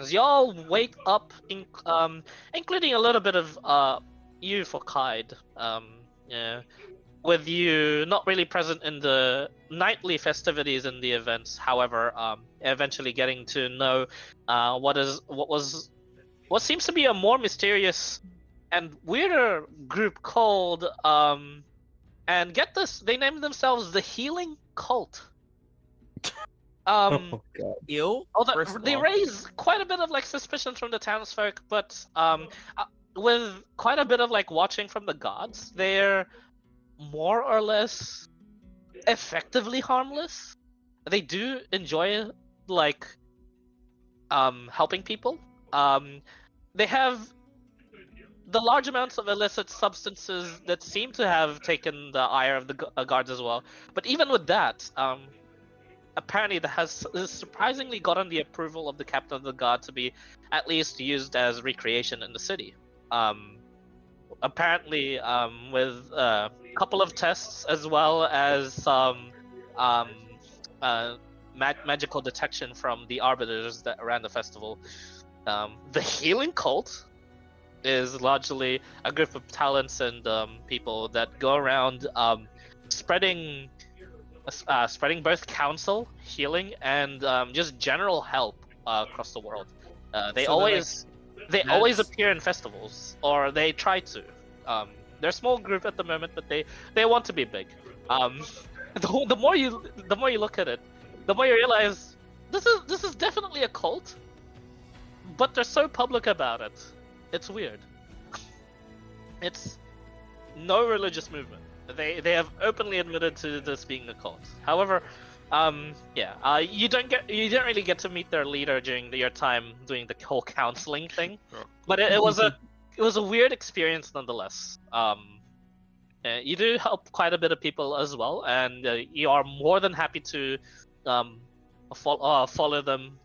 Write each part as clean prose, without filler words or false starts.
As y'all wake up, including a little bit of you for Kaid, yeah, with you not really present in the nightly festivities and the events. However, eventually getting to know what seems to be a more mysterious and weirder group called and get this, they named themselves the Healing Cult. Oh god. Ew. Although First of they all. raise quite a bit of like suspicions from the townsfolk, but with quite a bit of like watching from the gods, they're more or less effectively harmless. They do enjoy like helping people. They have the large amounts of illicit substances that seem to have taken the ire of the guards as well. But even with that, apparently that has surprisingly gotten the approval of the captain of the guard to be at least used as recreation in the city. Apparently, with a couple of tests as well as some magical detection from the arbiters that ran the festival, the Healing Cult is largely a group of talents and people that go around spreading both counsel, healing, and just general help across the world. They So they're, always that's- appear in festivals, or they try to. They're a small group at the moment, but they want to be big. The more you look at it, the more you realize this is definitely a cult, but they're so public about it. It's weird. It's no religious movement. They have openly admitted to this being a cult. However, you don't really get to meet their leader during your time doing the whole counseling thing, but it was a weird experience nonetheless. You do help quite a bit of people as well, and you are more than happy to follow them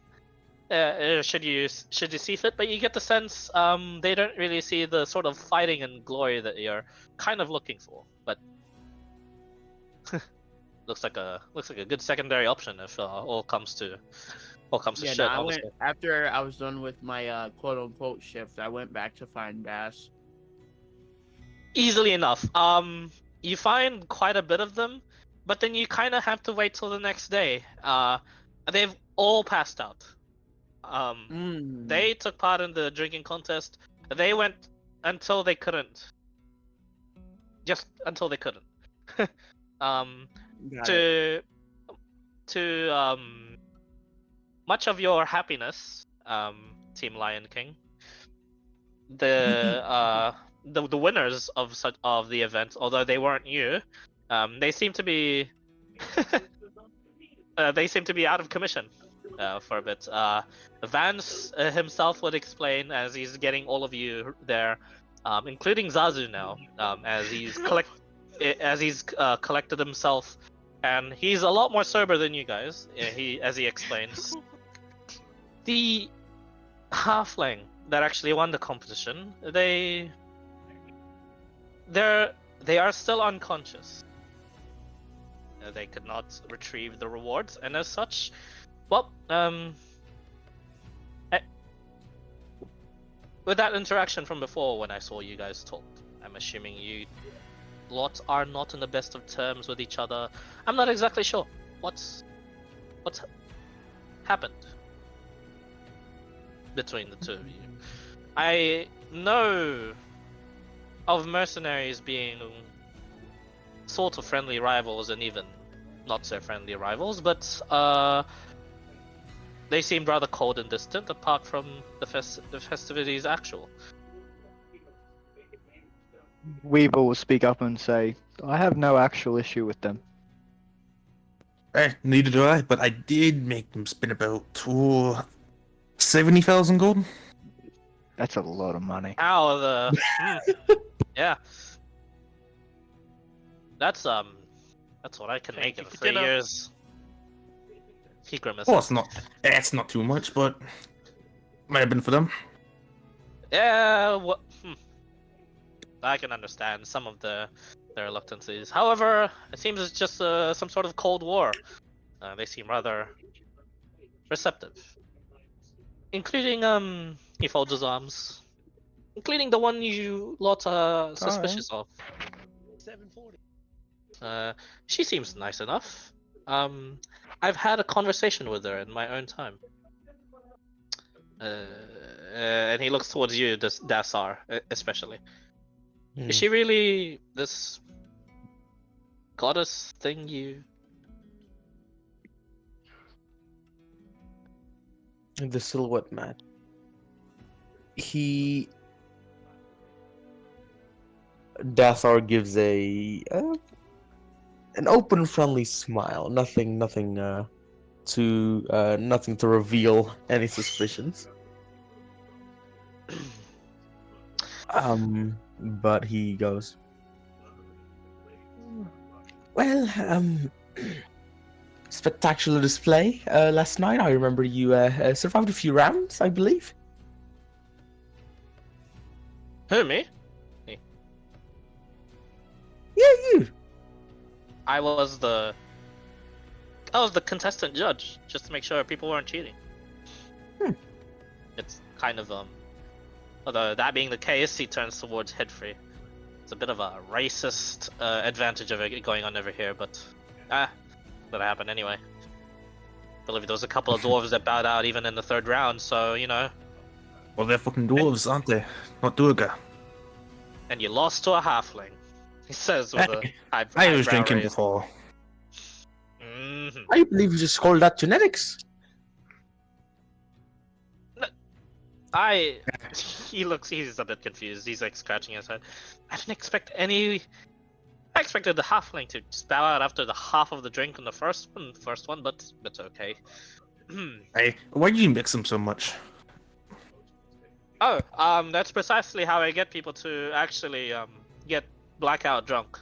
should you see fit. But you get the sense they don't really see the sort of fighting and glory that you're kind of looking for. But looks like a good secondary option if all comes to yeah, shit. no, I Honestly. went after I was done with my quote unquote shift. I went back to find Bass. Easily enough. You find quite a bit of them, but then you kind of have to wait till the next day. They've all passed out. They took part in the drinking contest. They went until they couldn't. Just until they couldn't. Got it. To much of your happiness, Team Lion King. The winners of the event, although they weren't you, they seem to be out of commission for a bit. Vance himself would explain as he's getting all of you there, including Zazu now, as he's collected himself, and he's a lot more sober than you guys. As he explains, the halfling that actually won the competition, they are still unconscious. They could not retrieve the rewards, and as such, well, with that interaction from before when I saw you guys talk, I'm assuming you lots are not in the best of terms with each other. I'm not exactly sure what's happened between the two of you. I know of mercenaries being sort of friendly rivals and even not so friendly rivals, but they seemed rather cold and distant apart from the festivities actual. Weevil will speak up and say, I have no actual issue with them. Neither do I, but I did make them spend about 70,000 gold. That's a lot of money. Ow, yeah. That's what I can make in 3 years. He grimaces. Well, it's not too much, but might have been for them. Yeah, I can understand some of their reluctances. However, it seems it's just some sort of cold war. They seem rather receptive. including he folds his arms, including the one you lot are suspicious of. 740. She seems nice enough. I've had a conversation with her in my own time. And he looks towards you, this Dasar, especially. Is she really this goddess thing you? The silhouette man. Dathar gives an open, friendly smile. Nothing to reveal any suspicions. But he goes, well, spectacular display last night. I remember you survived a few rounds, I believe. Who, me? Yeah, you. I was the contestant judge, just to make sure people weren't cheating. It's kind of although that being the case, he turns towards Headfree. It's a bit of a racist advantage of it going on over here, but that happened anyway. I believe there was a couple of dwarves that bowed out even in the third round, so you know. Well, they're fucking dwarves, aren't they? Not Durga. And you lost to a halfling. He says with a I was drinking before. Mm-hmm. I believe you just called that genetics. He's a bit confused. He's like scratching his head. I didn't expect any. I expected the halfling to just bow out after the half of the drink in the first one, but it's okay. Hey, why do you mix them so much? Oh, that's precisely how I get people to actually get blackout drunk.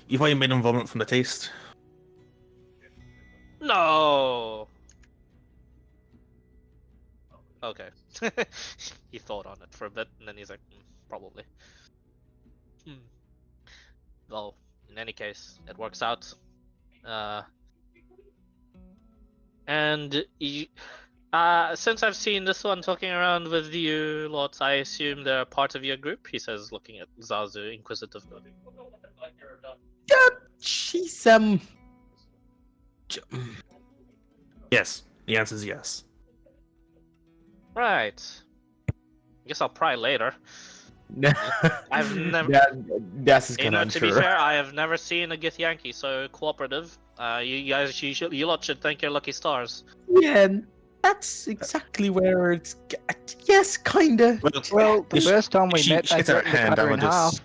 You thought you made them vomit from the taste? No. Okay. He thought on it for a bit, and then he's like, probably. Well, in any case, it works out. And since I've seen this one talking around with you lots, I assume they're part of your group, he says, looking at Zazu inquisitively. She's Yes. The answer is yes. Right. I guess I'll pry later. I've never. That's his You kind know, of to be unsure. fair, I have never seen a Gith Yankee so cooperative. You lot should thank your lucky stars. Yeah, that's exactly where it's. Yes, kinda. Well, the If first time we she met, I gets her threatened to hand cut her out in of half. this.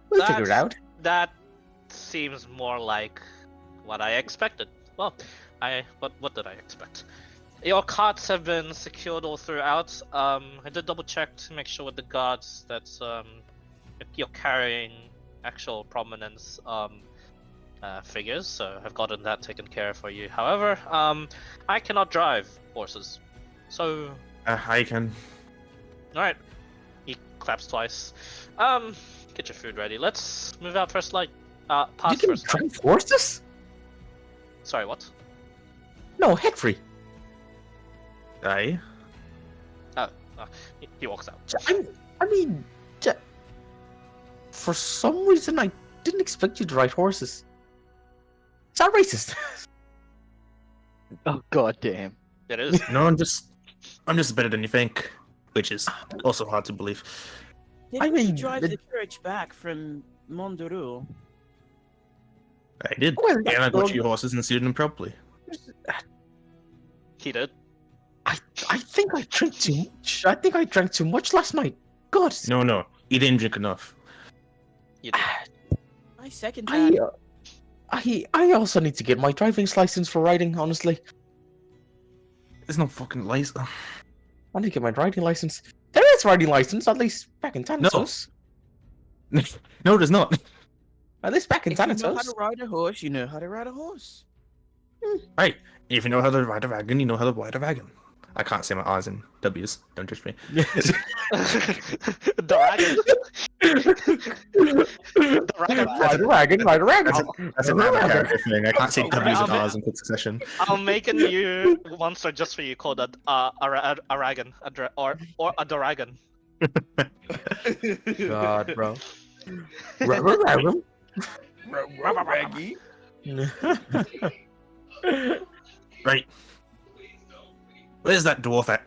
We'll figure it out. That seems more like what I expected. Well, what did I expect? Your carts have been secured all throughout. I did double check to make sure with the guards that you're carrying actual prominence figures, so I've gotten that taken care of for you. However, I cannot drive horses, so I can. all right. He claps twice. Get your food ready. Let's move out first light. You Past can first light. drive horses? Sorry, what? No, head free. Aye. He walks out. I mean, for some reason, I didn't expect you to ride horses. Is that racist? Oh god damn. It is. No, I'm just better than you think, which is also hard to believe. Didn't mean, you drive the- the church back from Mun-Dorul? I did. Well, And I got you horses and seated them properly. He did. I think I drank too much. I think I drank too much last night. God. No, you didn't drink enough. You did. I second that. I also need to get my driving license for riding. Honestly, There's no fucking license. I need to get my riding license. There is riding license, at least back in Thanatos. No, there's not. At least back in If you know how Thanatos. to ride a horse, you know how to ride a horse. Right. If you know how to ride a wagon, you know how to ride a wagon. I can't say my R's and W's. Don't judge me. Dragon. Ride a wagon. That's an Abba character thing. I can't say W's and R's in quick succession. I'll make a new monster just for you called a Aragon, or a Dragon. God, bro. Raggy. Right. Where's that dwarf at?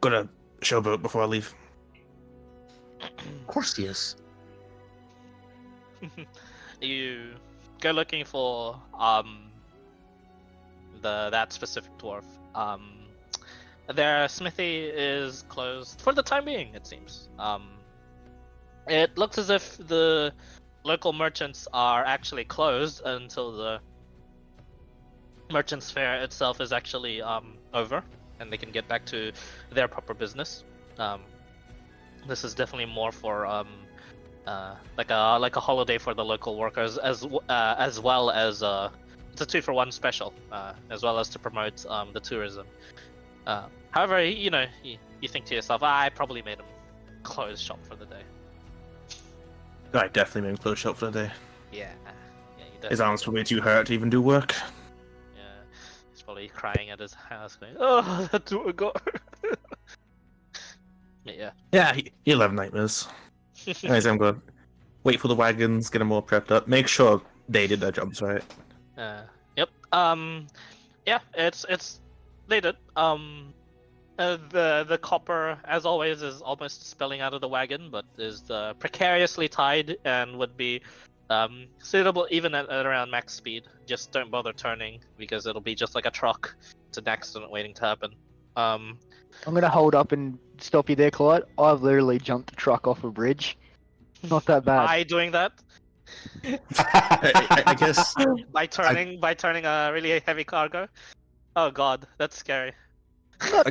Got a showboat before I leave. Of course he is. You go looking for that specific dwarf. Their smithy is closed for the time being, it seems. It looks as if the local merchants are actually closed until the merchants fair itself is actually over, and they can get back to their proper business. This is definitely more for like a holiday for the local workers, as well as it's a 2-for-1 special, as well as to promote the tourism. However, you think to yourself, I probably made him close shop for the day. I definitely made him close shop for the day. Yeah, you His arms probably too hurt to even do work. Yeah, he's probably crying at his house, going, "Oh, that's what I got." Yeah. Yeah, he'll have nightmares. Anyways, I'm gonna wait for the wagons, get them all prepped up, make sure they did their jobs right. Yep. Yeah, it's they did. The copper, as always, is almost spilling out of the wagon, but is precariously tied and would be suitable even at around max speed. Just don't bother turning because it'll be just like a truck. It's an accident waiting to happen. I'm gonna hold up and stop you there, Clyde. I've literally jumped a truck off a bridge. Not that bad. By doing that, I guess by turning a really heavy cargo. Oh god, that's scary.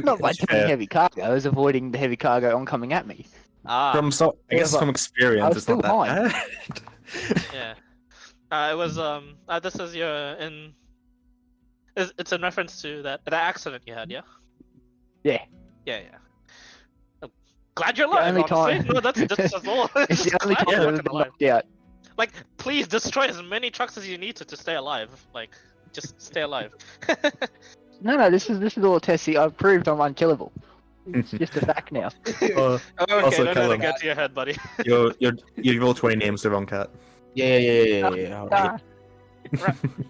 Not by that's turning fair. heavy cargo. I was avoiding the heavy cargo oncoming at me. Ah, I guess from experience, was it's not still that fine. yeah. It was this is it's in reference to that accident you had, yeah. Yeah. Yeah. I'm glad you're The alive. only Honestly, time- no, that's all. It's the only Glad time you're I've fucking been alive. knocked out. Like, please destroy as many trucks as you need to stay alive. Like, just stay alive. No, this is all a test. See, I've proved I'm unkillable. It's just a fact now. Okay, Also, don't let it Callum. get to your head, buddy. you roll 20 names the wrong cat. Yeah. Ah,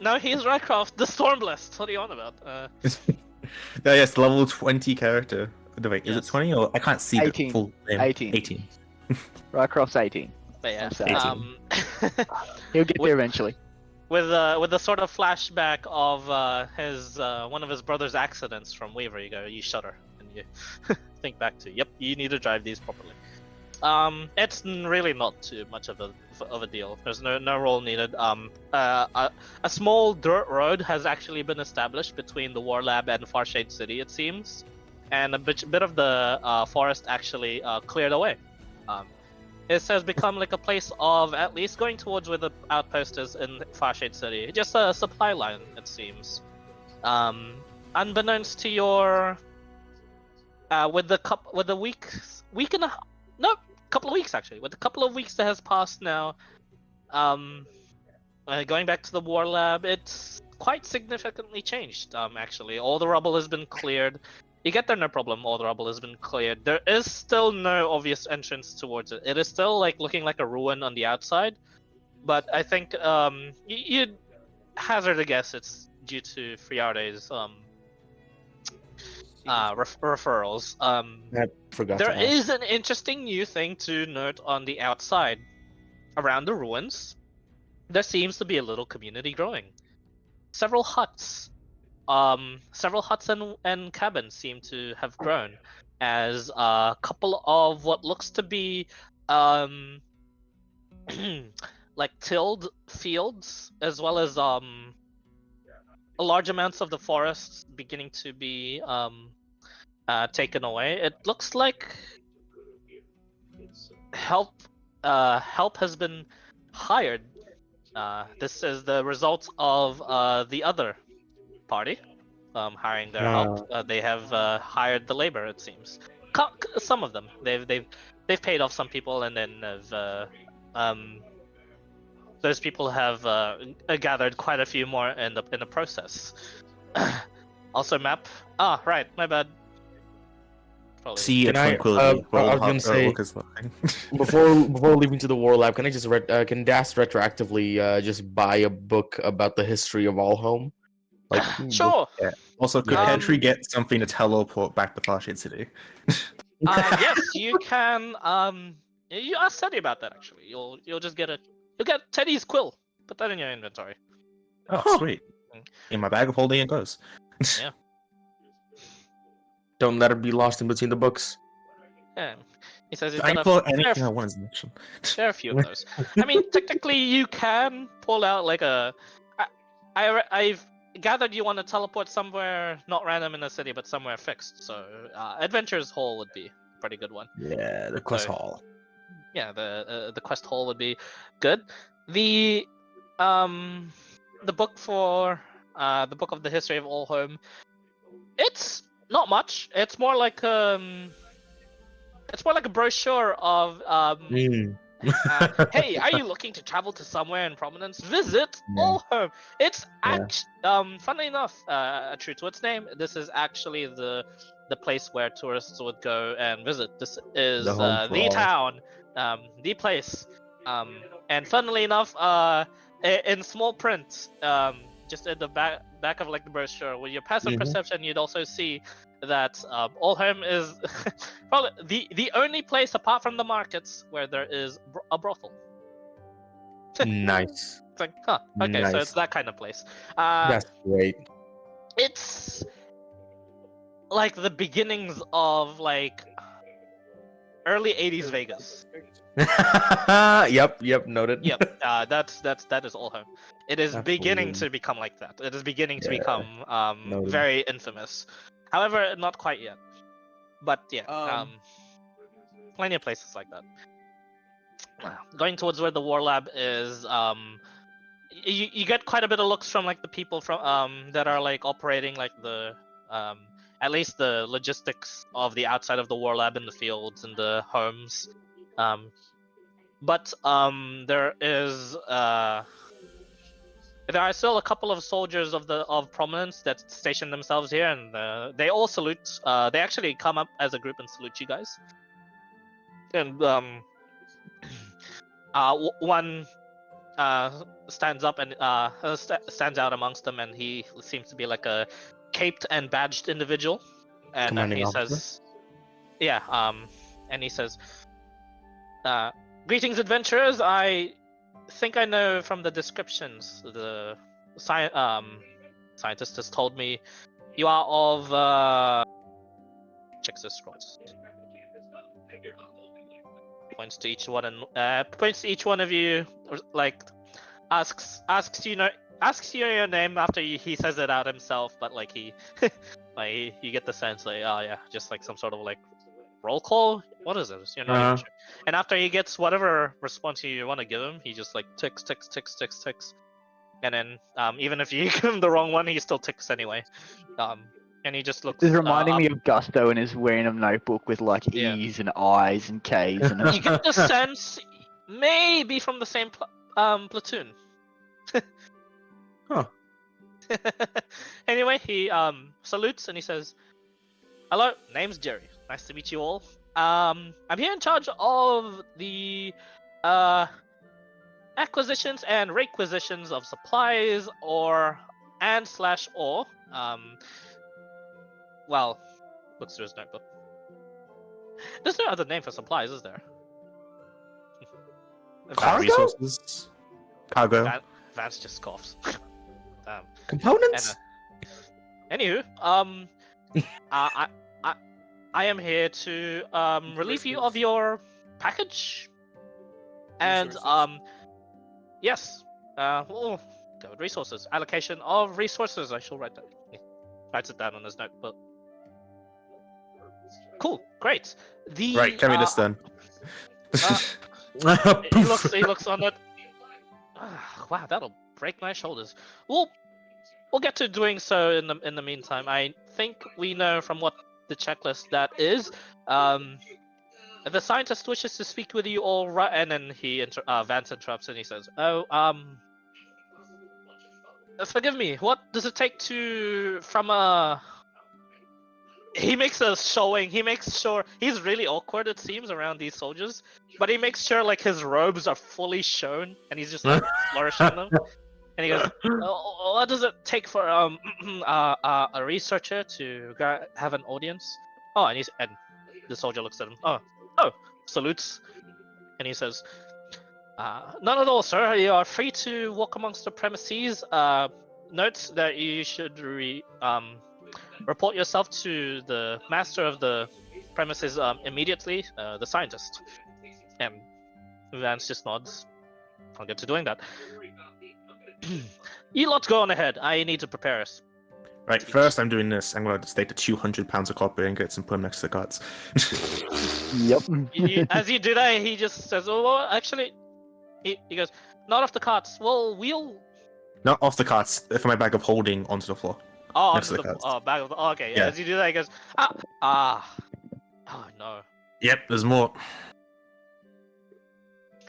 No, he's Rycroft, the Stormblessed. What are you on about? Yes, level 20 character. Wait, is it Yes. 20 or I can't see 18. the full name. 18. 18. Rycroft's 18. But yeah, I'm sorry. He'll get With- there eventually. with the sort of flashback of his one of his brother's accidents from Weaver, you shudder and you think back to, yep, you need to drive these properly. It's really not too much of a deal. There's no roll needed. A small dirt road has actually been established between the War Lab and Farshade City, it seems, and a bit of the forest actually cleared away. It has become like a place of at least going towards where the outpost is in Farshade City. Just a supply line, it seems. Unbeknownst to your, with the couple of weeks actually. With a couple of weeks that has passed now, going back to the War Lab, it's quite significantly changed. Actually, all the rubble has been cleared. You get there, no problem. All the rubble has been cleared. There is still no obvious entrance towards it. It is still like looking like a ruin on the outside, but I think you'd hazard a guess it's due to Friarde's referrals. I forgot There to ask. is an interesting new thing to note on the outside. Around the ruins, there seems to be a little community growing. Several huts and cabins seem to have grown, as a couple of what looks to be like tilled fields, as well as large amounts of the forests beginning to be taken away. It looks like help has been hired. This is the result of the other party. hiring their help. They have hired the labor, it seems. Some of them. They've paid off some people, and then those people have gathered quite a few more in the process. Also, map. Ah, right, my bad. Probably. See Can a I, tranquility. I was gonna say, before leaving to the war lab, can I just can Das retroactively just buy a book about the history of Allhome? Like, Sure. Yeah. Also, could Yeah. Petri get something to teleport back to Farshade City? Yes, you can. You ask Teddy about that actually. You'll just get you'll get Teddy's quill. Put that in your inventory. Oh, Huh. sweet. In my bag of holding it goes. Yeah. Don't let it be lost in between the books. Yeah. He says he's I got can pull a fair, anything I want as mentioned. fair few of those. I mean, technically, you can pull out like a. I've gathered you want to teleport somewhere not random in the city, but somewhere fixed. So, Adventures Hall would be a pretty good one. Yeah, the quest So- hall. Yeah, the quest hall would be good. The book for the book of the history of Allhome. It's not much. It's more like a brochure of hey, are you looking to travel to somewhere in prominence? Visit Yeah. Allhome. It's Yeah. funnily enough, true to its name, this is actually the place where tourists would go and visit. This is The home for the all. town, the place. And funnily enough, in small print, just at the back of like the brochure, with your passive Mhm. perception, you'd also see that Allhome is probably the only place apart from the markets where there is a brothel. Nice. It's like, huh, okay, so Nice. it's that kind of place. That's great. It's like the beginnings of like early 80s Vegas. Yep, noted. Yep, that is Allhome. It is beginning Absolutely. to become like that. It is beginning to Yeah, become noted. very infamous. However, not quite yet. But yeah, plenty of places like that. Going towards where the war lab is, you get quite a bit of looks from like the people from that are like operating like the at least the logistics of the outside of the war lab in the fields and the homes. But there are still a couple of soldiers of prominence that station themselves here, and they all salute. They actually come up as a group and salute you guys. And one stands up and stands out amongst them, and he seems to be like a caped and badged individual. And Commanding he officer? says, "Yeah." And he says, "Greetings, adventurers. I think I know from the descriptions. The scientist has told me you are of checks the scrolls. Points to each one and points to each one of you, like asks you your name after he says it out himself, but like he like you get the sense like, oh yeah, just like some sort of like roll call. What is it? You're not even sure. And after he gets whatever response you want to give him, he just like ticks. And then even if you give him the wrong one, he still ticks anyway. And he just looks. This is reminding up. me of Gusto and is wearing a notebook with like Yeah. E's and I's and K's and You get the sense maybe from the same platoon. Huh. Anyway, he salutes and he says, "Hello, name's Jerry. Nice to meet you all. I'm here in charge of the acquisitions and requisitions of supplies or. Well, looks through his notebook. There's no other name for supplies, is there? Cargo? Resources. Cargo. Vance just coughs. Components? Anywho, I am here to relieve you of your package, and yes, well, go with resources. Allocation of resources. I shall write that. He writes it down on his notebook. Cool, great. The Right, carry this then. he looks on it. Wow, that'll break my shoulders. Well, we'll get to doing so in the meantime. I think we know from what the checklist that is. The scientist wishes to speak with you all right, and then Vance interrupts and he says, "Oh, forgive me. What does it take to from a?" He makes a showing. He makes sure he's really awkward. It seems around these soldiers, but he makes sure like his robes are fully shown, and he's just like flourishing them. And he goes, "What does it take for a researcher to have an audience?" Oh, and the soldier looks at him. Oh, salutes, and he says, "None at all, sir. You are free to walk amongst the premises. Note that you should report yourself to the master of the premises immediately, the scientist." And Vance just nods. I'll get to doing that. You lot go on ahead. I need to prepare us. Right, first I'm doing this. I'm going to stake the 200 pounds of copper and get some put next to the cards. Yep. As you do that, he just says, "Oh, well, actually," he goes, "Not off the carts. Well, we'll." Not off the carts, for my bag of holding onto the floor. Oh, Next onto to the carts. bag of. Oh, okay. Yeah. As you do that, he goes, Oh no. Yep, there's more.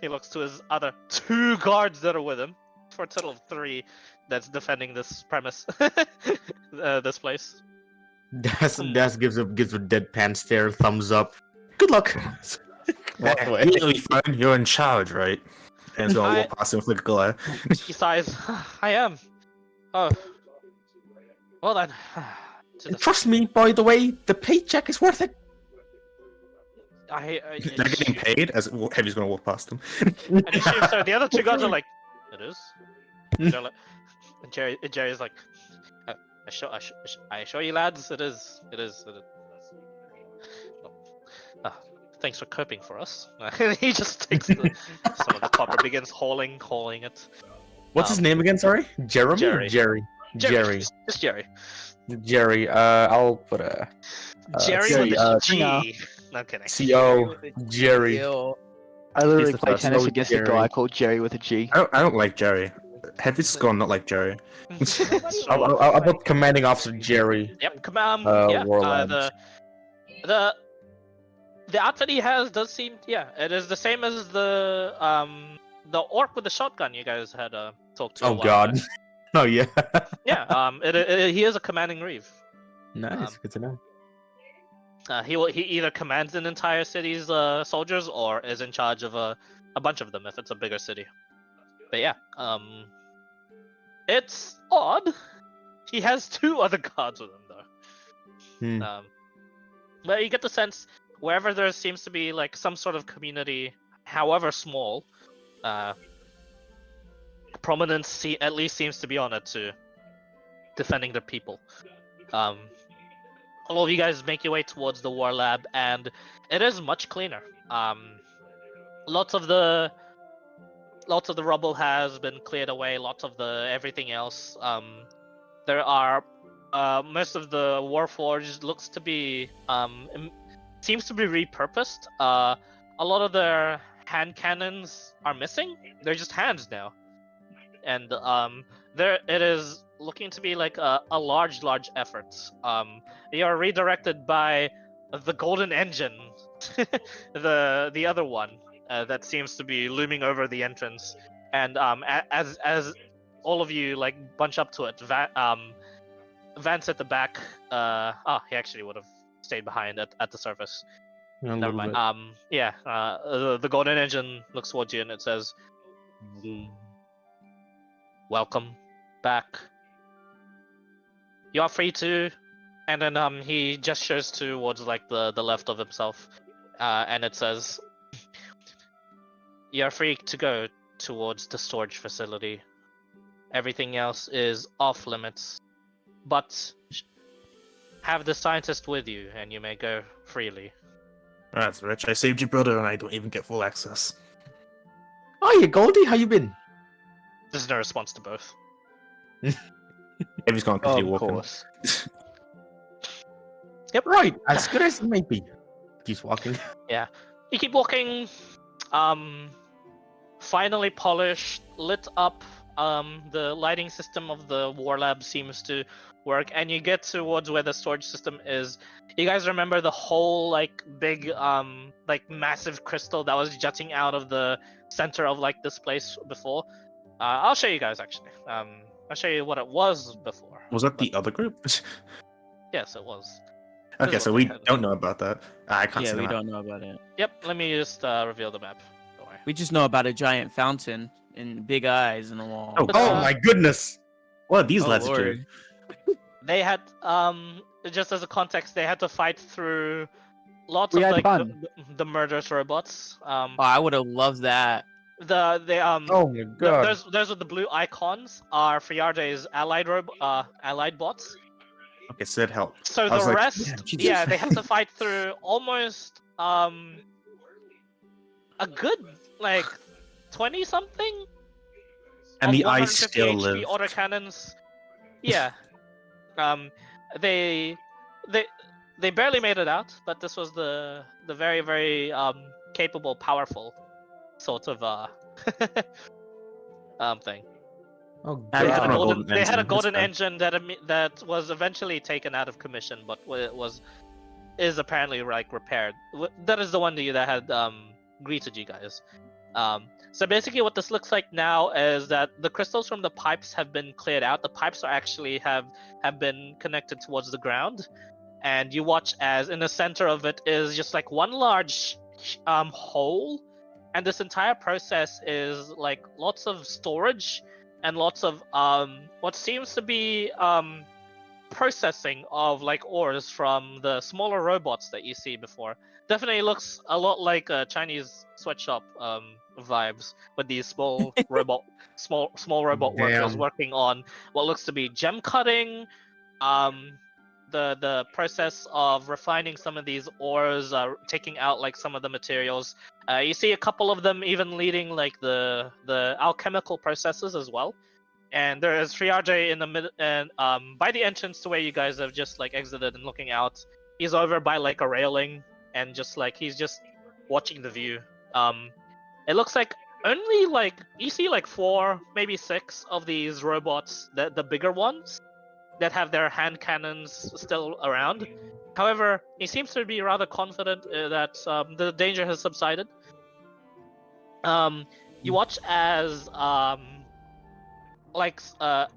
He looks to his other 2 guards that are with him, for a total of 3 that's defending this premise, this place. Das gives a deadpan stare, thumbs up. Good luck. Walk away. You'll be fine. You're in charge, right? And so I'll walk past him with a glare. He sighs. I am. Oh. Well then. Trust me, by the way, the paycheck is worth it. They're getting paid as Heavy's gonna walk past them. And he shoots her. The other 2 guards are like, "It is." And they're like, and Jerry's like, I assure you, lads, it is. Oh, thanks for coping for us. And he just takes some of the copper, begins hauling it. What's his name again? Sorry, Jeremy. Jerry. Or Jerry. Jerry. Just Jerry. Jerry. I'll put a Jerry C, with a Singer. G. No kidding. CO. Jerry. Yo, I literally the play first. tennis Oh, against a Jerry. guy called Jerry with a G. I don't like Jerry. Heavy's gone not like Jerry. I'll put commanding officer Jerry. Yep. Come on. Warlabs. The outfit he has does seem, it is the same as the orc with the shotgun you guys had talked to. Oh God. Oh yeah. Yeah. He is a commanding reeve. Nice. Good to know. He either commands an entire city's soldiers or is in charge of a bunch of them if it's a bigger city. But yeah, it's odd. He has 2 other guards with him though. But you get the sense wherever there seems to be like some sort of community, however small, prominence at least seems to be on it to defending their people. All of you guys make your way towards the war lab, and it is much cleaner. Lots of the rubble has been cleared away. Lots of the everything else. There are most of the warforged looks to be seems to be repurposed. A lot of their hand cannons are missing. They're just hands now, and there it is looking to be like a large effort. They are redirected by the golden engine, the other one that seems to be looming over the entrance. And as all of you like bunch up to it, Vance at the back. He actually would have stayed behind at the surface. Never mind. The golden engine looks towards you and it says, "Welcome back. You are free to," and then he gestures towards like the left of himself, and it says, "You are free to go towards the storage facility. Everything else is off limits, but have the scientist with you, and you may go freely." That's rich. I saved your brother and I don't even get full access. Oh, you Goldie, how you been? This is no response to both. Heavy's gonna continue Of walking. course. Yep. Right, as good as it may be. Keeps walking. You keep walking. Finally polished, lit up. the lighting system of the war lab seems to work, and you get towards where the storage system is. You guys remember the whole like big like massive crystal that was jutting out of the center of like this place before? I'll show you guys actually. I'll show you what it was before. Was that the But- other group? Yes, it was. Okay, This so is we what we had. don't know about that. I can't Yeah, see we that. don't know about it. Yep. Let me just reveal the map. Don't worry. We just know about a giant fountain and big eyes in the wall. Oh, But, Oh my goodness! What are these Oh, lads Lord. doing? They had just as a context, they had to fight through lots We of had like fun. the murderous robots. Oh, I would have loved that. Oh my god! those with the blue icons are Friarde's allied bots. Okay, so it helped. So I the was like, rest, yeah, Jesus. yeah, they have to fight through almost a good like 20 something. And of the 150 eyes still HP live. autocannons. Yeah. They they barely made it out, but this was the very very capable, powerful sort of thing. Oh They had a God. golden, they had a That's golden fair. engine that was eventually taken out of commission, but is apparently like repaired. That is the one that had greeted you guys. So basically, what this looks like now is that the crystals from the pipes have been cleared out. The pipes are actually have been connected towards the ground, and you watch as in the center of it is just like one large hole, and this entire process is like lots of storage and lots of what seems to be processing of like ores from the smaller robots that you see before. Definitely looks a lot like Chinese sweatshop vibes with these small robot workers Damn. working on what looks to be gem cutting, the process of refining some of these ores, taking out like some of the materials. You see a couple of them even leading like the alchemical processes as well. And there is Friarge in the mid, and by the entrance to where you guys have just like exited and looking out. He's over by like a railing, and just like he's just watching the view. It looks like only like you see like 4, maybe 6 of these robots, the bigger ones, that have their hand cannons still around. However, he seems to be rather confident that the danger has subsided. You watch as like a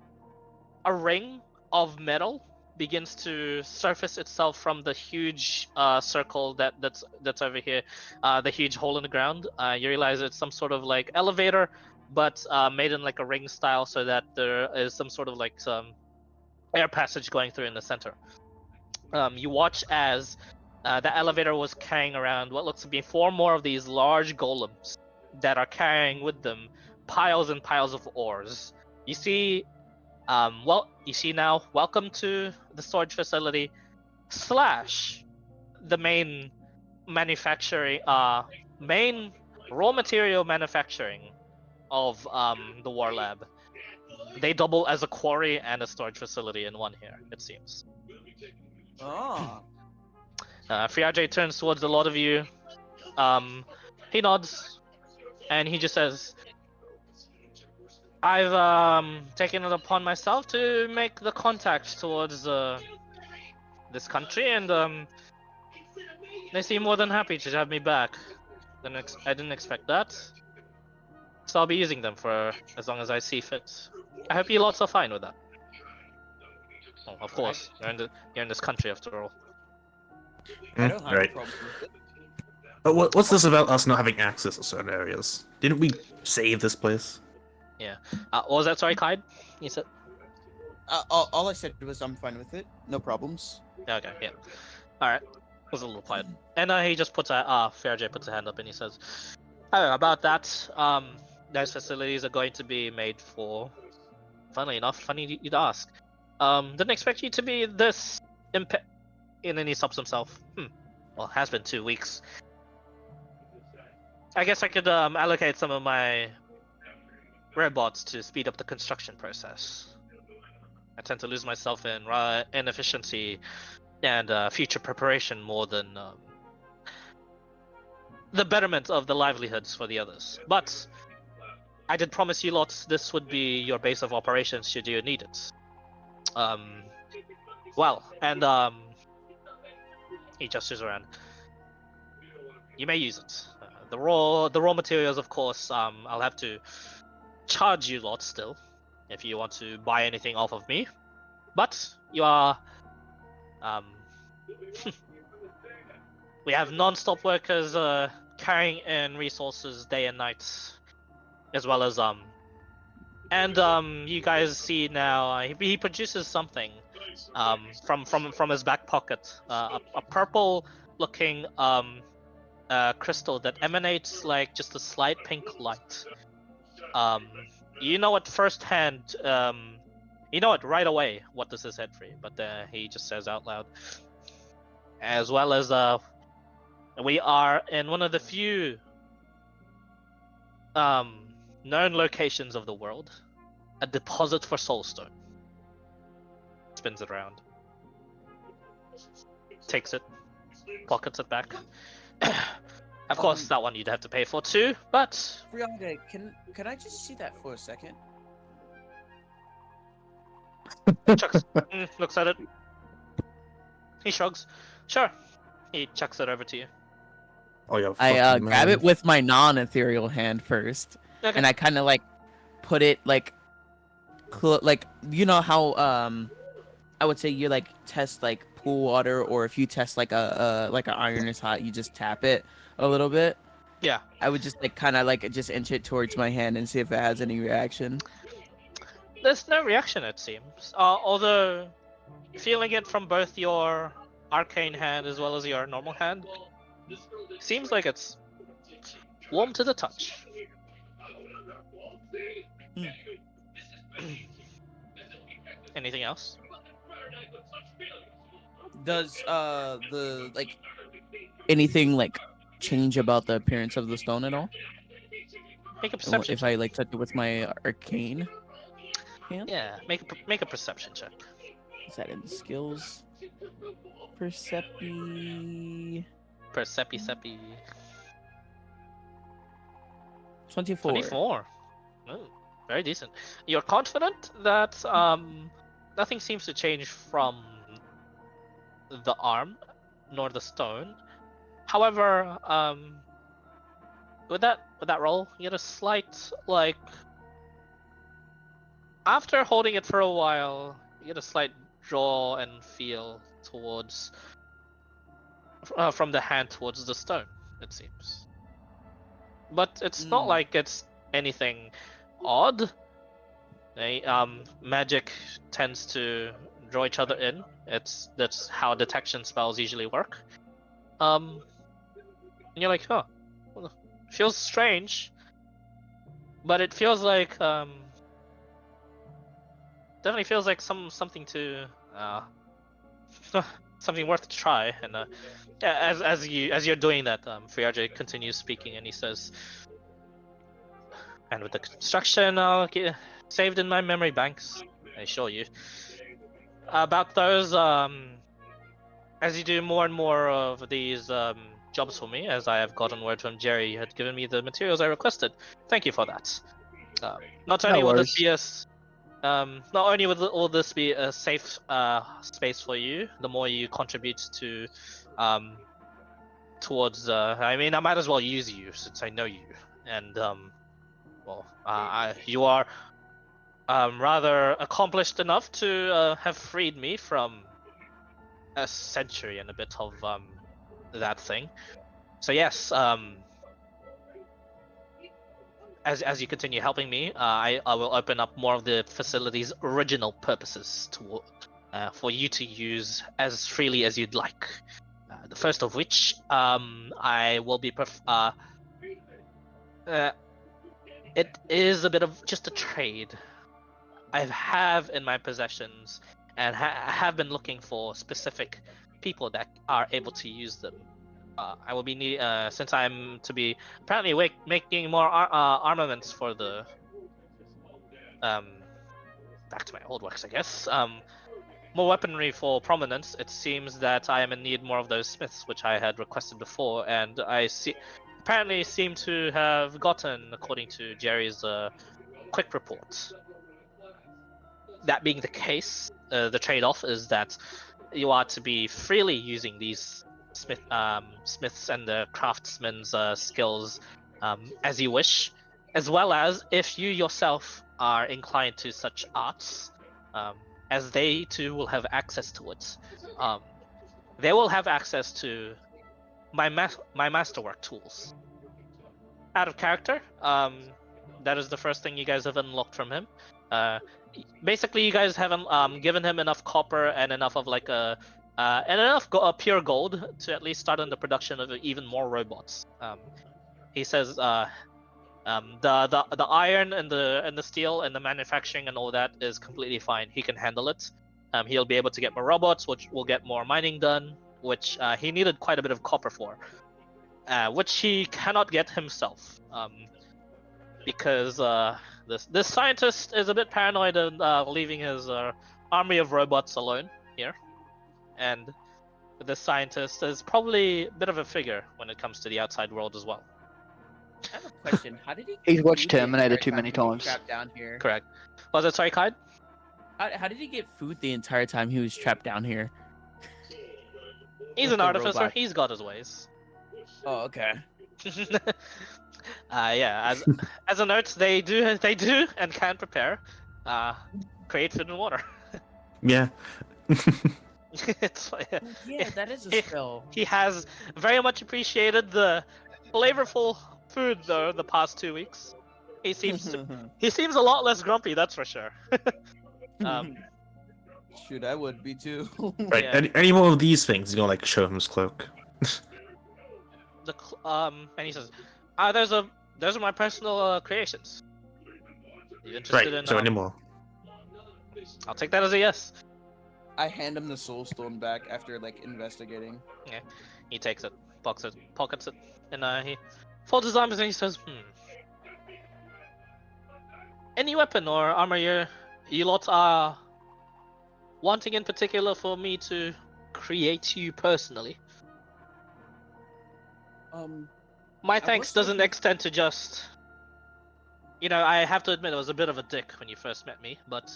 ring of metal begins to surface itself from the huge circle that's over here, the huge hole in the ground. You realize it's some sort of like elevator, but made in like a ring style, so that there is some sort of like some air passage going through in the center. You watch as the elevator was carrying around what looks to be 4 more of these large golems that are carrying with them piles and piles of ores. You see, you see now, welcome to the storage facility / the main manufacturing, main raw material manufacturing of the war lab. They double as a quarry and a storage facility in one here, it seems. Oh. Friarge turns towards a lot of you. He nods, and he just says, I've taken it upon myself to make the contact towards this country, and they seem more than happy to have me back. I didn't expect that, so I'll be using them for as long as I see fit. I hope you lots are fine with that. Oh, of course, you're in this country after all. I don't have right. a problem with it. But what's this about us not having access to certain areas? Didn't we save this place? What was that? Sorry, Kaid? You said. All I said was I'm fine with it. No problems. Okay, yeah. Alright. Was a little quiet. And he just puts Fairjay puts a hand up and he says, oh, about that, those facilities are going to be made for, funnily enough, funny you'd ask. Didn't expect you to be this and then he stops himself. Well, it has been 2 weeks. I guess I could allocate some of my robots to speed up the construction process. I tend to lose myself in inefficiency and future preparation more than the betterment of the livelihoods for the others. But I did promise you lots this would be your base of operations should you need it. Well, and he gestures around. You may use it. The raw materials, of course. I'll have to charge you lots still, if you want to buy anything off of me. But you are, we have non-stop workers carrying in resources day and night, as well as and you guys see now he produces something from his back pocket, a purple looking crystal that emanates like just a slight pink light. You know it firsthand. You know it right away what this is head for you, but he just says out loud, as well as we are in one of the few known locations of the world, a deposit for soulstone. Spins it around, takes it, pockets it back. Of course, that one you'd have to pay for too, but Friade, can I just see that for a second? chucks, looks at it. He shrugs. Sure. He chucks it over to you. Oh yeah. I grab it with my non-ethereal hand first, Okay. and I kind of like put it like, like you know how I would say you like test like pool water, or if you test like like an iron is hot, you just tap it a little bit. Yeah. I would just like kind of like just inch it towards my hand and see if it has any reaction. There's no reaction, it seems. Although, feeling it from both your arcane hand as well as your normal hand, seems like it's warm to the touch. Anything else? Does the like Anything like change about the appearance of the stone at all? Make a perception If check. I like touch it with my arcane hand? Yeah, make a perception check. Is that in skills? Percepi. Percepi. 24. 24. Oh, very decent. You're confident that nothing seems to change from the arm nor the stone. However, with that roll, you get a slight like after holding it for a while, you get a slight draw and feel towards from the hand towards the stone, it seems. But it's not like it's anything odd. Magic tends to draw each other in. That's how detection spells usually work. And you're like, huh, well, feels strange, but it feels like definitely feels like something to something worth a try. And as you're doing that, Friarge continues speaking, and he says, and with the construction saved in my memory banks, I assure you, about those, as you do more and more of these jobs for me, as I have gotten word from Jerry, you had given me the materials I requested. Thank you for that. Not only will this be will this be a safe space for you, the more you contribute to towards I mean, I might as well use you since I know you, and you are rather accomplished enough to have freed me from a century and a bit of that thing. So yes, as you continue helping me, I will open up more of the facility's original purposes to for you to use as freely as you'd like. The first of which I will be it is a bit of just a trade. I have in my possessions and have been looking for specific people that are able to use them. I will be since I'm to be apparently making more armaments for the back to my old works, I guess. More weaponry for prominence. It seems that I am in need more of those smiths, which I had requested before, and I see apparently seem to have gotten, according to Jerry's quick report. That being the case, the trade-off is that you are to be freely using these smiths and the craftsmen's skills as you wish, as well as if you yourself are inclined to such arts, as they too will have access to it. They will have access to my masterwork tools. Out of character, that is the first thing you guys have unlocked from him. Basically, you guys haven't given him enough copper and enough of like and enough pure gold to at least start on the production of even more robots. He says the iron and the steel and the manufacturing and all that is completely fine. He can handle it. He'll be able to get more robots, which will get more mining done, which he needed quite a bit of copper for, which he cannot get himself, because this scientist is a bit paranoid and leaving his army of robots alone here, and this scientist is probably a bit of a figure when it comes to the outside world as well. I have a question. How did he? He's get watched food the Terminator entire too time many he was times. Trapped down here. Correct. Was it sorry, Kaid? How did he get food the entire time he was trapped down here? He's With an the artificer. robot. He's got his ways. Oh, okay. Yeah. As a note, they do and can prepare, create food and water. Yeah. It's Yeah, that is a spell. He has very much appreciated the flavorful food though the past 2 weeks. He seems a lot less grumpy, that's for sure. Shoot, I would be too. Right. Yeah. Any more of these things, you're gonna like show him his cloak. And he says, those are my personal creations. You interested Right. in? So any more? I'll take that as a yes. I hand him the soul stone back after like investigating. He takes it, pockets it, and he folds his arms and he says, Any weapon or armor you lot are wanting in particular for me to create you personally? My thanks was doesn't looking- extend to just... I have to admit I was a bit of a dick when you first met me, but,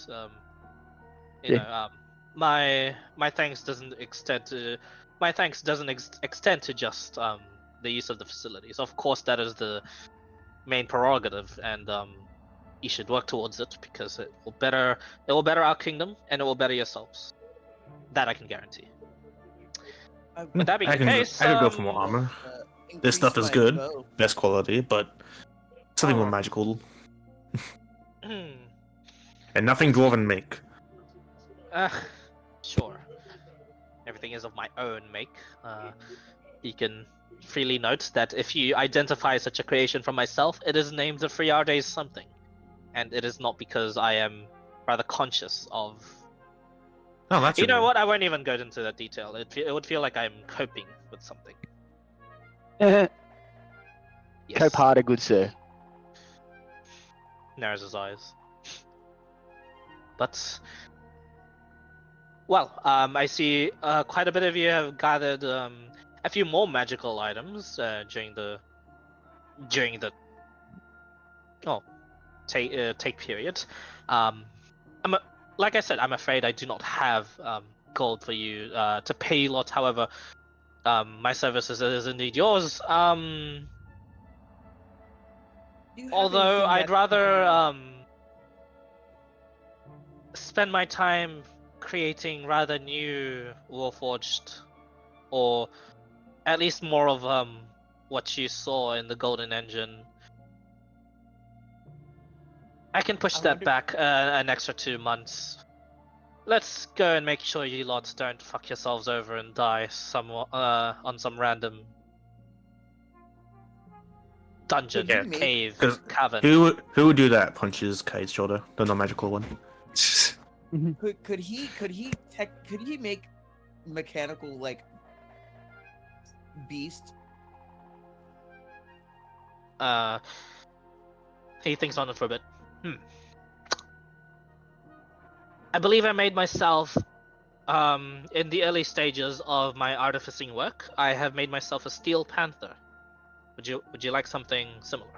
my thanks doesn't extend to... My thanks doesn't extend to just, the use of the facilities. Of course, that is the main prerogative, and, you should work towards it, because it will better our kingdom, and it will better yourselves. That I can guarantee. With that being I the can, case, I can go for more armor. This stuff is increase my good. bow. Best quality, but something more Oh. magical. Hmm. And nothing dwarven make. Sure. Everything is of my own make. You can freely note that if you identify such a creation from myself, it is named the Friardes something. And it is not because I am rather conscious of... Oh, that's You know what? I won't even go into that detail. It would feel like I'm coping with something. Yes. Cope harder, good sir. Narrows his eyes. But... Well, I see quite a bit of you have gathered a few more magical items during the take period. Like I said, I'm afraid I do not have gold for you to pay you lot. However, my services is indeed yours. Do you have Although anything I'd that- rather spend my time creating rather new Warforged, or at least more of what you saw in the Golden Engine. I can push I that wonder- back an extra 2 months. Let's go and make sure you lots don't fuck yourselves over and die on some random dungeon, Yeah, cave, 'cause cavern. Who would do that? Punches Kate's shoulder, the non-magical one. Could he make mechanical like beast? He thinks on it for a bit. I believe I made myself, in the early stages of my artificing work, I have made myself a steel panther. Would you like something similar?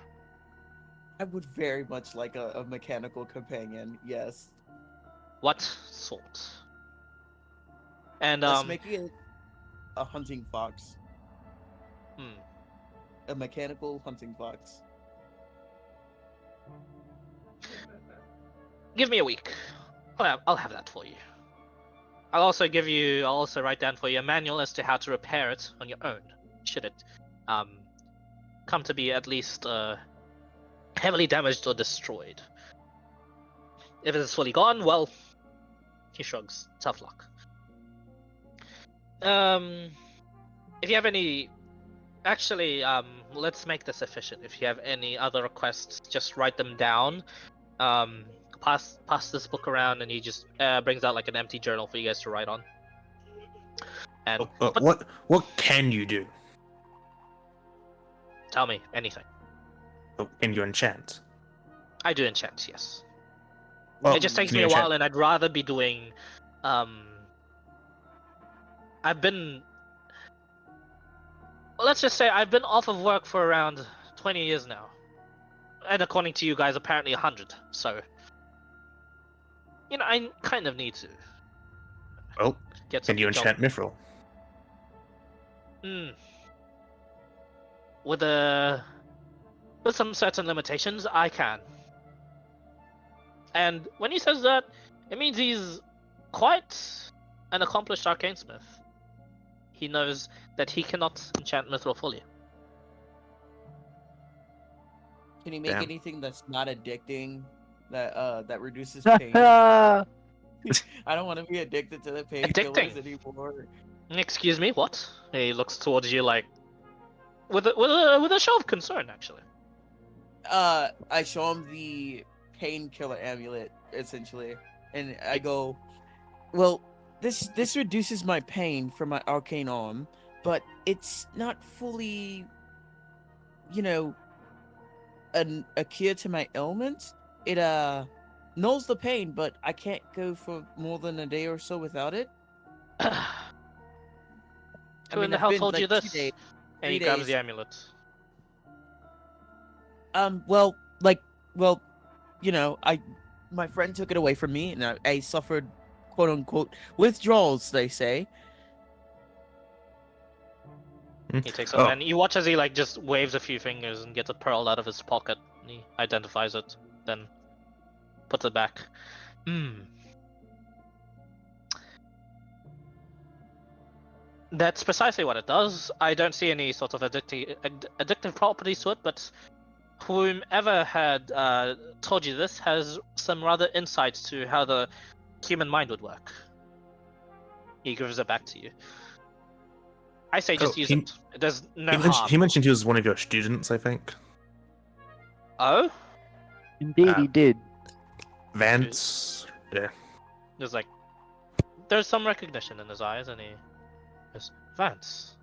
I would very much like a mechanical companion. Yes. What sort? And Let's make it a hunting fox. hmm, A mechanical hunting fox. give me a week. I'll have that for you. I'll also write down for you a manual as to how to repair it on your own, should it come to be at least heavily damaged or destroyed. If it is fully gone, well, he shrugs. Tough luck. If you have any, actually, let's make this efficient. If you have any other requests, just write them down. Pass this book around, and he just brings out like an empty journal for you guys to write on. And What can you do? tell me anything. Can you enchant? I do enchant, yes. Well, It just takes can me you a while, enchant- and I'd rather be doing. I've been. Well, let's just say I've been off of work for around 20 years now, and according to you guys, apparently 100. So, I kind of need to Well, get can you some enchant Mithril? With some certain limitations, I can. And when he says that, it means he's quite an accomplished arcanesmith. He knows that he cannot enchant Mithril fully. Can you make Damn. anything that's not addicting? That reduces pain. Ah, I don't want to be addicted to the painkillers Addicting. anymore. Excuse me, what? He looks towards you like with a show of concern, actually. I show him the painkiller amulet essentially, and I go, "Well, this reduces my pain from my arcane arm, but it's not fully, a cure to my ailment. It nulls the pain, but I can't go for more than a day or so without it." Who in the I've hell been, told you like, 2 this? days- And he 3 grabs days. the amulet. My friend took it away from me, and I suffered, quote unquote, withdrawals. They say. He takes it, Oh. and you watch as he like just waves a few fingers and gets a pearl out of his pocket. And he identifies it, then puts it back. That's precisely what it does. I don't see any sort of addictive properties to it, but whomever had told you this has some rather insights to how the human mind would work. He gives it back to you. I say just Oh, use he- it. There's no He harm. mentioned he was one of your students, I think. Oh? indeed, he did. Vance. Yeah. There's like, there's some recognition in his eyes, and he goes, Vance.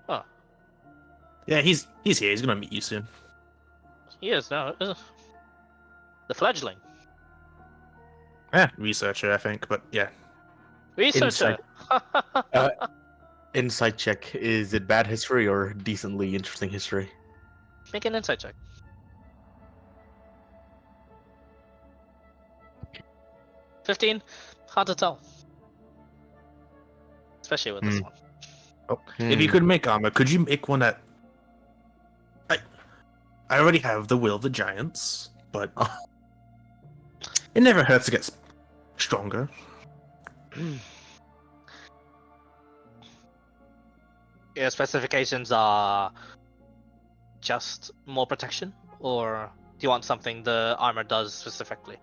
Oh, Yeah, he's here. He's gonna meet you soon. he is now. The fledgling. Yeah, researcher, I think, but yeah. Researcher. Insight check. Is it bad history or decently interesting history? Make an insight check. 15? Hard to tell. Especially with this Hmm. one. If you Hmm. could make armor, could you make one that? I already have the will of the giants, but it never hurts to get stronger. Your specifications are just more protection, or do you want something the armor does specifically?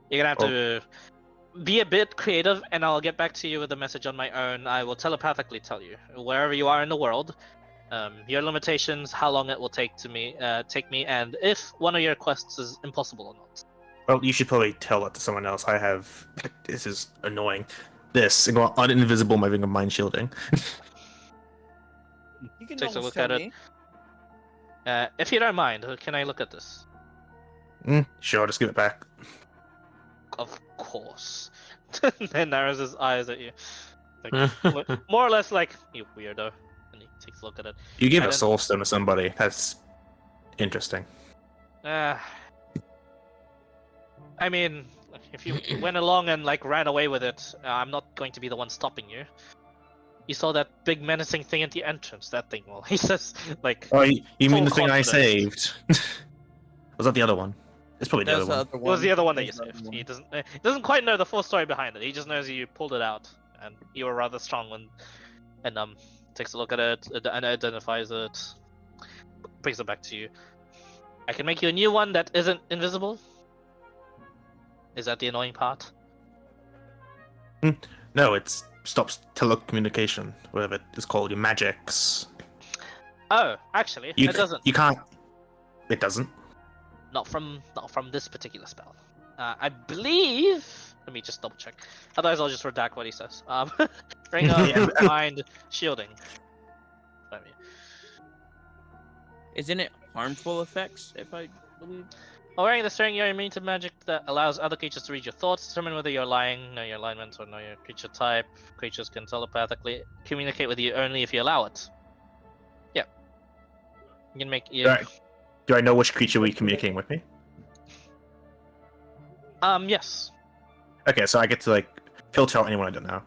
You're gonna have to be a bit creative, and I'll get back to you with a message on my own. I will telepathically tell you wherever you are in the world, your limitations, how long it will take me, and if one of your quests is impossible or not. Well, you should probably tell that to someone else. I have. This is annoying. This and go on invisible moving of mind shielding. You can Takes a almost look at tell it. me. If you don't mind, can I look at this? Sure, just give it back. Of course. Then narrows his eyes at you. Like, more or less like, you weirdo. And he takes a look at it. You give And a then- soul stone to somebody. That's interesting. I mean, if you went along and like ran away with it, I'm not going to be the one stopping you. You saw that big menacing thing at the entrance. That thing, well, he says, like, Oh, you mean Full the thing I confidence. saved? Was that the other one? It's probably the That other was the one. other it was the other one that you That was the saved. other one. He doesn't quite know the full story behind it. He just knows you pulled it out, and you were rather strong and takes a look at it and identifies it, brings it back to you. I can make you a new one that isn't invisible. Is that the annoying part? No, it stops telecommunication, whatever it's called, your magics. Oh, actually, You, it doesn't. You can't. It doesn't. Not from this particular spell. I believe. Let me just double check. Otherwise, I'll just redact what he says. Ring of Yeah. Mind Shielding. Let me. Isn't it harmful effects? If I believe. While wearing the string, you're immune to magic that allows other creatures to read your thoughts, determine whether you're lying, know your alignment, or know your creature type. Creatures can telepathically communicate with you only if you allow it. Yeah. You can make you. Right. Do I know which creature will be communicating with me? Yes. Okay, so I get to like filter out anyone I don't know.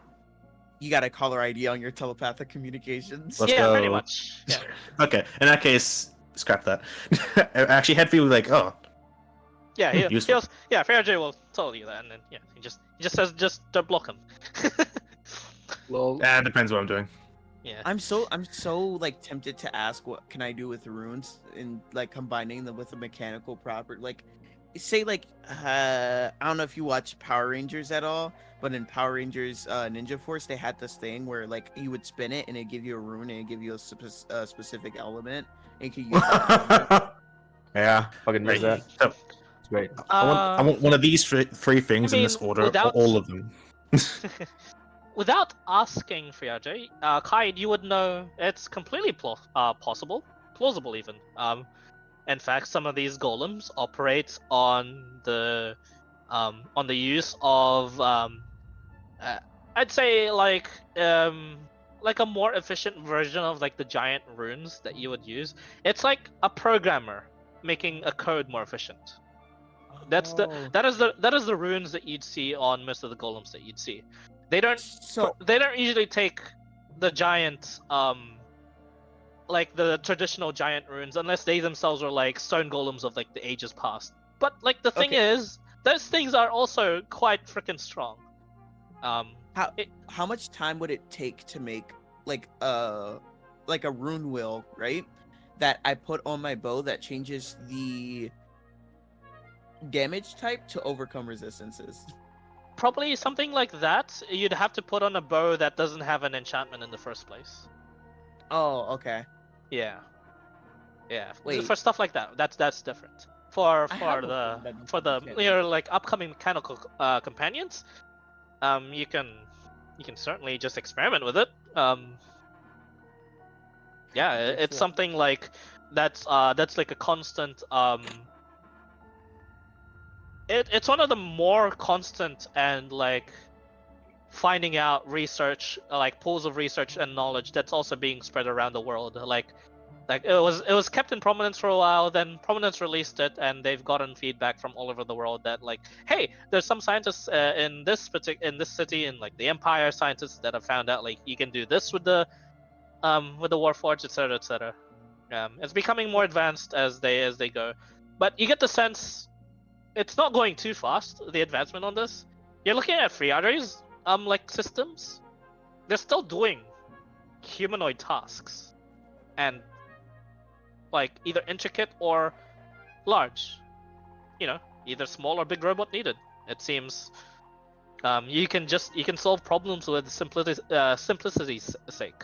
You got a caller ID on your telepathic communications. Let's yeah, pretty go. much. Yeah. Okay, in that case, scrap that. Actually, Headfield was like, oh, Yeah, Useful. Fair J will tell you that, and then yeah, he just says just don't block him. Lol. depends what I'm doing. Yeah. I'm so like tempted to ask what can I do with runes and like combining them with a mechanical property. Like say like I don't know if you watch Power Rangers at all, but in Power Rangers Ninja Force they had this thing where like you would spin it and it'd give you a rune and it'd give you a specific element and you could use that. Yeah, fucking miss Right. that. So, It's great. I want one of these three things in this mean, order, or without- all of them. Without asking for Jay, Kai, you would know it's completely possible, plausible even. In fact, some of these golems operate on the use of I'd say like a more efficient version of like the giant runes that you would use. It's like a programmer making a code more efficient. That is the runes that you'd see on most of the golems that you'd see. They don't usually take the giant like the traditional giant runes unless they themselves are like stone golems of like the ages past. But like the thing is, those things are also quite freaking strong. How much time would it take to make like a rune wheel, right? That I put on my bow that changes the damage type to overcome resistances. Probably something like that. You'd have to put on a bow that doesn't have an enchantment in the first place. Oh, okay. Yeah. Wait. For stuff like that, that's different. For I have a the bow that for the doesn't your like upcoming mechanical companions, you can certainly just experiment with it. Yeah, it's something like that's like a constant it's one of the more constant and like finding out research, like pools of research and knowledge that's also being spread around the world. Like it was kept in Prominence for a while, then Prominence released it, and they've gotten feedback from all over the world that like, hey, there's some scientists in this city, in like the Empire, scientists that have found out like you can do this with the Warforged, etc., etc. It's becoming more advanced as they go, but you get the sense it's not going too fast. The advancement on this, you're looking at Friare's like systems, they're still doing humanoid tasks, and like either intricate or large, either small or big robot needed. It seems you can solve problems with simplicity's sake.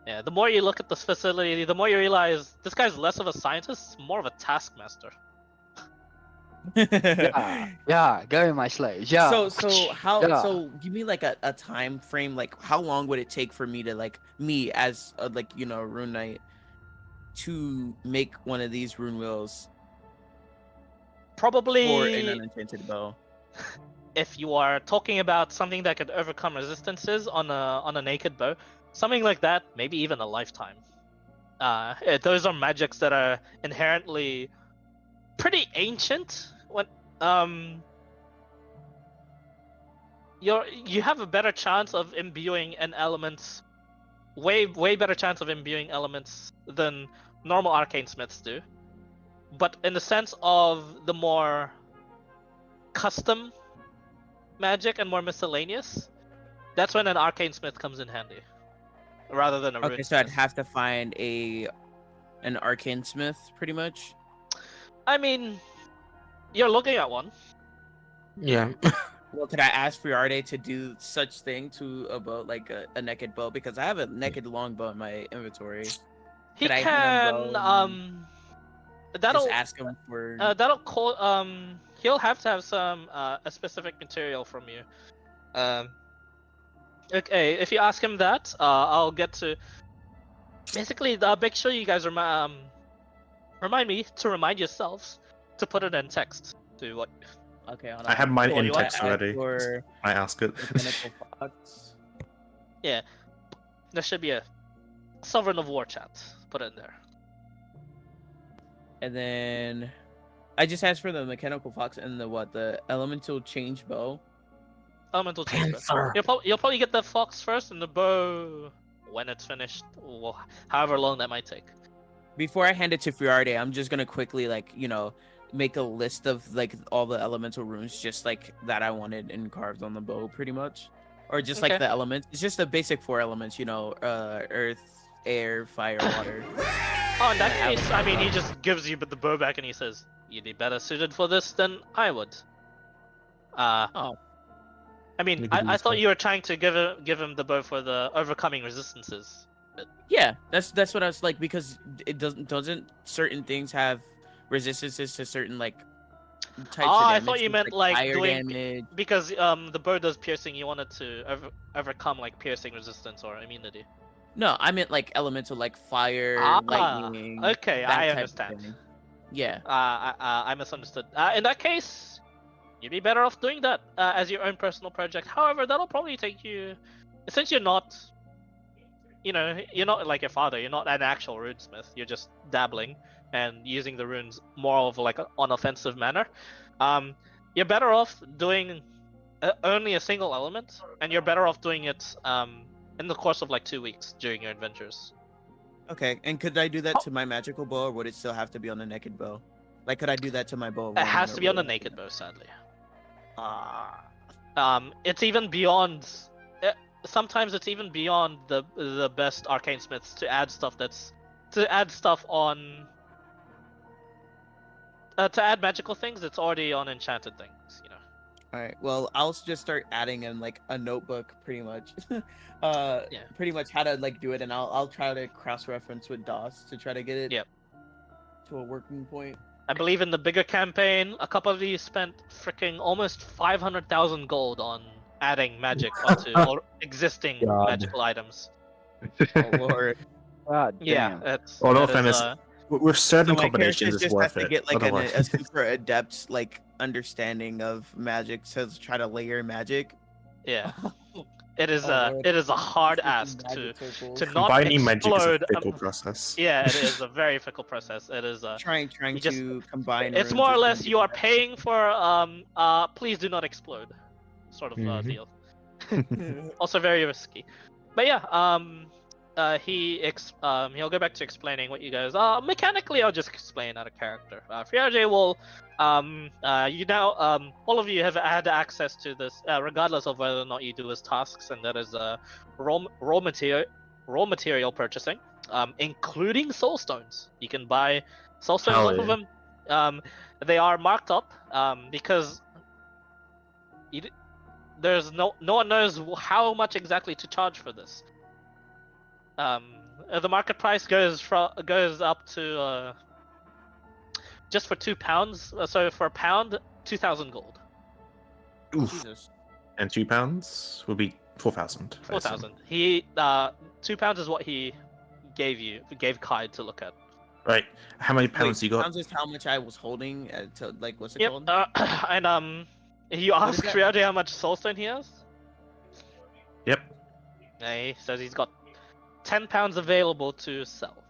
Yeah, the more you look at this facility, the more you realize this guy's less of a scientist, more of a taskmaster. Yeah, go my slaves. Yeah. So how Yeah. so give me like a time frame, like how long would it take for me to like me as a, like a rune knight to make one of these rune wheels Probably for an unenchanted bow? if you are talking about something that could overcome resistances on a naked bow, something like that, maybe even a lifetime. Those are magics that are inherently pretty ancient. When you have a better chance of imbuing an element, way better chance of imbuing elements than normal arcane smiths do. But in the sense of the more custom magic and more miscellaneous, that's when an arcane smith comes in handy, rather than a Okay, rune so I'd smith. have to find an arcane smith, pretty much. I mean, you're looking at one. Yeah. Well, could I ask Friarde to do such thing to a bow, like a naked bow? Because I have a naked longbow in my inventory. He Could I hand him can bow and just that'll ask him for? that'll call he'll have to have some a specific material from you. Okay, if you ask him that, I'll get to basically make sure you guys remind me to remind yourselves to put it in text to what. Okay, hold on. I have mine What in you want? text already. For I ask it. mechanical fox. Yeah, there should be a Sovereign of War chat. Put it in there. And then I just asked for the mechanical fox and the elemental change bow. Elemental change bow. Panther. You'll probably get the fox first and the bow when it's finished, well, however long that might take. Before I hand it to Friarde, I'm just gonna quickly make a list of like all the elemental runes just like that I wanted and carved on the bow, pretty much, or just Okay. like the elements. It's just the basic 4 elements, earth, air, fire, water. Oh, in that case, I mean, he just gives you the bow back and he says, "You'd be better suited for this than I would." Oh. I mean, You could I use thought that. you were trying to give him the bow for the overcoming resistances. Yeah, that's what I was like, because it doesn't certain things have resistances to certain like types Oh, of I damage, thought you things meant like fire doing damage. because the bow does piercing. You wanted to overcome like piercing resistance or immunity. No, I meant like elemental, like fire, Ah, lightning. okay, that I type of understand. thing. Yeah. I misunderstood. In that case, you'd be better off doing that as your own personal project. However, that'll probably take you, since you're not, you're not like your father. You're not an actual runesmith. You're just dabbling and using the runes more of like on offensive manner. You're better off doing only a single element, and you're better off doing it in the course of like 2 weeks during your adventures. Okay, and could I do that to my magical bow, or would it still have to be on the naked bow? Like, could I do that to my bow? It has running, to or be on the would it have to naked bow, sadly. Ah. It's even beyond. Sometimes it's even beyond the best arcane smiths to add stuff on. To add magical things, it's already on enchanted things. All right. Well, I'll just start adding in like a notebook, pretty much. Yeah. Pretty much how to like do it, and I'll try to cross-reference with DOS to try to get it. Yep. To a working point. I believe in the bigger campaign, a couple of you spent freaking almost 500,000 gold on adding magic onto existing God. magical items. Oh Lord. God Yeah, damn. it's. Well, no that is, offense, with certain So my characters combinations, it's just worth have to it. get like Otherwise- a super adept like understanding of magic to try to layer magic. yeah. It is Oh, Lord. it is a hard Freaking ask magic circles. to not Combining magic is a explode. fickle process. Yeah, it is a very fickle process. It is trying you just- to combine. It's runes more or is less gonna you be are best. paying for please do not explode sort of Mhm. deal. Also very risky. But yeah, he'll go back to explaining what you guys. Mechanically, I'll just explain out of character. Friarge will, all of you have had access to this, regardless of whether or not you do his tasks, and that is raw material purchasing, including soul stones. You can buy soul stones Hell off of yeah. him. They are marked up, because there's no one knows how much exactly to charge for this. The market price goes up to just for £2. So for a pound, 2,000 gold. Oof. Jesus. And £2 would be 4,000. 4,000. He £2 is what he gave Kai to look at. Right. How many pounds Wait, you got? pounds is how much I was holding to like what's it Yep. called? And You What ask is that? Friade how much soulstone he has? Yep. Yeah, he says he's got 10 pounds available to sell.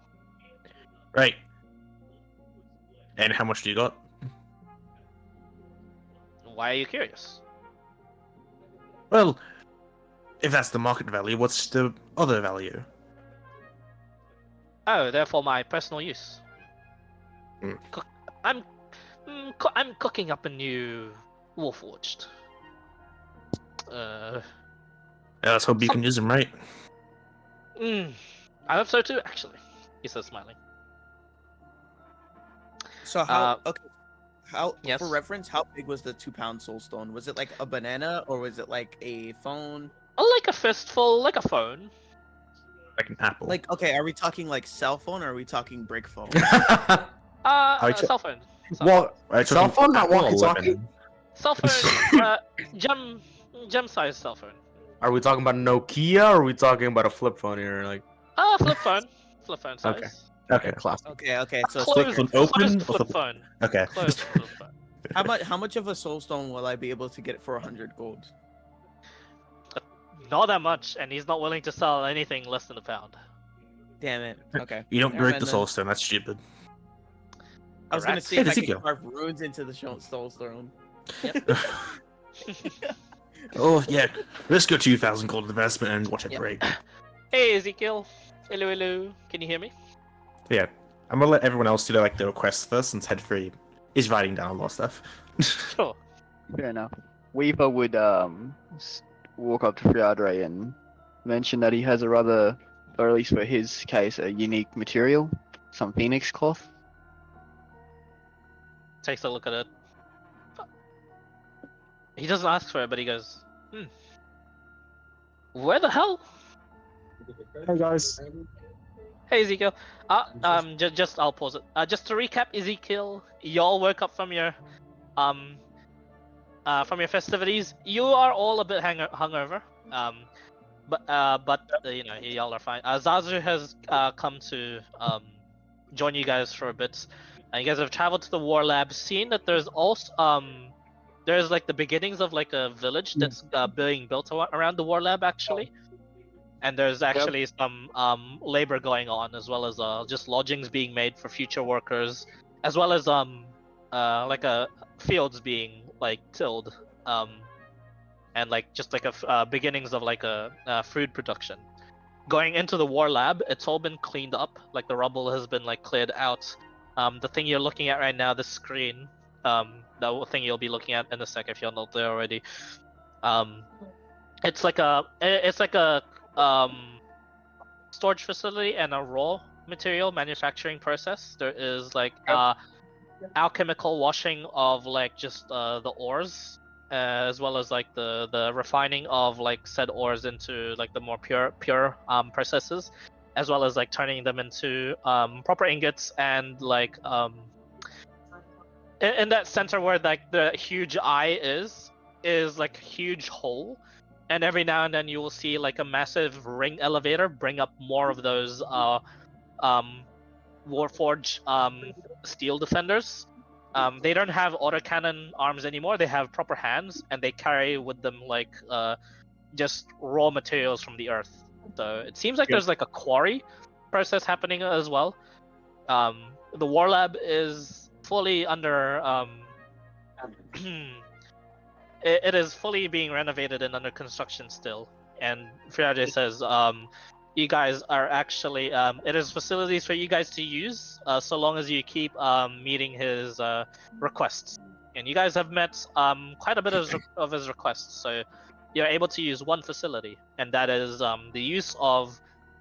Right. And how much do you got? Why are you curious? Well, if that's the market value, what's the other value? Oh, they're for my personal use. Hmm. I'm cooking up a new Warforged. Yeah, let's hope you can use them, right? I hope so too, actually. He says, smiling. So how? Uh, Okay. How? yes. For reference, how big was the 2-pound soulstone? Was it like a banana, or was it like a phone? Like a fistful, like a phone. Like an apple. Like, okay, are we talking like cell phone, or are we talking brick phone? Cell phone. What? Right, Cell phone? That apple or walkie-talkie? lemon? Cell phone. Gem sized cell phone. Are we talking about Nokia, or are we talking about a flip phone here? Like, Flip phone. Flip phone size. Okay. Okay. classic. Okay, so it's Closed, phone thicker. open closed or flip the- phone. Okay. Closed flip phone. How much of a soulstone will I be able to get for 100 gold? Not that much, and he's not willing to sell anything less than a pound. Damn it. Okay. You don't Never break mind the then. soul stone, that's stupid. I was gonna Correct. see Hey, if I Ezekiel. could carve runes into the soulstone. Oh, yeah. Let's go 2,000 gold investment and watch it Yep. break. Hey, Ezekiel. Hello, hello. Can you hear me? Yeah. I'm gonna let everyone else do their, the requests first, since Head Free is writing down a lot of stuff. Sure. Fair enough. Weaver would walk up to Friadre and mention that he has a rather, or at least for his case, a unique material, some phoenix cloth. Takes a look at it. He doesn't ask for it, but he goes, Where the hell? Hey guys. Hey, Ezekiel. Just I'll pause it. Just to recap, Ezekiel, y'all woke up from your festivities. You are all a bit hungover. But you know, y'all are fine. Zazu has come to join you guys for a bit. You guys have traveled to the war lab, seen that there's also there's like the beginnings of like a village that's being built around the war lab actually. And there's actually some labor going on, as well as just lodgings being made for future workers, as well as like fields being like tilled, and like just like beginnings of like a food production. Going into the war lab, it's all been cleaned up, like the rubble has been like cleared out. The thing you're looking at right now, the screen, the thing you'll be looking at in a sec if you're not there already. It's like a storage facility and a raw material manufacturing process. There is like alchemical washing of like just the ores, as well as like the refining of like said ores into like the more pure processes, as well as like turning them into proper ingots, and like in that center where like the huge eye is like a huge hole, and every now and then you will see like a massive ring elevator bring up more of those Warforged steel defenders. They don't have autocannon arms anymore. They have proper hands, and they carry with them like just raw materials from the earth. So it seems like there's like a quarry process happening as well. The war lab is fully under it is fully being renovated and under construction still. And Friade says, you guys are actually, it is facilities for you guys to use, so long as you keep meeting his requests. And you guys have met quite a bit of his requests, so you're able to use one facility, and that is the use of,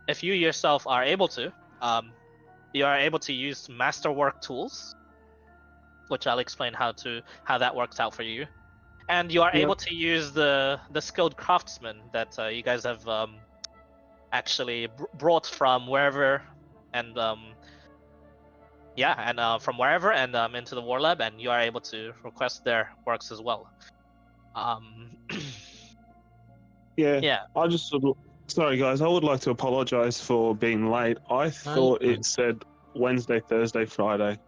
if you yourself are able to, you are able to use masterwork tools, which I'll explain how that works out for you. And you are able to use the skilled craftsmen that you guys have actually brought from wherever, and from wherever and into the war lab, and you are able to request their works as well. Yeah. I just sorry guys, I would like to apologize for being late. I thought it said Wednesday, Thursday, Friday.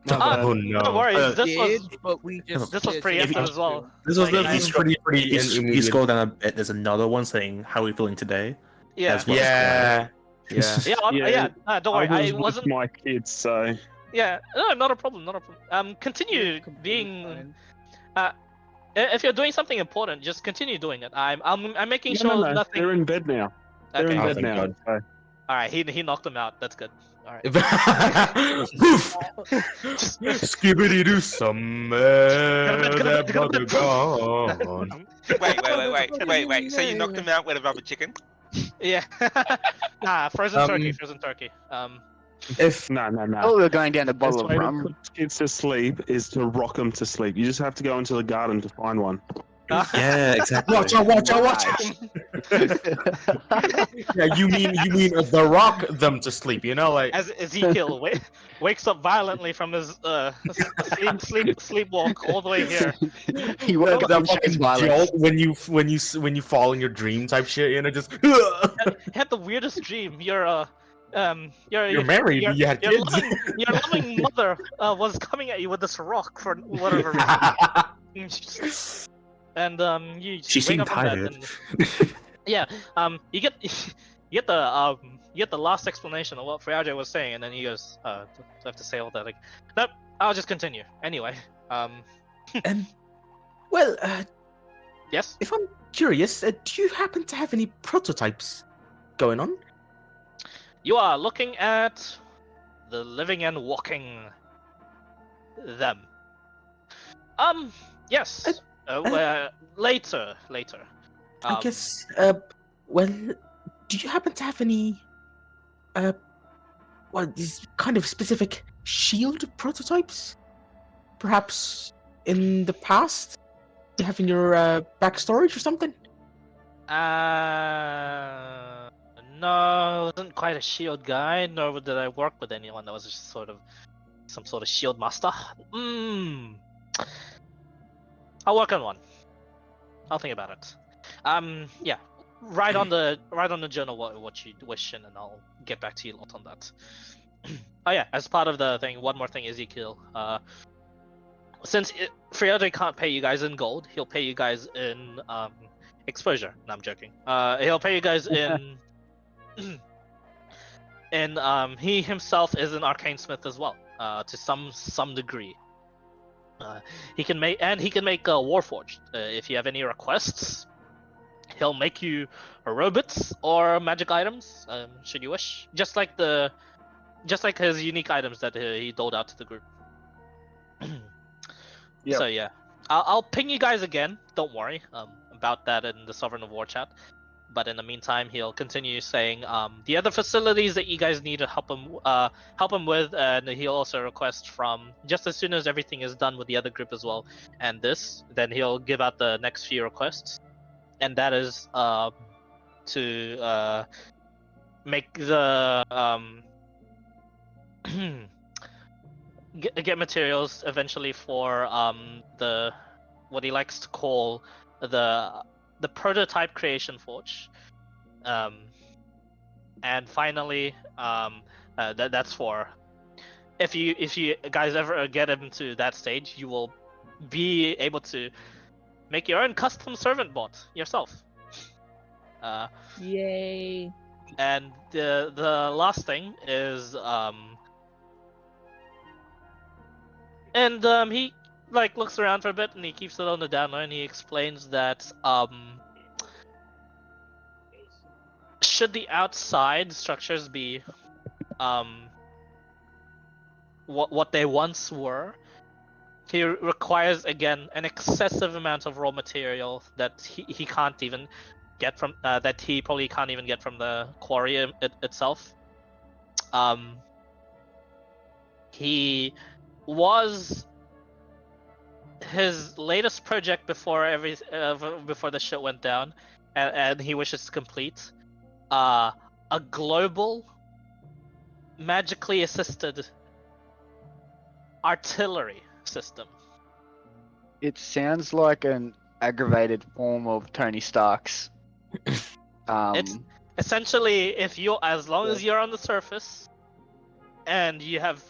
My bad. Oh no. Don't worry, this Did, was but we just this was did preemptive something as well. too. This was Like, the I- he's pretty And you immediate- scroll down a bit. There's another one saying how are we feeling today. Yeah, As well. Yeah. Yeah. yeah. Don't worry, I was with wasn't. my kids, so Yeah, no, not a problem, not a problem. Continue You're completely being. fine. If you're doing something important, just continue doing it. I'm making no, sure no, no. nothing. They're in bed now. They're in Okay. Oh, bed thank now. God. So. All right, he knocked him out. That's good. All right. Poof! Skibbity doo summer, that brother gone. Wait. So you knocked him out with a rubber chicken? Yeah. Nah, frozen turkey. If No. Oh, we're going down the Best bottle of way to rum. put kids to sleep is to rock them to sleep. You just have to go into the garden to find one. Yeah, exactly. watch out! Yeah, you mean the rock them to sleep? You know, like As Ezekiel wakes up violently from his sleepwalk all the way here. He woke up that in fucking Shane's violence. jolt when you fall in your dream type shit. You know, just He had the weirdest dream. You're married. You had your kids. your loving mother was coming at you with this rock for whatever reason. And you She wake seemed up in bed tired. and- yeah, you get the last explanation of what Friage was saying, and then he goes, do I have to say all that? Like, nope, I'll just continue. Anyway, Well, yes. if I'm curious, do you happen to have any prototypes going on? You are looking at the living and walking them. Yes. Later. I guess. Well, do you happen to have any? These kind of specific shield prototypes? Perhaps in the past, you have in your back storage or something? No, I wasn't quite a shield guy, nor did I work with anyone that was just some sort of shield master. I'll work on one. I'll think about it. Yeah. Write on the journal what you wish, and then I'll get back to you lot on that. Oh yeah, as part of the thing, one more thing, Ezekiel. Since Friode can't pay you guys in gold, he'll pay you guys in exposure. No, I'm joking. He'll pay you guys in he himself is an arcane smith as well, to some degree. He can make Warforged. If you have any requests, he'll make you robots or magic items, should you wish. Just like his unique items that he doled out to the group. Yep. So yeah, I'll ping you guys again. Don't worry about that in the Sovereign of War chat. But in the meantime, he'll continue saying the other facilities that you guys need to help him with, and he'll also request from just as soon as everything is done with the other group as well. And then he'll give out the next few requests, and that is to make the get materials eventually for the what he likes to call the prototype creation forge, and finally that's for if you guys ever get him to that stage, you will be able to make your own custom servant bot yourself. Yay! And the last thing is he looks around for a bit and he keeps it on the down low, and he explains that should the outside structures be what they once were, he requires again an excessive amount of raw material that he can't even get from that he probably can't even get from the quarry itself. He was his latest project before before the shit went down, and he wishes to complete a global magically assisted artillery system. It sounds like an aggravated form of Tony Stark's. It's essentially, as long as you're on the surface and you have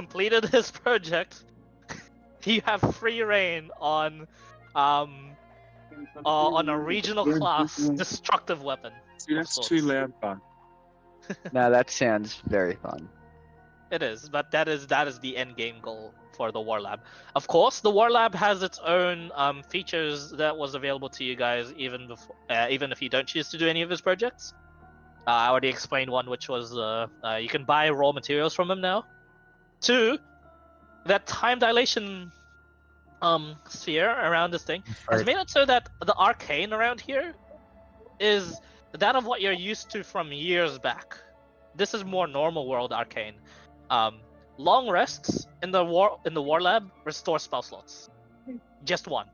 completed his project, you have free reign on a regional class destructive weapon. See, that's too loud, fun. Now that sounds very fun. It is, but that is the end game goal for the War Lab. Of course, the War Lab has its own features that was available to you guys even before, even if you don't choose to do any of his projects. I already explained one, which was you can buy raw materials from him now. 2, that time dilation sphere around this thing has made it so that the arcane around here is that of what you're used to from years back. This is more normal world arcane. Long rests in the war lab restore spell slots. Just one.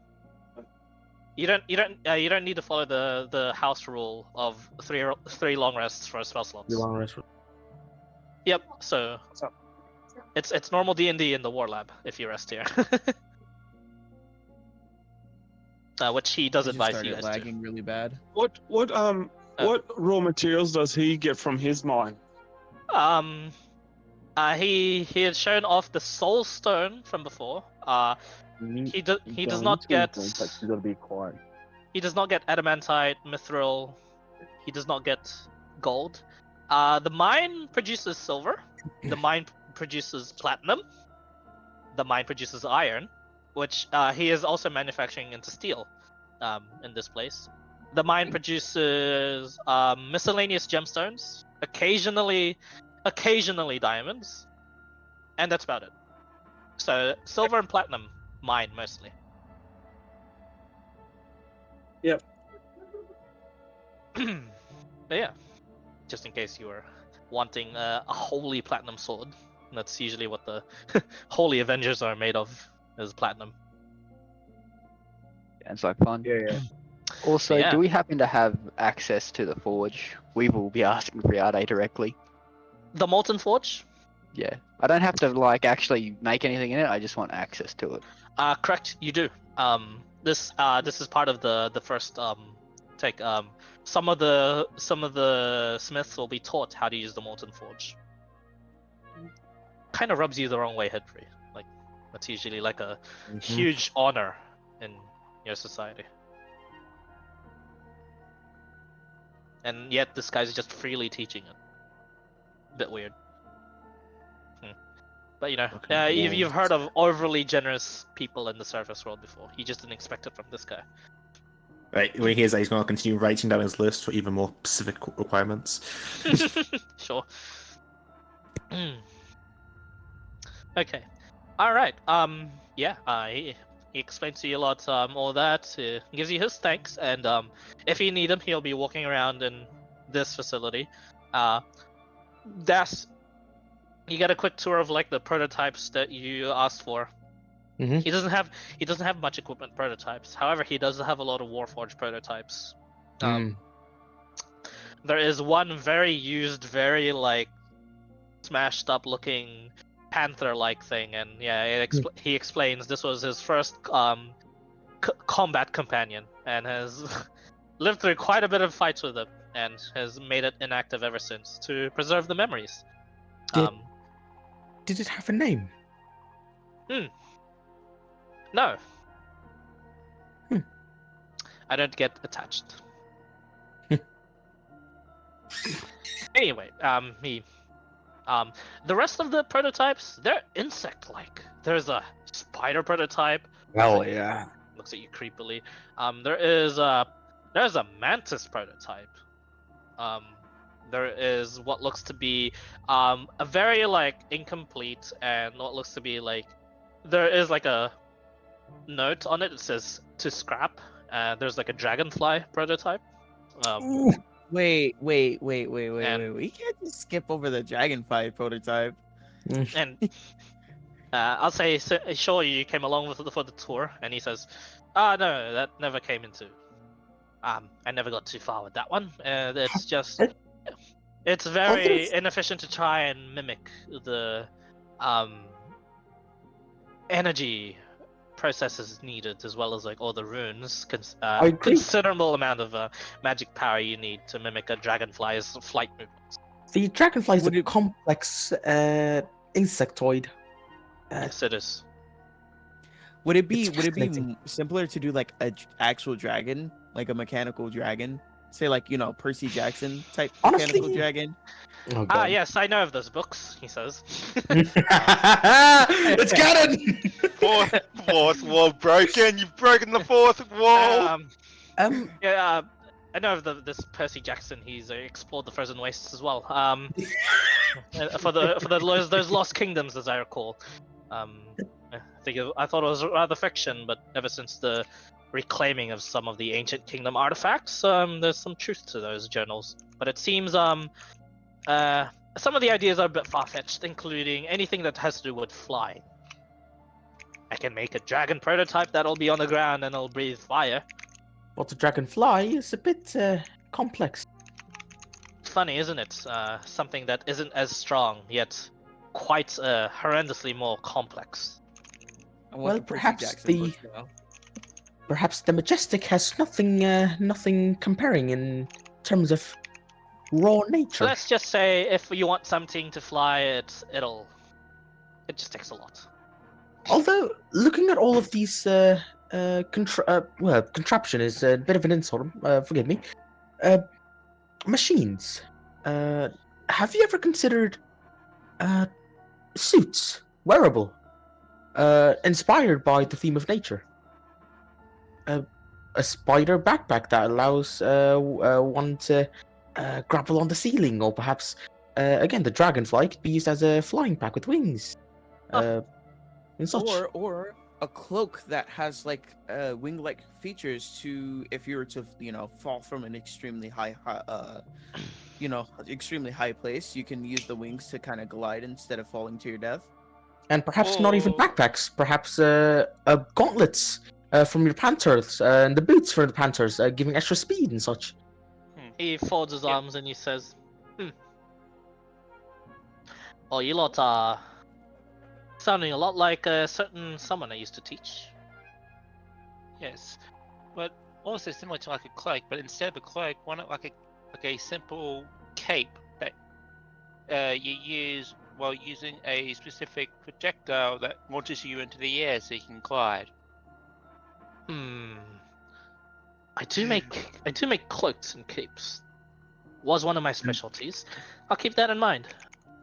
You don't need to follow the house rule of three long rests for spell slots. The long rest. Yep. So it's normal D&D in the war lab if you rest here. Which he does I just advise you started guys lagging really bad. What raw materials does he get from his mine? to. He had shown off the soul stone from before. He does not get be quiet. he does not get adamantite, mithril. He does not get gold. The mine produces silver. The mine produces platinum. The mine produces iron, which he is also manufacturing into steel in this place. The mine produces miscellaneous gemstones, occasionally diamonds, and that's about it. So silver and platinum mine mostly. Yep. But yeah, just in case you were wanting a holy platinum sword, that's usually what the holy Avengers are made of, is platinum. Sounds like fun. Yeah. Also, Yeah. do we happen to have access to the forge? We will be asking Friade directly. The Molten Forge? Yeah. I don't have to actually make anything in it. I just want access to it. Correct, you do. This is part of the first take. Some of the smiths will be taught how to use the Molten Forge. Kind of rubs you the wrong way, Hedfrey. Like that's usually like a huge honor in your society. And yet this guy's just freely teaching it. Bit weird. But you know, you've heard of overly generous people in the surface world before. You just didn't expect it from this guy. Right, when he hears that, he's going to continue writing down his list for even more specific requirements. Sure. Okay. All right. He explains to you a lot. All that. Gives you his thanks, and if you need him, he'll be walking around in this facility. You get a quick tour of like the prototypes that you asked for. Mhm. He doesn't have much equipment prototypes. However, he does have a lot of Warforged prototypes. There is one very used, very like smashed up looking panther-like thing, and yeah, he explains this was his first combat companion, and has lived through quite a bit of fights with it, and has made it inactive ever since to preserve the memories. Did it have a name? No. I don't get attached. Anyway, the rest of the prototypes, they're insect-like. There's a spider prototype. Hell yeah. Looks at you creepily. There's a mantis prototype. There is what looks to be a very like incomplete, and what looks to be like there is like a note on it. It says to scrap. There's like a dragonfly prototype. Wait. We can't just skip over the dragonfly prototype. And I'll say, sure, you came along for the tour, and he says, no, that never came into. I never got too far with that one. It's just, it's very inefficient to try and mimic the energy processes needed, as well as like all the runes. Considerable amount of magic power you need to mimic a dragonfly's flight movements. The dragonfly is a complex insectoid. Yes, it is. Would it be It's fascinating. simpler to do like a actual dragon, like a mechanical dragon? Say like, Percy Jackson type mechanical Honestly, dragon? oh Ah, god. yes, I know of those books. He says. It's canon. Fourth wall broken. You've broken the fourth wall. Yeah, I know of this Percy Jackson. He's explored the frozen wastes as well. For those lost kingdoms, as I recall. I thought it was rather fiction, but ever since the reclaiming of some of the ancient kingdom artifacts, there's some truth to those journals. But it seems some of the ideas are a bit far-fetched, including anything that has to do with flying. I can make a dragon prototype that'll be on the ground and it'll breathe fire. But the dragonfly is a bit complex. Funny, isn't it? Something that isn't as strong, yet quite horrendously more complex. I want Well, the Percy perhaps Jackson the- books now. Perhaps the majestic has nothing comparing in terms of raw nature. Let's just say if you want something to fly, it just takes a lot. Although looking at all of these contraption is a bit of an insult. Forgive me. Machines. Have you ever considered suits, wearable, inspired by the theme of nature? A spider backpack that allows one to grapple on the ceiling, or perhaps again the dragonfly could be used as a flying pack with wings. And such. Or a cloak that has like wing-like features to if you were to fall from an extremely extremely high place, you can use the wings to kind of glide instead of falling to your death. And perhaps not even Oh. backpacks, perhaps gauntlets from your panthers and the boots for the panthers, giving extra speed and such. He folds his arms and he says, "Oh, you lot are sounding a lot like a certain someone I used to teach." Yes, but also similar to like a cloak, but instead of a cloak, why not like a simple cape that you use while using a specific projectile that launches you into the air so you can glide. I do make cloaks and capes. Was one of my specialties. I'll keep that in mind.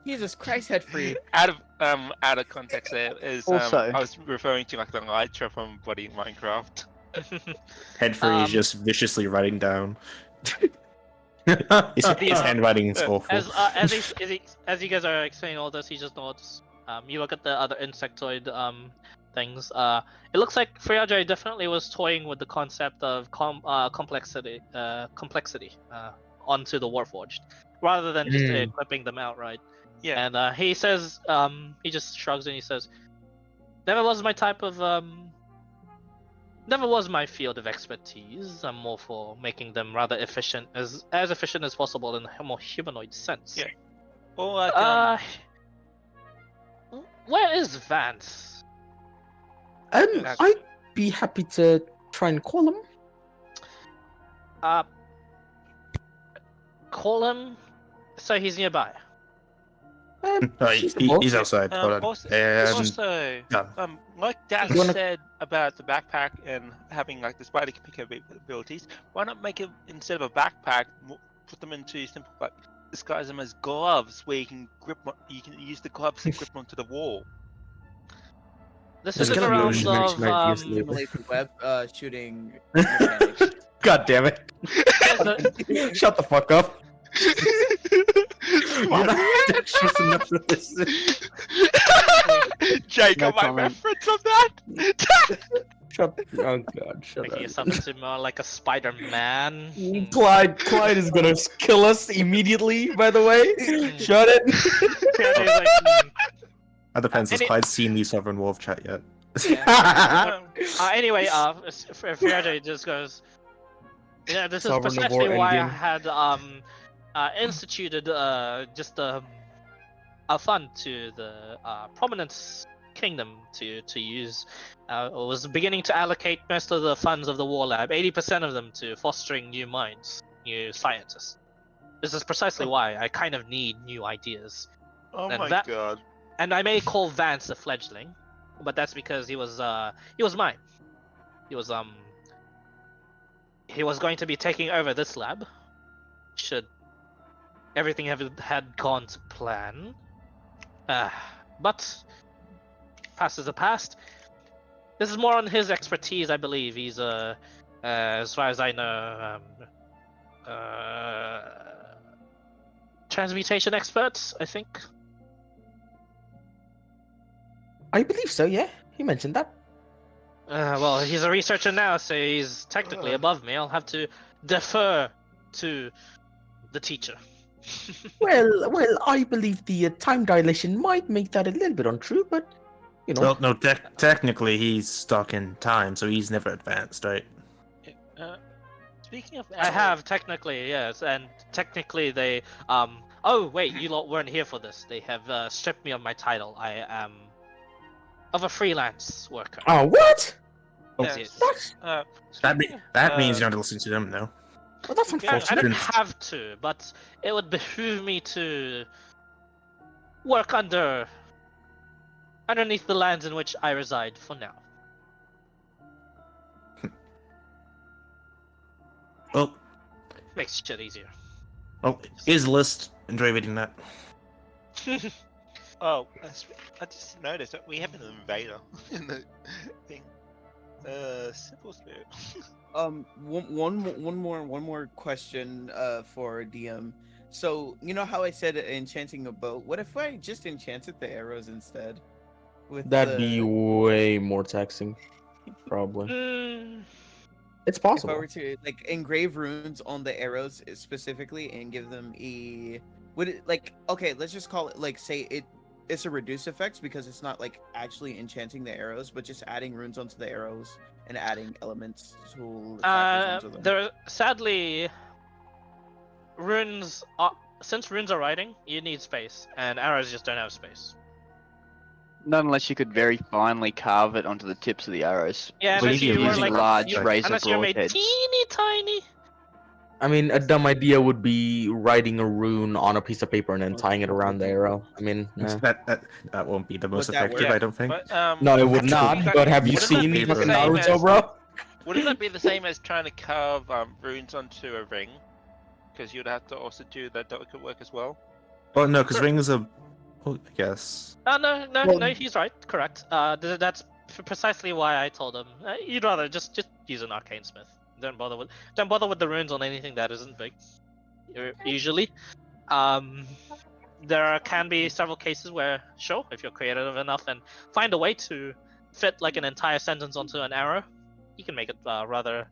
Jesus Christ, head free. Out of context, there is Also- I was referring to like the Elytra from Bloody Minecraft. Headfree is just viciously writing down. his handwriting is awful. As you guys are explaining all this, he just nods. You look at the other insectoid things. It looks like Friadre definitely was toying with the concept of complexity onto the Warforged, rather than just equipping them outright. Yeah. And he says, he just shrugs and he says, never was my type of never was my field of expertise. I'm more for making them rather efficient, as efficient as possible in a more humanoid sense. Yeah. Or like, where is Vance? I'd be happy to try and call him. Call him. So he's nearby. He's outside. Hold on. also, done. like Dad You wanna- said about the backpack and having like the spider capabilities, why not make it instead of a backpack, put them into simple like disguise them as gloves where you can you can use the gloves to grip onto the wall. This There's is in the gotta be realms original of ideas later. Simulate the web shooting mechanics. God damn it! Shut the fuck up. You're not anxious enough for this. Jake, No got my comment. reference on that? Shut. Oh god, shut making up. yourself into more like a Spider-Man. Clyde is gonna kill us immediately. By the way, shut it. Friadre's like, That depends. Has Any- Clyde seen the Sovereign Wolf chat yet? Anyway, Friadre just goes, yeah, this is Sovereign of precisely War why I Endgame. had instituted just a fund to the Prominence Kingdom to use. Was beginning to allocate most of the funds of the War Lab, 80% of them, to fostering new minds, new scientists. This is precisely why I kind of need new ideas. Oh And my that- god. and I may call Vance a fledgling, but that's because he was mine. He was going to be taking over this lab, should everything had gone to plan. But past is the past. This is more on his expertise, I believe. He's as far as I know, transmutation expert, I think. I believe so. Yeah, he mentioned that. Well, he's a researcher now, so he's technically above me. I'll have to defer to the teacher. Well, I believe the time dilation might make that a little bit untrue, but you know. Well, no, technically he's stuck in time, so he's never advanced, right? Speaking of, I have technically, yes, and technically they Oh wait, you lot weren't here for this. They have stripped me of my title. I am of a freelance worker. Oh, what? Yes. That means you don't listen to them, though. Well, that's I unfortunate. don't have to, but it would behoove me to work underneath the lands in which I reside for now. Well, Makes shit easier. here's the list. Enjoy reading that. Oh, I just noticed that we have an invader in the thing. Simple spirit. One more question for DM. So you know how I said enchanting a boat? What if I just enchanted the arrows instead? That'd be way more taxing, probably. It's If I possible. were to like engrave runes on the arrows specifically and give them would it okay, let's just call it say it's a reduce effect because it's not like actually enchanting the arrows, but just adding runes onto the arrows and adding elements to factors onto them. There sadly runes since runes are writing, you need space, and arrows just don't have space. Not unless you could very finely carve it onto the tips of the arrows. Yeah, What unless do you you were using like large razor unless you're made broadheads? teeny tiny. I mean, a dumb idea would be writing a rune on a piece of paper and then tying it around the arrow. I mean, That won't be the most Would that effective, work? I don't think. But, no, it would actually, not. But have you wouldn't that seen be the fucking same Naruto, as- bro? Wouldn't that be the same as trying to carve runes onto a ring? Because you'd have to also do that delicate work as well. Well, no, because rings are. Well, I guess. No, he's right. Correct. That's precisely why I told him you'd rather just use an arcane smith. Don't bother with the runes on anything that isn't big. Usually, there can be several cases where, sure, if you're creative enough and find a way to fit like an entire sentence onto an arrow, you can make it rather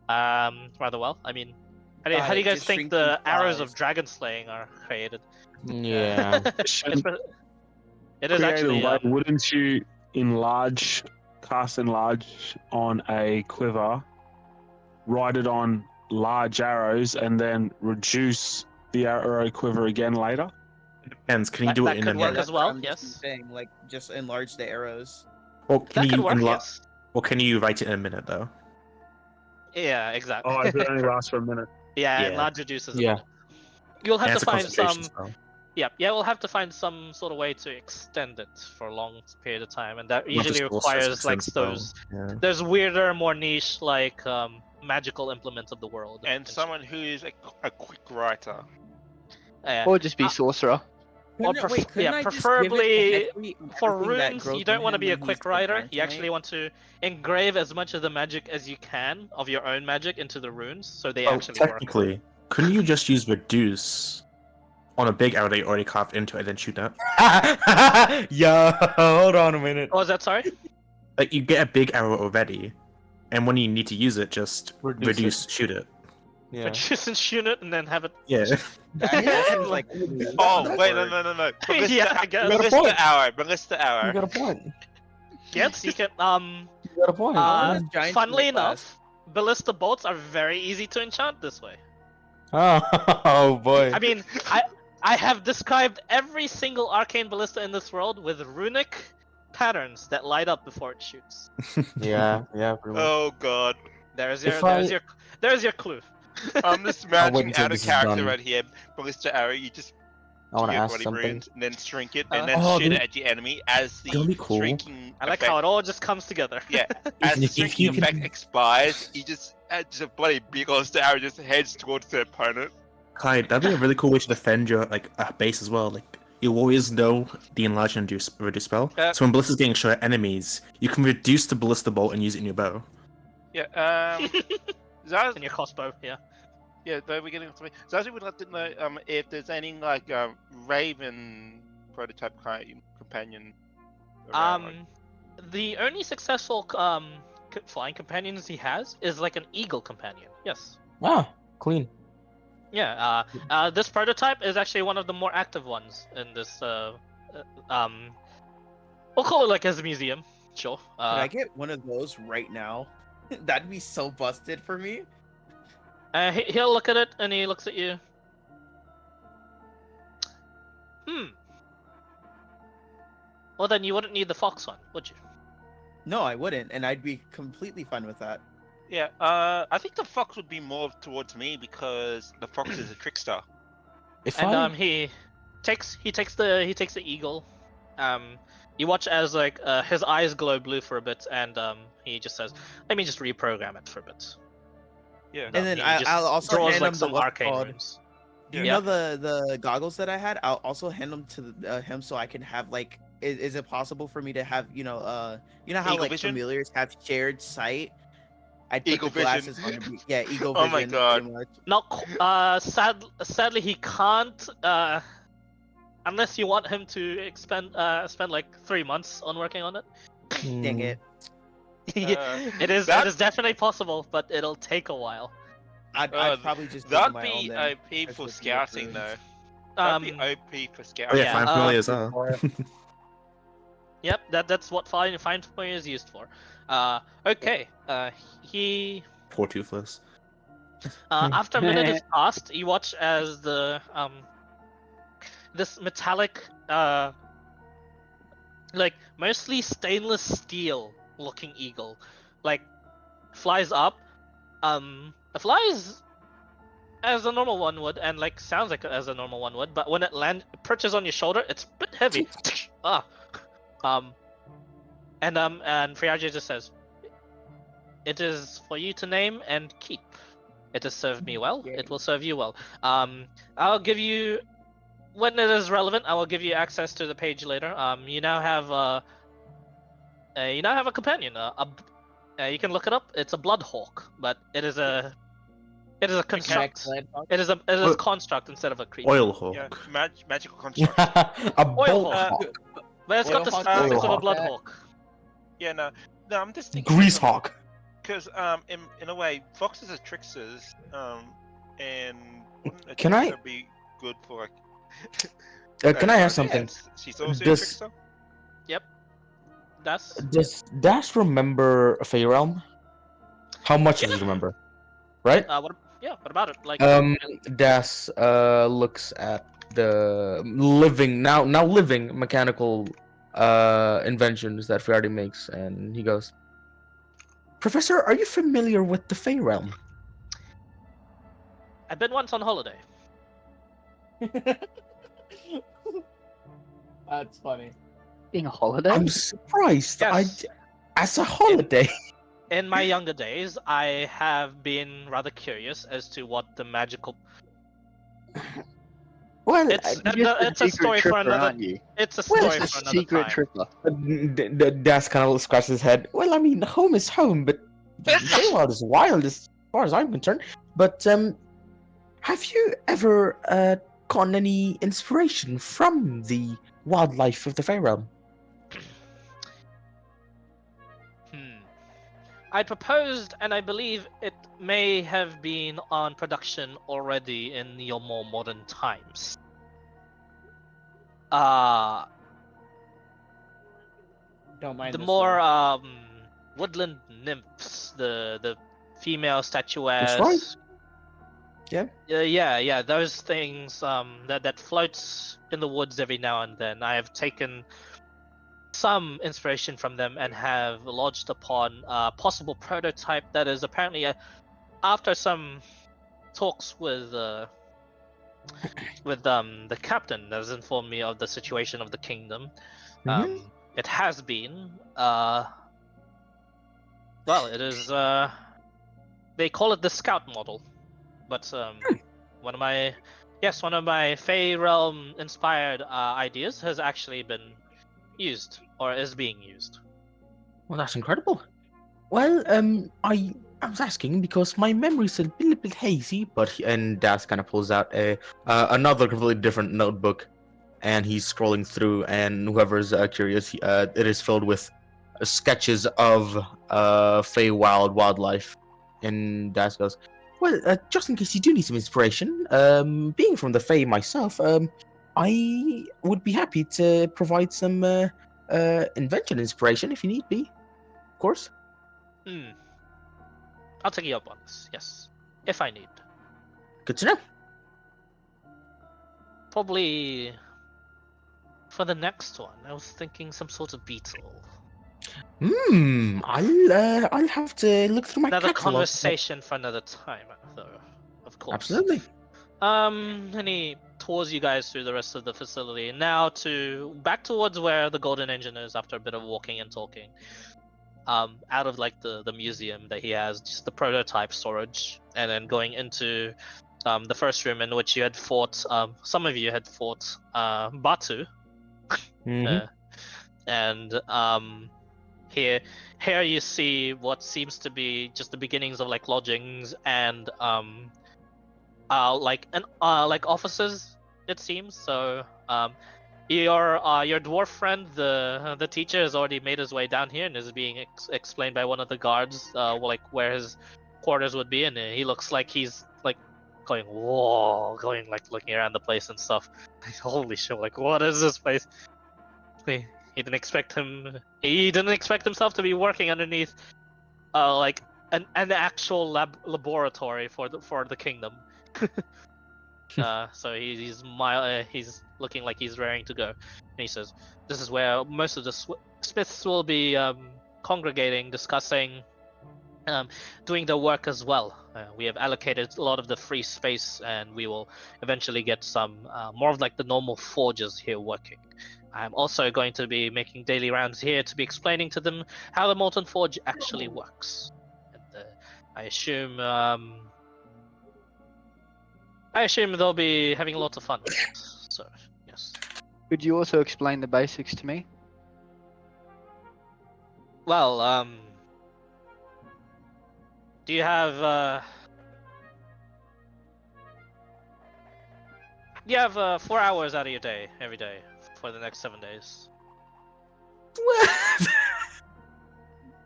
well. I mean, how do you guys Just think shrink the in arrows size. of dragon slaying are created? Yeah. It is actually. Creative, like, wouldn't you cast enlarge on a quiver, write it on large arrows, and then reduce the arrow quiver again later? It depends. Can you do that it in could a work minute? as well, I'm just yes. saying, like, just enlarge the arrows. Or can That could you work, yes. Or can you write it in a minute though? Yeah, exactly. Oh, if it only lasts for a minute. Yeah, Yeah. enlarge reduces. Yeah. You'll have And to it's a find concentration some. spell. Yeah, we'll have to find some sort of way to extend it for a long period of time, and that Not usually just requires like those weirder, more niche like magical implements of the world. And someone who's a quick writer. Or just be sorcerer. Or Couldn't- pref- couldn't yeah, I just give it preferably everything for that runes, grows you don't on want to him be a when quick he's writer. advanced, You actually right? want to engrave as much of the magic as you can of your own magic into the runes, so they Oh, actually work. technically, couldn't you just use reduce on a big arrow that you already carved into it and then shoot that? Yo, hold on a minute. Oh, is that sorry? Like you get a big arrow already, and when you need to use it, just Reduce shoot it. Yeah. But just shoot it and then have it. Yeah. That seems like Oh, wait, no. Yeah, I guess. got a point. Ballista arrow. You got a point. Yes, you can. You got a point. Giant Funnily blade class. enough, ballista bolts are very easy to enchant this way. Oh boy. I mean, I have described every single arcane ballista in this world with runic patterns that light up before it shoots. Yeah, pretty much. Oh god. There's If your clue. I'm just I'll wait imagining until out of this is character done. right here. Ballista arrow, you just I want to your ask body something. runes, and then shrink it, and then Oh, shoot it dude. at the enemy as the Gonna be cool. shrinking. I like effect, how it all just comes together. Yeah, as the If you shrinking can- effect expires, he just a bloody big old arrow just heads towards the opponent. Hi, that'd be a really cool way to defend your base as well. Like you always know the enlarge and reduce spell. So when ballista's getting shot at enemies, you can reduce the ballista bolt and use it in your bow. Yeah. Zaz, In your crossbow, yeah. yeah, though we're getting to Zazu would like to know if there's any like Raven prototype companion. Around, like- The only successful flying companions he has is like an eagle companion. Yes. Ah, clean. Yeah. This prototype is actually one of the more active ones in this. We'll call it like as a museum. Sure. Can I get one of those right now? That'd be so busted for me. He'll look at it and he looks at you. Well, then you wouldn't need the fox one, would you? No, I wouldn't, and I'd be completely fine with that. Yeah, I think the fox would be more towards me because the fox is a trickster. If And I he takes the eagle. You watch as like his eyes glow blue for a bit, and he just says, "Let me just reprogram it for a bit." Yeah. And then he I'll just also draws hand like him the some what's arcane called- runes. Do you Yeah. know the goggles that I had? I'll also hand them to him so I can have like. Is it possible for me to have you know how Eagle like vision? familiars have shared sight? I'd put Eagle the glasses vision. on him. Yeah, eagle Oh vision. my God. Pretty much. Not sadly he can't unless you want him to spend like 3 months on working on it. Dang it! It is definitely possible, but it'll take a while. I'd probably just do That'd my be own then. OP That's for what the scouting difference. though. That'd be Um, OP for Oh scouting. yeah, Yeah, find familiars are. Yep, that's what find familiar is used for. Okay. He Poor Toothless. after a minute has passed, you watch as the this metallic like mostly stainless steel looking eagle like flies up. It flies as a normal one would and like sounds like as a normal one would, but when it perches on your shoulder, it's a bit heavy. And Friage just says, "It is for you to name and keep. It has served me well. It will serve you well. I'll give you, when it is relevant, I will give you access to the page later. You now have a companion. You can look it up. It's a bloodhawk, but it is a construct. It is a construct instead of a creature. Oil Hawk. Yeah, magical construct. a bolt Hawk. hawk. But it's got the Oil hawk, statistics of a oil hawk. bloodhawk. Yeah, no, I'm just thinking. Grease hawk. Because in a way, foxes are tricksters. And wouldn't a Can I- trickster be good for like? Can I ask yeah, something? She's also a Does- trickster. That's Does Dash remember Fey Realm? How much does he remember? Right? what about it? Like Dash looks at the living living mechanical inventions that Friardi makes, and he goes, "Professor, are you familiar with the Fey Realm?" I've been once on holiday. That's funny. Being a holiday? I'm surprised. Yes. As a holiday. In my younger days, I have been rather curious as to what the magical. Well, It's You're it's a secret story for tripper, another. aren't you? It's a Well, story Just for a another secret time. tripper. Das kind of scratches his head. Well, I mean, home is home, but Feywild is wild as far as I'm concerned. But have you ever gotten any inspiration from the wildlife of the Fey Realm? I proposed, and I believe it may have been on production already in your more modern times. Don't mind The this more one. woodland nymphs, the female statuettes. That's right. Yeah, those things that floats in the woods every now and then. I have taken some inspiration from them and have lodged upon a possible prototype that is apparently after some talks with the captain that has informed me of the situation of the kingdom. It has been well, it is they call it the scout model, but one of my Fey realm inspired ideas has actually been used or is being used. Well, that's incredible. Well, I was asking because my memory's a little bit hazy, and Daz kind of pulls out another completely different notebook, and he's scrolling through, and whoever's curious, it is filled with sketches of Feywild wildlife. And Daz goes, well, just in case you do need some inspiration, being from the Fey myself, I would be happy to provide some invention inspiration if you need be, of course. I'll take you up on this, yes, if I need. Good to know. Probably for the next one, I was thinking some sort of beetle. I'll have to look through my Another catalog. conversation for another time, though, of course. Absolutely. And he tours you guys through the rest of the facility. Now back towards where the Golden Engine is after a bit of walking and talking. Out of like the museum that he has, just the prototype storage, and then going into the first room in which you had fought. Some of you had fought Batu. And here you see what seems to be just the beginnings of like lodgings and like offices, it seems. So your dwarf friend, the teacher, has already made his way down here and is being explained by one of the guards like where his quarters would be, and he looks like he's like going looking around the place and stuff. Holy shit! Like, what is this place? He didn't expect himself to be working underneath like an actual laboratory for the kingdom. So he's looking like he's raring to go, and he says, "This is where most of the smiths will be congregating, discussing, doing their work as well. We have allocated a lot of the free space, and we will eventually get some more of like the normal forges here working. I'm also going to be making daily rounds here to be explaining to them how the Molten Forge actually works. And I assume they'll be having a lot of fun with it. So, yes. Could you also explain the basics to me? Well, do you have 4 hours out of your day every day for the next 7 days?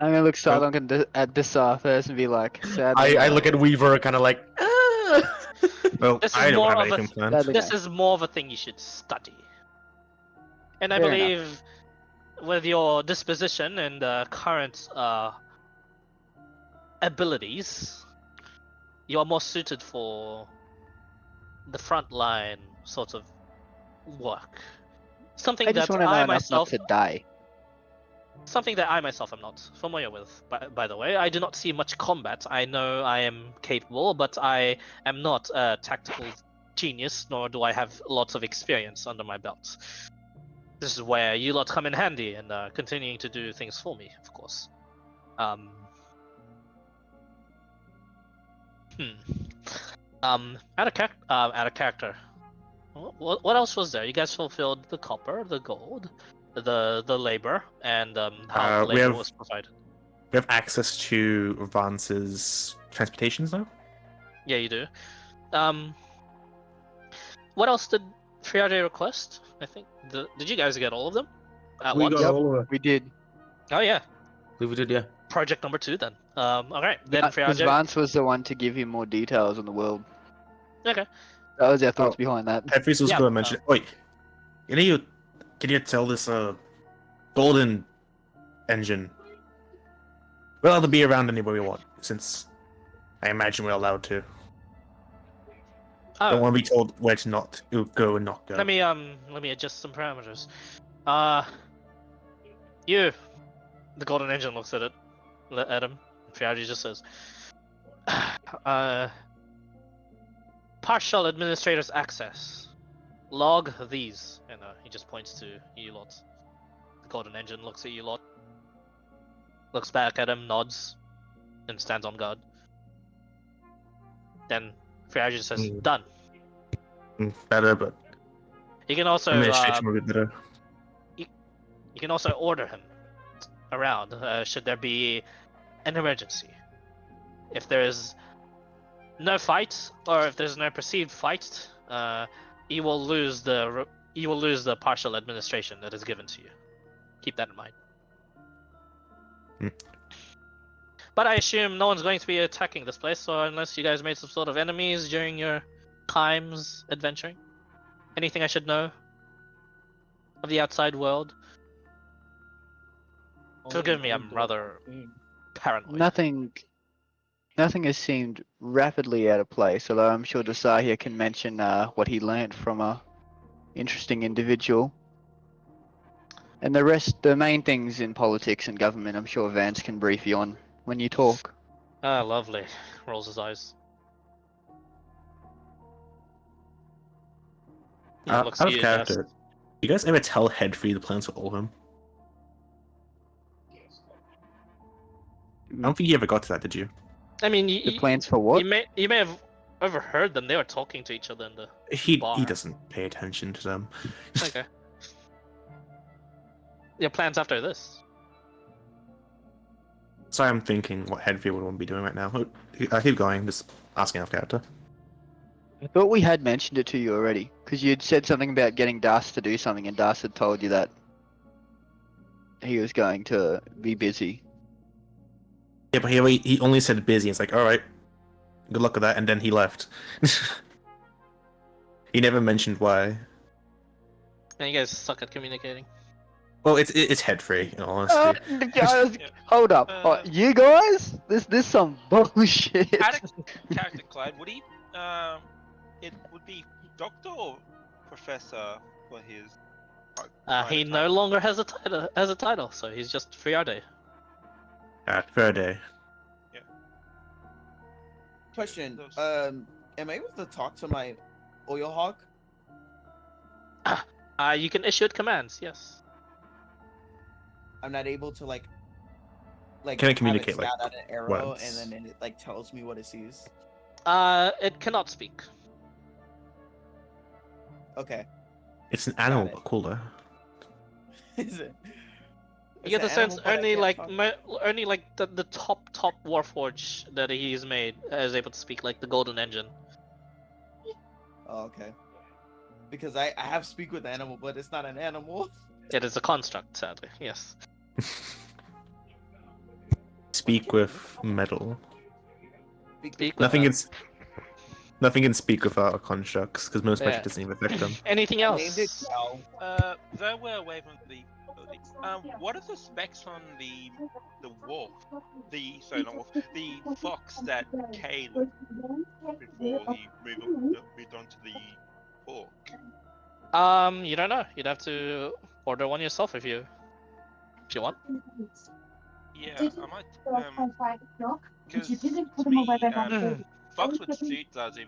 I'm gonna look Starlunk at this first and be like, sadly, I look at Weaver kind of like, Well, This is I don't more have of a anything planned. Sadly, This no. is more of a thing you should study. And I Fair believe with your disposition and current abilities, you are more suited for the frontline sort of work. Something I just that want to know I enough not myself to die. Something that I myself am not familiar with, by the way. I do not see much combat. I know I am capable, but I am not a tactical genius, nor do I have lots of experience under my belt. This is where you lot come in handy and continuing to do things for me, of course. Out of character. What else was there? You guys fulfilled the copper, the gold, the labor, and how the labor was provided. We have access to Vance's transportations now. Yeah, you do. What else did Friade request? I think did you guys get all of them at We once? got all of it. We did. Oh yeah. we did, yeah. Project number 2 then. All right. Then Because Friade. Vance was the one to give him more details on the world. Okay. That was our thoughts behind that. Every was Yeah, going to mention it. Wait, can you tell this golden engine? We'll have to be around anywhere we want, since I imagine we're allowed to. Don't want to be told where to not go and not go. Let me adjust some parameters. You, the golden engine looks at him. Friade just says, partial administrator's access. Log these. And he just points to you lot. The Golden Engine looks at you lot. Looks back at him, nods, and stands on guard. Then Friarge says, done. Better, but You can also administration would be better. you can also order him around should there be an emergency. If there's no fight, or if there's no perceived fight, you will lose the partial administration that is given to you. Keep that in mind. But I assume no one's going to be attacking this place, so unless you guys made some sort of enemies during your times adventuring. Anything I should know of the outside world? Forgive me, I'm rather paranoid. Nothing has seemed rapidly out of place, although I'm sure Desai here can mention what he learnt from a interesting individual. And the rest, the main things in politics and government, I'm sure Vance can brief you on when you talk. Ah, lovely. Rolls his eyes. Out Looks of at you, character, Dust. you guys ever tell Headfree the plans for Olham? I don't think you ever got to that, did you? I mean, The plans for what? You may have overheard them. They were talking to each other in the. He Bar. doesn't pay attention to them. Okay. Your plans after this? So I'm thinking what Headfree would want to be doing right now. I keep going, just asking off character. I thought we had mentioned it to you already, because you'd said something about getting Das to do something, and Das had told you that he was going to be busy. Yeah, but he only said busy. It's like, all right, good luck with that, and then he left. He never mentioned why. And you guys suck at communicating. Well, it's Headfree, in all honesty. Guys, Yeah. hold up. You guys? This some bullshit. Out of character, Clyde, would he? It would be doctor or professor for his. He no longer has a title, so he's just Friarde. Fair day. Question. Those- Am I able to talk to my oil hawk? You can issue it commands, yes. I'm not able to like. Can it have communicate, like, stat at an arrow words? and then it like tells me what it sees. It cannot speak. Okay. It's an animal, it. but cooler. Is it? You get the It's an sense animal, but I only can't like talk? only like the top Warforge that he's made is able to speak, like the Golden Engine. Oh, okay. Because I have speak with animal, but it's not an animal. It is a construct, sadly. Yes. Speak with metal. Speak with Nothing us. Nothing can speak without constructs, because most magic Yeah. doesn't even affect them. Anything Named it else? cow. Though we're away from the building, what are the specs on the wolf? Not wolf, the fox that Kane before he moved on to the fork. You don't know. You'd have to order one yourself if you want. Yeah, I might. Because to me, Fox would suit Zazu.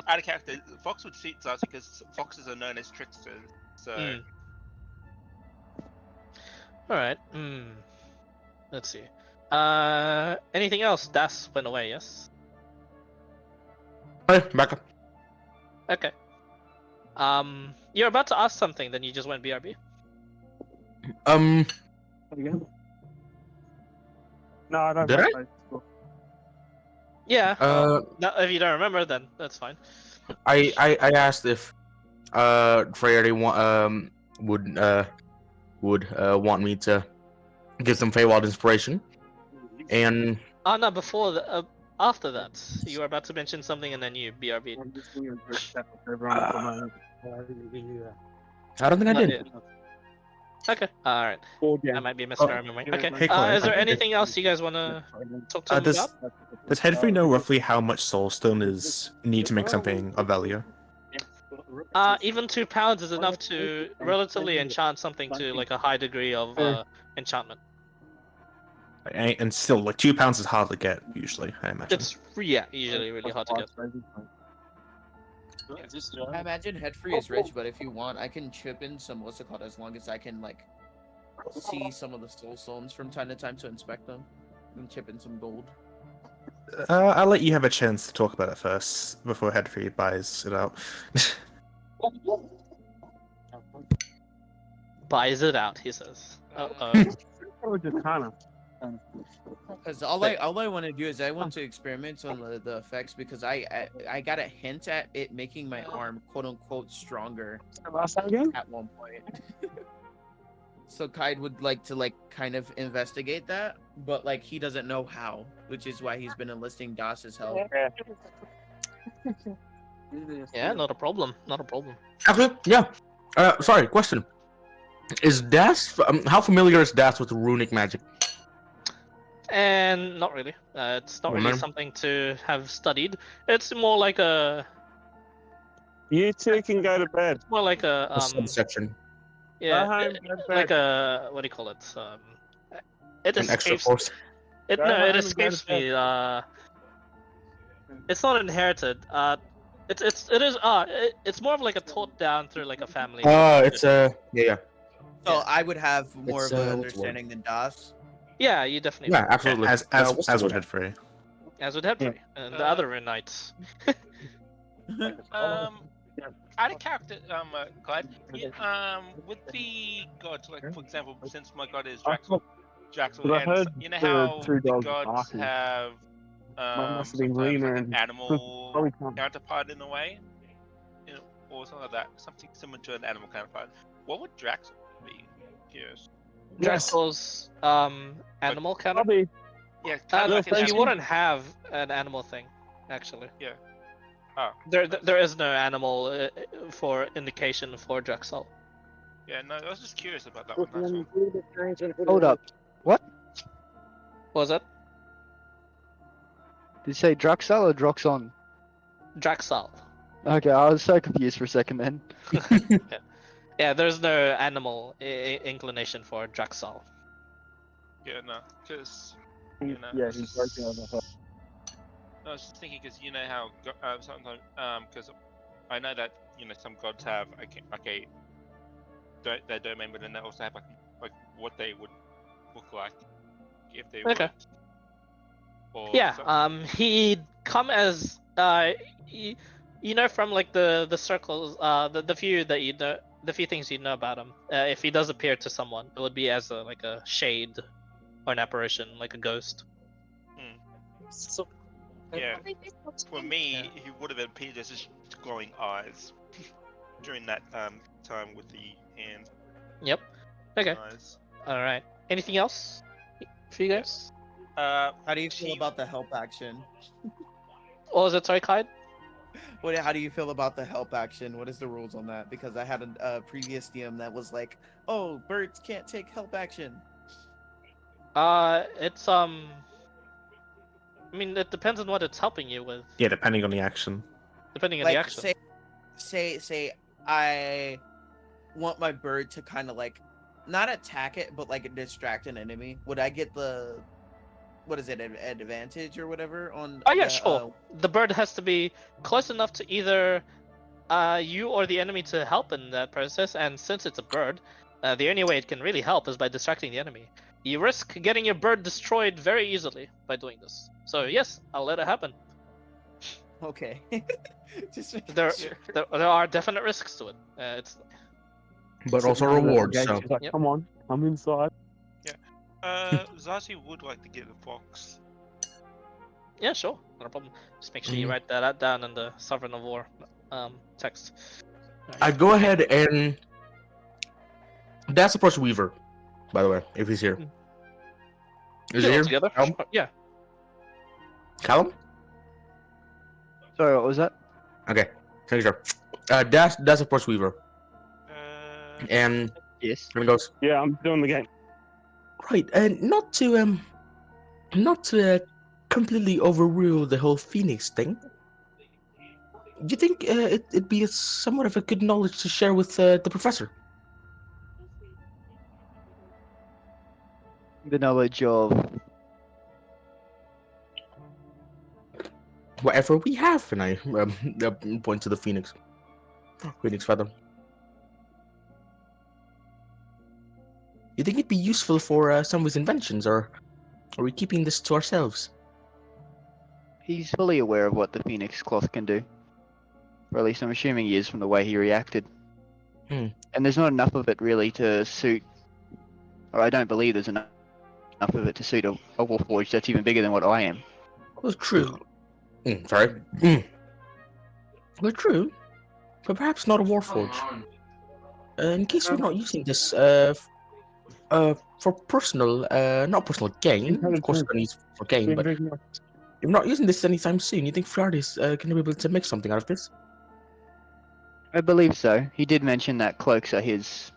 Out of character, Fox would suit Zazu because foxes are known as tricksters. So. Mm. All right. Let's see. Anything else? Das went away. Yes. Hey, back up. Okay. You're about to ask something, then you just went BRB. No, I don't. Did know. Yeah. Uh, No, if you don't remember, then that's fine. I asked if Freya would want me to give some Feywild inspiration, and Oh no, before the, after that, you were about to mention something, and then you BRB. I'm just doing a quick step up everyone at the moment. I don't think I Not did. yet. Okay. All right. I might be misremembering. Okay. Hey, Clyde, Is there I think anything else you guys want to talk to me does about? does Headfree know roughly how much soulstone is need to make something of value? Even 2 pounds is enough to relatively enchant something to like a high degree of enchantment. And still, like 2 pounds is hard to get usually. I imagine. It's usually really hard to get. I imagine head free is rich, but if you want, I can chip in some what's it called as long as I can like see some of the soul stones from time to time to inspect them and chip in some gold. I'll let you have a chance to talk about it first before Headfree buys it out. Buys it out, he says. Uh-oh. Because all I want to do is I want to experiment on the effects because I got a hint at it making my arm quote unquote stronger at one point. So Kaid would like to like kind of investigate that, but like he doesn't know how, which is why he's been enlisting Das's help. Yeah, not a problem. Not a problem. Actually, yeah. Sorry, question. Is Das how familiar is Das with runic magic? And not really. It's not Oh, really no? something to have studied. It's more like a You two can go to bed. more like a A subsection, yeah, Go home, go to like bed. a what do you call it? It an extra escapes force. it. Go No, home it and go to escapes me. It's not inherited. It's more of like a taught down through like a family. It's yeah. So Yeah. I would have more It's, of an what's the word? understanding than Das. Yeah, you definitely Yeah, would. absolutely. As what's the would word? Headfree. As with Headfree and the other Runites. Out of character, Clyde. With the gods, like for example, since my god is Draxel, But I and heard you know the how two the dogs gods barking. have Mine must have been sometimes leaner like an and animal probably can't. counterpart in a way, you know, or something like that, something similar to an animal counterpart. What would Draxel be? Curious. Yes, Draxel's animal kind of. Bobby. Yeah, kind of like an He animal. wouldn't have an animal thing, actually. Yeah. Oh. There is no animal for indication for Draxel. Yeah, no, I was just curious about that one. That's all. Hold up. What? What was that? Did you say Druxel or Droxon? Draxel. Okay, I was so confused for a second then. Yeah, there's no animal inclination for Draxel. Yeah, no, because Yeah, he's working on the. I was just thinking because you know how sometimes because I know that some gods have their domain, but then they also have like what they would look like if they Okay. were. Or Yeah. He'd come as from like the circles, the few that you know, the few things you know about him. If he does appear to someone, it would be as like a shade or an apparition, like a ghost. Yeah, for me, he would have appeared as just glowing eyes during that time with the hands. Yep. Okay. Eyes. All right. Anything else for you guys? How do you feel about the help action? What was it? Sorry, Clyde? How do you feel about the help action? What is the rules on that? Because I had a previous DM that was like, "Oh, birds can't take help action." It's I mean, it depends on what it's helping you with. Yeah, depending on the action. Depending on Like, the action. say, I want my bird to kind of like, not attack it, but like distract an enemy. Would I get the, what is it, advantage or whatever on? Oh yeah, sure. The bird has to be close enough to either you or the enemy to help in that process, and since it's a bird, the only way it can really help is by distracting the enemy. You risk getting your bird destroyed very easily by doing this. So yes, I'll let it happen. Okay. Just There are definite risks to it. It's But also rewards. So He's like, Yep. come on, I'm inside. Zazi would like to get a fox. yeah, sure, not a problem. Just make sure you Mhm. write that down in the Sovereign of War text. I'd go ahead and that's approach Weaver, by the way, if he's here. Is he Yeah, here? together? Callum? Yeah. Callum? Sorry, what was that? Okay, thank you, sir. That's approach Weaver, and Yes. here he goes. Yeah, I'm doing the game. Right, and not to completely overrule the whole Phoenix thing. Do you think it'd be somewhat of a good knowledge to share with the professor? The knowledge of whatever we have, and I point to the phoenix feather. You think it'd be useful for some of his inventions, or are we keeping this to ourselves? He's fully aware of what the Phoenix cloth can do. Or at least I'm assuming he is from the way he reacted. Hmm. And there's not enough of it really to suit, or I don't believe there's enough of it to suit a Warforged that's even bigger than what I am. Well, true. Sorry. Well, true. But perhaps not a Warforge. In case we're not using this for personal, not personal gain. Of course, we're gonna use it for gain, but if we're not using this anytime soon, you think Fridays gonna be able to make something out of this? I believe so. He did mention that cloaks are his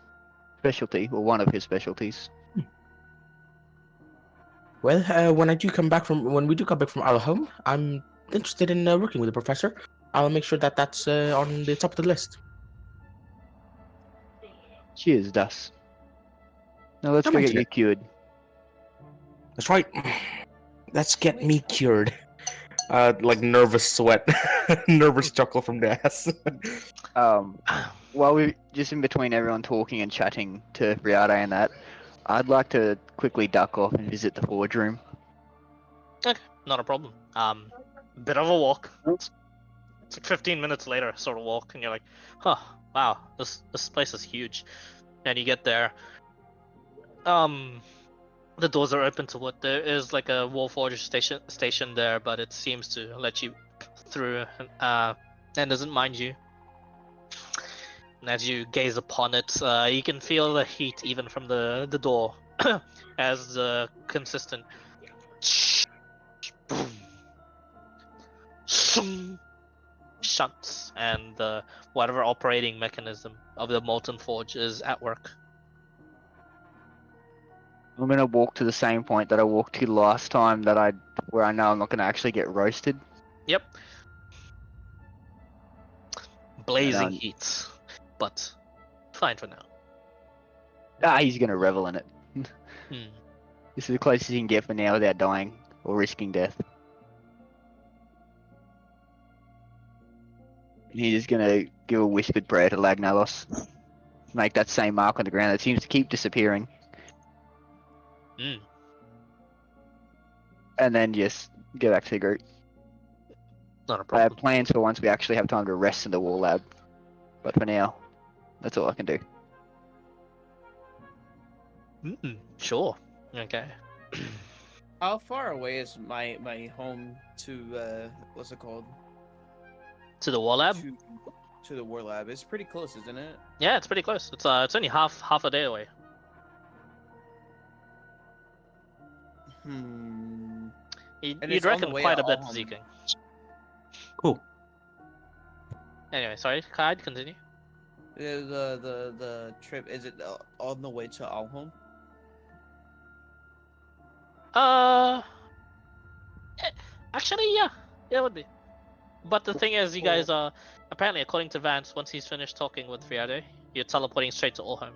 specialty, or one of his specialties. Well, when we do come back from our home, I'm interested in working with the professor. I'll make sure that that's on the top of the list. Cheers, Dus. Now let's Don't go get mention you it. cured. That's right. Let's get me cured. Like nervous sweat, nervous chuckle from the ass. While we just in between everyone talking and chatting to Riade and that, I'd like to quickly duck off and visit the forge room. Okay, not a problem. Bit of a walk. It's like 15 minutes later, sort of walk, and you're like, huh, wow, this place is huge. And you get there. The doors are open to what there is like a Warforged station there, but it seems to let you through and doesn't mind you. And as you gaze upon it, you can feel the heat even from the door as consistent shunts and whatever operating mechanism of the molten forge is at work. I'm gonna walk to the same point that I walked to last time where I know I'm not gonna actually get roasted. Yep. Blazing And, heat, but fine for now. He's gonna revel in it. This is the closest he can get for now without dying or risking death. And he's just gonna give a whispered prayer to Lagnalos. Make that same mark on the ground that seems to keep disappearing. And then just go back to the group. Not a I have problem. plans for once we actually have time to rest in the war lab. But for now, that's all I can do. Sure. Okay. How far away is my home to what's it called? To the war lab? To the war lab. It's pretty close, isn't it? Yeah, it's pretty close. It's only half a day away. You'd it's on the reckon way quite a to bit, Alham. Zeking. Cool. Anyway, sorry, Kyle, continue. The trip, is it on the way to Alham? Actually, yeah, it would be. But the thing is, you guys are apparently, according to Vance, once he's finished talking with Friade, you're teleporting straight to Alham.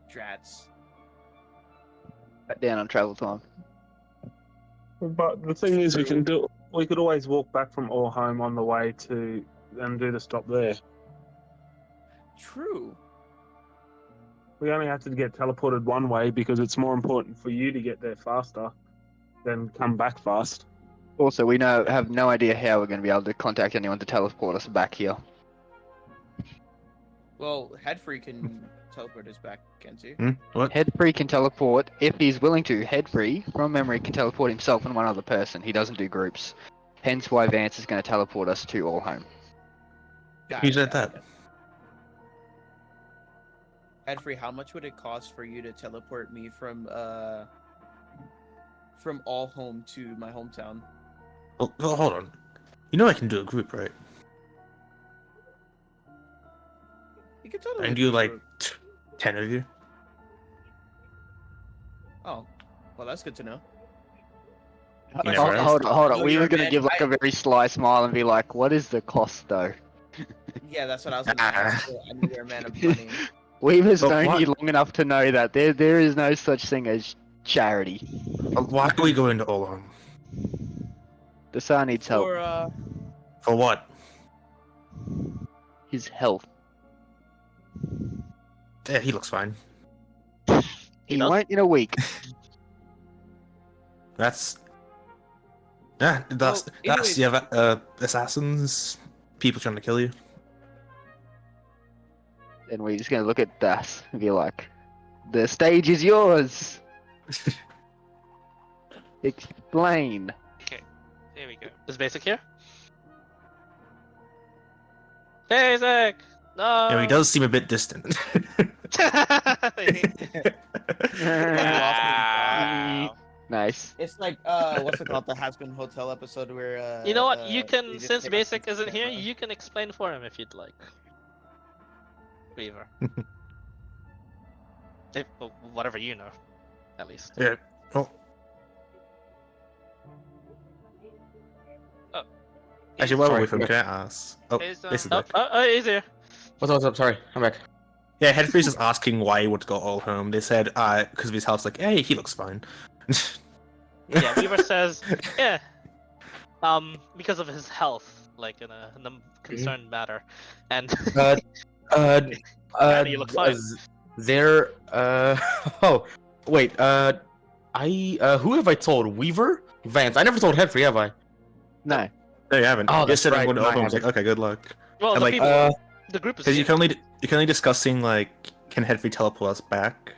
Drats. Back down on travel time. But the thing is, we could always walk back from Orholm on the way to and do the stop there. True. We only have to get teleported one way because it's more important for you to get there faster than come back fast. Also, we have no idea how we're going to be able to contact anyone to teleport us back here. Well, Headfree can teleport us back, can't he? What? Headfree can teleport if he's willing to. Headfree, from memory, can teleport himself and one other person. He doesn't do groups. Hence why Vance is going to teleport us to Allhome. Who said that? Headfree, how much would it cost for you to teleport me from Allhome to my hometown? Well, hold on. You know I can do a group, right? You can totally And do like group. 10 of you. Oh, well, that's good to know. You never Hold on. No, We you're were going to dead. give like a very sly smile and be like, what is the cost though? Yeah, that's what I was gonna ask. I knew you're a man of money. We've But known you what- long enough to know that there is no such thing as charity. Why are we going to Olong? The Tsar needs help. For what? His health. Yeah, he looks fine. He does? won't in a week. That's yeah. That's anyways- you have assassins, people trying to kill you. And we're just gonna look at Das and be like, "The stage is yours." Explain. There we go. Is Basic here? Basic! No! Yeah, he does seem a bit distant. Wow. Nice. It's like what's it called? The Has Been Hotel episode where You know what? You they can, just since take Basic off the isn't here, camera. you can explain for him if you'd like. Weaver. If, well, whatever you know, at least. Yeah. Oh, actually, while we're Sorry, with him, yeah. can I ask? Oh, Is, this is Oh, it. he's here. What's up? Sorry, I'm back. Yeah, Headfreeze is asking why he would go all home. They said, because of his health. Like, hey, he looks fine. Yeah, Weaver says, yeah. Because of his health, like in a concerned matter, and You look fine. There. Oh, wait. Who have I told? Weaver, Vance. I never told Headfree, have I? No. No, you haven't. Oh, You that's said I'm right, going to I all home. I was like, haven't. okay, good luck. well, And the like, people, the group is because here. you're currently discussing like, can Headfree teleport us back?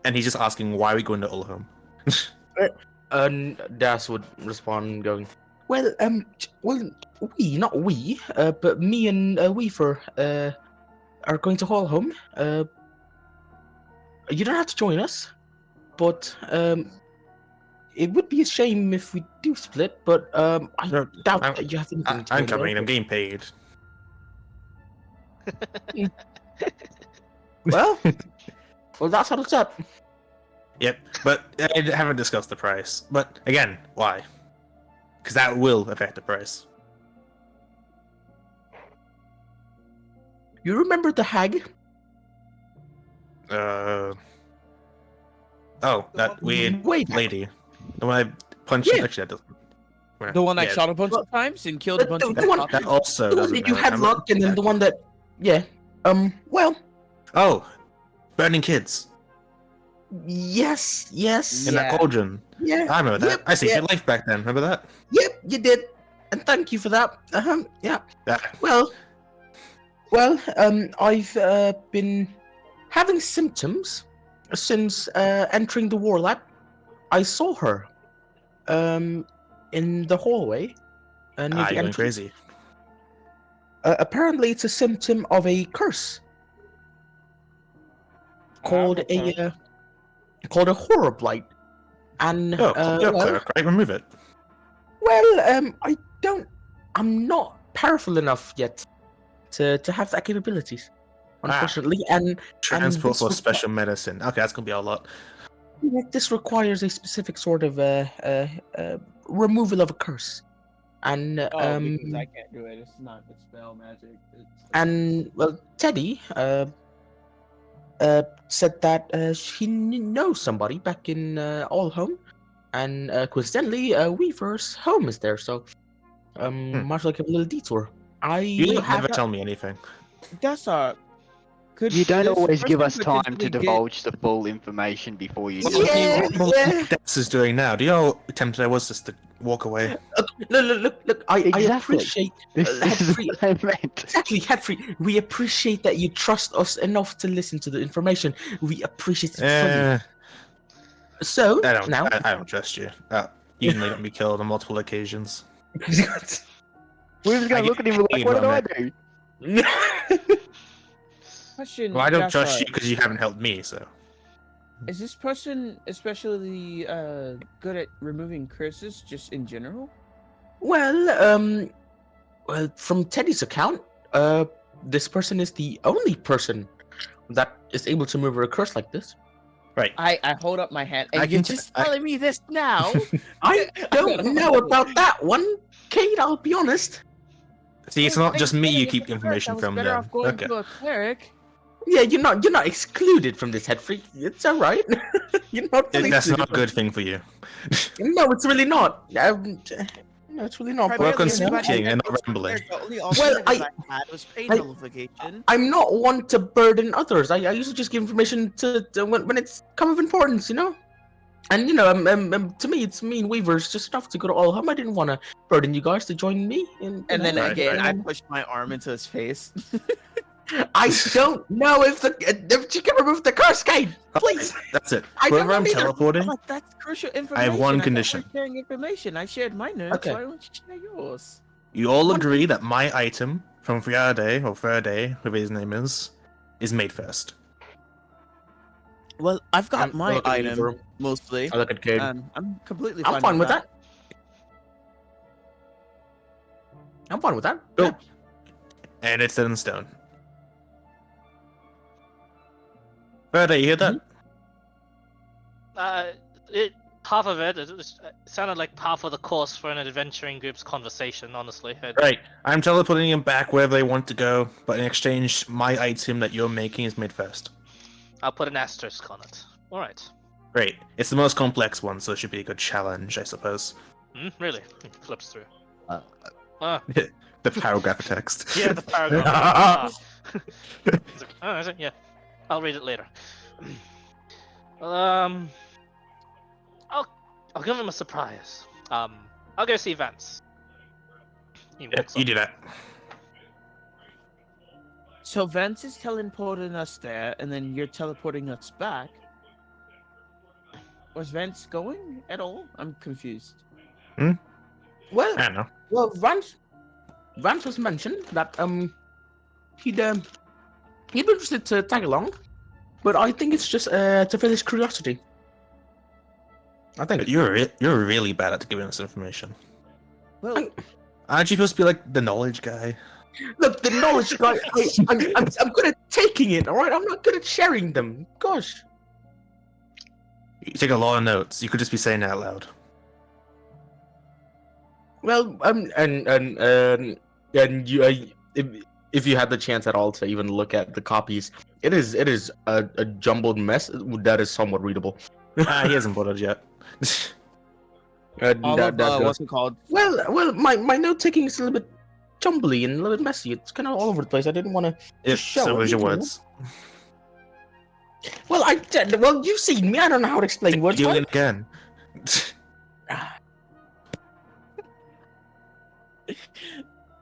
And he's just asking why are we going to Ulhome. Das would respond, going, "Well, not we, but me and Weaver, are going to haul home. You don't have to join us, but it would be a shame if we do split. But I No, doubt I'm- that you have anything to I'm do coming. there. I'm getting paid. Well, that's how it's up. Yep, but I haven't discussed the price. But again, why? Because that will affect the price. You remember the hag? Oh, that weird Wait, lady. The one I punched. Yeah. Actually, that doesn't. The one I yeah, shot a bunch of times and killed a bunch of the one- That also the one doesn't that you matter. had luck, and then the one that, yeah. Well, Oh, burning kids yes, in that Yeah. cauldron. yeah. I remember that. Yep, I saved yep. your life back then. Remember that? Yep, you did, and thank you for that. Yeah. Yeah. Well, I've been having symptoms since entering the war lab. I saw her, in the hallway, near the You're going entrance. crazy. Apparently, it's a symptom of a curse called called a horror blight. And Oh, you're a well, cleric, right? Remove it. I'm not powerful enough yet to have that capabilities, unfortunately. And Transport this for requi- special medicine. Okay, that's gonna be a lot. this requires a specific sort of removal of a curse. And Oh, because I can't do it. It's not the spell magic. and well, Teddy said that she knows somebody back in Allhome, and coincidentally, Weaver's home is there. So might like a little detour. You have never tell me anything. That's could You don't this always give us person time to potentially get- divulge the full information before you Well, do it. yeah, What yeah. Dex is doing now? Do you know how tempted I was just to walk away? Look. I Exactly. appreciate This is Headfree. what I meant. Exactly, Headfree. We appreciate that you trust us enough to listen to the information. We appreciate it fully. Eh, So I don't. now, I don't trust you. You nearly got me killed on multiple occasions. We're just gonna I look at him and be like, get what did you I on do? Question. Well, I don't Yasa, trust you because you haven't helped me. So Is this person especially good at removing curses, just in general? well, from Teddy's account, this person is the only person that is able to move a curse like this. right. I hold up my hand, I and you're can t- just I- telling me this now. I don't know about that one, Kate. I'll be honest. See, it's not just me you keep information from better then. off going Okay. to a cleric. Yeah, you're not excluded from this, Headfree. It's all right. You're not. fully That's not a excluded good thing for you. from- No, it's really not. No, it's really not. Work on Primarily, everybody speaking said and it not was rambling. fair. The only Well, alternative I had was pain I- nullification. I'm not one to burden others. I usually just give information to when it's come of importance, you know. And you know, to me, it's me and Weaver's just enough to go to all home. I didn't want to burden you guys to join me. And And then Right, again, I and pushed my arm into his face. I don't know if you can remove the curse cane, please. That's it. I don't Whoever I'm know either. teleporting, Like, that's crucial information. one I thought condition. we're sharing information. I shared my notes. Okay. Why don't you share yours? you all agree that my item from Friday or Friday, whoever his name is made first. Well, I've got I'm my looking at item Weaver. mostly. I look at Cade. I'm completely I'm fine with that. I'm fine with that. Cool. And it's set in stone. Friday, you hear that? Half of it sounded like half of the course for an adventuring group's conversation. Honestly, Right. I'm teleporting him back wherever they want to go, but in exchange, my item that you're making is made first. I'll put an asterisk on it. All right. Great. It's the most complex one, so it should be a good challenge, I suppose. Really? Flips through. The paragraph of text. Yeah, the paragraph. He's like, oh, is it? Yeah. I'll read it later. I'll give him a surprise. I'll go see Vance. He Yeah, walks you up. do that. So Vance is teleporting us there, and then you're teleporting us back. Was Vance going at all? I'm confused. Well, I don't know. well, Vance was mentioned that he'd be interested to tag along, but I think it's just to fill his curiosity. I think. But you're really bad at giving us information. Well, Aren't you supposed to be like the knowledge guy? Look, the knowledge guy. I'm good at taking it. All right, I'm not good at sharing them. Gosh. You take a lot of notes. You could just be saying it out loud. Well, and you, if you had the chance at all to even look at the copies, it is a jumbled mess that is somewhat readable. He hasn't bothered yet. all of what's it called? Well, my note taking is a little bit jumbly and a little bit messy. It's kind of all over the place. I didn't want to. If show so it, is your you know. words. Well, well, you've seen me. I don't know how to explain words. Doing Well, it again.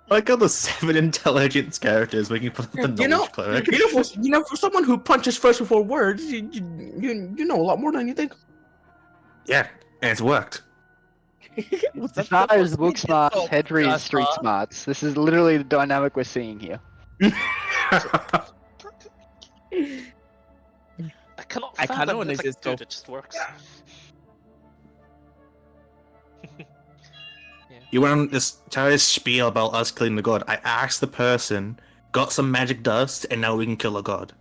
Like all the 7 intelligence characters we can put the You know- knowledge cleric. for someone who punches first before words, you know a lot more than you think. Yeah, and it's worked. What's It's that not as supposed to book be? smarts, Oh, Hedry is gosh, street smarts. This is literally the dynamic we're seeing here. I cannot. I kinda fathom wanna this, just go- dude, it just works. You went on this entire spiel about us killing the god. I asked the person, got some magic dust, and now we can kill a god.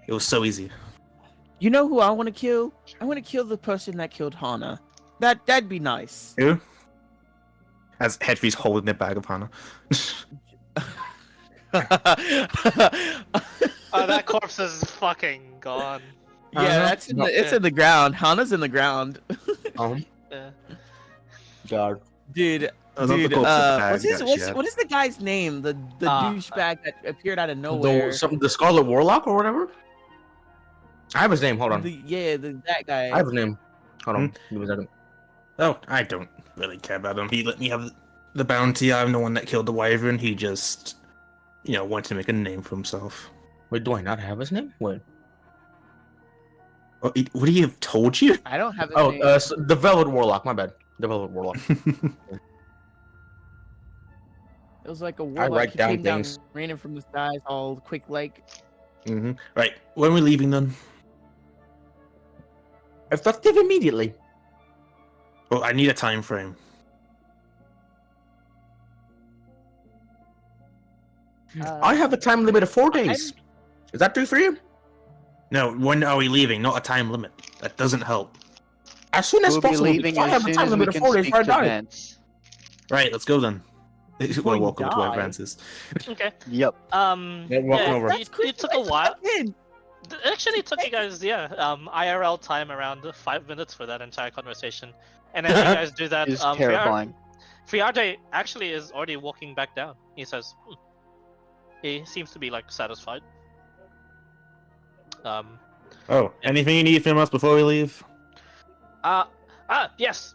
It was so easy. You know who I want to kill? I want to kill the person that killed Hana. That'd be nice. Who? As Hedry's holding the bag of Hana. Oh, that corpse is fucking gone. Yeah, Uh-huh. that's it's in the ground. Hana's in the ground. Yeah. God. Dude, Oh, not the dude, corpse of the bag what's his, that what's, she had. what is the guy's name? The douchebag that appeared out of nowhere. The Scarlet Warlock or whatever. I have his name. Hold on. That guy. I have his name. Hold on. Give me a second. Oh, I don't really care about him. He let me have the bounty. I'm the one that killed the wyvern. He just, wanted to make a name for himself. Wait, do I not have his name? Wait. Oh, would he have told you? I don't have his Oh, name. the Velvet Warlock. My bad. The Velvet Warlock. It was like a warlock. write He down came things. down, raining from the skies, all quick like. Mm-hmm. Right. When are we leaving then? Effective immediately. Well, I need a time frame. I have a time limit of 4 days. Is that true for you? No, when are we leaving? Not a time limit. That doesn't help. As soon as We'll be possible. leaving I as have a soon time as we limit of can 4 days speak before I to die. Vance. Right, let's go then. Before you Welcome to die. Advances. Okay. Yep. Yeah, walking over. It took a while. Actually, it took you guys, IRL time around 5 minutes for that entire conversation. And as you guys do that, It's we are- terrifying. Friarde actually is already walking back down. He says, he seems to be like satisfied. Oh, anything you need from us before we leave? Yes.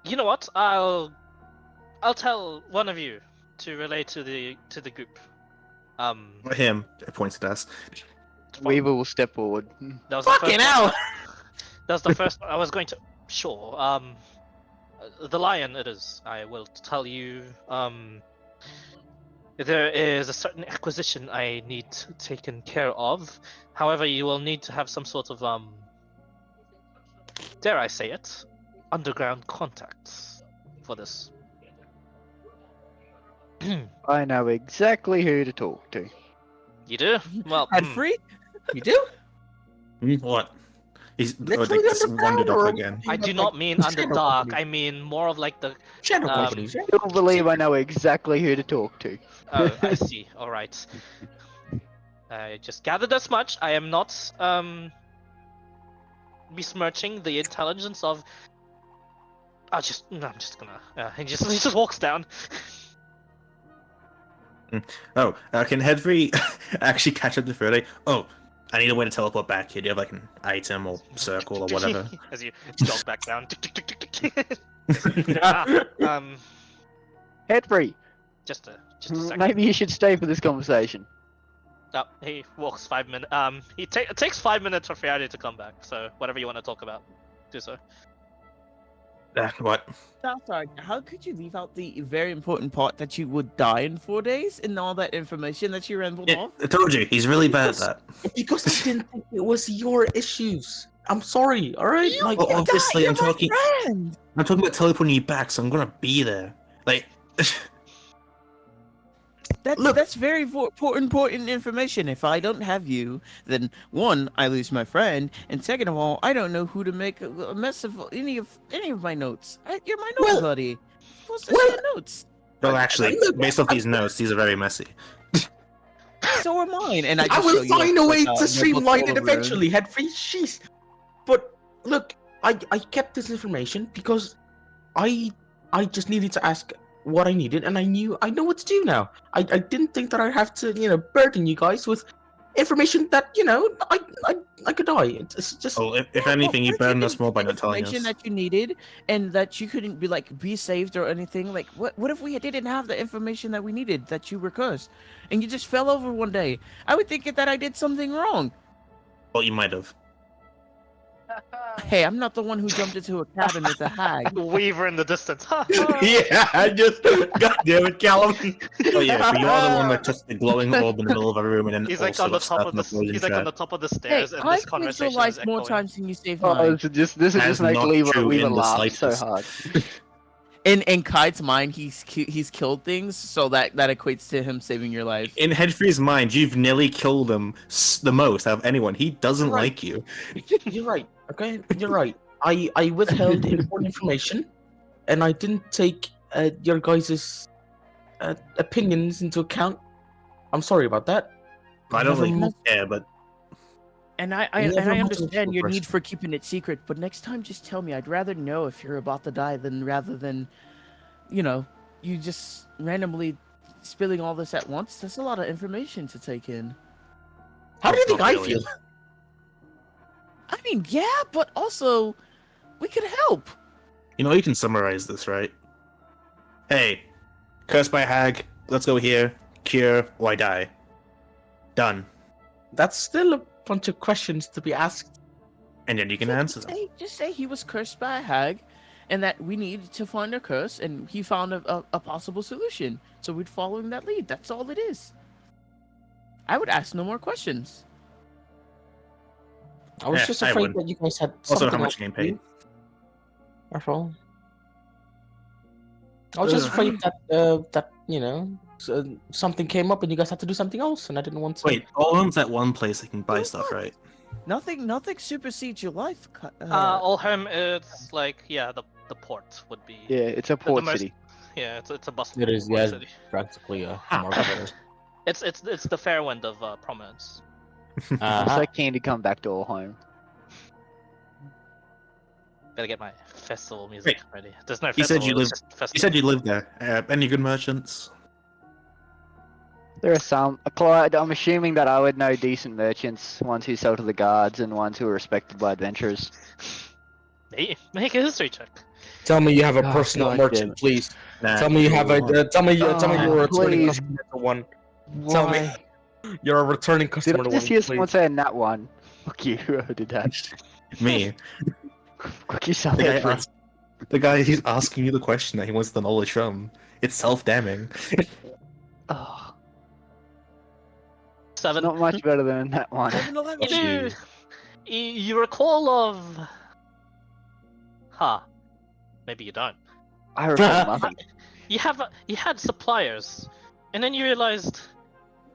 You know what? I'll tell one of you to relay to the group. Him. It points at us. Weaver will step forward. That was the Fucking first hell! one. That was the first one. I was going to. Sure. The lion. It is. I will tell you. There is a certain acquisition I need taken care of. However, you will need to have some sort of dare I say it, underground contacts for this. I know exactly who to talk to. You do? Well, And free? You do? What? He's Literally just underground, wandered or off are we again. talking I about, do like, not mean shadow underdark. companies? I mean more of like the. Shadow um, companies, yeah? You'll believe I know exactly who to talk to. Oh, I see. All right. I just gathered as much. I am not besmirching the intelligence of. I'm just gonna. He just walks down. Oh, can Hedry actually catch up to Frodo? Oh, I need a way to teleport back here. Do you have like an item or circle or whatever? As you jog back down. Ah, Hedry, just a second. maybe you should stay for this conversation. Oh, he walks 5 minutes. It takes 5 minutes for Friarde to come back. So whatever you want to talk about, do so. What? Sorry, how could you leave out the very important part that you would die in 4 days and all that information that you rambled Yeah, off? I told you, he's really bad at that. Because I didn't think it was your issues. I'm sorry, alright? You- Like, Well, obviously, You're I'm my talking. friend! I'm talking about teleporting you back, so I'm gonna be there. Like, That's very important information. If I don't have you, then one, I lose my friend, and second of all, I don't know who to make a mess of any of my notes. You're my note Well- buddy. You're supposed to well- share notes. well, actually, based off these notes, these are very messy. So are mine, and I I just will show you, find a way like, to notebook streamline full it of eventually, Hedry. Jeez. But look, I kept this information because I just needed to ask what I needed, and I know what to do now. I didn't think that I'd have to, burden you guys with information that, I could die. It's just Well, if Yeah, anything, you first burden didn't us more by get not telling us. information that you needed, and that you couldn't be saved or anything. Like, what if we didn't have the information that we needed, that you were cursed, and you just fell over one day? I would think that I did something wrong. Well, you might have. Hey, I'm not the one who jumped into a cabin with a hag. Weaver in the distance. yeah, I just God damn it, Callum. Oh yeah, but you are the one that touched the glowing orb in the middle of a room and then He's also like on the got top stuck of in a the. poison He's like on trap. the top of the Hey, stairs, and I this saved your conversation life is more echoing. times than you saved Oh, mine. this will That's just make not Weaver true in the laugh so slightest. hard. In Kai's mind, he's killed things, so that equates to him saving your life. In Hedfrey's mind, you've nearly killed him the most out of anyone. He doesn't Right. like you. You're right. Okay, you're right. I withheld important information, and I didn't take your guys' opinions into account. I'm sorry about that. I don't Never really mind. care, but And I Never mind understand the your person. need for keeping it secret, but next time just tell me. I'd rather know if you're about to die rather than, you just randomly spilling all this at once. That's a lot of information to take in. How do you think Not I really. feel? I mean, yeah, but also we could help. you can summarize this, right? Hey, cursed by a hag. Let's go here. Cure, or I die. Done. That's still a bunch of questions to be asked. And then you can answer them. Just say he was cursed by a hag, and that we need to find a curse, and he found a possible solution. So we'd follow in that lead. That's all it is. I would ask no more questions. I was Yeah, just I afraid would. that you guys had Also, something how much else to getting paid? do. That's all. I was just Ugh. afraid that something came up and you guys had to do something else, and I didn't want to. Wait, all one's at one place they can buy stuff, right? Nothing supersedes your life. Olheim, it's like the port would be. Yeah, it's a port most- city. Yeah, it's a bustling It is, port yeah. city. Practically a Ah. It's the fair wind of prominence. It's like Candy come back to all home. Gotta get my festival music ready. There's no You said festival. you it's live. just You festival. said you live there. Any good merchants? There are some. Clyde, I'm assuming that I would know decent merchants, ones who sell to the guards and ones who are respected by adventurers. Make a history check. Tell me you have a Oh, personal God damn merchant, it. please. Nah, Tell me you have a. Tell me you're a returning please. customer to one. Tell me Why? you're a returning Did customer I to just one, hear someone please. saying that one? Fuck you, whoever did that. me. Fuck yourself, The guy, Edward. the guy who's asking you the question that he wants the knowledge from. It's self-damning. Oh, it's 7. not much better than that one. 7-Eleven. You do. You recall of. Huh. Maybe you don't. I recall nothing. You had suppliers, and then you realized,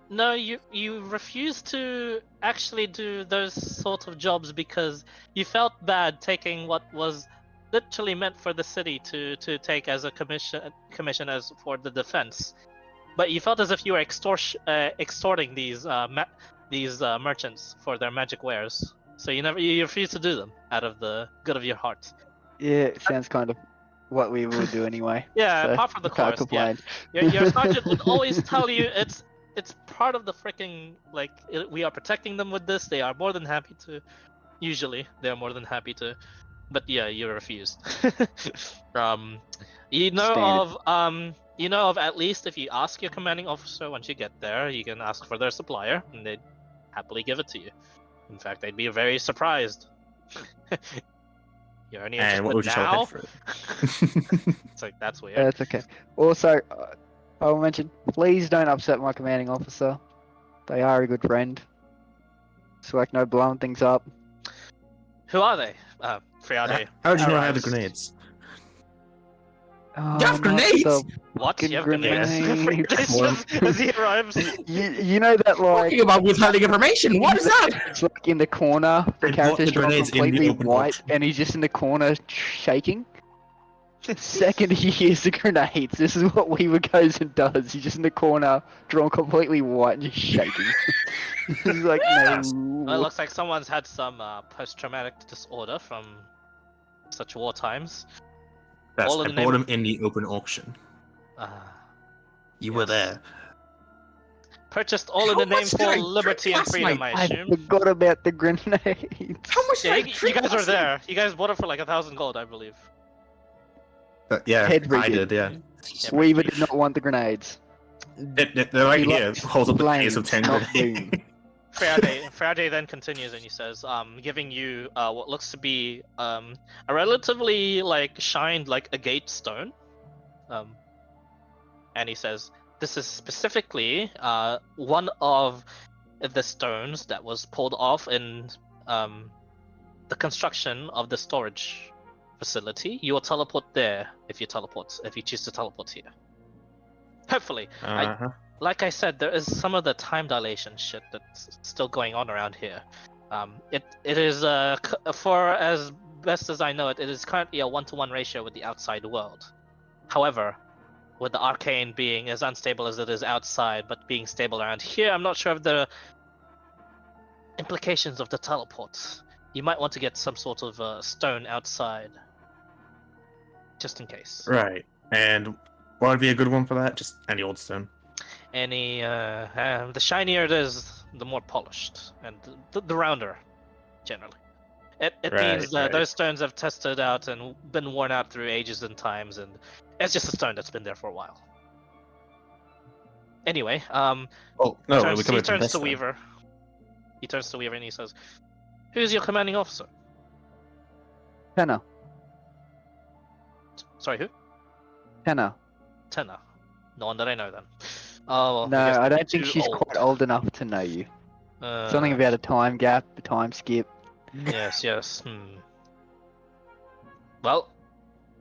no, you refused to actually do those sort of jobs because you felt bad taking what was literally meant for the city to take as a commission as for the defense, but you felt as if you were extorting these merchants for their magic wares. So you refused to do them out of the good of your heart. Yeah, it sounds kind of what we would do anyway. Yeah, so apart from the I can't course, yeah. complain. Your sergeant would always tell you it's part of the freaking we are protecting them with this. They are more than happy to. Usually, they are more than happy to, but yeah, you refused. You know of at least if you ask your commanding officer once you get there, you can ask for their supplier, and they'd happily give it to you. In fact, they'd be very surprised. You're only And what would interested you tell now. him for it? It's like that's weird. That's okay. Also, I will mention, please don't upset my commanding officer. They are a good friend. It's like no blowing things up. Who are they? Friade. How did you know I had the arrives. grenades? Oh, You have not grenades? the What? fucking You have grenades? grenades. As he arrives. you know that like Talking about withholding information. What is that? it's like in the corner. The They bought character's the drawn grenades in the completely open white, auction. and he's just in the corner shaking. Second he hears the grenades, this is what Weaver goes and does. He's just in the corner, drawn completely white and just shaking. He's like, Well, it no. looks like someone's had some post-traumatic disorder from such war times. That's, All in I the name bought of- them in the open auction. Uh, You were Yes. there. purchased all in the How name much did for I liberty drink and last freedom, night? I I assume. forgot about the grenades. How much Yeah, did I you drink guys were last night? there. You guys bought it for like 1,000 gold, I believe. Yeah, Hedwig I did. did, yeah. Yeah, Weaver pretty did not want the grenades. They're right He here. likes Holds up the case of 10 flames, not grenades. Friade then continues and he says, giving you what looks to be a relatively like shined like agate stone. And he says, this is specifically one of the stones that was pulled off in the construction of the storage facility. You will teleport there if you choose to teleport here. Hopefully. Uh-huh. Like I said, there is some of the time dilation shit that's still going on around here. It is for as best as I know it is currently a 1-to-1 ratio with the outside world. However, with the arcane being as unstable as it is outside, but being stable around here, I'm not sure of the implications of the teleports. You might want to get some sort of stone outside, just in case. Right. And what would be a good one for that? Just any old stone. The shinier it is, the more polished, and the rounder, generally. It Right, means right. those stones have tested out and been worn out through ages and times, and it's just a stone that's been there for a while. Anyway, Oh, no, he we come turns to Weaver. He turns to Weaver and he says, "Who's your commanding officer?" Tenna. Sorry, who? Tenna. Tenna. No one that I know then. Oh, well, No, guess I you're don't think too she's old. quite old enough to know you. Something Uh, about a time gap, a time skip. Yes. Well,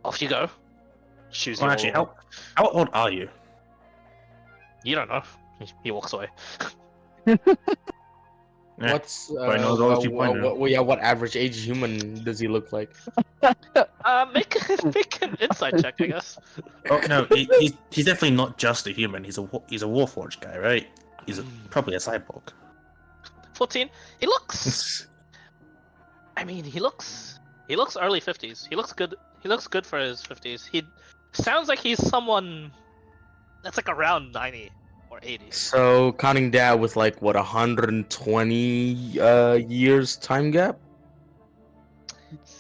off you go. Choose Well, your... actually, how old are you? You don't know. He walks away. Yeah. What's I know those 2 point now. what average age human does he look like? Make an insight check, I guess. Oh no, he's definitely not just a human. He's a Warforged guy, right? He's probably a cyborg. 14. He looks. I mean, he looks He looks early 50s. He looks good. He looks good for his 50s. He sounds like he's someone that's like around 90 or 80. So counting that with like what 120 years time gap.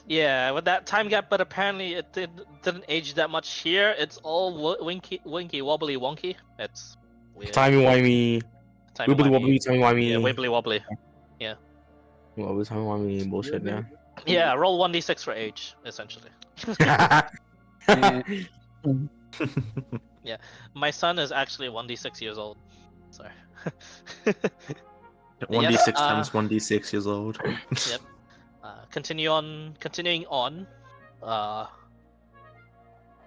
Yeah, with that time gap, but apparently it didn't age that much here. It's all winky, wobbly, wonky. It's weird. Timey wimey, wibbly Timey-wimey. wobbly, timey wimey. Yeah, wibbly wobbly. Wibbly timey wimey bullshit. Yeah. Yeah, roll 1d6 for age, essentially. My son is actually 1d6 years old. Sorry. 1d6 times 1d6 years old. Yep. Continuing on,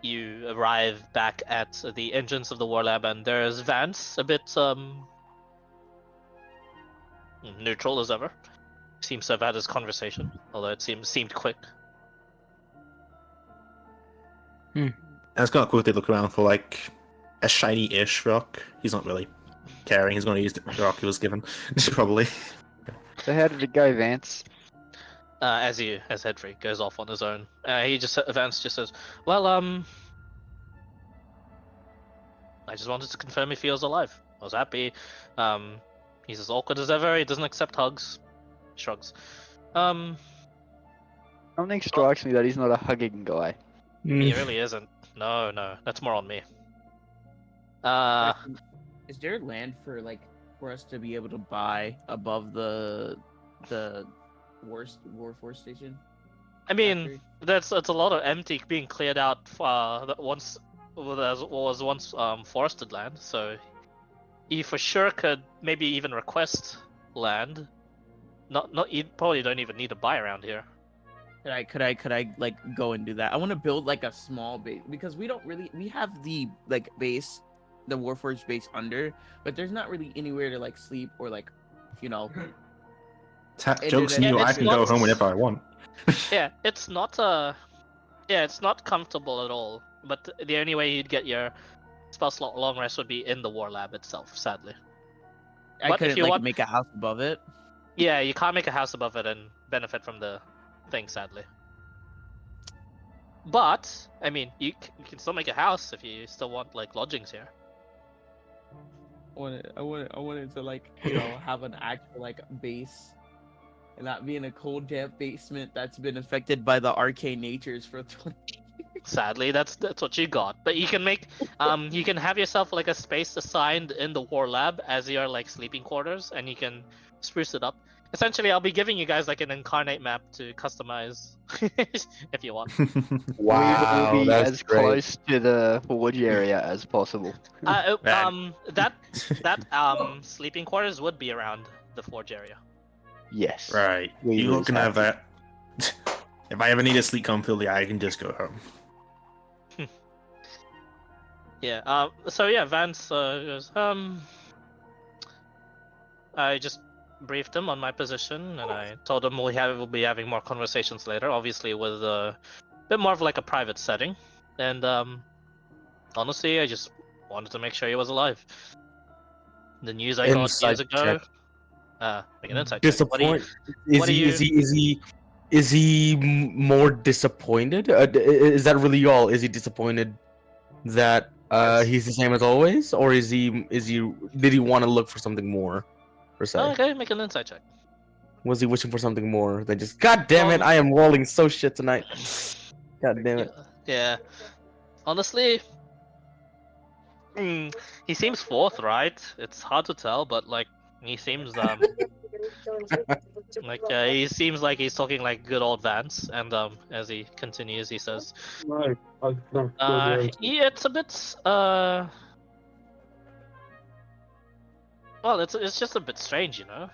you arrive back at the entrance of the war lab, and there's Vance, a bit neutral as ever. Seems to have had his conversation, although it seemed quick. I was gonna quickly look around for like a shiny-ish rock. He's not really caring. He's gonna use the rock he was given, probably. So how did it go, Vance? As Headfree goes off on his own, Vance just says, "Well, I just wanted to confirm he feels alive. I was happy. He's as awkward as ever. He doesn't accept hugs." Shrugs. Something strikes me that he's not a hugging guy. He really isn't. No, that's more on me. Is there land for us to be able to buy above the Warforce station? I mean, Factory? that's a lot of empty being cleared out that once was once forested land. So he for sure could maybe even request land. You probably don't even need to buy around here. Could I like go and do that? I want to build like a small base because we have the base, the Warforged base under, but there's not really anywhere to like sleep or Joke's on you, I can go home whenever I want. Yeah, it's not it's not comfortable at all. But the only way you'd get your spell slot long rest would be in the war lab itself, sadly. I But if couldn't you want- make a house above it. Yeah, you can't make a house above it and benefit from the thing, sadly. But I mean, you can still make a house if you still want like lodgings here. I wanted to have an actual base, and not be in a cold damp basement that's been affected by the arcane natures for 20. Sadly, that's what you got. But you can make you can have yourself like a space assigned in the war lab as your sleeping quarters, and you can spruce it up. Essentially, I'll be giving you guys like an incarnate map to customize if you want. Wow, we will be that's as great. close to the forge area as possible. That sleeping quarters would be around the forge area. Yes. Right. We You lose can have happy. that. If I ever need to sleep comfortably, I can just go home. Yeah. So yeah, Vance goes. I just briefed him on my position, and I told him we'll be having more conversations later. Obviously, with a bit more of like a private setting. And honestly, I just wanted to make sure he was alive. The news I got years Insight ago. check. Make an insight check. What do you- Disappoint. Is he more disappointed? Is that really all? Is he disappointed that he's the same as always, or did he want to look for something more? Per se? Oh, okay, make an insight check. Was he wishing for something more than just God damn it, I am rolling so shit tonight. God damn it. Yeah. Honestly, he seems forthright. It's hard to tell, but he seems he seems like he's talking like good old Vance. And as he continues, he says, No, no. yeah, it's a bit well, it's just a bit strange, you know.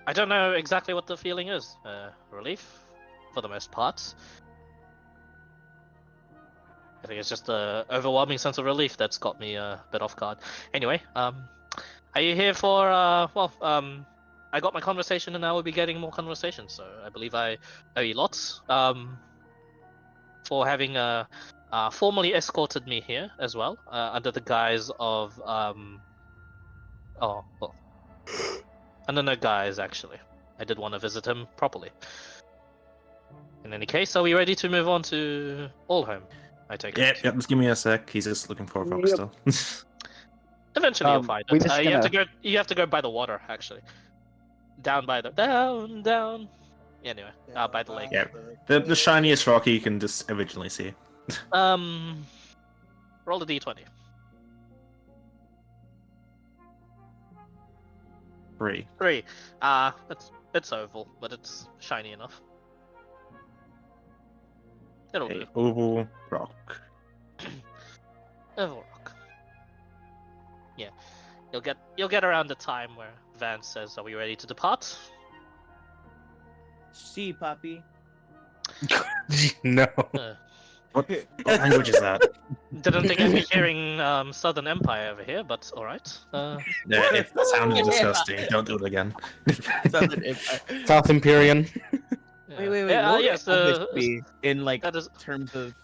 I don't know exactly what the feeling is. Relief, for the most part. I think it's just a overwhelming sense of relief that's got me a bit off guard. Anyway, are you here for I got my conversation and I will be getting more conversations, so I believe I owe you lots. For having formally escorted me here as well, under the guise of under no guise actually. I did want to visit him properly. In any case, are we ready to move on to Allhome? I take Yeah, it. yeah, just give me a sec. He's just looking for a rock Yep. still. Eventually, you'll find we're it. just You have to gonna- go. You have to go by the water, actually. Down by the down. Anyway, by the lake. Yeah. The shiniest rock you can just originally see. Roll a d20. 3. 3. It's oval, but it's shiny enough. It'll A do. oval rock. Oval rock. Yeah, you'll get around the time where Van says, "Are we ready to depart?" See, Poppy. No. What language is that? Didn't think I'd be hearing Southern Empire over here, but all right. Yeah, it sounded disgusting. Don't do it again. Southern Empire. South Empyrean. Yeah. Wait. Yeah, What would yes, English be in like that is terms of?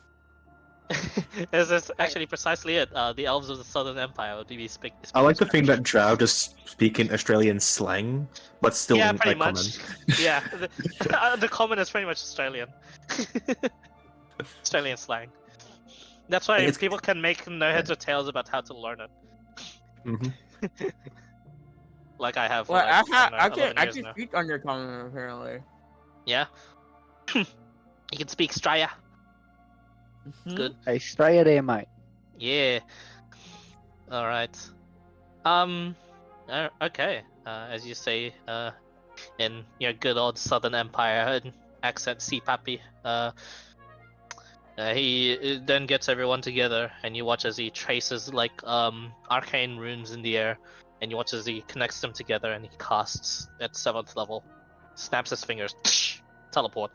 this is actually precisely it. The elves of the Southern Empire would be speaking. I like to think that Drow just speak in Australian slang, but still Yeah, in pretty like, much. common. Yeah, the common is pretty much Australian. Australian slang. That's why It's- people can make no heads or tails about how to learn it. Mhm. Like I have. For, Well, like, I don't know, 11 can years now. speak undercommon apparently. Yeah. You can speak Straya. Mhm. Good. Hey, stay there, mate. Yeah. All right. Okay. As you say, in your good old Southern Empire accent, see papi. He then gets everyone together, and you watch as he traces like arcane runes in the air, and you watch as he connects them together, and he casts at 7th level, snaps his fingers, teleport.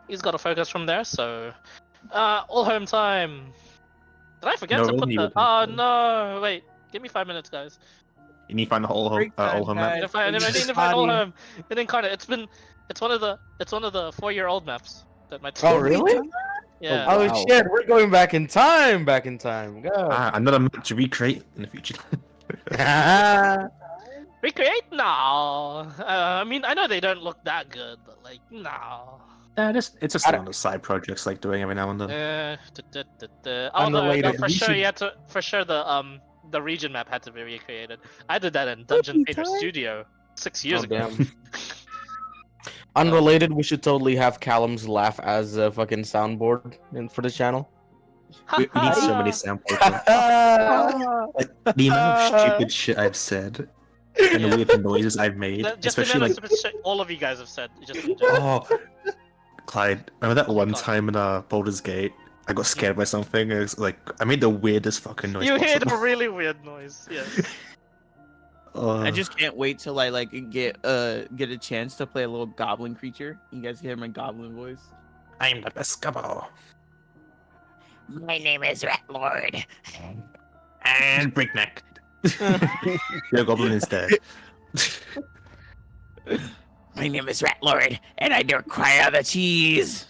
He's got a focus from there, so all home time. Did I forget No, to we'll put leave the? it Oh until- no! Wait, give me 5 minutes, guys. You need to find the whole home, Break time, all home I map. need to guys. find, I need to find all home. It incarnate. It's one of the 4-year-old maps that my. Oh, really? Yeah. Oh Wow. shit, we're going back in time. Go. Another map to recreate in the future. Recreate? No. I mean, I know they don't look that good, but like, no. It's just one of those side projects like doing every now and then. Oh no, Unrelated, for we sure should- you had to. For sure the region map had to be recreated. I did that in Dungeon Painter Studio 6 years Oh, ago. damn. Unrelated, we should totally have Callum's laugh as a fucking soundboard for the channel. We need so many samples. Like, the amount of stupid shit I've said and the Yeah. weird noises I've made, Just the especially amount like, of stupid shit all of you guys have said. Just in general. oh, Clyde, remember that one God. time in Baldur's Gate? I got scared by something. It was like I made the weirdest fucking noise. You heard a possible. really weird noise. Yes. I just can't wait till I like get a chance to play a little goblin creature. You guys hear my goblin voice? I'm the best gobble. My name is Rat Lord. And breakneck. You're a goblin instead. My name is Rat Lord, and I require the cheese.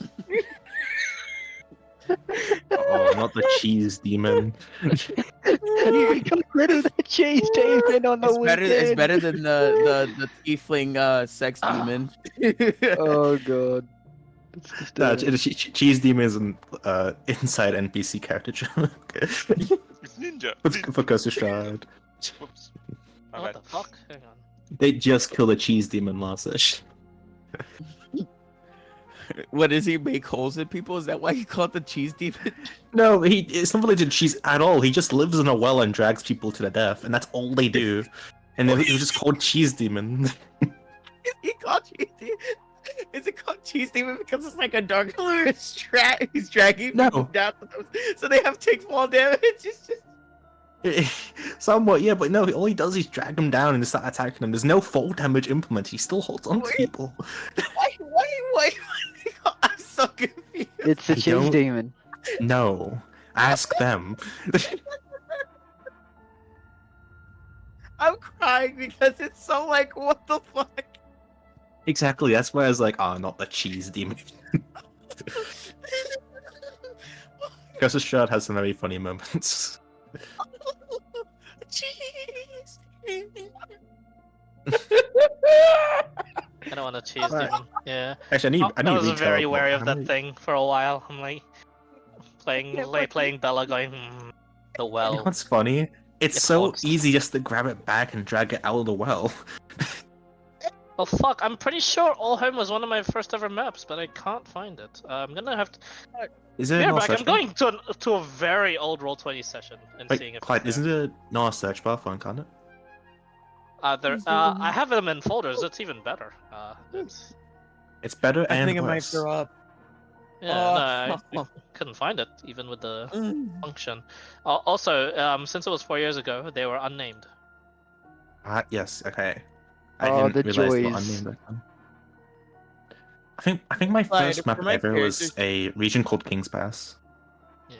Oh, not the cheese demon. We got rid of the cheese demon on the It's weekend. better than the tiefling sex demon. Oh god. It's No, disturbing. cheese demon is an inside NPC character. It's ninja. For Curse of Strahd. Whoops. My What bad. the fuck? Hang on. They just killed a cheese demon last session. What does he make holes in people? Is that why he called the cheese demon? No, it's not related to cheese at all. He just lives in a well and drags people to their death, and that's all they do. And then he was just called Cheese Demon. He called cheese demon. Is it called cheese demon because it's like a dark color? He's dragging No. people down, so they have to take fall damage. It's just Somewhat, yeah, but no, all he does is drag them down and start attacking them. There's no fall damage implement. He still holds on to Wait. people. why? I'm so confused. It's the You cheese don't- demon. No, ask them. I'm crying because it's so like, what the fuck? Exactly, that's why I was like, oh, not the cheese demon. Curse of Strahd has some very funny moments. Cheese. I don't want to cheese Right. demon. Yeah. Actually, I need I was retail. very wary of How that many- thing for a while. I'm like playing Bella, going the You know well. what's funny? It's It so haunts. easy just to grab it back and drag it out of the well. Oh fuck! I'm pretty sure All Home was one of my first ever maps, but I can't find it. I'm gonna have to. Is it Yeah, not a back. search I'm bar? going to a very old Roll20 session and seeing Wait, if Clyde, it's there. isn't it not a search bar for Uncarnate? I have them in folders. It's even better. It's better I and think I might worse. throw up. Yeah, no, I couldn't find it even with the function. Also, since it was 4 years ago, they were unnamed. Yes, okay. I Oh, didn't the realize they were joys. unnamed back then. I think my Clyde, first map for my ever was characters- a region called King's Pass. Yeah.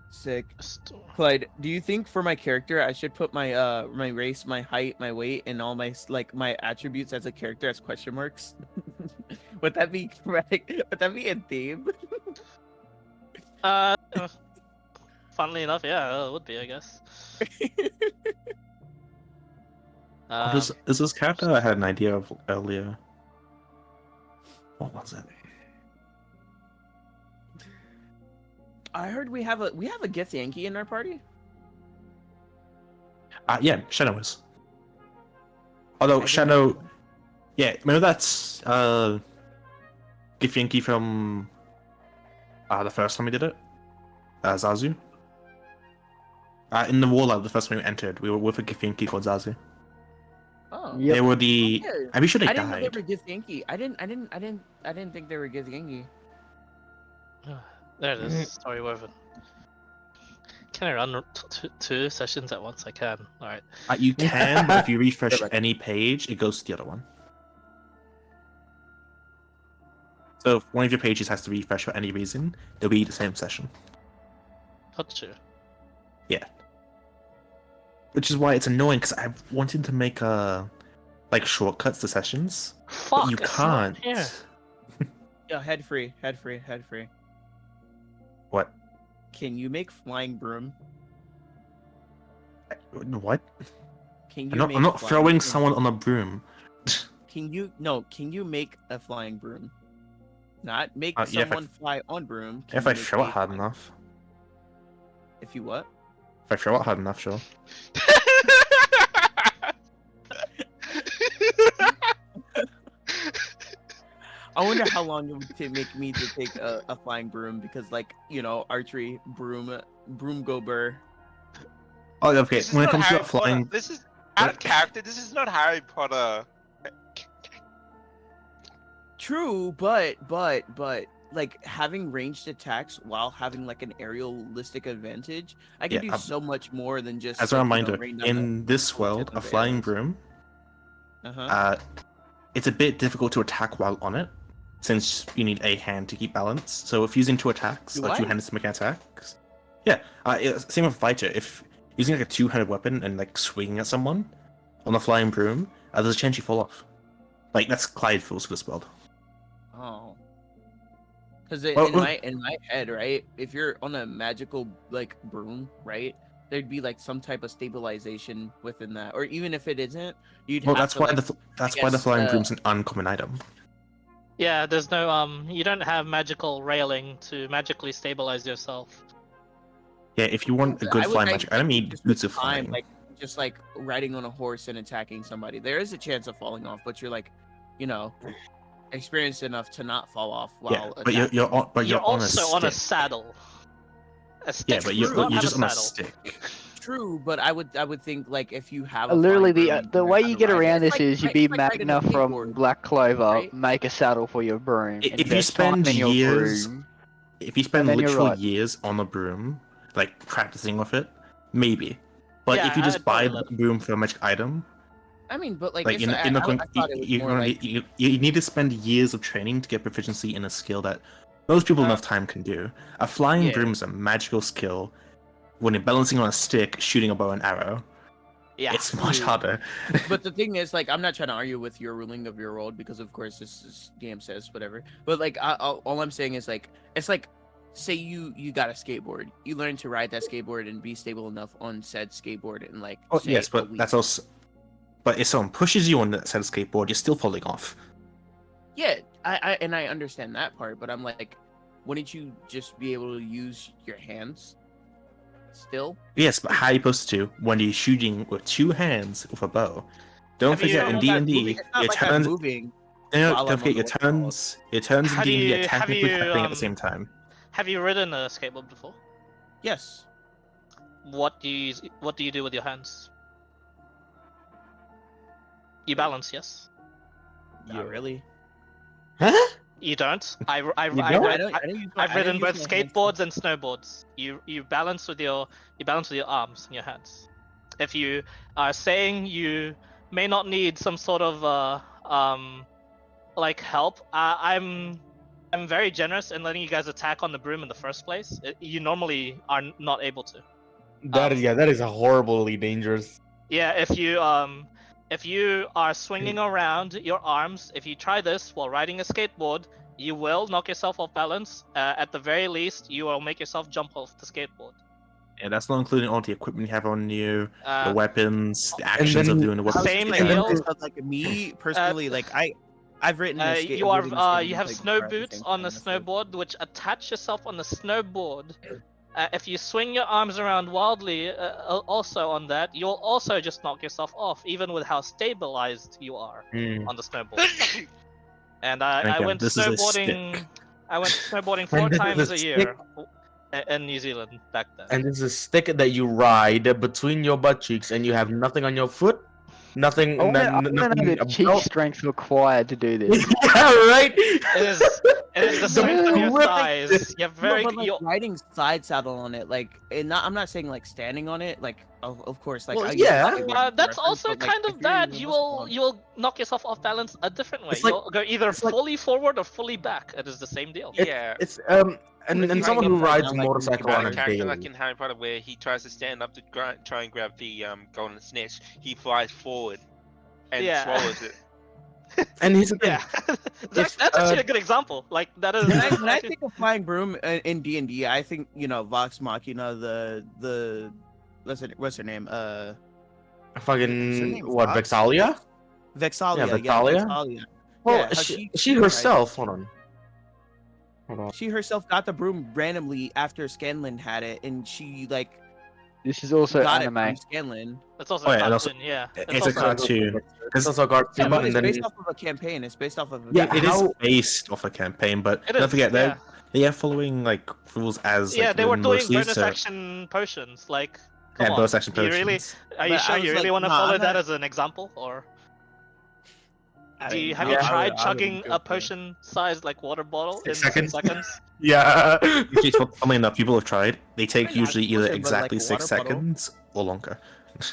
Sick. Just- Clyde, do you think for my character I should put my my race, my height, my weight, and all my my attributes as a character as question marks? Would that be correct? Would that be a theme? Uh, funnily enough, yeah, it would be, I guess. There's this character I had an idea of earlier. What was it? I heard we have a Gith Yankee in our party. Yeah, Shadow is. Although Shadow, yeah, remember that's Gifyanki from the first time we did it, Zazu. In the Warlord, the first time we entered, we were with a Gifyanki called Zazu. Oh. Yep. They were the. Yeah. I'm pretty sure they I didn't know died. they were Gith Yankee. I didn't think they were Gith Yankee. There it is. Story woven. Can I run two sessions at once? I can. All right. You can, but if you refresh any page, it goes to the other one. So if one of your pages has to refresh for any reason, it'll be the same session. Gotcha. Yeah. Which is why it's annoying, because I wanted to make like shortcuts to sessions, Fuck. but you it's not can't. here. Yeah, head free. What? Can you make flying broom? What? Can you I'm not, make I'm not flying throwing broom? someone on a broom. Can you make a flying broom? Not make Yeah, if I- someone fly on broom. If can I you make throw a it hard flying- enough. If you what? If I throw it hard enough, sure. I wonder how long it would make me to take a flying broom because, like, archery, broom go burr. Oh, okay. This is When it not comes to Harry that flying, Potter. This is out of character. This is not Harry Potter. True, but like having ranged attacks while having like an aerialistic advantage, I can Yeah, do so much more than just. as a reminder, rain down in this world, tip a of flying arrows. broom, Uh-huh. it's a bit difficult to attack while on it, since you need a hand to keep balance. So if using two attacks, Do or two I? hands to make attacks, yeah. Same with fighter. If using like a two-handed weapon and like swinging at someone on a flying broom, there's a chance you fall off. Like that's Clyde rules for this world. Oh. Because Well, in my head, right? If you're on a magical like broom, right? There'd be like some type of stabilization within that, or even if it isn't, you'd Well, have that's to, why like, that's I why the guess, flying broom's an uncommon item. Yeah, there's no you don't have magical railing to magically stabilize yourself. Yeah, if you want a good I would flying think magic item, you need just boots of time, flying. like just like riding on a horse and attacking somebody. There is a chance of falling off, but you're like, experienced enough to not fall off while Yeah, but attacking. You're you're on a also on a stick. saddle. A stick Yeah, but does you're not have just on a saddle. stick. True, but I would think like if you have a Literally, flying the broom, the you way know you how get to ride it. around It's this like- is you it's be like riding a Magna from skateboard. Black Clover, right? make a saddle for your broom. If you invest time spend in your years- broom. If you spend then you're literal right. years on a broom, like practicing with it, maybe. But Yeah, if you just I'd buy probably the broom for a magic item, I mean, but like, like it's, in the I thought it was you're more gonna like you need to spend years of training to get proficiency in a skill that most people enough time can do. A flying Yeah. broom is a magical skill. When you're balancing on a stick, shooting a bow and arrow, Yeah. it's much True. harder. But the thing is, like, I'm not trying to argue with your ruling of your world because, of course, this is game says whatever. But like, all I'm saying is like, it's like say you got a skateboard. You learn to ride that skateboard and be stable enough on said skateboard in like Oh say, yes, a but week. that's also. But if someone pushes you on that said skateboard, you're still falling off. Yeah, I understand that part, but I'm like, wouldn't you just be able to use your hands still? Yes, but how are you supposed to when you're shooting with 2 hands with a bow? Don't Have you- forget in It's not D&D, it's not your like I'm turns. moving. No, while don't I'm forget on your the waterfall. turns. Your turns in Have D&D you- are have technically you, happening at the same time. Have you ridden a skateboard before? Yes. What do you do with your hands? You balance, yes. Not really. Huh? You don't. I You I don't? I read, don't. I don't use my, I've I don't ridden use both my hands to- skateboards and snowboards. You balance with your arms and your hands. If you are saying you may not need some sort of like help, I'm very generous in letting you guys attack on the broom in the first place. You normally are not able to. That is horribly dangerous. Yeah, if you are swinging around your arms, if you try this while riding a skateboard, you will knock yourself off balance. At the very least, you will make yourself jump off the skateboard. Yeah, that's not including all the equipment you have on you, Uh, your weapons, the actions then of doing the weapons. Same Like, deal. and stuff like me personally, like I've written a skate. you I've are ridden a skateboard you have like, snow at the boots same on the time, that's like- snowboard, which attach yourself on the snowboard. If you swing your arms around wildly, also on that, you'll also just knock yourself off, even with how stabilized you are Hmm. on the snowboard. And I again, went this is a snowboarding. stick. I went snowboarding 4 this is times a a year in New Zealand back then. And this is a stick that you ride between your butt cheeks, and you have nothing on your foot, nothing. I want to know nothing the cheek about- strength required to do this. Yeah, right. It is the strength of your grip- thighs. You're very. No, but like you're- riding side saddle on it, like, and not. I'm not saying like standing on it, like, of course, like. Well, I use yeah. skateboard as a that's reference, also but, like, kind if of you're bad. using You a muscle will on- you will knock yourself off balance a different way. It's like- You'll go either it's like- fully forward or fully back. It is the same deal. Yeah. It's If and you someone who upside rides a down, like, motorcycle About on a a character daily. like in Harry Potter where he tries to stand up to try and grab the golden snitch, he flies forward and Yeah. swallows it. And here's the thing. Yeah, that's If, actually a good example. Like that is. When I think of flying broom in D&D, I think Vox Machina, the what's her name? What's her Fucking name? what? Vox? Vexalia? Vexalia. Yeah, Yeah, Vexalia? Vexalia. Well, Yeah, how she herself. Hold on. Hold on. She herself got the broom randomly after Scanlan had it, and she like This is also got anime. it from Scanlan. That's also Oh, a yeah, and also- cartoon. Yeah, It's That's a also- cartoon. It's also a cartoon, Yeah, but and it's then based off of a campaign. It's based off of. Yeah, It is how- based off a campaign, but It don't is, forget yeah. they are following like rules as Yeah, like, they were written doing mostly, bonus so- action potions. Like, come Yeah, on. bonus action You really? potions. Are you But sure I you was really like, want to nah, follow I'm that not- as an example, or have you Yeah. tried chugging a potion-sized like water bottle in 6 6 seconds. seconds? Yeah. Usually, funnily enough, people have tried. They take Not usually either potion, but, like, exactly a 6 water bottle. seconds or longer.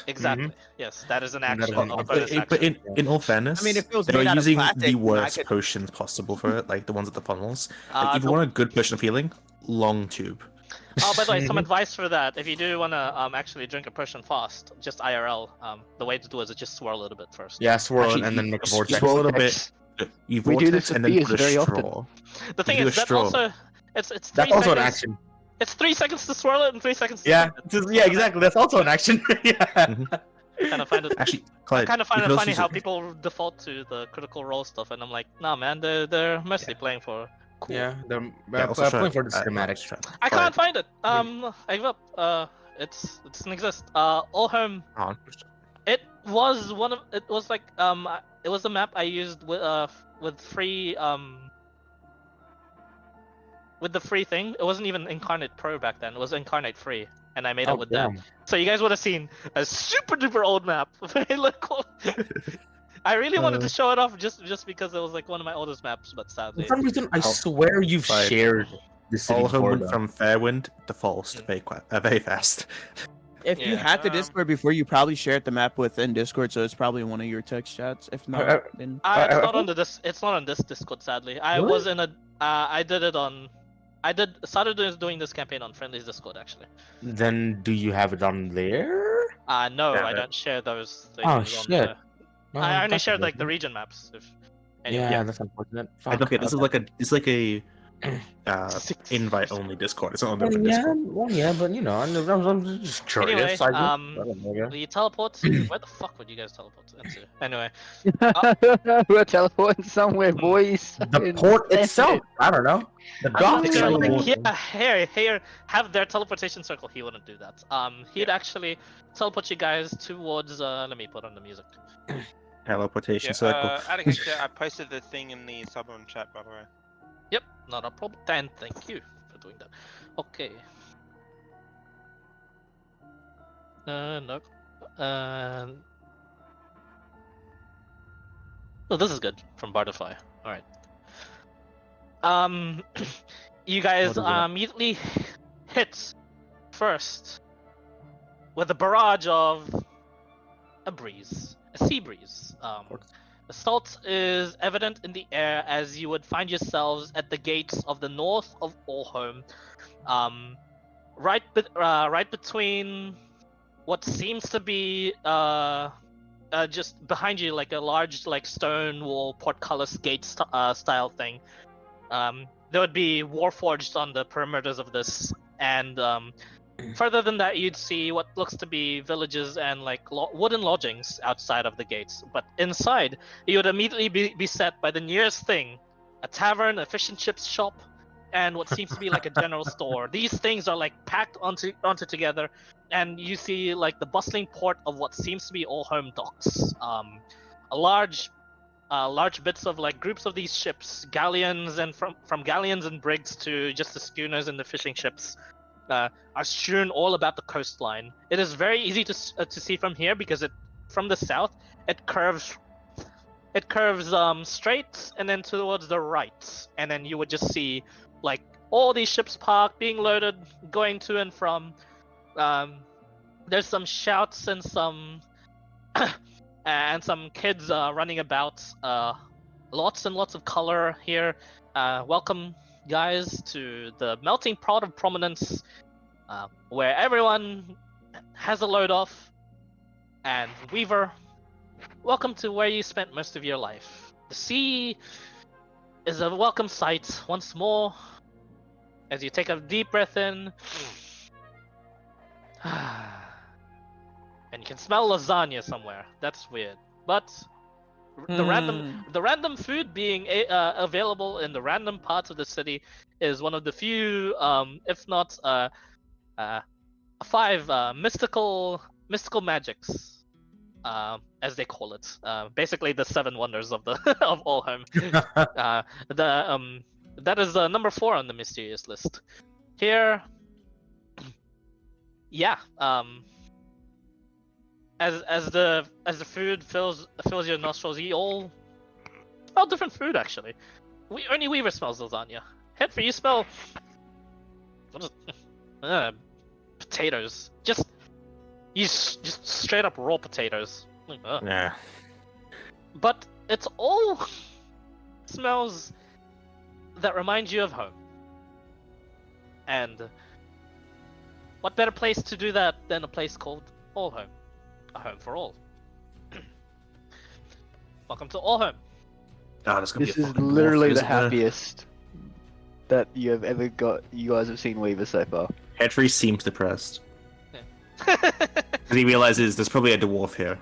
Exactly. Yes, that is an And that action. is an A action. bonus action. But in all fairness, I mean, if it was they were made out of using plastic, the then I worst could- potions possible for it, like the ones at the funnels. Like, if you the- want a good potion of healing, long tube. Oh, by the way, some advice for that. If you do want to actually drink a potion fast, just IRL, the way to do it is just swirl it a bit first. Yeah, swirl Actually, and then make a you vortex. swirl it a bit. You We do vortex this with and then beers put a very often. straw. The thing do a is that straw. also it's 3 That's seconds. also an action. It's 3 seconds to swirl it and 3 seconds to Yeah, drink it. yeah, exactly. That's also an action. Yeah. Kind of find it. Actually, I Clyde, kind of you find can it also funny use how it- people default to the critical role stuff, and I'm like, nah, man, they're mostly playing for cool. Yeah, they're Yeah, also try- playing for the uh, cinematic. try- I Clyde. can't find it. I give up. It doesn't exist. All home. Oh, It was one of. It was like It was a map I used with free with the free thing. It wasn't even Incarnate Pro back then. It was Incarnate Free, and I made it with that. So you guys would have seen a super duper old map. Very cool. I really wanted to show it off just because it was like one of my oldest maps, but sadly. For some reason, I Oh, swear you've Clyde. shared the city All home before, went though. from Fairwind to Falst very fast. If you Yeah, had the um, Discord before, you probably shared the map within Discord, so it's probably one of your text chats. If not, then It's not on it's not on this Discord, sadly. I Really? was in a. I did it on. Started doing this campaign on Friendly's Discord actually. Then do you have it on there? No, Yeah, I but- don't share those things. Oh, on shit. the- No, I only that's shared like the unfortunate. region maps. If anyway. Yeah, that's unfortunate. I don't get this is like a invite only Discord. It's not on open Yeah, Discord. well, yeah, but you know, I'm just Anyway, curious. I don't know, you teleport to where the fuck would you guys teleport into? Anyway, We're teleporting somewhere, boys. the In port Senate. itself. I don't know. The I'm not docks. sure. I Like, don't know. yeah, here, have their teleportation circle. He wouldn't do that. He'd actually teleport you guys towards. Let me put on the music. Teleportation Yeah, circle. out of character, I posted the thing in the sub-on chat, by the way. Yep, not a problem. And thank you for doing that. Okay. No. Oh, this is good from Bardify. All right. You guys What is that? immediately hit first with a barrage of a breeze, a sea breeze. The salt is evident in the air as you would find yourselves at the gates of the north of Allhome, right between what seems to be just behind you, like a large like stone wall portcullis gate style thing. There would be warforged on the perimeters of this, and further than that, you'd see what looks to be villages and like wooden lodgings outside of the gates. But inside, you would immediately be set by the nearest thing: a tavern, a fish and chips shop, and what seems to be like a general store. These things are like packed onto together, and you see like the bustling port of what seems to be Allhome docks. A large bits of like groups of these ships, galleons, and from galleons and brigs to just the schooners and the fishing ships, are strewn all about the coastline. It is very easy to see from here because from the south it curves straight and then towards the right, and then you would just see like all these ships parked, being loaded, going to and from. There's some shouts and some kids running about. Lots and lots of color here. Welcome, guys, to the melting pot of prominence, where everyone has a load off. And Weaver, welcome to where you spent most of your life. The sea is a welcome sight once more as you take a deep breath in. And you can smell lasagna somewhere. That's weird. But the random food being available in the random parts of the city is one of the few, if not 5 mystical magics, as they call it. Basically, the 7 wonders of the of Allhome. That is number 4 on the mysterious list. Here, yeah. As the food fills your nostrils, you all smell different food actually. Only Weaver smells lasagna. Headfree, you smell what is potatoes. Just straight up raw potatoes. Yeah. But it's all smells that remind you of home. And what better place to do that than a place called Allhome? A home for all. Welcome to Allhome. Oh, this This is literally the happiest that you guys have seen Weaver so far. Headfree seems depressed. He realizes there's probably a dwarf here.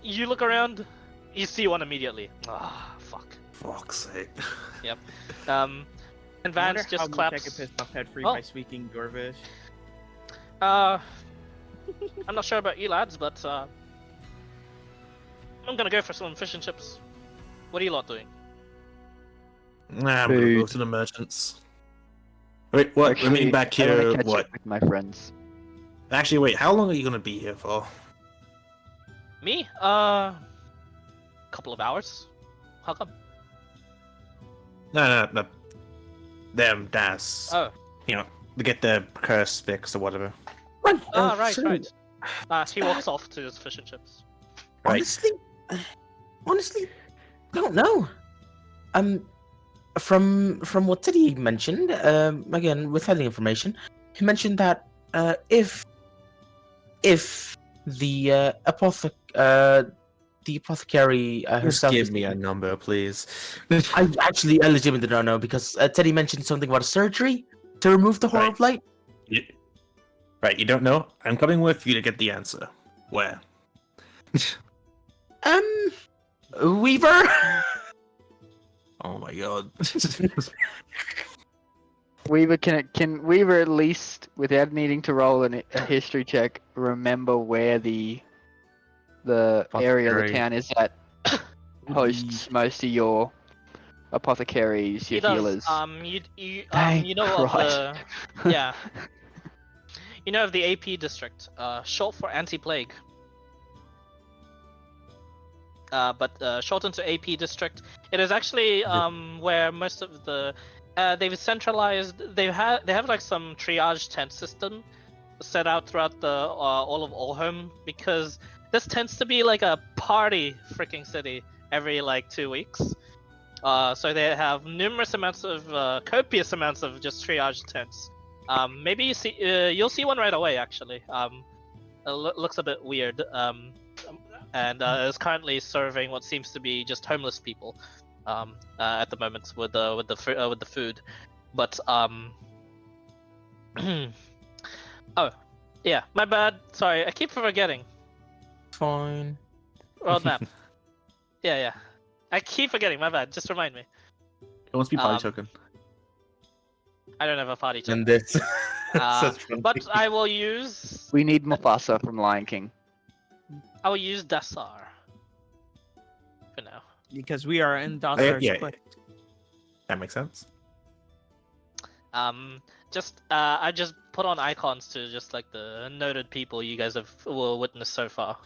You look around, you see one immediately. Ah, fuck. Fuck's sake. Yep. And Vance how just much claps. I could piss off Headfree Oh. by speaking Dwarvish. I'm not sure about you lads, but I'm gonna go for some fish and chips. What are you lot doing? Nah, I'm gonna go Food. to the merchants. Wait, what? We're meeting back I wanna here, catch what? up with my friends. Actually, wait, how long are you gonna be here for? Me? Couple of hours. How come? No. Them, Das. Oh. You know, to get the curse fixed or whatever. Right. Right. so, He walks off to his fish and chips. Right. Honestly, don't know. From what Teddy mentioned, again withholding information, he mentioned that if the the apothecary Just herself. give me a number, please. I legitimately don't know because Teddy mentioned something about a surgery to remove the horror Right. of light. Right, you don't know? I'm coming with you to get the answer. Where? Weaver. Oh my god. Weaver can Weaver at least, without needing to roll a history check, remember where the area of the Apothecary. town is that hosts most of your apothecaries, He your does. healers. Thank You know of the Christ. yeah. You know of the AP district, short for anti-plague. But shortened to AP district. It is actually where most of the they've centralized. They have like some triage tent system set out throughout the all of Olholm, because this tends to be like a party freaking city every like 2 weeks. So they have numerous amounts of copious amounts of just triage tents. Maybe you'll see one right away actually. It looks a bit weird. And is currently serving what seems to be just homeless people at the moment with the food. But oh yeah, my bad. Sorry, I keep forgetting. Fine. Roadmap. yeah. I keep forgetting. My bad. Just remind me. It must be party token. I don't have a party check. And this. But I will use. We need Mufasa from Lion King. I will use Dassar for now. Because we are in Dassar's yeah. quest. That makes sense. I just put on icons to just like the noted people you guys have witnessed so far.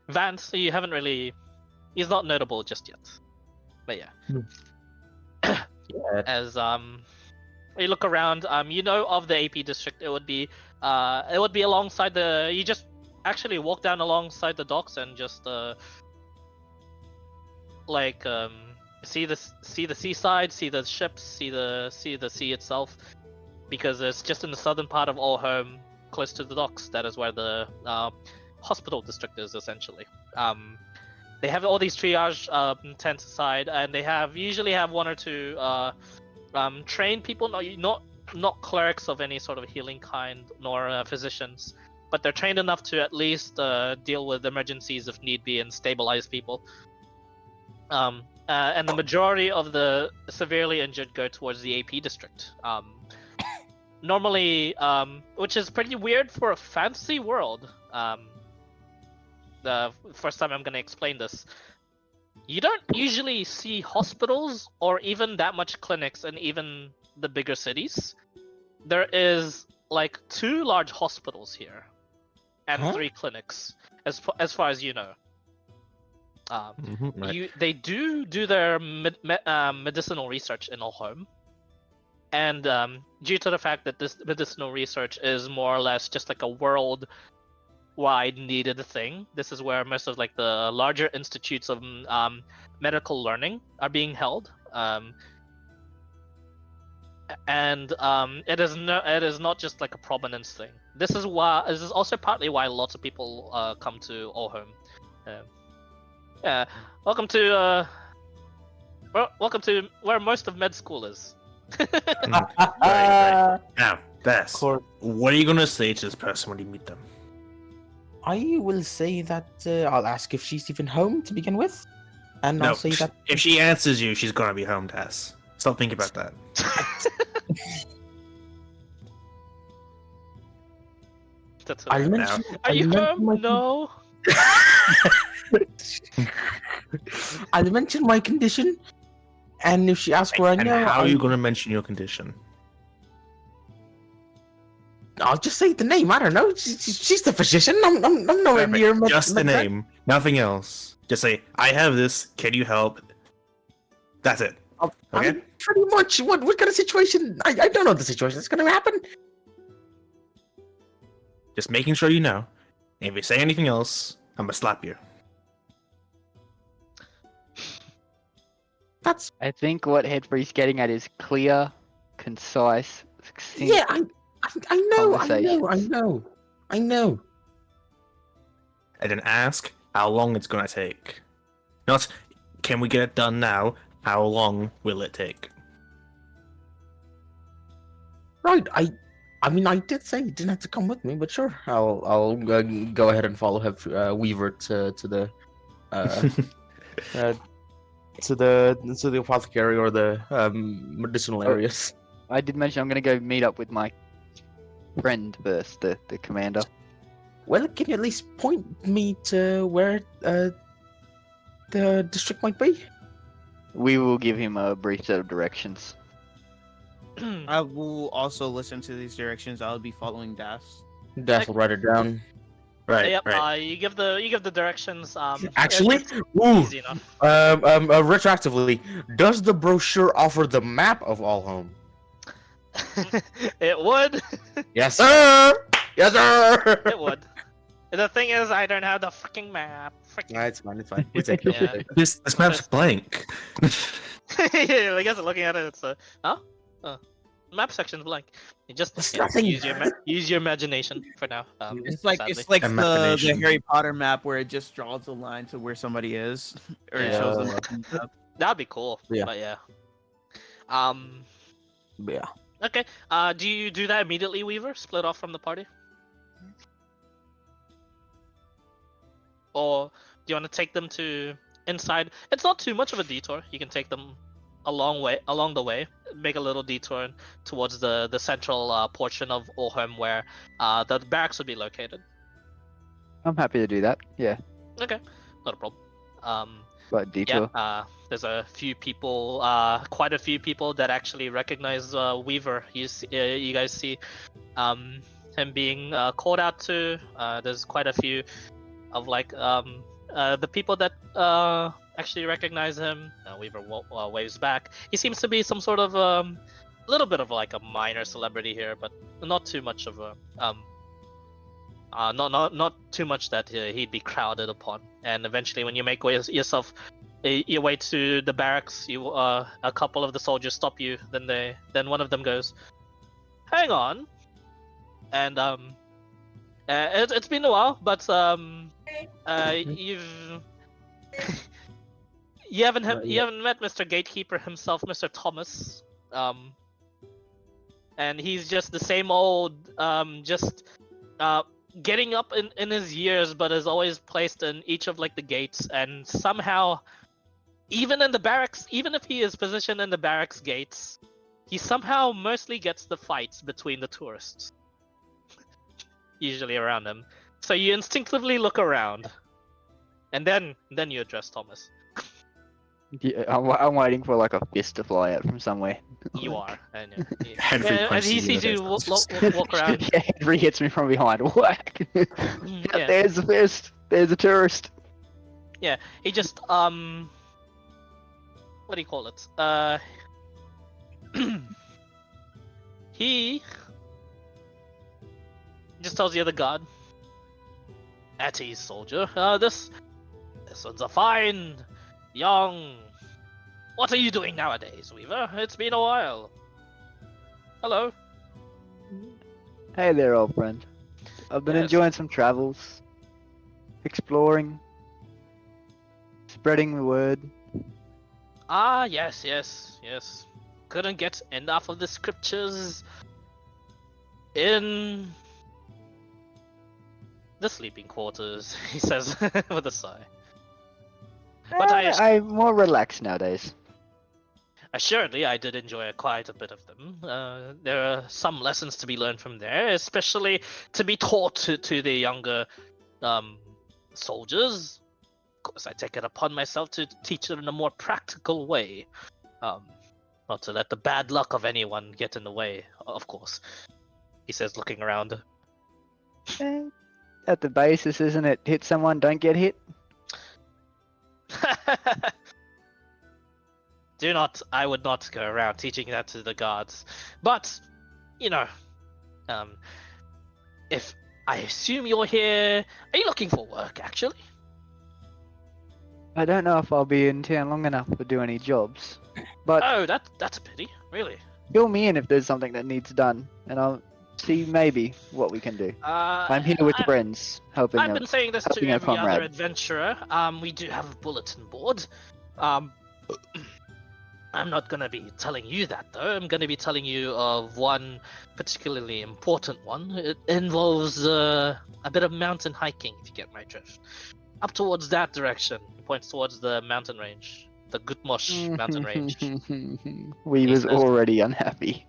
Vance, you haven't really. He's not notable just yet, but yeah. Yeah. As you look around, you know of the AP district, it would be alongside the. You just actually walk down alongside the docks and just see the seaside, see the ships, see the sea itself, because it's just in the southern part of Olholm, close to the docks. That is where the hospital district is essentially. They have all these triage tents aside, and they usually have one or two trained people, not clerics of any sort of healing kind, nor physicians, but they're trained enough to at least deal with emergencies if need be and stabilize people. And the majority of the severely injured go towards the AP district. Normally, which is pretty weird for a fantasy world. The first time I'm going to explain this. You don't usually see hospitals or even that much clinics in even the bigger cities. There is like 2 large hospitals here and 3 clinics, as far as you know. Right. They do their medicinal research in Olholm, and due to the fact that this medicinal research is more or less just like a world-wide needed thing, this is where most of like the larger institutes of medical learning are being held. And it is not just like a prominence thing. This is also partly why lots of people come to Olholm. Welcome to where most of med school is. Right. Now, Bess, Court. what are you gonna say to this person when you meet them? I will say that I'll ask if she's even home to begin with, and No, I'll say that if she answers you, she's gonna be home, Tess. Stop thinking about that. That's I'll it. mention. Are I'll you mention home? my- No. I'll mention my condition, and if she asks where I And know, how are you gonna mention your condition? I'll just say the name. I don't know. She's the physician. I'm nowhere Perfect. near. Just the name, nothing else. Just say, "I have this. Can you help?" That's it. I Okay. mean, pretty much. What kind of situation? I don't know the situation that's gonna happen. Just making sure you know. And if you say anything else, I'm gonna slap you. That's I think what Headfree's getting at is clear, concise, succinct. yeah. I know. Conversations. I know. And then ask, how long it's gonna take. Not, can we get it done now? How long will it take? Right. I mean, I did say you didn't have to come with me, but sure, I'll go ahead and follow Weaver to the uh, uh to the apothecary or the medicinal Oh. areas. I did mention I'm gonna go meet up with my friend first, the commander. Well, can you at least point me to where the district might be? We will give him a brief set of directions. I will also listen to these directions. I'll be following Das. Dash will write it down. Right, Yep. right. You give the directions. Actually, it's ooh, easy enough. retroactively, does the brochure offer the map of Allhome? It would. Yes, sir. Yes, sir. It would. The thing is, I don't have the freaking map. Freaking. Nah, it's fine. It's fine. We take it. Yeah. This map's blank. I guess looking at it, it's map section's blank. You just There's yeah, nothing. use your imagination for now. It's like sadly. the Imagination. Harry Potter map where it just draws a line to where somebody is, or it shows them. up and stuff. That'd be cool. Yeah. But yeah. Yeah. Okay. Do you do that immediately, Weaver? Split off from the party? Or do you want to take them to inside? It's not too much of a detour. You can take them along the way, make a little detour towards the central portion of Orholm where the barracks would be located. I'm happy to do that. Yeah, Okay, not a problem. but detour. Yeah, there's a few people, quite a few people that actually recognize Weaver. You guys see him being called out to. There's quite a few of like the people that actually recognize him. Weaver waves back. He seems to be some sort of little bit of like a minor celebrity here, but not too much of a not too much that he'd be crowded upon. And eventually, when you make yourself your way to the barracks, you a couple of the soldiers stop you. Then one of them goes, "Hang on," and it's been a while, but you haven't met Mr. Gatekeeper himself, Mr. Thomas, and he's just the same old getting up in his years, but is always placed in each of like the gates, and somehow even in the barracks, even if he is positioned in the barracks gates, he somehow mostly gets the fights between the tourists usually around him. So you instinctively look around, and then you address Thomas. Yeah, I'm waiting for like a fist to fly out from somewhere. You are, and Henry and punches he you in sees the you face. walk around. Yeah, Henry hits me from behind. Whack! Yeah. There's the fist. There's a tourist. He just what do you call it? He just tells the other guard, "At ease, soldier. This one's a fine, young. What are you doing nowadays, Weaver? It's been a while. Hello." Hey there, old friend. I've been Yes. enjoying some travels, exploring, spreading the word. Ah, yes. Couldn't get enough of the scriptures in the sleeping quarters, he says with a sigh. But I'm more relaxed nowadays. Assuredly, I did enjoy quite a bit of them. There are some lessons to be learned from there, especially to be taught to the younger soldiers. Of course, I take it upon myself to teach them in a more practical way. Not to let the bad luck of anyone get in the way, of course. He says, looking around. At the basis, isn't it? Hit someone, don't get hit. I would not go around teaching that to the guards. But, if I assume you're here, are you looking for work, actually? I don't know if I'll be in town long enough to do any jobs, but Oh, that's a pity, really. fill me in if there's something that needs done, and I'll see maybe what we can do. Uh, I'm here with I- friends, helping I've them. been saying this helping to a every other comrade. adventurer. We do have a bulletin board. I'm not gonna be telling you that though. I'm gonna be telling you of one particularly important one. It involves a bit of mountain hiking, if you get my drift. Up towards that direction. He points towards the mountain range, the Gutmosh mountain range. Weaver's says- already unhappy.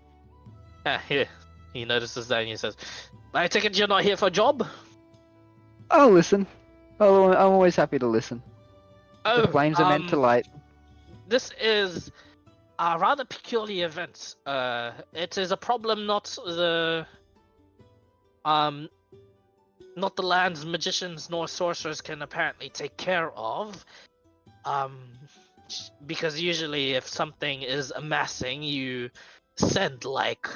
He notices that and he says, "I take it you're not here for a job." I'll listen. I'm always happy to listen. Oh, The flames are meant to light. This is a rather peculiar event. It is a problem not the land's magicians nor sorcerers can apparently take care of. Because usually if something is amassing, you send like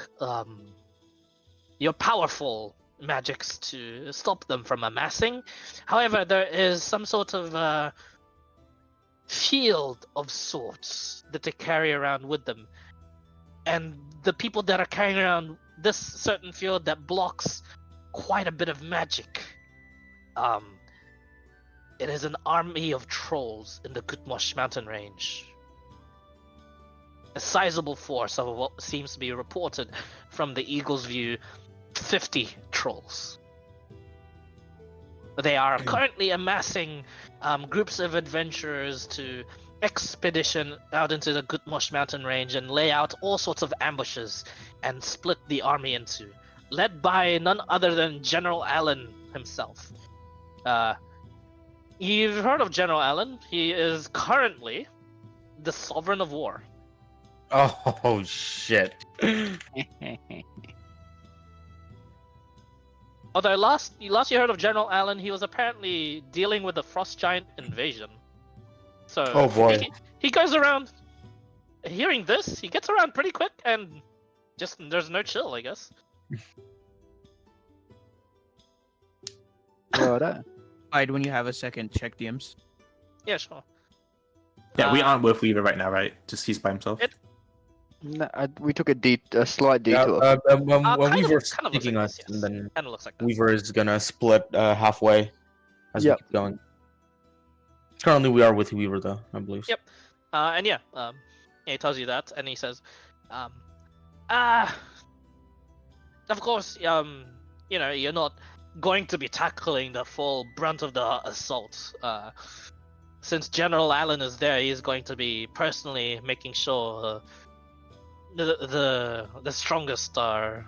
your powerful magics to stop them from amassing. However, there is some sort of field of sorts that they carry around with them, and the people that are carrying around this certain field that blocks quite a bit of magic. It is an army of trolls in the Gutmosh mountain range. A sizable force of what seems to be reported from the Eagle's View, 50 trolls. They are currently amassing groups of adventurers to expedition out into the Gutmosh mountain range and lay out all sorts of ambushes and split the army into, led by none other than General Allen himself. You've heard of General Allen. He is currently the Sovereign of War. Oh shit. Although last you heard of General Allen, he was apparently dealing with the Frost Giant invasion. So Oh boy. he goes around. Hearing this, he gets around pretty quick, and just there's no chill, I guess. Righto. Hide when you have a second. Check DMs. Yeah, sure. Yeah, we Uh, aren't with Weaver right now, right? Just he's by himself. No, we took a slight Yeah, detour. when kind of- Weaver's kind of looks speaking like us, this, and yes. then Kind of looks like that. Weaver is gonna split halfway as Yep. we keep going. Currently, we are with Weaver, though, I believe. Yep. And yeah, he tells you that, and he says, of course, you know, you're not going to be tackling the full brunt of the assault. Since General Allen is there, he's going to be personally making sure the strongest are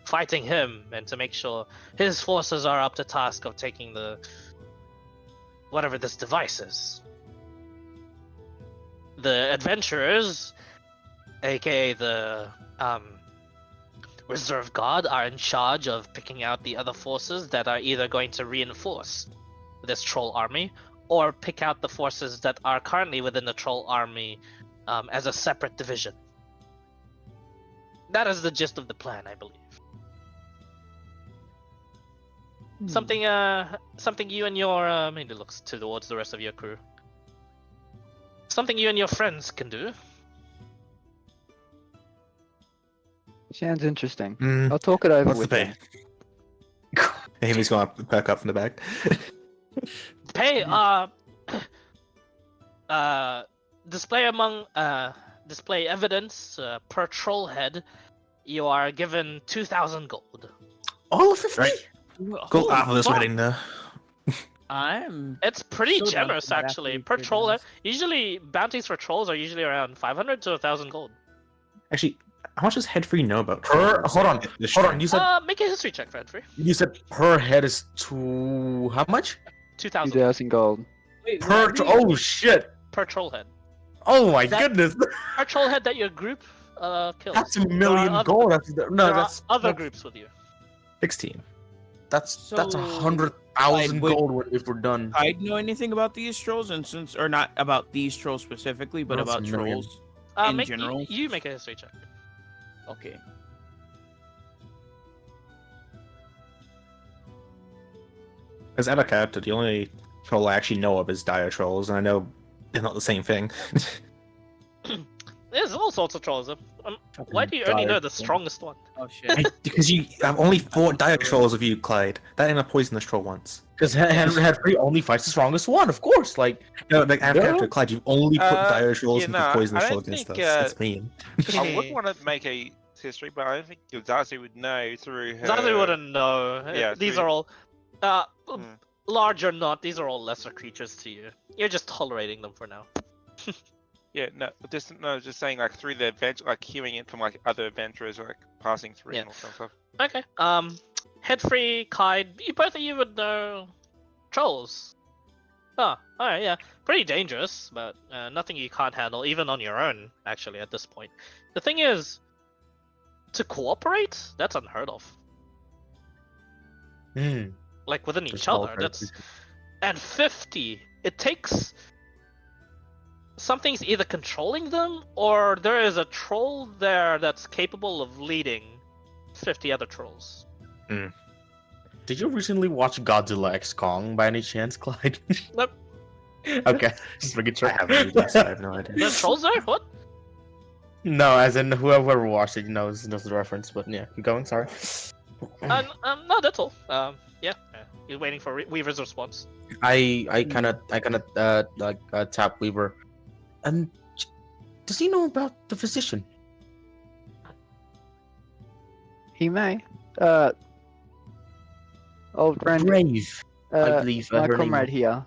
fighting him, and to make sure his forces are up to task of taking the whatever this device is. The adventurers, aka the Reserve Guard, are in charge of picking out the other forces that are either going to reinforce this troll army or pick out the forces that are currently within the troll army as a separate division. That is the gist of the plan, I believe. Something you and your maybe looks towards the rest of your crew. Something you and your friends can do. Sounds interesting. Mm, I'll talk it over what's the with pay? them. Amy's going to perk up from the back. Pay display evidence per troll head. You are given 2,000 gold. All of 50? Right. Go half of this wedding, though. I'm It's pretty So down generous for that actually after per you troll pay head. Usually bounties for trolls are usually around 500 to 1,000 gold. Actually, how much does Head Free know about Per, trolls? hold on, This hold on. train? Make a history check, Fredfree. You said per head is two. How much? 2,000 2,000 gold. Wait, Per. Oh shit! per troll head. Oh my That- goodness! Per troll head that your group kills. That's a There are million other- gold. That's There that's are other that's- groups with you. 16. That's So, 100,000 like, gold if we're done. I know anything about these trolls, and since or not about these trolls specifically, but That's about a million. trolls. In Make, general? you make a history check. Okay. As out of character, the only troll I actually know of is Dire Trolls, and I know they're not the same thing. There's all sorts of trolls. Why do you only know the strongest one? Oh shit. Because you have only fought dire trolls of you, Clyde. That ain't a poisonous troll once. Because Henry only fights the strongest one, of course. Like, No, like out of Yeah. character, Clyde, you've only put dire trolls yeah, into no, poisonous I troll don't against us. think, That's mean. I would want to make a history, but I don't think Zazu would know through her. Zazu wouldn't know. Yeah, These through- are all, uh, Hmm. large or not, these are all lesser creatures to you. You're just tolerating them for now. Yeah, just saying like through the adventure, like hearing it from like other adventurers, like passing through Yeah. and all that stuff. Okay. Headfree, Kide, both of you would know trolls. Oh, alright, yeah. Pretty dangerous, but nothing you can't handle, even on your own, actually, at this point. The thing is, to cooperate, that's unheard of. Like, within Just each other, cooperate. that's... And 50, it takes... Something's either controlling them, or there is a troll there that's capable of leading 50 other trolls. Did you recently watch Godzilla X Kong by any chance, Clyde? Nope. Okay, just making sure. I haven't read so I have no idea. The trolls there? What? No, as in whoever watched it knows the reference. But yeah, keep going. Sorry. No, that's all. Yeah. You're waiting for Weaver's response. I kind of tap Weaver. Does he know about the physician? He may. Old friend, Brave, I believe. my her name comrade was. here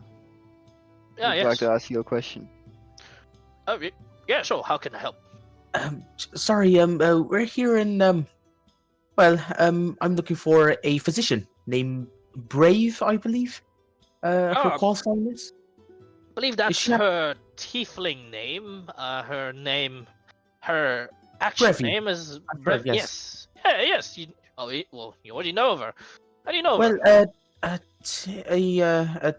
Yeah, would yes. like to ask you a question. Oh, yeah, sure. How can I help? Sorry, we're here in I'm looking for a physician named Brave, I believe. Her Ah. call sign is. I believe that's she- her tiefling name. Her actual Brevi. name is Brev, Brev. yes. Yes. Yeah, yes. You already know of her. How do you know of her? Well, a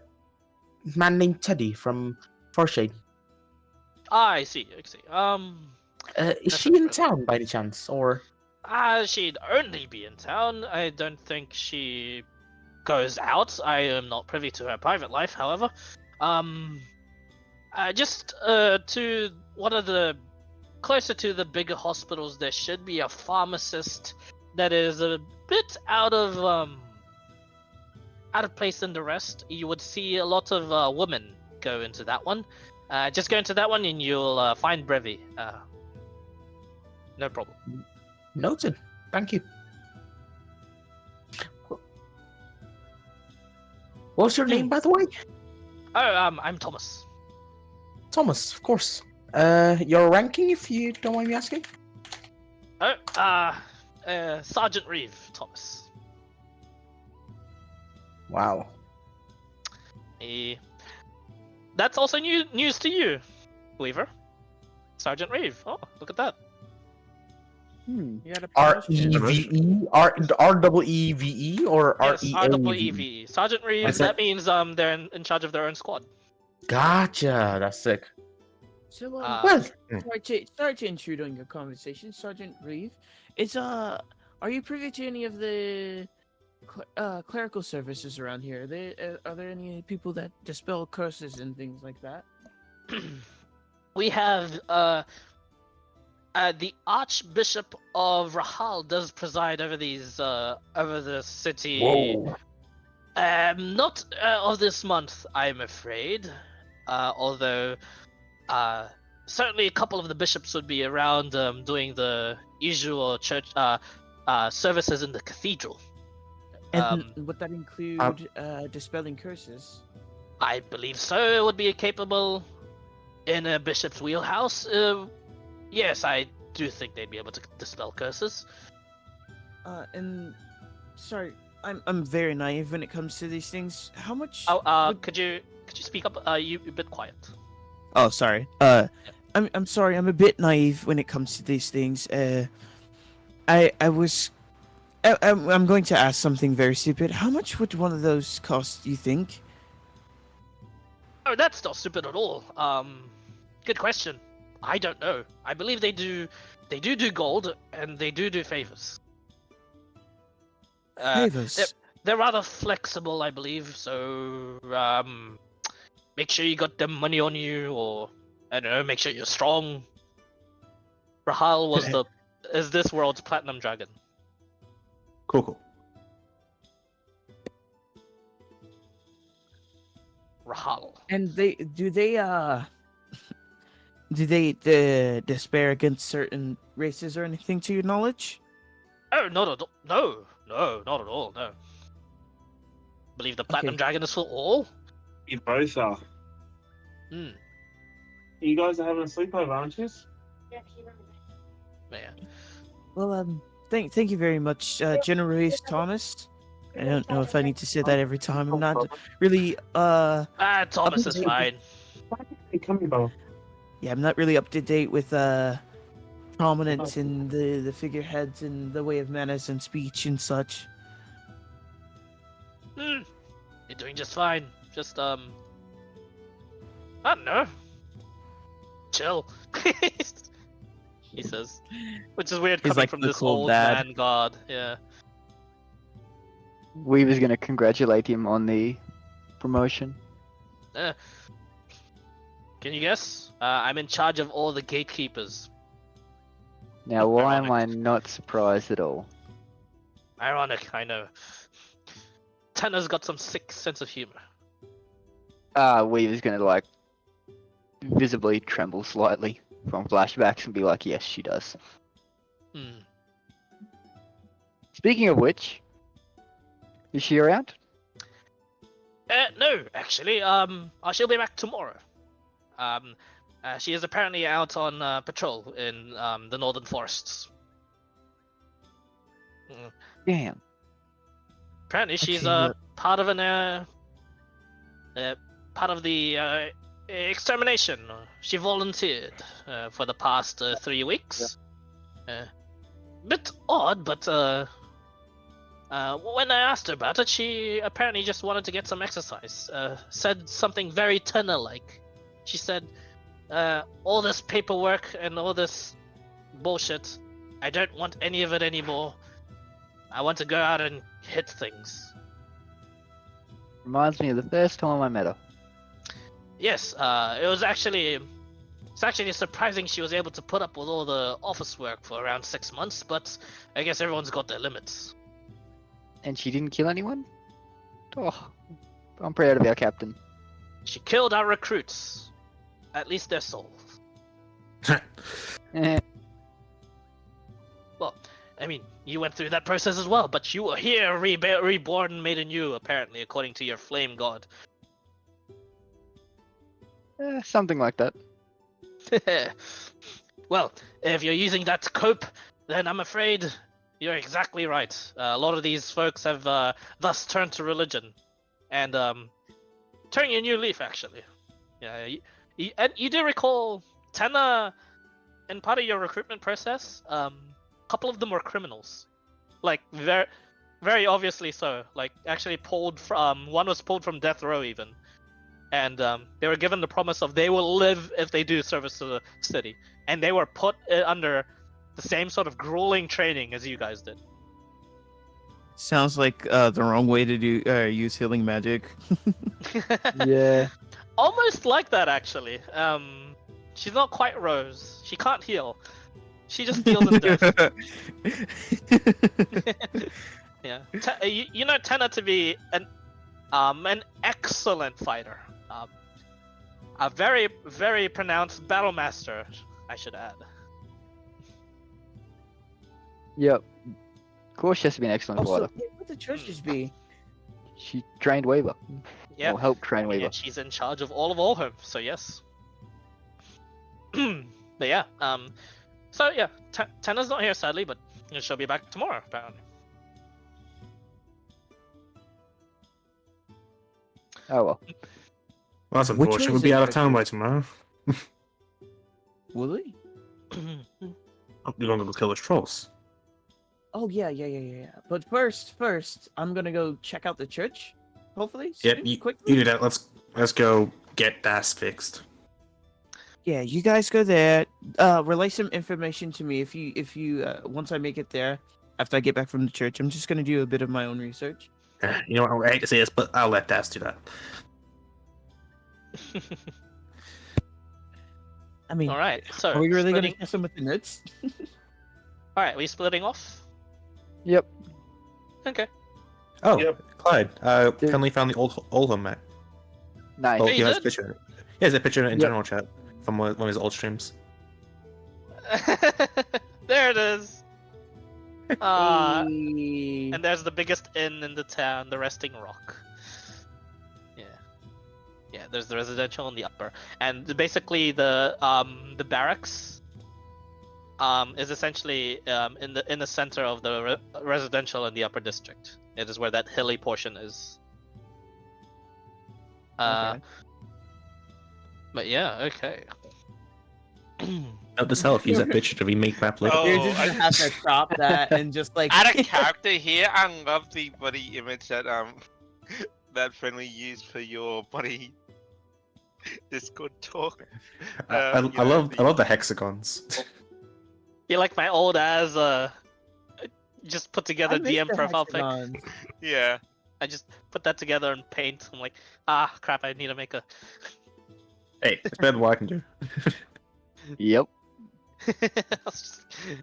man named Teddy from Farshade. I see. Is That's she in interesting. town by any chance, or? She'd only be in town. I don't think she goes out. I am not privy to her private life, however. Just to one of the closer to the bigger hospitals, there should be a pharmacist that is a bit out of place than the rest. You would see a lot of women go into that one. Just go into that one and you'll find Brevi. No problem. Noted. Thank you. What's your name, by the way? Oh, I'm Thomas. Thomas, of course. Your ranking, if you don't mind me asking? Oh, Sergeant Reeve, Thomas. Wow. That's also news to you, Weaver. Sergeant Reeve. Oh, look at that. You had a R-E-V-E? R-E-E-V-E or Yes, R-E-A-V-E? R-E-E-V-E. Sergeant Reeve, That's that means they're in charge of their own squad. Gotcha. That's sick. So, Well, sorry to intrude on your conversation, Sergeant Reeve. Are you privy to any of the clerical services around here? Are there any people that dispel curses and things like that? We have the Archbishop of Rahal does preside over these over the city. whoa. Not of this month, I'm afraid. Although certainly a couple of the bishops would be around Um, doing the usual church services in the cathedral. And would that include dispelling curses? I believe so. It would be capable in a bishop's wheelhouse. Yes, I do think they'd be able to dispel curses. And sorry, I'm very naive when it comes to these things. How much? Could you speak up? You a bit quiet. Oh, sorry. I'm sorry. I'm a bit naive when it comes to these things. I'm going to ask something very stupid. How much would one of those cost? You think? Oh, that's not stupid at all. Good question. I don't know. I believe they do gold and they do favors. Favors. They're rather flexible, I believe. So make sure you got the money on you, or I don't know, make sure you're strong. Rahal was the is this world's platinum dragon. Cool. Rahal. And do they despair against certain races or anything to your knowledge? Oh, not at all. No, not at all. No. Believe the platinum Okay. dragon is for all. You both are. Hmm. You guys are having a sleepover, aren't you? Yeah. Well, thank you very much, Generous Thomas. I don't know if I need to say that every time. I'm not really Thomas is fine. Come here, Bob. yeah, I'm not really up to date with prominence in the figureheads and the way of manners and speech and such. Hmm. You're doing just fine. Just I don't know. Chill. He says, which is weird He's coming like from the this cool old dad. man god. Yeah. Weaver's gonna congratulate him on the promotion. Can you guess? I'm in charge of all the gatekeepers. Now, why am I Ironic. not surprised at all? Ironic, I know. Tanner's got some sick sense of humor. Weaver's gonna like visibly tremble slightly from flashbacks and be like, yes, she does. Hmm. Speaking of which, is she around? No, actually, she'll be back tomorrow. She is apparently out on patrol in the northern forests. Damn. Apparently, she's Okay, part of part of the extermination. She volunteered for the past 3 weeks. Bit odd, but when I asked her about it, she apparently just wanted to get some exercise. Said something very Tenor-like. She said, all this paperwork and all this bullshit, I don't want any of it anymore. I want to go out and hit things. Reminds me of the first time I met her. Yes, it's actually surprising she was able to put up with all the office work for around 6 months, but I guess everyone's got their limits. And she didn't kill anyone? Oh, I'm proud of our captain. She killed our recruits. At least their souls. Eh, Well, I mean, you went through that process as well, but you were here, reborn, made anew, apparently, according to your flame god. something like that. Well, if you're using that to cope, then I'm afraid you're exactly right. A lot of these folks have thus turned to religion, and turning a new leaf, actually. Yeah, and you do recall, Tenna, in part of your recruitment process, a couple of them were criminals, like very, very obviously so. Like actually pulled from one was pulled from death row even, and they were given the promise of they will live if they do service to the city, and they were put under the same sort of grueling training as you guys did. Sounds like the wrong way to do use healing magic. Yeah. Almost like that, actually. She's not quite Rose. She can't heal. She just deals in death. Yeah. You know Tenna to be an excellent fighter. A very, very pronounced battle master, I should add. Yep. Of course, she has to be an excellent Also, fighter. what would the churches be? She trained Weaver. Yeah. Or helped train Weaver. Yeah, she's in charge of all of Allhome, so yes. But yeah, so yeah, Tenna's not here sadly, but she'll be back tomorrow apparently. Oh well. Well, that's Which unfortunate. way We'll is be it out of back town to? by tomorrow. Will they? You're gonna go kill those trolls. Oh yeah. But first, I'm gonna go check out the church. Hopefully, Yep, soon, you quickly. do that. Let's go get Das fixed. Yeah, you guys go there. Relay some information to me if you once I make it there. After I get back from the church, I'm just gonna do a bit of my own research. You know what? I hate to say this, but I'll let Das do that. I mean, All right, so are we really splitting- gonna test them with the notes? All right, we splitting off. Yep. Okay. Oh, Yep. Clyde. Dude. Finally found the Oldham map. Nice. Oh, Hey, he you has a did? picture. He has a picture in Yep. general chat from one of his old streams. There it is. Hey. And there's the biggest inn in the town, the Resting Rock. Yeah. Yeah, there's the residential in the upper. And basically the barracks is essentially in the center of the residential in the upper district. It is where that hilly portion is. Okay. But yeah, okay. Note this help. Use that picture to remake map later. Oh, You're just gonna have to crop that and just like Add a character here. I love the buddy image that that Friendly used for your buddy Discord talk. I love the hexagons. You like my old ass just put together I miss DM the profile pic. hexagons. Yeah. I just put that together in paint. I'm like, ah crap, I need to make a Hey, it's better than what I can do. Yep.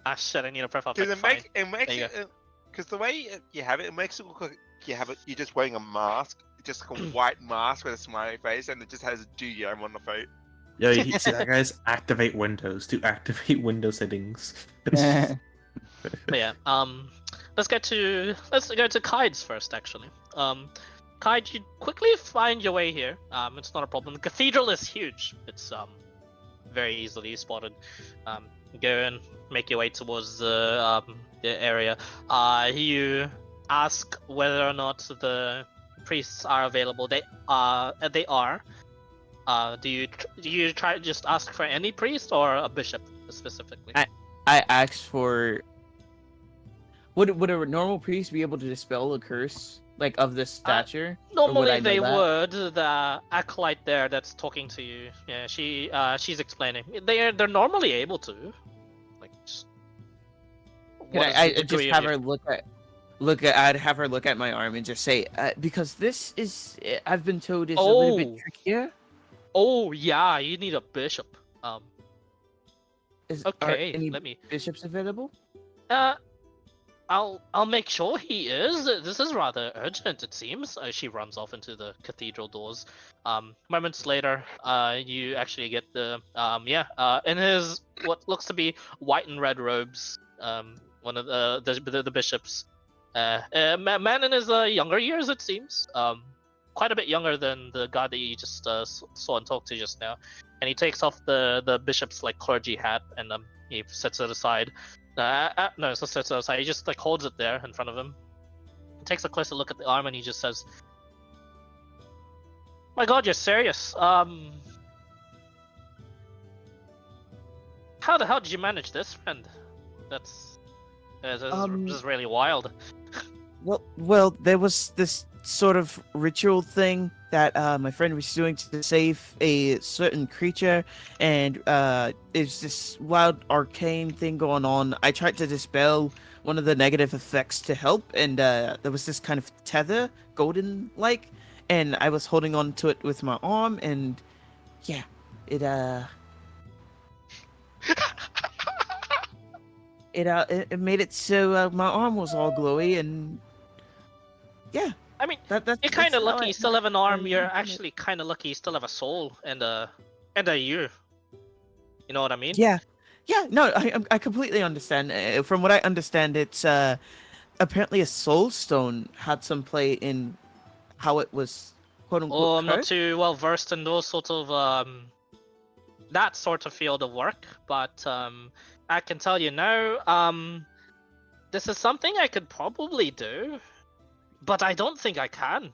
ah shit, I need a profile pic. Because Fine. it makes There you it, because the way you have it, it makes it look like you're just wearing a mask, just like a white mask with a smiley face, and it just has a GM on the face. Yo, you see that, guys? Activate Windows to activate Windows settings. But yeah, let's go to Kides first actually. Kide, you quickly find your way here. It's not a problem. The cathedral is huge. It's very easily spotted. Go and make your way towards the area. You ask whether or not the priests are available. They are. Do you try to just ask for any priest or a bishop specifically? I asked for. Would a normal priest be able to dispel a curse like of this stature? Normally I know they that? would. The acolyte there that's talking to you. Yeah, she's explaining. They're normally able to. Like, just, Can what is I the just degree of have your- her look at? I'd have her look at my arm and just say, because this is I've been told is a little bit Oh. trickier. Oh yeah, you need a bishop. Are Okay, any let me. bishops available? I'll make sure he is. This is rather urgent, it seems. She runs off into the cathedral doors. Moments later, you actually get the in his what looks to be white and red robes. One of the bishops, man in his younger years, it seems. Quite a bit younger than the guy that you just saw and talked to just now. And he takes off the bishop's like clergy hat and he sets it aside. No, it's not set aside. He just like holds it there in front of him. He takes a closer look at the arm and he just says, "My God, you're serious? How the hell did you manage this, friend? This is really wild." Well, there was this sort of ritual thing that my friend was doing to save a certain creature, and there's this wild arcane thing going on. I tried to dispel one of the negative effects to help, and there was this kind of tether, golden-like, and I was holding on to it with my arm, and yeah, it made it so my arm was all glowy, and yeah. I mean, That's you're kind of how lucky I- you still have an arm. You're managed it. actually kind of lucky you still have a soul and a you. You know what I mean? Yeah, no, I completely understand. From what I understand, it's apparently a soul stone had some play in how it was quote unquote. Oh, I'm not cursed. too well versed in those sort of that sort of field of work, but I can tell you now, this is something I could probably do, but I don't think I can.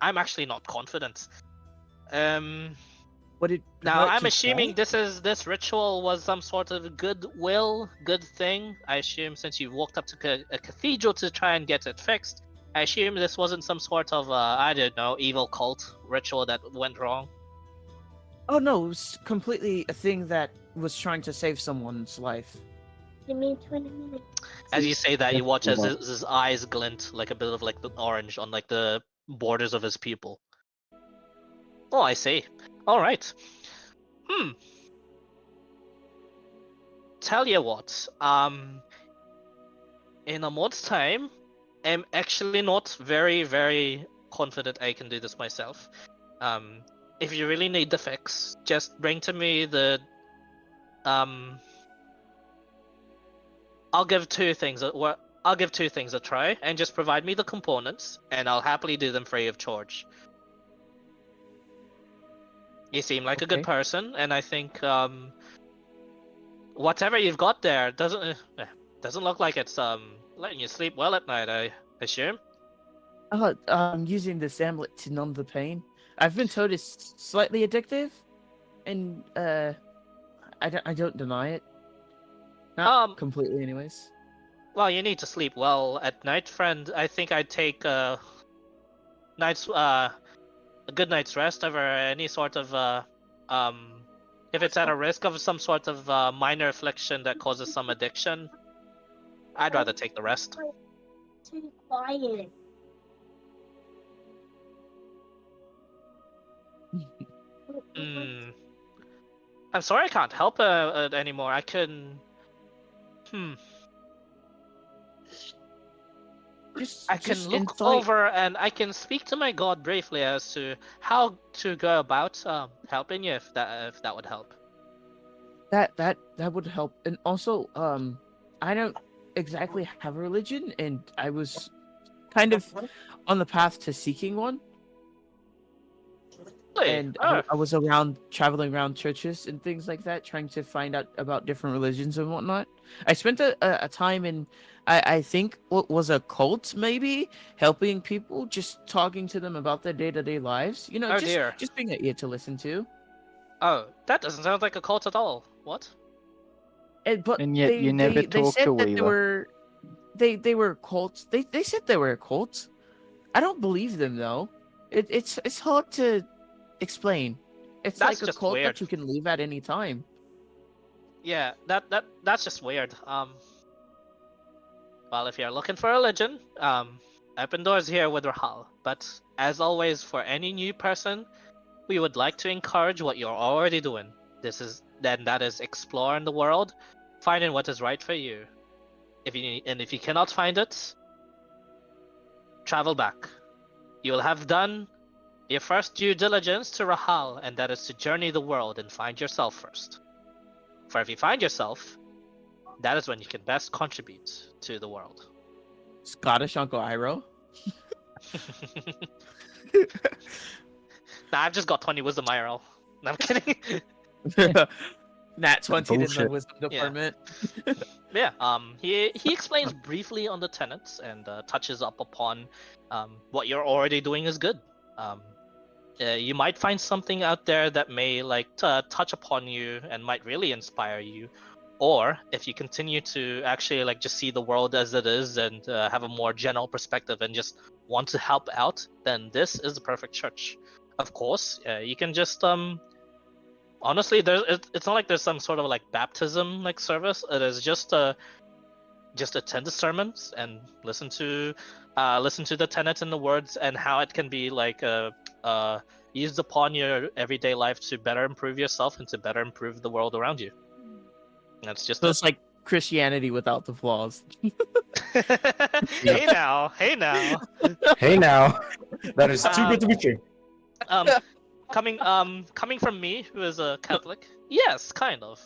I'm actually not confident. What did Now hurt I'm to assuming try? this ritual was some sort of goodwill, good thing. I assume since you walked up to a cathedral to try and get it fixed, I assume this wasn't some sort of I don't know, evil cult ritual that went wrong. Oh no, it was completely a thing that was trying to save someone's life. Give me 20 minutes. As you say that, you watch as Well- his eyes glint like a bit of like the orange on like the borders of his pupil. Oh, I see. All right. tell you what. In a month's time, I'm actually not very confident I can do this myself. If you really need the fix, just bring to me the I'll give two things. I'll give two things a try, and just provide me the components, and I'll happily do them free of charge. You seem like a good Okay. person, and I think whatever you've got there doesn't look like it's letting you sleep well at night. I assume. I'm using this amulet to numb the pain. I've been told it's slightly addictive, and I don't deny it. Not completely, anyways. Well, you need to sleep well at night, friend. I think I'd take a good night's rest over any sort of if it's at a risk of some sort of minor affliction that causes some addiction. I'd rather take the rest. Too quiet. I'm sorry I can't help anymore. I can. I can Just look insight. over and I can speak to my god briefly as to how to go about helping you if that would help. That would help. And also, I don't exactly have a religion, and I was kind of on the path to seeking one. Really? And Oh. I was traveling around churches and things like that, trying to find out about different religions and whatnot. I spent a time in, I think, what was a cult, maybe, helping people, just talking to them about their day-to-day lives. You know, Oh, dear. just being an ear to listen to. Oh, that doesn't sound like a cult at all. What? But And yet you never they talk said to that Weaver. they were cults. They said they were cults. I don't believe them though. It's hard to explain. It's That's like a just cult weird. that you can leave at any time. Yeah, that's just weird. Well, if you're looking for a religion, open doors here with Rahal. But as always, for any new person, we would like to encourage what you're already doing. That is exploring the world, finding what is right for you. If you cannot find it, travel back. You'll have done your first due diligence to Rahal, and that is to journey the world and find yourself first. For if you find yourself, that is when you can best contribute to the world. Scottish Uncle Iroh. Nah, I've just got 20 wisdom IRL. No, I'm kidding. Nat 20 in the Bullshit. wisdom department. Yeah. He explains briefly on the tenets and touches up upon what you're already doing is good. You might find something out there that may touch upon you and might really inspire you. Or if you continue to actually just see the world as it is and have a more general perspective and just want to help out, then this is the perfect church. Of course, you can just honestly, it's not like there's some sort of baptism service. It is just attend the sermons and listen to the tenets and the words and how it can be used upon your everyday life to better improve yourself and to better improve the world around you. That's just So it's like Christianity without the flaws. Hey now. Hey now, that is too good to be true. Coming from me, who is a Catholic, yes, kind of.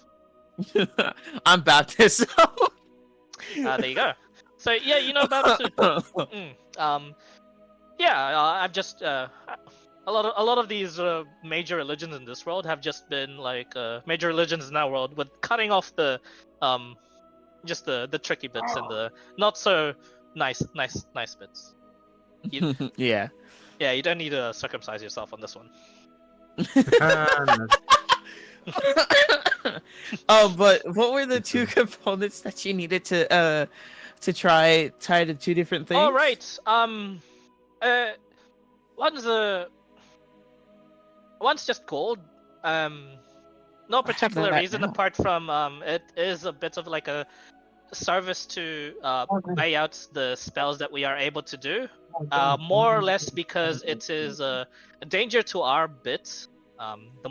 I'm Baptist. There you go. So yeah, you know about I've just a lot of these major religions in this world have just been major religions in our world with cutting off the just the tricky bits and the not so nice bits. Yeah. Yeah, you don't need to circumcise yourself on this one. But what were the two components that you needed to tie to two different things? All right. One's just gold. No particular that reason now. apart from it is a bit of a service to buy out the spells that we are able to do. More or less because it is a danger to our bits The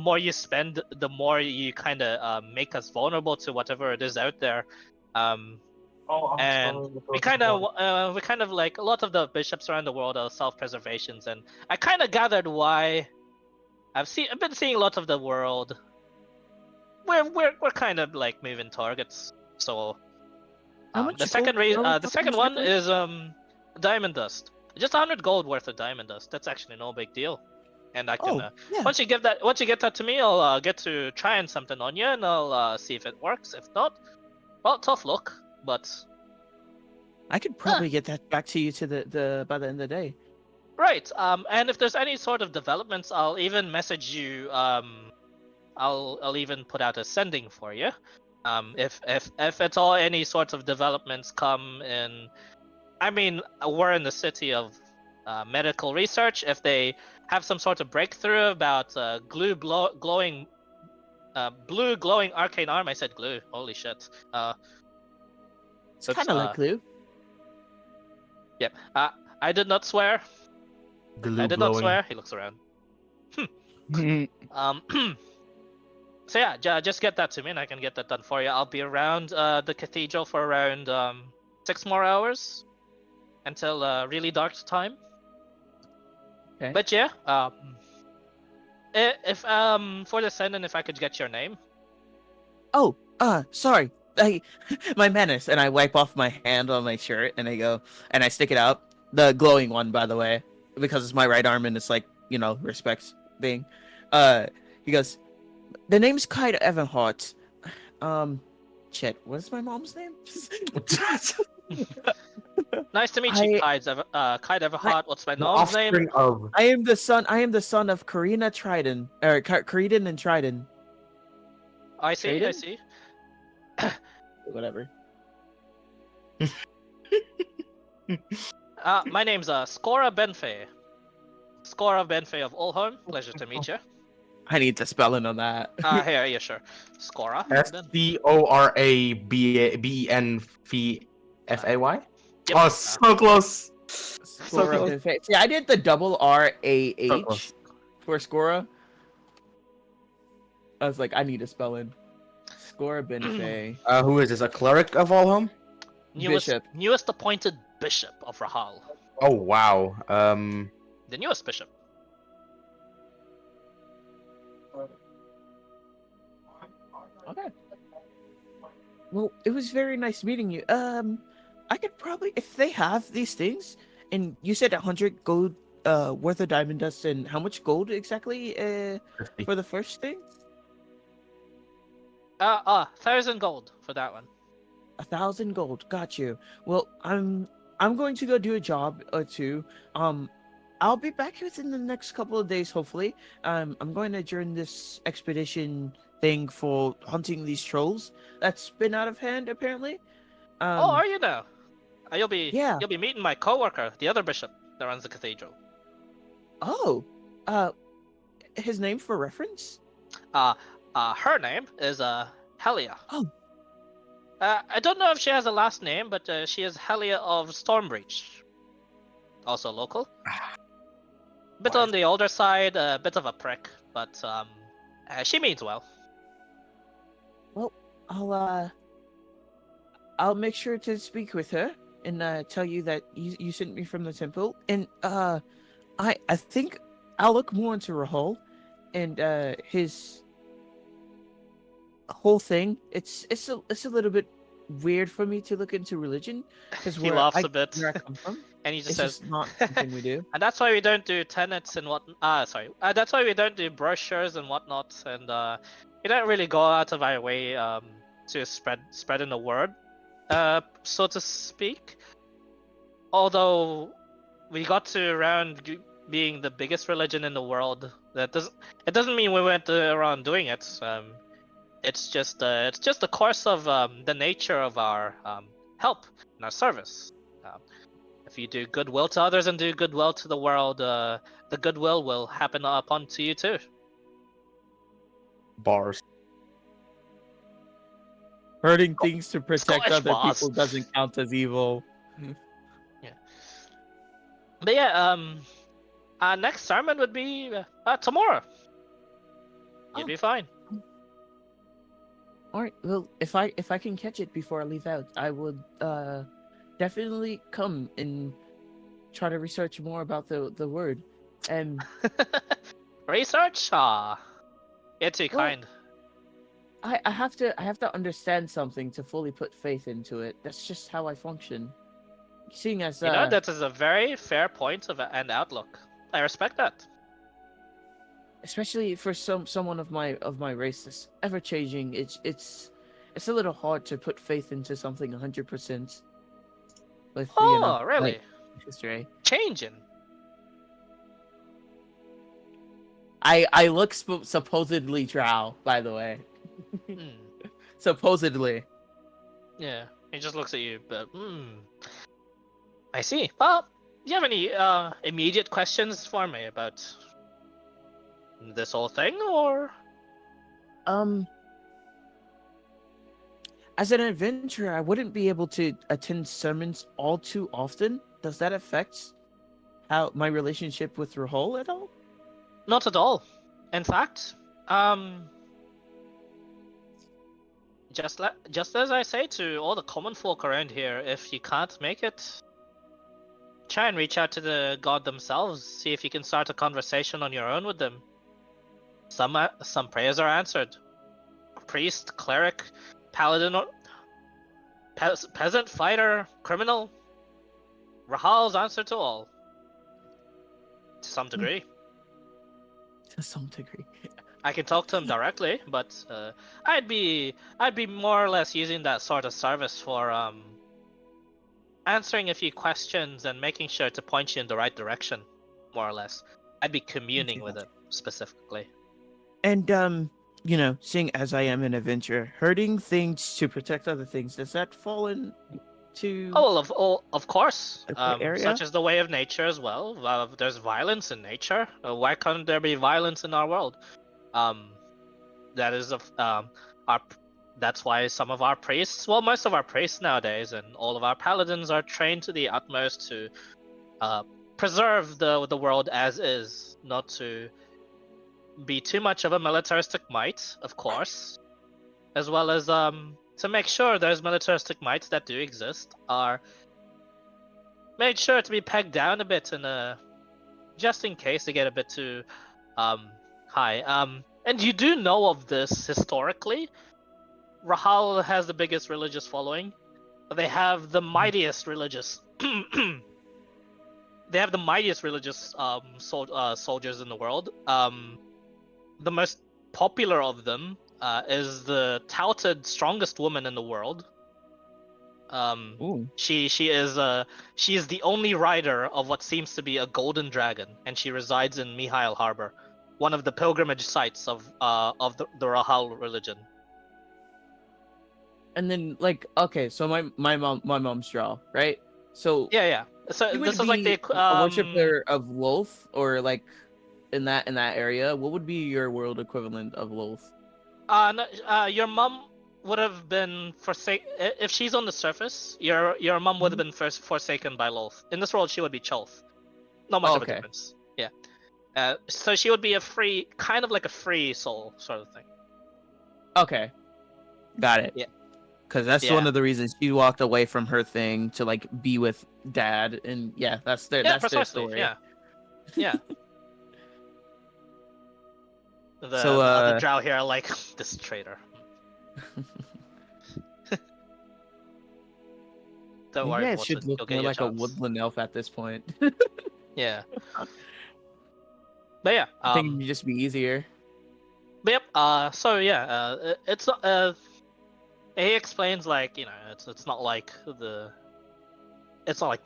more you spend, the more you kind of make us vulnerable to whatever it is out there. And we kind of like a lot of the bishops around the world are self-preservations, and I kind of gathered why. I've been seeing a lot of the world. We're kind of like moving targets. So How much the second gold are we the talking second one exactly? is diamond dust. Just 100 gold worth of diamond dust. That's actually no big deal. And I can Oh, yeah. once you get that to me, I'll get to trying something on you, and I'll see if it works. If not, well, tough luck. But I could probably get that back to you to the by the end of the day. right. And if there's any sort of developments, I'll even message you. I'll even put out a sending for you. If at all any sorts of developments come in, I mean, we're in the city of medical research. If they have some sort of breakthrough about glowing blue glowing arcane arm, I said glue. Holy shit. It's kind of like glue. Yep. I did not swear. Glue I did not glowing. swear. He looks around. So yeah, just get that to me, and I can get that done for you. I'll be around the cathedral for around 6 more hours until really dark time. Okay. But yeah, if for the sending, if I could get your name. Oh, sorry. My manners, and I wipe off my hand on my shirt, and I go, and I stick it out. The glowing one, by the way, because it's my right arm, and it's like, respect thing. He goes, the name's Kite Evanhart. Shit, what's my mom's name? Nice to meet you, Kite Everhart. What's my The mom's name? offspring of. I am the son of Karina Tridon, or Creedon and Tridon. I see. I Tridon? see. Whatever. My name's Scora Benfey. Scora Benfey of Olholm. Pleasure to meet you. I need the spelling on that. Here, yeah, sure. Scora. SCORABENFAY. Yep. Oh, so close. So Scora close. Benfey. See, I did the double RAH So close. for Scora. I was like, I need a spelling. Scora Benfey. Who is this? A cleric of Alham? Bishop. Newest appointed bishop of Rahal. Oh wow. The newest bishop. Okay. Well, it was very nice meeting you. I could probably, if they have these things, and you said 100 gold worth of diamond dust, and how much gold exactly 50. for the first thing? 1,000 gold for that one. 1,000 gold. Got you. Well, I'm going to go do a job or two. I'll be back within the next couple of days, hopefully. I'm going to adjourn this expedition thing for hunting these trolls that's been out of hand, apparently. Oh, are you now? You'll be Yeah. You'll be meeting my coworker, the other bishop that runs the cathedral. Oh, his name for reference? Her name is Helia. Oh. I don't know if she has a last name, but she is Helia of Stormbreach. Also local. Bit on the older side, a bit of a prick, but she means well. Well, I'll make sure to speak with her and tell you that you sent me from the temple. And I think I'll look more into Rahul and his whole thing. It's a little bit weird for me to look into religion because He laughs a bit, where I come from, and he just it's says, just not something we do. and that's why we don't do tenets and what. That's why we don't do brochures and whatnot, and we don't really go out of our way to spreading the word, so to speak. Although we got to around being the biggest religion in the world, it doesn't mean we went around doing it. It's just the course of the nature of our help and our service. If you do goodwill to others and do goodwill to the world, the goodwill will happen upon to you too. Bars. Hurting things to protect Scottish other boss. people doesn't count as evil. But yeah, our next sermon would be tomorrow. You'd Oh. be fine. All right. Well, if I can catch it before I leave out, I would definitely come and try to research more about the word. And Research? Ah, you're too Well, kind. I have to understand something to fully put faith into it. That's just how I function. Seeing as You know, that is a very fair point of an outlook. I respect that. especially for someone of my race that's ever changing, it's a little hard to put faith into something 100% with Oh, really? like history. Changing. I look supposedly drow, by the way. Hmm. Supposedly. Yeah, he just looks at you, but I see. Well, do you have any immediate questions for me about this whole thing, or? As an adventurer, I wouldn't be able to attend sermons all too often. Does that affect how my relationship with Rahul at all? Not at all. In fact, just as I say to all the common folk around here, if you can't make it, try and reach out to the god themselves. See if you can start a conversation on your own with them. Some prayers are answered. Priest, cleric, paladin, or peasant, fighter, criminal. Rahal's answer to all. To some degree. To some degree. I can talk to him directly, but I'd be more or less using that sort of service for answering a few questions and making sure to point you in the right direction, more or less. I'd be communing with him specifically. And seeing as I am an adventurer, hurting things to protect other things, does that fall into Of course. area? Such as the way of nature as well. There's violence in nature. Why can't there be violence in our world? That is that's why some of our priests, well, most of our priests nowadays, and all of our paladins are trained to the utmost to preserve the world as is, not to be too much of a militaristic might, of course, as well as to make sure those militaristic mights that do exist are made sure to be pegged down a bit, and just in case they get a bit too high. And you do know of this historically. Rahal has the biggest religious following. They have the mightiest religious. They have the mightiest religious soldiers in the world. The most popular of them is the touted strongest woman in the world. She is the only rider of what seems to be a golden dragon, and she resides in Mihail Harbor, one of the pilgrimage sites of the Rahal religion. And then, okay, so my mom's draw, right? So yeah. So you this would is like be the a worshiper of Lolth, or in that area. What would be your world equivalent of Lolth? Your mom would have been forsaken if she's on the surface. Your mom would have been forsaken by Lolth. In this world, she would be Cholth. Not much of a difference. Yeah. So she would be kind of like a free soul sort of thing. Okay, got it. Yeah. Because that's one of the reasons she walked away from her thing to be with Dad, and that's their story. Yeah. The So, other drow here are like, this traitor. Don't worry. Yeah, it should look more like a woodland elf at this point. Yeah. But yeah, I think it'd just be easier. But yep. So yeah. It's not. He explains it's not like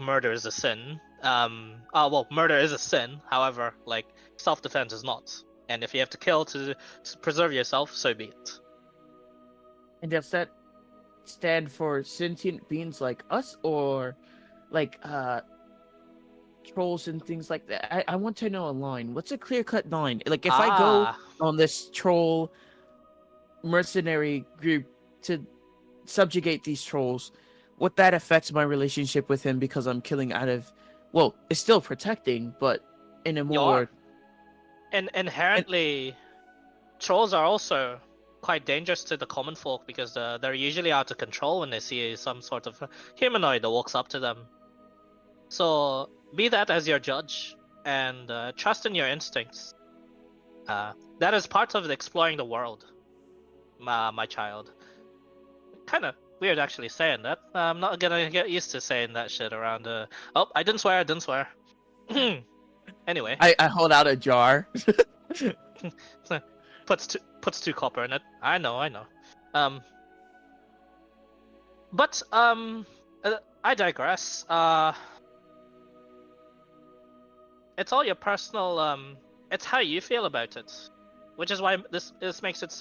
murder is a sin. Well, murder is a sin. However, self-defense is not. And if you have to kill to preserve yourself, so be it. And does that stand for sentient beings like us, or trolls and things like that? I want to know a line. What's a clear-cut line? If I go on this troll mercenary group to subjugate these trolls, what that affects my relationship with him, because I'm killing out of, well, it's still protecting, but in a more And inherently, trolls are also quite dangerous to the common folk because they're usually out of control when they see some sort of humanoid that walks up to them. So be that as your judge and trust in your instincts. That is part of exploring the world, my child. Kind of weird actually saying that. I'm not gonna get used to saying that shit around. Oh, I didn't swear. I didn't swear. Anyway, I hold out a jar. puts two copper in it. I know. But I digress. It's all your personal. It's how you feel about it, which is why this makes it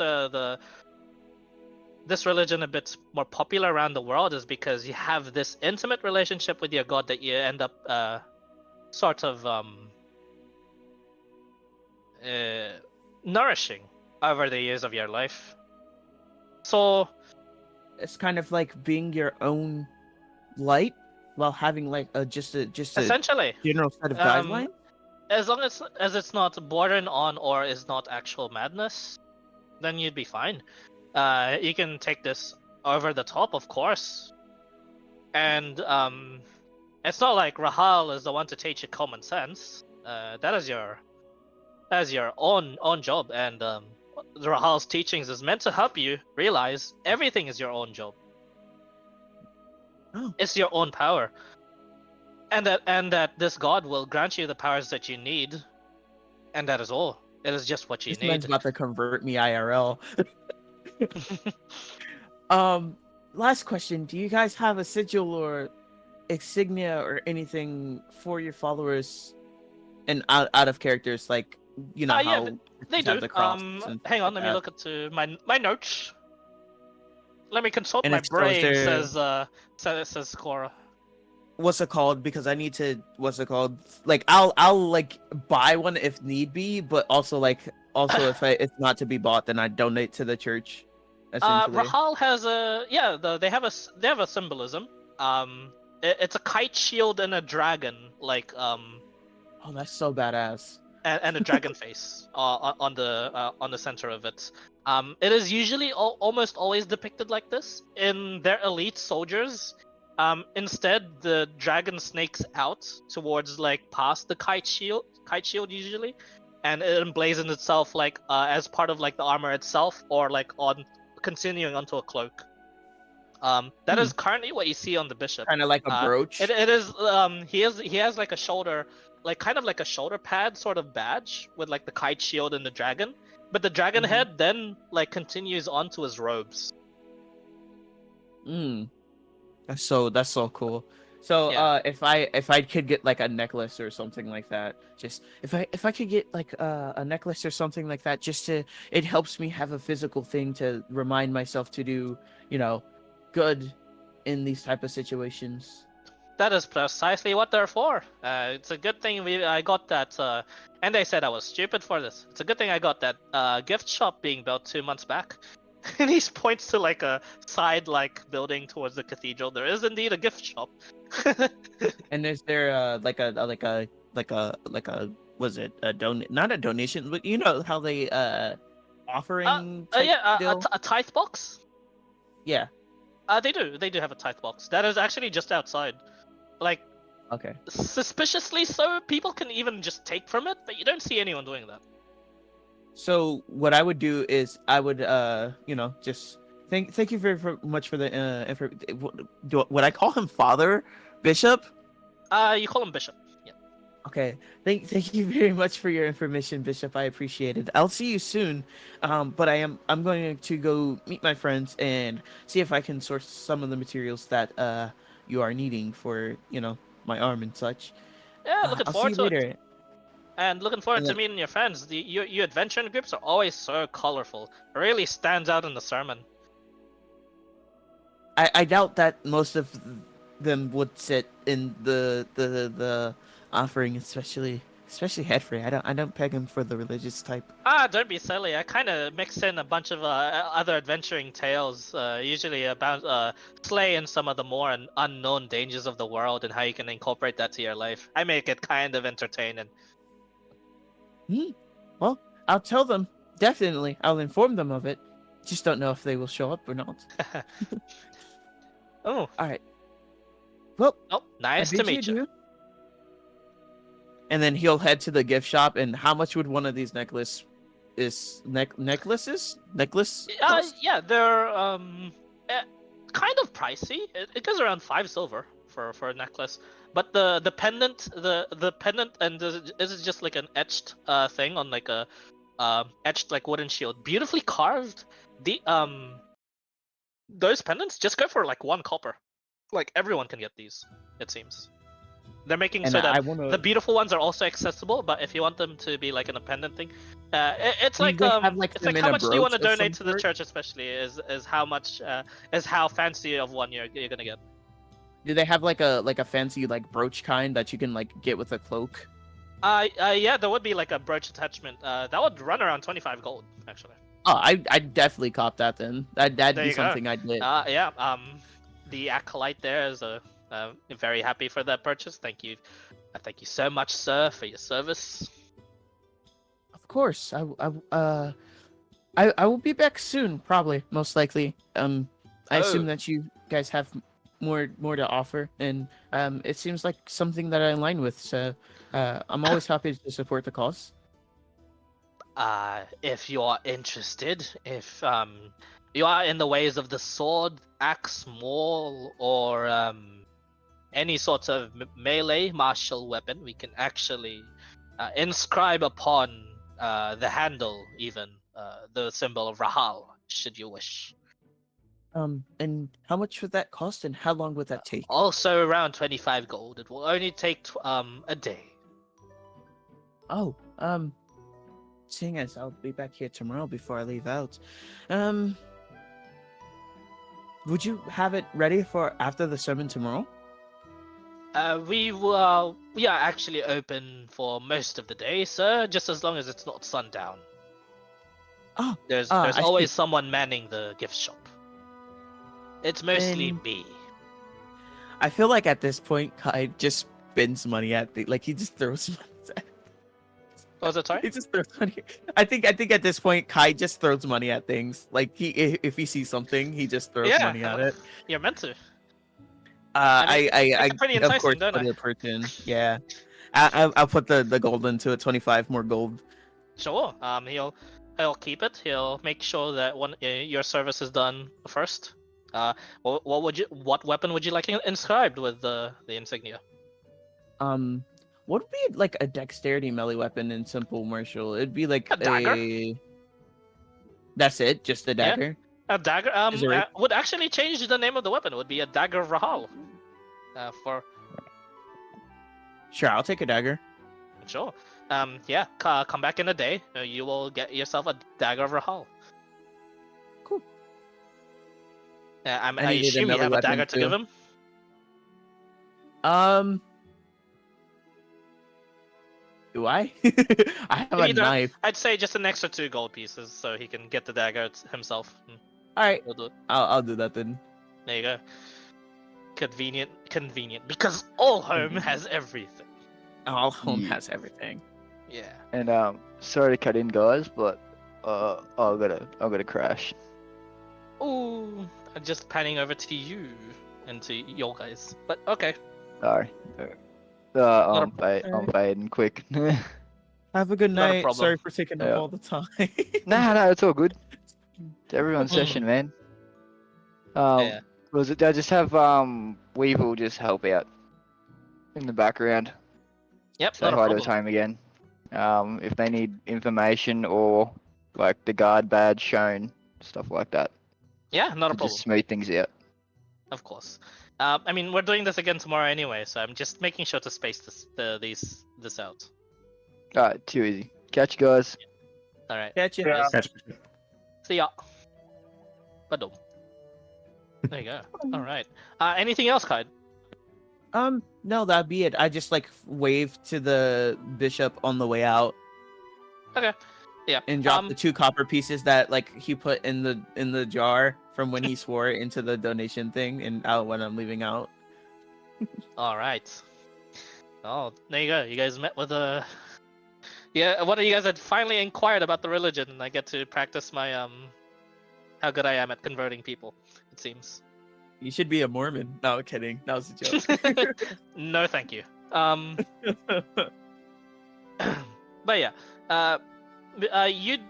this religion a bit more popular around the world, is because you have this intimate relationship with your god that you end up sort of nourishing over the years of your life. So It's kind of like being your own light while having like just a essentially, general set of Um, guidelines. as long as it's not bordering on or is not actual madness, then you'd be fine. You can take this over the top, of course, and it's not like Rahal is the one to teach you common sense. That is your own job, and Rahal's teachings is meant to help you realize everything is your own job. Oh. It's your own power, and that this god will grant you the powers that you need, and that is all. It is just what you This man's need. about to convert me IRL. Last question: do you guys have a sigil or insignia or anything for your followers, and out of characters, like you know Yeah, how they have do. the cross and stuff Hang on, like let me that? look at my notes. Let me consult And my if so, is brain. there- Says Cora. What's it called? Because I need to. What's it called? Like I'll like buy one if need be, but also if it's not to be bought, then I donate to the church. Essentially. Rahal has they have a symbolism. It's a kite shield and a dragon, like Oh, that's so badass. and a dragon face on the center of it. It is usually almost always depicted like this in their elite soldiers. Instead, the dragon snakes out towards like past the kite shield usually, and it emblazons itself like as part of like the armor itself, or like on continuing onto a cloak. That is currently what you see on the bishop. Kind of like a brooch. It is he has like a shoulder, like kind of like a shoulder pad sort of badge with like the kite shield and the dragon, but the dragon Mhm. head then like continues onto his robes. That's so cool. So Yeah. if I could get like a necklace or something like that, just if I could get like a necklace or something like that, just to it helps me have a physical thing to remind myself to do, good in these type of situations. That is precisely what they're for. It's a good thing I got that, and they said I was stupid for this. It's a good thing I got that gift shop being built 2 months back. And he points to like a side like building towards the cathedral. There is indeed a gift shop. And is there was it a not a donation, but you know how they offering type deal? A tithe box. Yeah. They do have a tithe box. That is actually just outside. Like Okay. suspiciously so, people can even just take from it, but you don't see anyone doing that. So what I would do is I would just thank you very much for the would I call him Father Bishop? You call him Bishop. Yeah. Okay. Thank you very much for your information, Bishop. I appreciate it. I'll see you soon. But I'm going to go meet my friends and see if I can source some of the materials that you are needing for, my arm and such. Yeah, looking I'll see forward you to later. it. And looking forward And to then- meeting your friends. Your adventuring groups are always so colorful. It really stands out in the sermon. I doubt that most of them would sit in the offering, especially Headfrey. I don't peg him for the religious type. Don't be silly. I kind of mix in a bunch of other adventuring tales, usually about Slay and some of the more unknown dangers of the world and how you can incorporate that to your life. I make it kind of entertaining. Well, I'll tell them Definitely, I'll inform them of it. Just don't know if they will show up or not. Oh, All right. Well, oh, nice I to bid meet you. adieu. And then he'll head to the gift shop. And how much would one of these necklaces cost? Yeah, they're kind of pricey. It goes around 5 silver for a necklace. But the pendant, the pendant, and this is just like an etched thing on like a etched like wooden shield, beautifully carved. The those pendants just go for like 1 copper. Like everyone can get these, it seems. They're making And so that I want to. the beautiful ones are also accessible, but if you want them to be like an pendant thing, it's Do you like guys have, like, it's them like in how a much do you want to brooch of donate to some the sort? church, especially is how much is how fancy of one you're gonna get. Do they have like a fancy like brooch kind that you can like get with a cloak? Yeah, there would be like a brooch attachment. That would run around 25 gold actually. Oh, I definitely cop that then. That'd There be you go. something I'd get. Yeah. The acolyte there is very happy for that purchase. Thank you. Thank you so much, sir, for your service. Of course, I will be back soon, probably, most likely. I assume Oh. that you guys have more to offer, and it seems like something that I align with. So, I'm always happy to support the cause. If you are interested, if you are in the ways of the sword, axe, maul, or any sort of melee martial weapon, we can actually inscribe upon the handle even the symbol of Rahal, should you wish. And how much would that cost, and how long would that take? Also around 25 gold. It will only take a day. Oh, seeing as I'll be back here tomorrow before I leave out, would you have it ready for after the sermon tomorrow? We are actually open for most of the day, sir, just as long as it's not sundown. Oh, There's I always see. someone manning the gift shop. It's mostly Then- me. I feel like at this point, Kai just spends money at he just throws money. What was it, sorry? He just throws money. I think at this point, Kai just throws money at things. Like if he sees something, he just throws money at it. You're meant to. I it's pretty of enticing, course don't put I? a person. Yeah, I'll put the gold into it. 25 more gold. Sure. He'll keep it. He'll make sure that your service is done first. What weapon would you like inscribed with the insignia? What would be like a dexterity melee weapon in simple martial? It'd be like A dagger? That's it, just a dagger. A dagger Is it right? would actually change the name of the weapon. It would be a dagger of Rahal. Sure, I'll take a dagger. Sure. Yeah. Come back in a day. You will get yourself a dagger of Rahal. Cool. I needed a assume you melee have a weapon dagger to give too. him. Do I? I have If a you don't, knife. I'd say just an extra 2 gold pieces so he can get the dagger himself. All right, He'll do it. I'll do that then. There you go. Convenient, because all home has everything. All home Yeah. has everything. Yeah. And sorry to cut in, guys, but I've got to crash. Ooh, I'm just panning over to you and to your guys. But okay. Sorry. Not I'm fading quick. Have a good Not a night. problem. Sorry for taking up Yeah. all the time. No, it's all good. It's everyone's session, man. Yeah. Was it? I just have Weevil just help out in the background. Yep. Say Not a hi to his problem. home again. If they need information or like the guard badge shown, stuff like that, Yeah. Not a to problem. just smooth things out. Of course. I mean, we're doing this again tomorrow anyway, so I'm just making sure to space this out. Alright, too easy. Catch you guys. All right. Catch you. Yeah. See ya. Badum. There you go. All right. Anything else, Kyle? No, that'd be it. I just like wave to the bishop on the way out Okay. Yeah. and drop the 2 copper pieces that like he put in the jar from when he swore into the donation thing and out when I'm leaving out. All right. Oh, there you go. You guys met with Yeah, one of you guys had finally inquired about the religion, and I get to practice my how good I am at converting people. It seems. You should be a Mormon. No, kidding. That was a joke. No, thank you. But yeah, you'd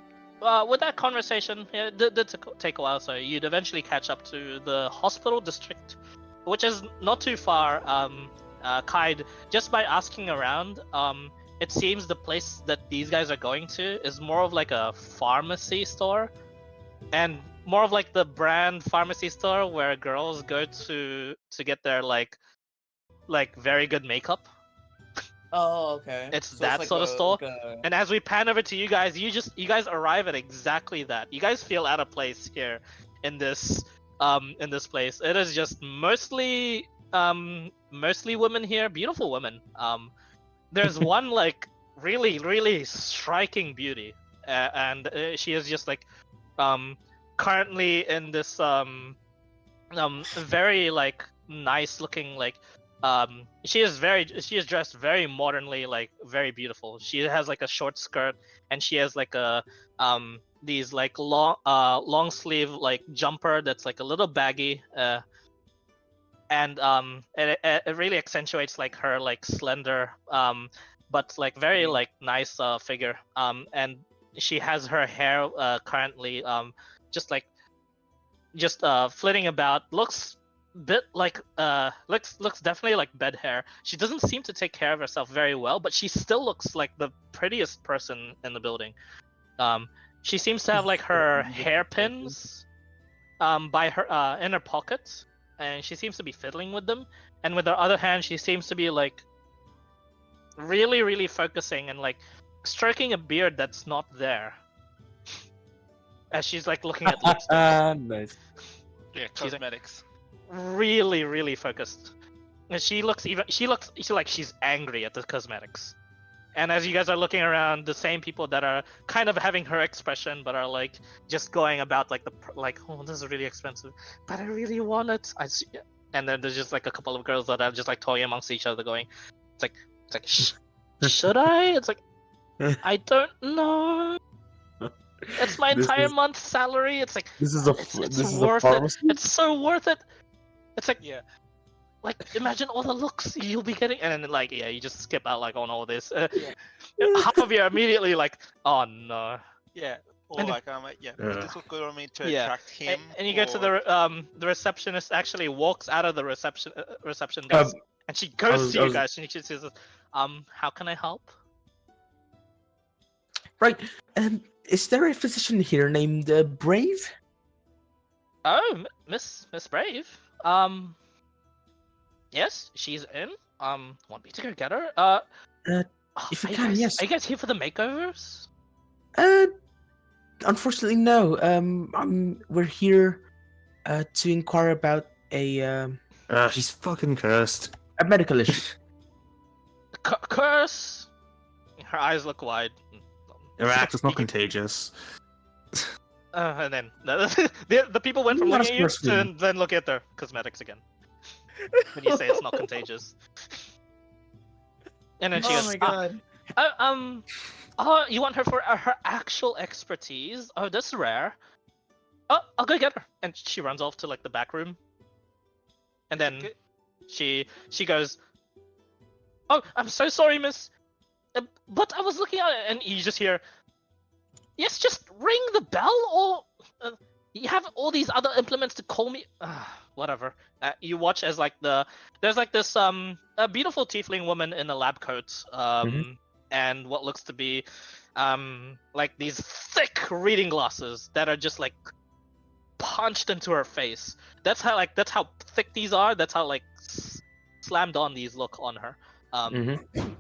with that conversation, yeah, it did take a while. So you'd eventually catch up to the hospital district, which is not too far. Kaid, just by asking around, it seems the place that these guys are going to is more of like a pharmacy store, and more of like the brand pharmacy store where girls go to get their like very good makeup. Oh, okay. It's So that like sort of store. like a- And as we pan over to you guys, you guys arrive at exactly that. You guys feel out of place here in this place. It is just mostly women here, beautiful women. There's one like really striking beauty, and she is just like currently in this very like nice looking like she is dressed very modernly, like very beautiful. She has like a short skirt, and she has like a these like long sleeve like jumper that's like a little baggy, and it really accentuates like her like slender but like very like nice figure, and she has her hair currently just like flitting about. Looks bit like looks definitely like bed hair. She doesn't seem to take care of herself very well, but she still looks like the prettiest person in the building. She seems to have like her hairpins by her in her pocket, and she seems to be fiddling with them, and with her other hand she seems to be like really focusing and like stroking a beard that's not there as she's like looking at lipstick. Nice. Yeah, She's like- cosmetics. really focused, and she looks like she's angry at the cosmetics. And as you guys are looking around, the same people that are kind of having her expression but are like just going about like oh, this is really expensive, but I really want it. And then there's just like a couple of girls that are just like toying amongst each other, going, it's like should I? It's like I don't know. It's my This entire is- month's salary. It's like This is a it's this is a worth it. pharmacy. It's so worth it. It's like Yeah. like imagine all the looks you'll be getting, and then like you just skip out like on all this. Yeah. Half of you are immediately like, oh no. Yeah. Or And- like would this look good on me to Yeah. attract him? And you go to or- the receptionist actually walks out of the reception desk, and she goes was- to I you was- guys and she says, how can I help? Right. Is there a physician here named Brave? Oh, Miss Brave. Yes, she's in. Want me to go get her? if you are can, guys, yes. Are you guys here for the makeovers? Unfortunately, no. We're here to inquire about a She's fucking cursed. medical issue. Curse. Her eyes look wide. Her act is not contagious. And then the people went from Not looking at you as to then look at their cosmetics again. When you say it's not contagious. And then she Oh goes, my god. oh, you want her for her actual expertise? Oh, that's rare. Oh, I'll go get her. And she runs off to like the back room. And then Okay. she goes, oh, I'm so sorry, miss. But I was looking at it, and you just hear, yes, just ring the bell, or you have all these other implements to call me. Whatever. You watch as like there's like this a beautiful tiefling woman in a lab coat, and what looks to be like these thick reading glasses that are just like punched into her face. That's how thick these are. That's how like slammed on these look on her.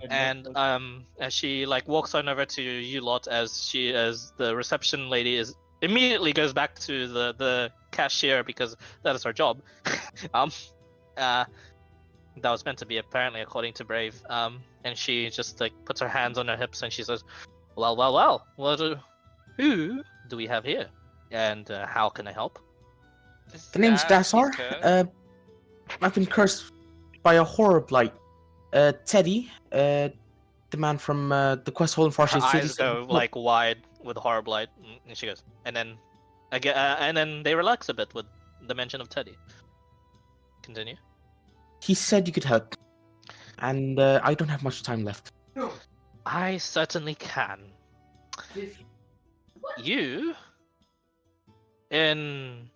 And as she like walks on over to you lot, as the reception lady is immediately goes back to the cashier because that is her job. That was meant to be, apparently, according to Brave. And she just like puts her hands on her hips and she says, well, who do we have here, and how can I help? The name's Dasar. I've been cursed by a horror blight. Teddy, the the man from the quest hole in Her Fortune Street. eyes go like wide with horrible light, and she goes, and then again, and then they relax a bit with the mention of Teddy. Continue. He said you could help, and I don't have much time left. I certainly can. You, in...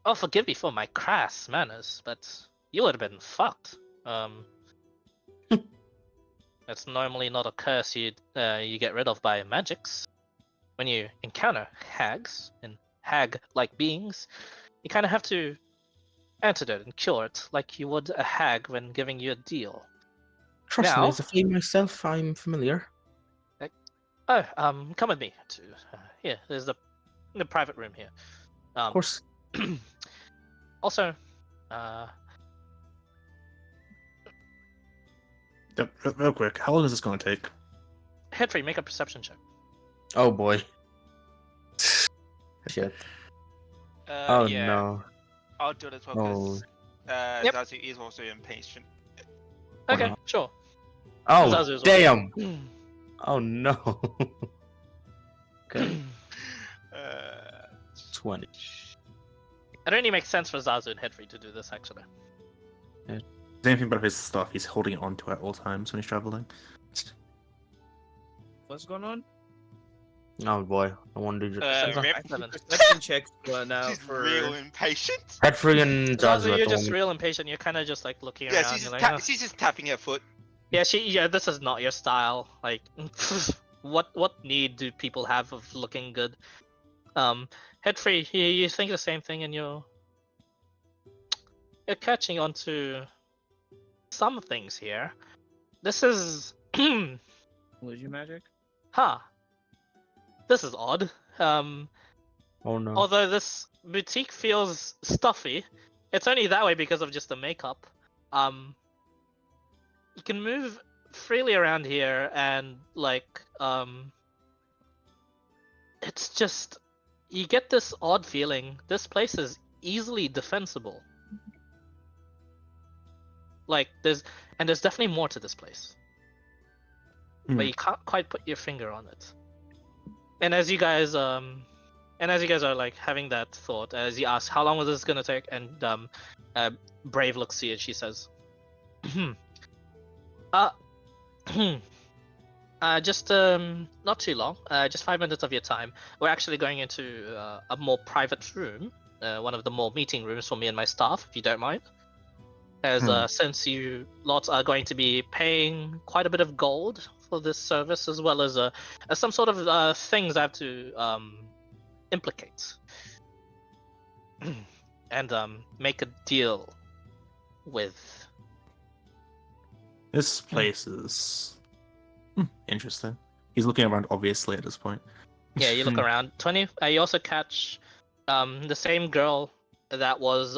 Oh, forgive me for my crass manners, but you would have been fucked. That's normally not a curse you get rid of by magics. When you encounter hags and hag-like beings, you kind of have to antidote and cure it like you would a hag when giving you a deal. Trust Now- me, as a flame myself, I'm familiar. Oh, come with me to here. There's the private room here. Of course. Also, Real quick, how long is this going to take? Headfree, make a perception check. Oh boy. Shit. Oh yeah, no. I'll do it as well Oh. because Yep. Zazu is also impatient. Okay, not? sure. Oh Zazu as well. damn. Oh no. Okay. 20. It only makes sense for Zazu and Headfree to do this, actually. Same thing about his stuff. He's holding it onto at all times when he's traveling. What's going on? Oh boy. I wonder. Perception checks going out She's for. real impatient. Headfree and Zazu Zazu, at you're the just moment. real impatient. You're kind of just like looking Yeah, around. she's You're just, like, "Oh." she's just tapping her foot. Yeah, this is not your style. Like, what need do people have of looking good? Headfree, you think the same thing, and you're catching on to some things here. This is, Was your magic? this is odd. Oh no. Although this boutique feels stuffy, it's only that way because of just the makeup. You can move freely around here, and like, it's just, you get this odd feeling. This place is easily defensible. Like, there's definitely more to this place, but you can't quite put your finger on it. And as you guys are like having that thought, as you ask, how long was this gonna take? And Brave looks at you and she says, just not too long, just 5 minutes of your time. We're actually going into a more private room, one of the more meeting rooms for me and my staff, if you don't mind. As since you lots are going to be paying quite a bit of gold for this service, as well as some sort of things I have to implicate and make a deal with. This place is interesting. He's looking around obviously at this point. Yeah, you look around. 20. You also catch the same girl that was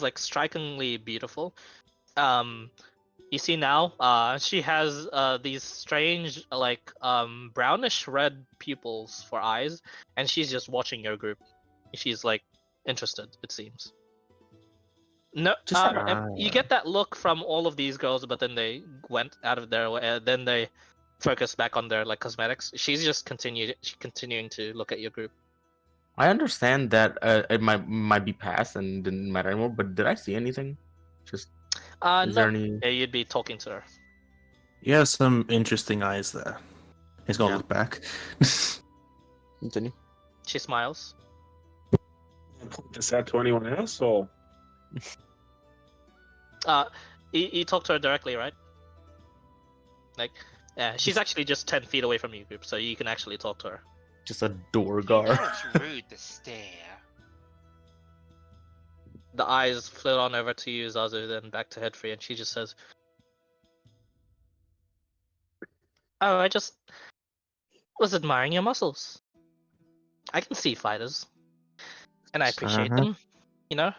like strikingly beautiful. You see now, she has these strange like brownish red pupils for eyes, and she's just watching your group. She's like interested, it seems. No, you get that look from all of these girls, but then they went out of their way. Then they focus back on their like cosmetics. She's just continuing to look at your group. I understand that it might be past and didn't matter anymore, but did I see anything? Just is there any? Yeah, you'd be talking to her. You have some interesting eyes there. He's gonna look back. Continue. She smiles. Point this out to anyone else, or You talk to her directly, right? Like, she's actually just 10 feet away from you, group, so you can actually talk to her. Just a door guard. It's rude to stare. The eyes flit on over to you, Zazu, then back to Headfree, and she just says, "Oh, I just was admiring your muscles. I can see fighters, and I appreciate them. You know,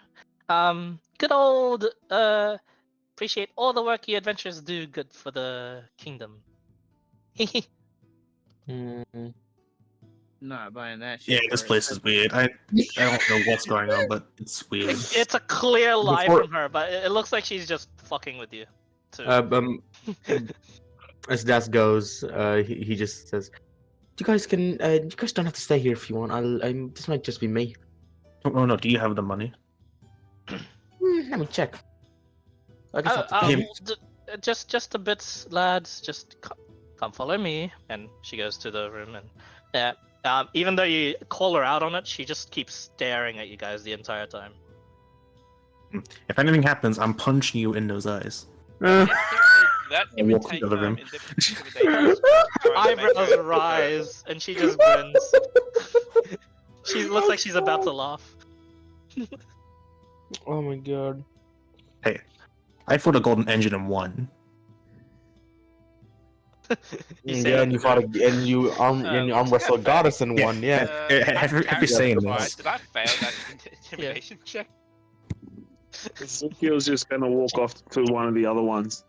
good old appreciate all the work you adventurers do. Good for the kingdom." Not buying that shit. Yeah, this place is weird. I don't know what's going on, but it's weird. It's a clear lie Before- from her, but it looks like she's just fucking with you. Too. As that goes, he just says, "You guys can. You guys don't have to stay here if you want. This might just be me. Oh no, do you have the money? Let me check. I just have to Give- check. Just a bit, lads. Just come follow me. And she goes to the room, and even though you call her out on it, she just keeps staring at you guys the entire time. If anything happens, I'm punching you in those eyes. That I walk to the other room. intimidation. Her eyebrows rise, and she just grins. She looks like she's about to laugh. Oh my god. Hey, I fought a golden engine in one. You say Yeah, that and you to her. fought and you arm wrestled goddess in one. Yeah. If you're saying this, Did I fail that intimidation check? Ezekiel's just gonna walk off to one of the other ones.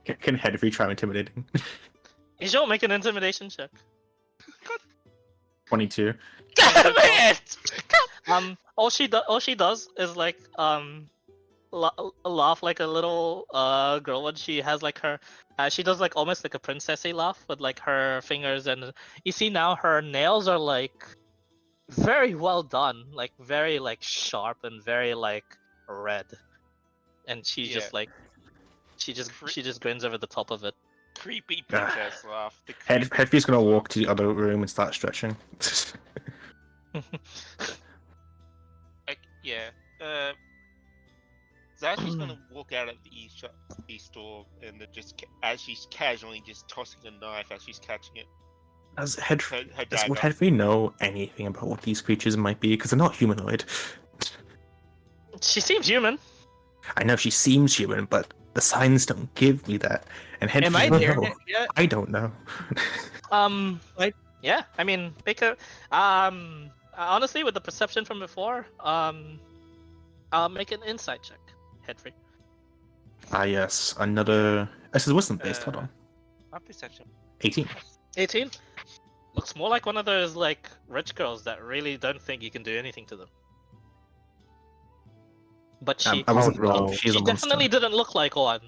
can Hedvig try intimidating? You should make an intimidation check. 22. Damn it! All she does is like laugh like a little girl when she has like her she does like almost like a princessy laugh with like her fingers, and you see now her nails are like very well done, like very like sharp and very like red, and she just like she just grins over the top of it. Creepy princess laugh. The Hedvig's gonna walk to the other room and start stretching. Yeah. Zashi's gonna walk out of the east door and then as she's casually just tossing a knife as she's catching it. Does Her would dagger. Hedvig know anything about what these creatures might be? Because they're not humanoid. She seems human. I know she seems human, but the signs don't give me that. And Hedvig Am I doesn't there know. yet? I don't know. Yeah, I mean, make a honestly, with the perception from before, I'll make an insight check, Hedvig. Ah, yes, another. This is wisdom based. Hold on. My perception. 18. 18. Looks more like one of those like rich girls that really don't think you can do anything to them. But she, I wasn't Oh, no. wrong. She's she a monster. definitely didn't look like one.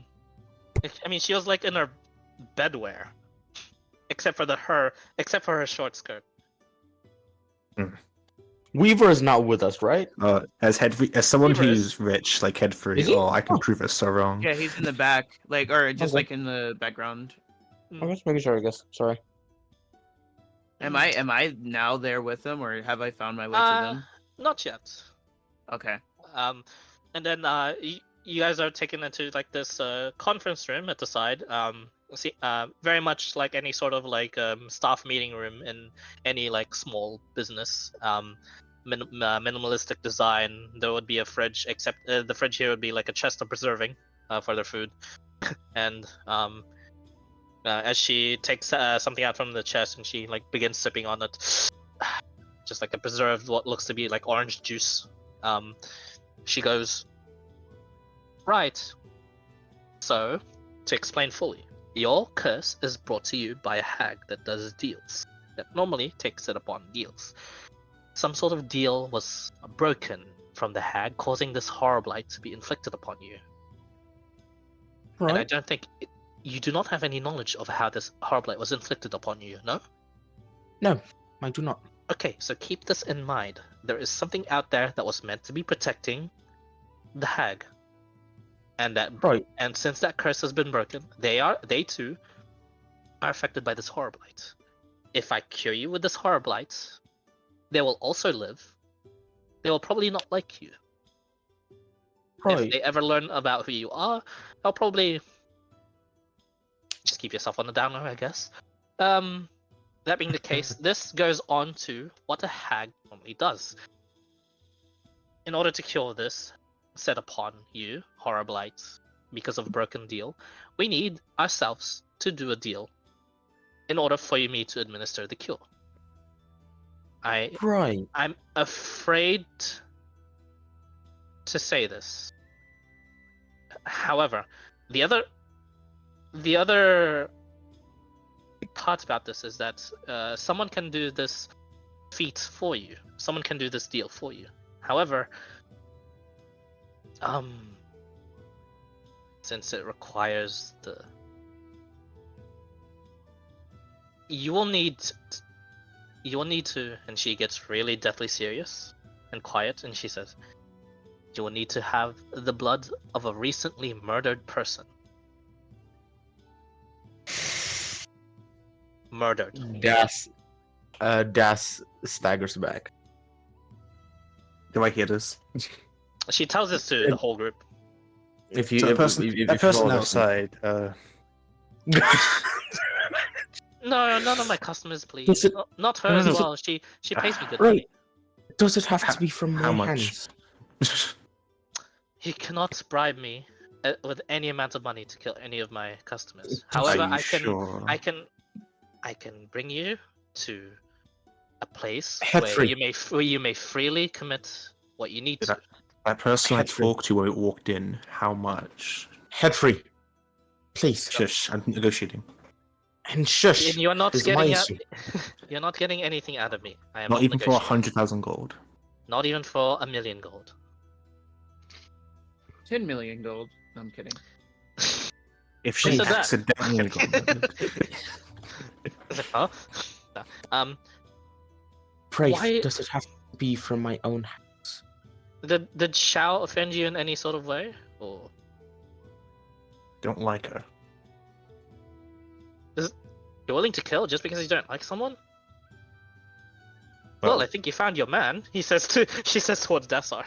I mean, she was like in her bedwear, except for her short skirt. Weaver is not with us, right? As someone Weaver is. who's rich, like Is Hedfree, he? I can Oh. prove it's so wrong. Yeah, he's in the back, like, or just Okay. like in the background. I'm just making sure. I guess. Sorry. Am I now there with them, or have I found my way to them? Not yet. Okay. And then you guys are taken into like this conference room at the side. Very much like any sort of like staff meeting room in any like small business. Minimalistic design. There would be a fridge, except the fridge here would be like a chest of preserving for their food. And as she takes something out from the chest and she like begins sipping on it, just like a preserved what looks to be like orange juice. She goes, right. So, to explain fully, your curse is brought to you by a hag that does deals, that normally takes it upon deals. Some sort of deal was broken from the hag, causing this horror blight to be inflicted upon you. And I Right. don't think you do not have any knowledge of how this horror blight was inflicted upon you, no? No, I do not. Okay, so keep this in mind. There is something out there that was meant to be protecting the hag. Right. And since that curse has been broken, they too are affected by this horror blight. If I cure you with this horror blight, they will also live. They will probably not like you. If Right. they ever learn about who you are, they'll probably just keep yourself on the downer, I guess. That being the case, this goes on to what a hag normally does. In order to cure this, set upon you, horror blight, because of broken deal, we need ourselves to do a deal in order for me to administer the cure. Right. I'm afraid to say this. However, the other part about this is that someone can do this feat for you. Someone can do this deal for you. However, since it requires you will need to, and she gets really deathly serious and quiet, and she says, you will need to have the blood of a recently murdered person. Murdered. Das staggers back. Do I hear this? She tells this to the whole group. If you, So if, that if person you follow outside. No, none of my customers, please. Does it- Not her No, as no. well. She pays me good Right. money. Does it have to be from How my much? hands? You cannot bribe me with any amount of money to kill any of my customers. Are However, you sure? I can bring you to a place Headfree. where you may freely commit what you need to. That person I Head free. talked to when we walked in, how much? Head free. Please. Shush, I'm negotiating. And shush. And you're not is my getting issue. you're not getting anything out of me. I am Not even for negotiating. 100,000 gold. Not even for 1,000,000 gold. 10 million gold. No, I'm kidding. If Who she said that? accidentally got It's like, huh? No. Pray, Why- does it have to be from my own hands? Did Shao offend you in any sort of way, or don't like her. you're willing to kill just because you don't like someone? Well, I think you found your man. She says towards Dasar.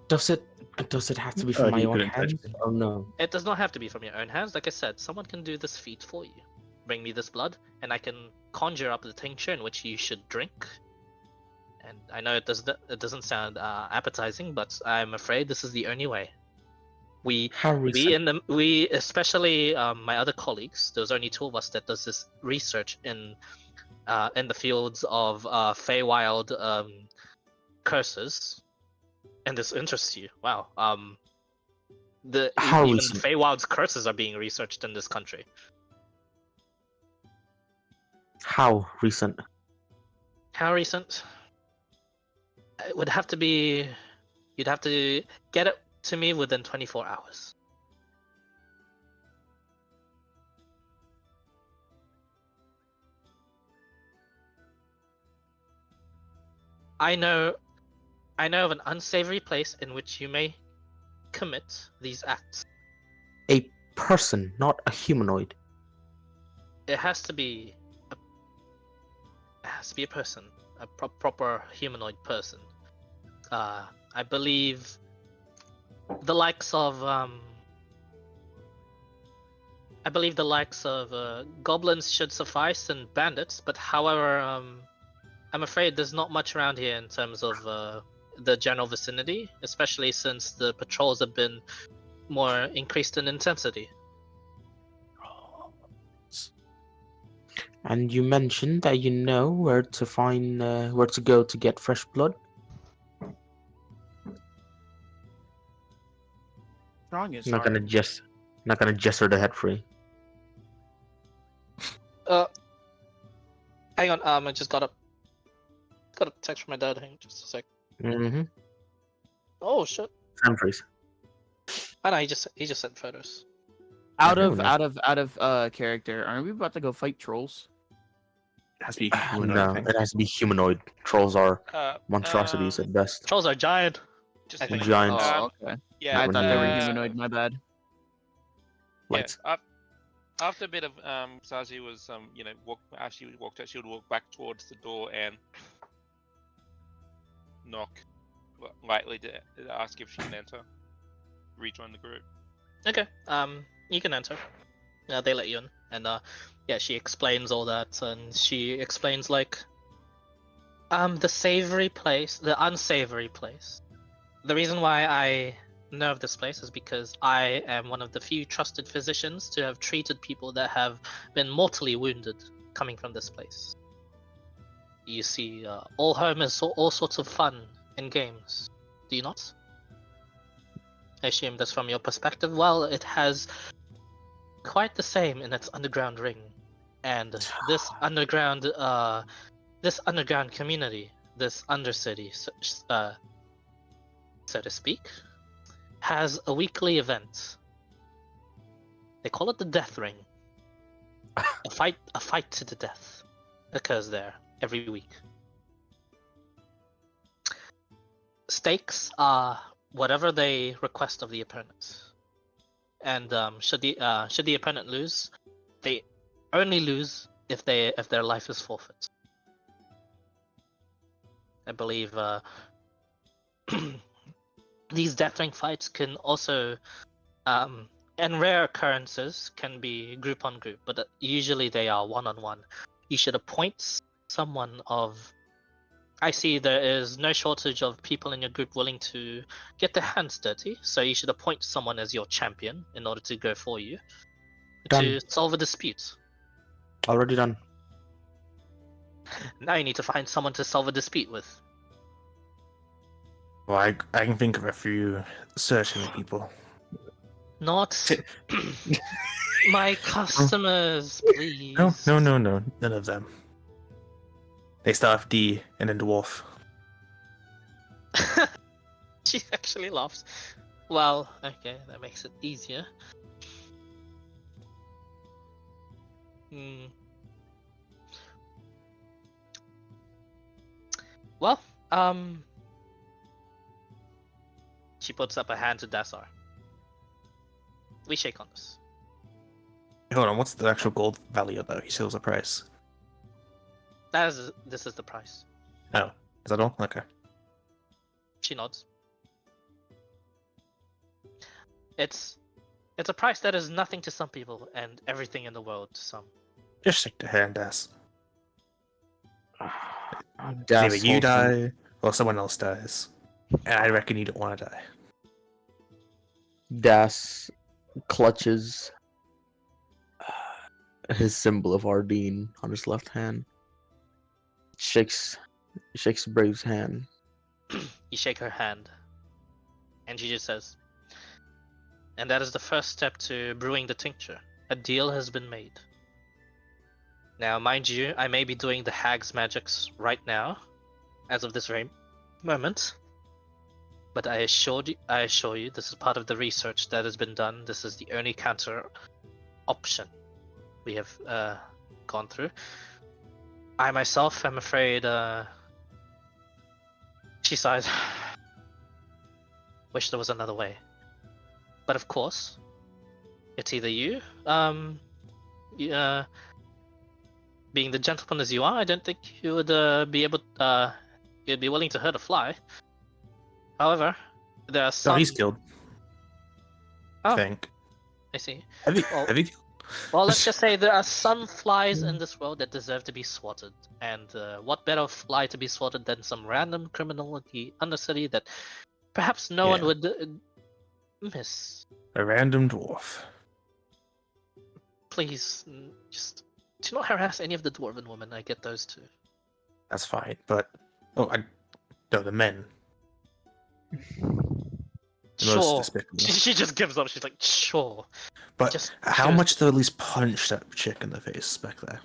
Does it have to be from my he own couldn't touch hands? me. Oh no. It does not have to be from your own hands. Like I said, someone can do this feat for you. Bring me this blood, and I can conjure up the tincture in which you should drink. And I know it doesn't sound appetizing, but I'm afraid this is the only way. How recent? We especially my other colleagues. There's only 2 of us that does this research in the fields of Feywild curses, and this interests you. Wow. How Even recent? Feywild's curses are being researched in this country. How recent? How recent? It would have to be. You'd have to get it to me within 24 hours. I know of an unsavory place in which you may commit these acts. A person, not a humanoid. It has to be a person, a proper humanoid person. I believe the likes of goblins should suffice and bandits, but however, I'm afraid there's not much around here in terms of the general vicinity, especially since the patrols have been more increased in intensity. And you mentioned that you know where to find, where to go to get fresh blood. Strong is Not hard. gonna gesture the head free. Hang on, I just got a text from my dad. Hang on just a sec. Mm-hmm. Oh shit! Hand freeze. I know he just sent photos. Out I of don't know. out of character, aren't we about to go fight trolls? It has to be humanoid, No, I think. it has to be humanoid. Trolls are Uh, monstrosities at best. Trolls are giant. just I think- Giants. Oh, okay. Yeah, I thought they were uh, humanoid. My bad. Yeah, Lights. after a bit of Sazi was as she walked out, she would walk back towards the door and knock lightly to ask if she can enter, rejoin the group. Okay. You can enter. Yeah, they let you in, and yeah, she explains all that, and she explains like, the savory place, the unsavory place. The reason why I know of this place is because I am one of the few trusted physicians to have treated people that have been mortally wounded coming from this place. You see, all home is all sorts of fun and games. Do you not? I assume that's from your perspective. Well, it has quite the same in its underground ring, and this underground community, this undercity, so to speak, has a weekly event. They call it the Death Ring. A fight to the death occurs there every week. Stakes are whatever they request of the opponent, and should the opponent lose, they only lose if their life is forfeit. I believe these death ring fights can also, in rare occurrences, can be group on group, but usually they are one on one. You should appoint someone of. I see there is no shortage of people in your group willing to get their hands dirty, so you should appoint someone as your champion in order to go for you to solve a dispute. Already done. Now you need to find someone to solve a dispute with. Well, I can think of a few certain people. Not my customers, please. No, none of them. They start with D and then dwarf. She actually laughs. Well, okay, that makes it easier. Well, she puts up a hand to Dasar. We shake on this. Hold on, what's the actual gold value though? He sells a price. This is the price. Oh, is that all? Okay. She nods. It's a price that is nothing to some people and everything in the world to some. Just shake the hand, Das. Das Either you holds him. die or someone else dies. And I reckon you don't want to die. Das clutches his symbol of Ardeen on his left hand. Shakes Brave's hand. You shake her hand, and she just says, "And that is the first step to brewing the tincture. A deal has been made. Now, mind you, I may be doing the hag's magics right now, as of this very moment. But I assure you, this is part of the research that has been done. This is the only counter option we have gone through. I myself am afraid," she sighs, "wish there was another way. But of course, it's either you, being the gentleman as you are, I don't think you would be able, you'd be willing to hurt a fly. However, there are some." Oh, he's killed. Oh. I think. I see. Have you killed? Well, let's just say there are some flies in this world that deserve to be swatted, and what better fly to be swatted than some random criminal in the Undercity that perhaps no one would miss. A random dwarf. Please, just do not harass any of the dwarven women. I get those too. That's fine, but no, the men. The most Sure. despicable. She just gives up. She's like, sure. But just how much to at least punch that chick in the face back there?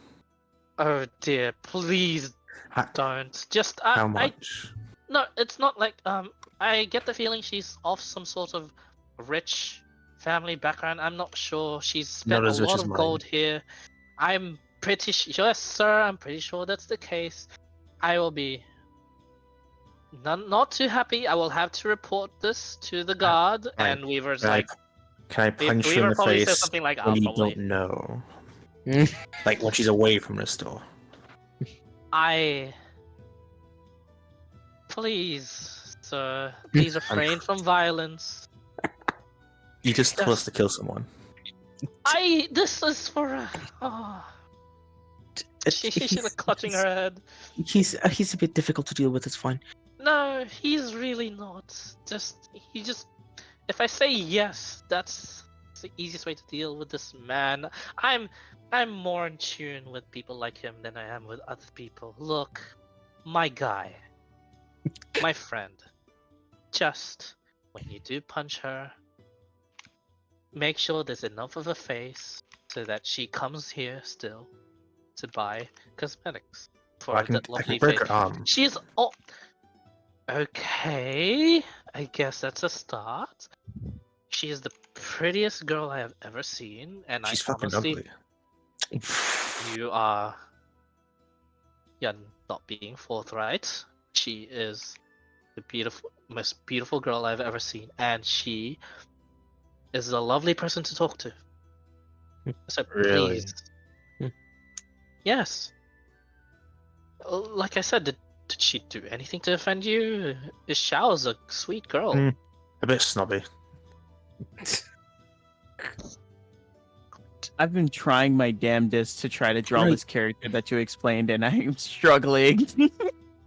Oh dear, please don't. Just How much? No, it's not like I get the feeling she's of some sort of rich family background. I'm not sure. She's spent Not as a rich lot as of mine. gold here. I'm pretty sure, yes, sir. I'm pretty sure that's the case. I will be not too happy. I will have to report this to the guard. Right. And Weaver's Can I- like, Can I punch you in Weaver the probably face says something like, when "I'll you probably." don't know? Like when she's away from the store. Please, sir, please refrain from violence. You just told us to kill someone. This is for she's like clutching her head. He's a bit difficult to deal with. It's fine. No, he's really not. If I say yes, that's the easiest way to deal with this man. I'm more in tune with people like him than I am with other people. Look, my guy, my friend, just when you do punch her, make sure there's enough of a face so that she comes here still to buy cosmetics for I can that lovely break face. her arm. She's okay. I guess that's a start. She is the prettiest girl I have ever seen, and She's I fucking honestly, ugly. You're not being forthright. She is the most beautiful girl I've ever seen, and she is a lovely person to talk to. So Really? please, Hmm. yes. Like I said, did she do anything to offend you? Xiao's a sweet girl. Hmm. A bit snobby. I've been trying my damnedest to try to draw Right. this character that you explained, and I'm struggling.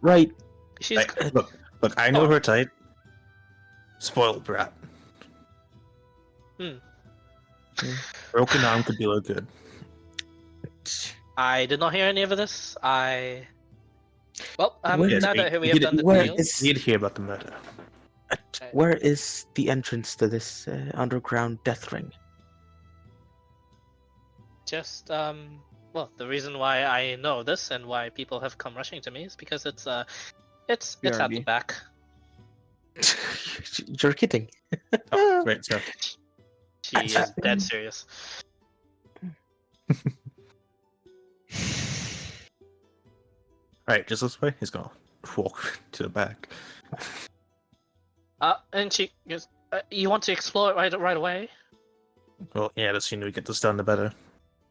Right. She's Look, I know her type. Spoiled brat. Hmm. Broken arm could do her good. I did not hear any of this. Well, Where- now that we have Did- done the where deal, is- We did hear about the murder. Where is the entrance to this underground death ring? just well, the reason why I know this and why people have come rushing to me is because it's at the BRB. back. You're kidding. Oh, great, so She is dead serious. Alright, just this way. He's gonna walk to the back. And she goes, you want to explore it right away? Well, yeah, the sooner we get this done, the better.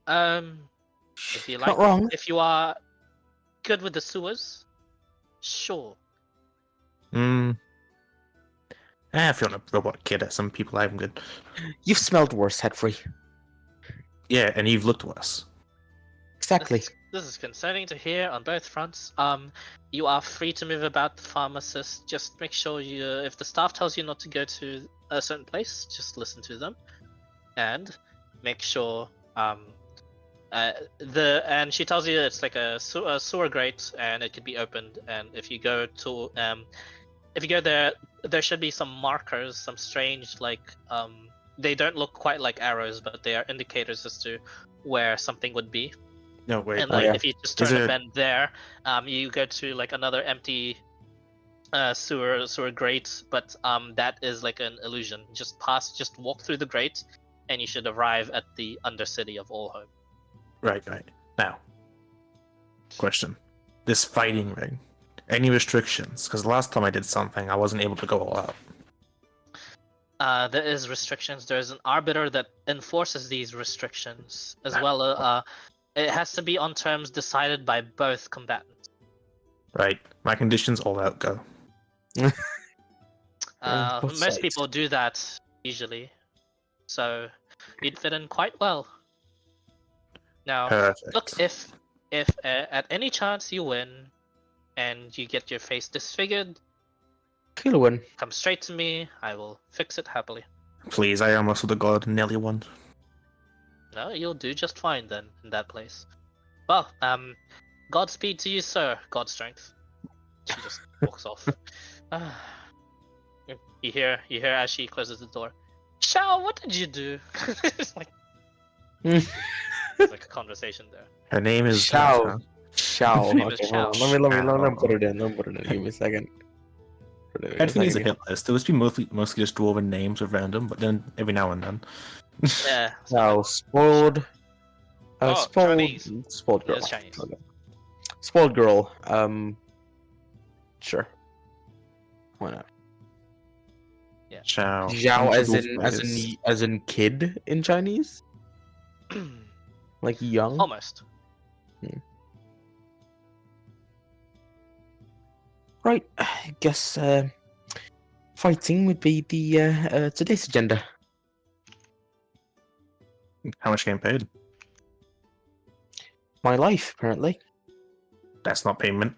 If you Not like, wrong. if you are good with the sewers, sure. If you're on a robot kid at some people, I'm good. You've smelled worse, Headfree. Yeah, and you've looked worse. Exactly. This is concerning to hear on both fronts. You are free to move about the pharmacist. Just make sure if the staff tells you not to go to a certain place, just listen to them, and make sure and she tells you it's like a sewer grate and it could be opened. And if you go there, there should be some markers, some strange they don't look quite like arrows, but they are indicators as to where something would be. No, wait. And yeah. if you just Is turn a it- bend there, you go to like another empty sewer grate, but that is like an illusion. Just walk through the grate, and you should arrive at the undercity of Allhome. Right. Now, question. This fighting ring. Any restrictions? Because last time I did something, I wasn't able to go all out. There is restrictions. There's an arbiter that enforces these restrictions, as well. It has to be on terms decided by both combatants. Right. My conditions all out go. both Most sides. people do that usually, so you'd fit in quite well. Now, Perfect. look, if at any chance you win, and you get your face disfigured, Kilowin. come straight to me. I will fix it happily. Please, I am also the god Nelly one. No, you'll do just fine then in that place. Well, Godspeed to you, sir. God strength. She just walks off. You hear as she closes the door. Shao, what did you do? It's like there's like a conversation there. Her name is Shao. Shao. Her name is Okay, hold on. Shao. Let me put it in. Let me put it in. Give me a second. Put it in. Everything is a hit list. There must be mostly just dwarven names of random, but then every now and then. Yeah. Now, spoiled. Chinese. Spoiled girl. It's Chinese. Okay. Spoiled girl. Sure. Why not? Ciao. Zhao Uncomfortable as in kid in Chinese? Like young? Almost. Right. I guess fighting would be the today's agenda. How much getting paid? My life, apparently. That's not payment.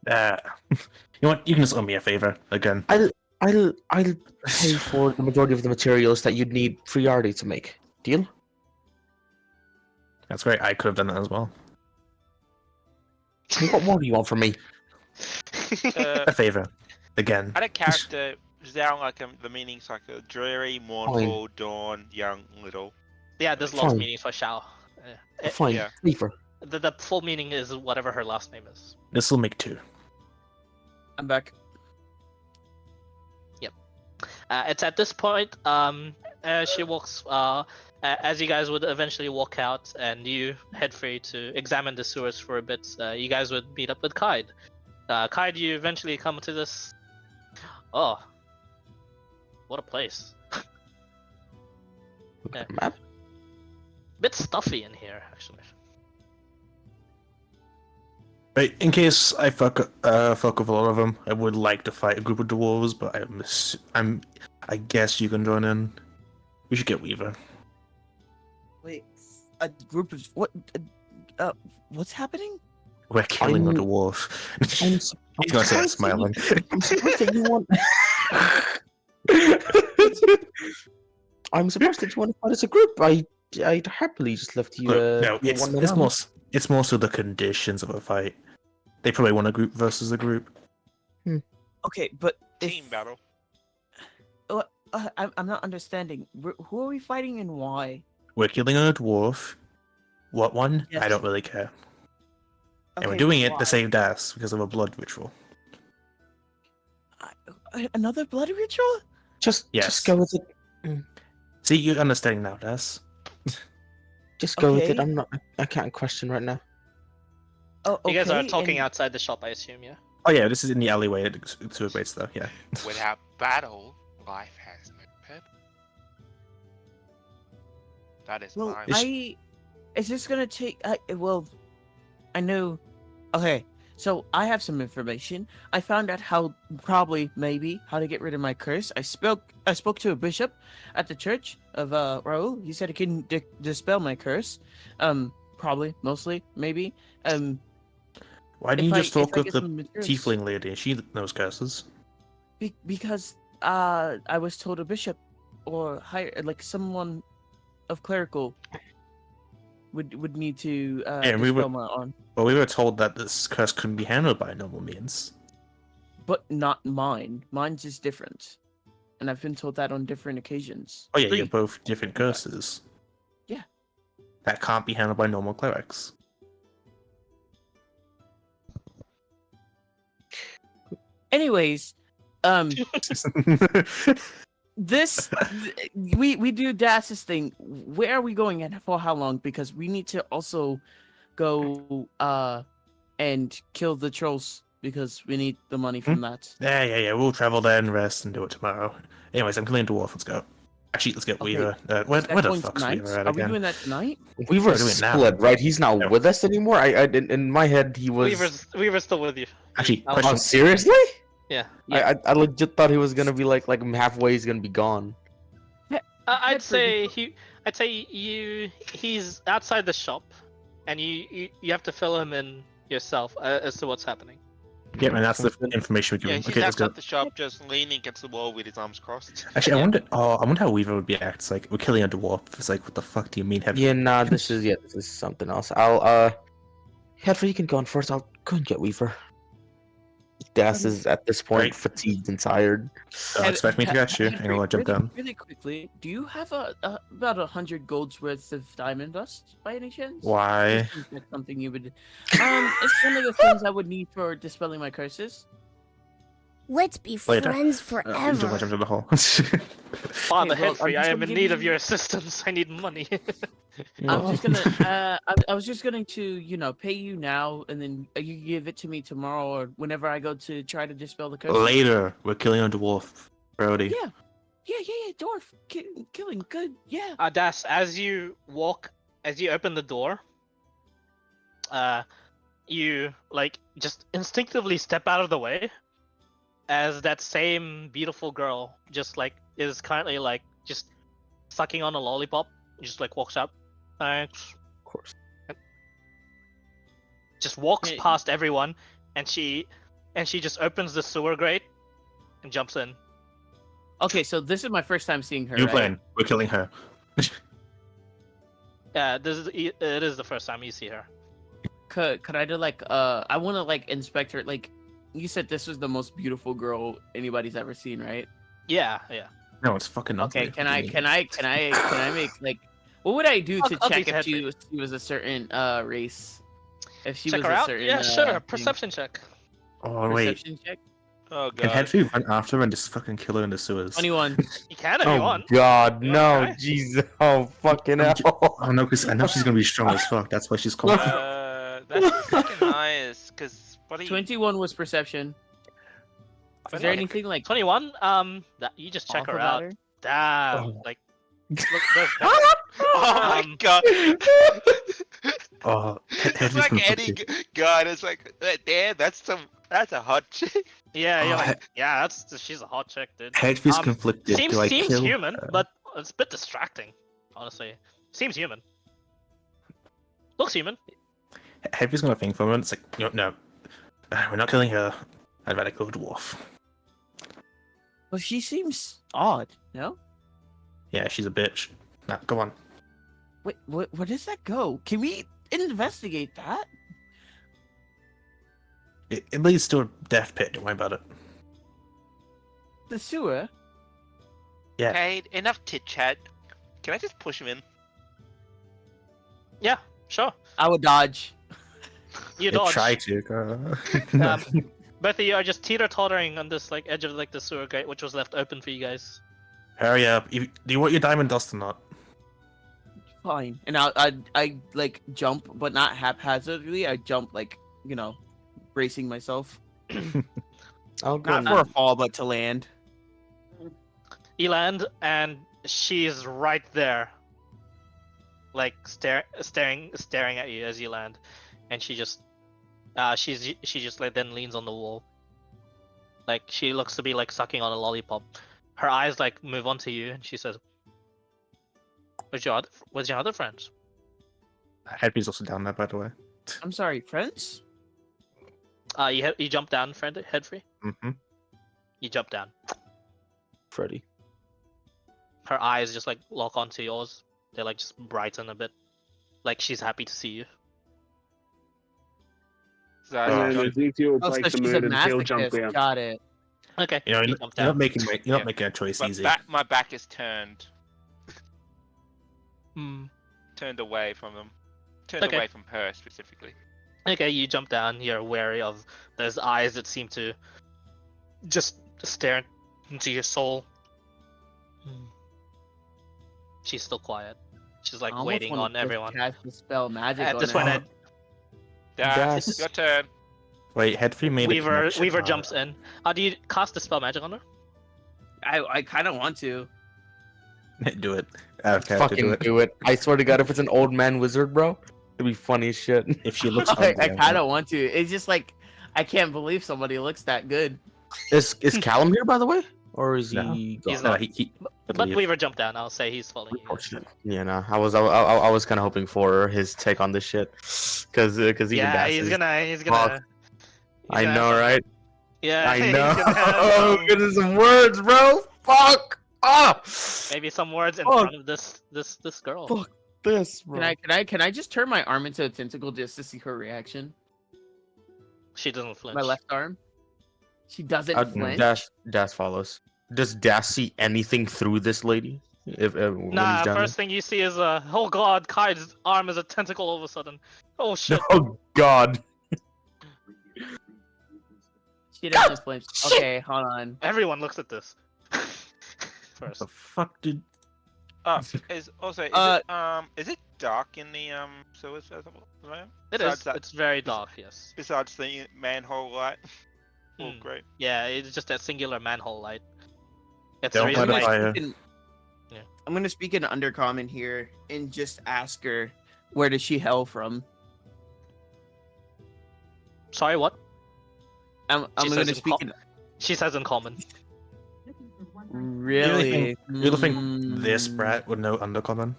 You know what? You can just owe me a favor again. I'll pay for the majority of the materials that you'd need priority to make. Deal? That's great. I could have done that as well. What more do you want from me? A favor. Again. Had a character sound like the meaning's like a dreary, mournful, dawn, young, little. Yeah, there's lots of Fine. meanings for Shao. Fine. yeah. Favor. The full meaning is whatever her last name is. This will make 2. I'm back. It's at this point, as she walks, as you guys would eventually walk out and you head free to examine the sewers for a bit, you guys would meet up with Kaid. Kaid, you eventually come to this. Oh, what a place! Look Yeah. at the map. Bit stuffy in here, actually. Right, in case I fuck with a lot of them, I would like to fight a group of dwarves, but I guess you can join in. We should get Weaver. Wait, a group of what? What's happening? We're killing a I'm- dwarf. I'm He's gonna say that surprised that smiling. I'm surprised that you want. I'm surprised that you want to fight as a group. I'd happily just left you. Look, no, you it's one man it's army. more it's more so the conditions of a fight. They probably want a group versus a group. Okay, but Team battle. I'm not understanding. Who are we fighting and why? We're killing a dwarf. What one? I Yes. don't really care. And we're Okay, doing it why? to save Das because of a blood ritual. Another blood ritual? Just Yes. go with it. See, you're understanding now, Das. Just go with it. Okay. I'm not. I can't question right now. Oh, okay. You guys are talking and- outside the shop, I assume, yeah? Oh yeah, this is in the alleyway to a great stuff. Yeah. Without battle, life has no purpose. That is Well, my. is this gonna take? Well, I know. Okay, so I have some information. I found out how maybe how to get rid of my curse. I spoke to a bishop at the church of Raul. He said he can dispel my curse. Probably, mostly, maybe. Why didn't you just talk with get the some materials- tiefling lady? She knows curses. Because I was told a bishop or higher, like someone of clerical would need to And we dispel were- my on, But we were told that this curse couldn't be handled by normal means. but not mine. Mine's is different, and I've been told that on different occasions. Oh yeah, Three. you're both different curses. Yeah. That can't be handled by normal clerics. Anyways, this we do Das's thing. Where are we going and for how long? Because we need to also go and kill the trolls because we need the money from that. Yeah. We'll travel there and rest and do it tomorrow. Anyways, I'm killing dwarf. Let's go. Actually, let's get Okay. Weaver. Is Where that the going fuck's tonight? Weaver at Are we again? doing that tonight? We were We're doing it now. split, right? He's not Yeah. with us anymore. In my head, he was. Weaver's still with you. Actually, Oh, Oh, question. seriously? Yeah. I legit thought he was gonna be like halfway. He's gonna be gone. I'd Head for the- say he's outside the shop, and you have to fill him in yourself as to what's happening. Yeah, man, that's the information we Yeah, give he's him. Okay, let's go. outside the shop, just leaning against the wall with his arms crossed. Actually, Yeah. I wonder how Weaver would react. It's like we're killing a dwarf. It's like, what the fuck do you mean? Yeah, nah. This is something else. I'll Hedford, you can go on first. I'll go and get Weaver. Das is at this point Right. fatigued and tired. Don't expect me to catch you. Henry, I'm gonna jump really, down. really quickly. Do you have about 100 gold's worth of diamond dust by any chance? Why? Is that something you would? It's one of the things I would need for dispelling my curses. Let's be Later. friends Jump forever. into the hole. Father well, Henry, I'm I just am gonna in give need of you- your assistance. I need money. I'm just gonna. I was just going to, pay you now, and then you give it to me tomorrow or whenever I go to try to dispel the curses. Later, we're killing a dwarf, Brody. Yeah. Dwarf killing. Good. Yeah. Das, as you open the door, you just instinctively step out of the way, as that same beautiful girl is currently just sucking on a lollipop. Just walks up, thanks. Of course. Just walks Hey. past everyone, and she just opens the sewer grate and jumps in. Okay, so this is my first time seeing her. You right? plan. We're killing her. Yeah, it is the first time you see her. Could I do I want to inspect her. You said this was the most beautiful girl anybody's ever seen, right? Yeah. No, it's fucking ugly. Okay, can I make what would I do to Ugly check if Henry. she was a certain race? If she Check was her a out. certain Yeah, sure. thing? Perception check. Oh wait, Perception check. Oh Can god. Headfree run after her and just fucking kill her in the sewers? 21. You can if you Oh want. God, You no, want to Jesus, oh fucking I'm hell. Oh no, because I know she's gonna be strong as fuck. That's why she's confident. That's the second highest, because buddy. 21 was perception. Is there anything like 21. That you just check off her about out. her? Damn. Oh. Like, look, there's Oh my Um, god. Oh, It's Headfree's like any conflicted. god. It's like, damn, that's a hot chick. yeah, you're Oh, like, yeah, she's a hot chick, dude. Headfree's Um, conflicted. Seems Do I seems kill human, her? but it's a bit distracting, honestly. Seems human. Looks human. Headfree's gonna think for a moment. It's like, no, we're not killing her. I'd rather kill the dwarf. Well, she seems odd, no? Yeah, she's a bitch. Now, go on. Wait, where does that go? Can we investigate that? It leads to a death pit. Don't worry about it. The sewer? Yeah. Hey, enough chit chat. Can I just push him in? Yeah, sure. I would dodge. You They dodge. try to. Um, both of you are just teeter-tottering on this like edge of like the sewer gate, which was left open for you guys. Hurry up. Do you want your diamond dust or not? Fine. And I like jump, but not haphazardly. I jump like, bracing myself. I'll go. Not for a fall, but to land. You land, and she's right there, like staring at you as you land, and she just like then leans on the wall, like she looks to be like sucking on a lollipop. Her eyes like move on to you, and she says, "Where's your other friends?" Headfree's also down there, by the way. I'm sorry, friends? You jump down, friend, head free. Mm-hmm. You jump down. Freddy. Her eyes just like lock onto yours. They like just brighten a bit, like she's happy to see you. So And I then Ezekiel will Oh, break so the she's a mood and he'll jump masochist. down. Got it. Okay, You know, you you're jump not down. making Yeah. a choice but easy. my back is turned Hmm. away from them. Turned Okay. away from her specifically. Okay, you jump down. You're wary of those eyes that seem to just stare into your soul. Hmm. She's still quiet. She's like I almost waiting wanna on just everyone. Cast the spell magic At on this her. point, That's your turn. Wait, Headfree made a Weaver connection. jumps in. Do you cast the spell magic on her? I kind of want to. Do it. Okay, Fucking do it. I swear to God, if it's an old man wizard, bro, it'd be funny as shit. If she looks I ugly, kind of want to. It's just like I can't believe somebody looks that good. Is Callum here, by the way? Or is No. he He's gone? not. he But Weaver jumped down. I'll say he's following you. Unfortunate. Yeah, no. I was kind of hoping for his take on this shit, because even Yeah, Das he's is- gonna. Fuck. I know, right? Yeah, I he's know. gonna have, Oh, goodness, some words, bro. Fuck. Ah. maybe some words in Fuck. front of this girl. Fuck this, bro. Can I just turn my arm into a tentacle just to see her reaction? She doesn't flinch. My left arm. She doesn't flinch. Das follows. Does Das see anything through this lady? If when Nah, he's down first thing you see is oh god, Kai's arm is a tentacle all of a sudden. Oh shit. there? Oh God. She doesn't flinch. Okay, hold on. Everyone looks at this. What First. the fuck did? Is it dark in the sewers as well? It Besides is. that- It's very dark, yes. Besides the manhole light. Oh Hmm. great. Yeah, it's just that singular manhole light. It's Don't really let like, it fire. Yeah. I'm gonna speak in undercommon here and just ask her where does she hail from? Sorry, what? I'm She gonna says speak in She says in common. really. You really think this Mm. brat would know undercommon?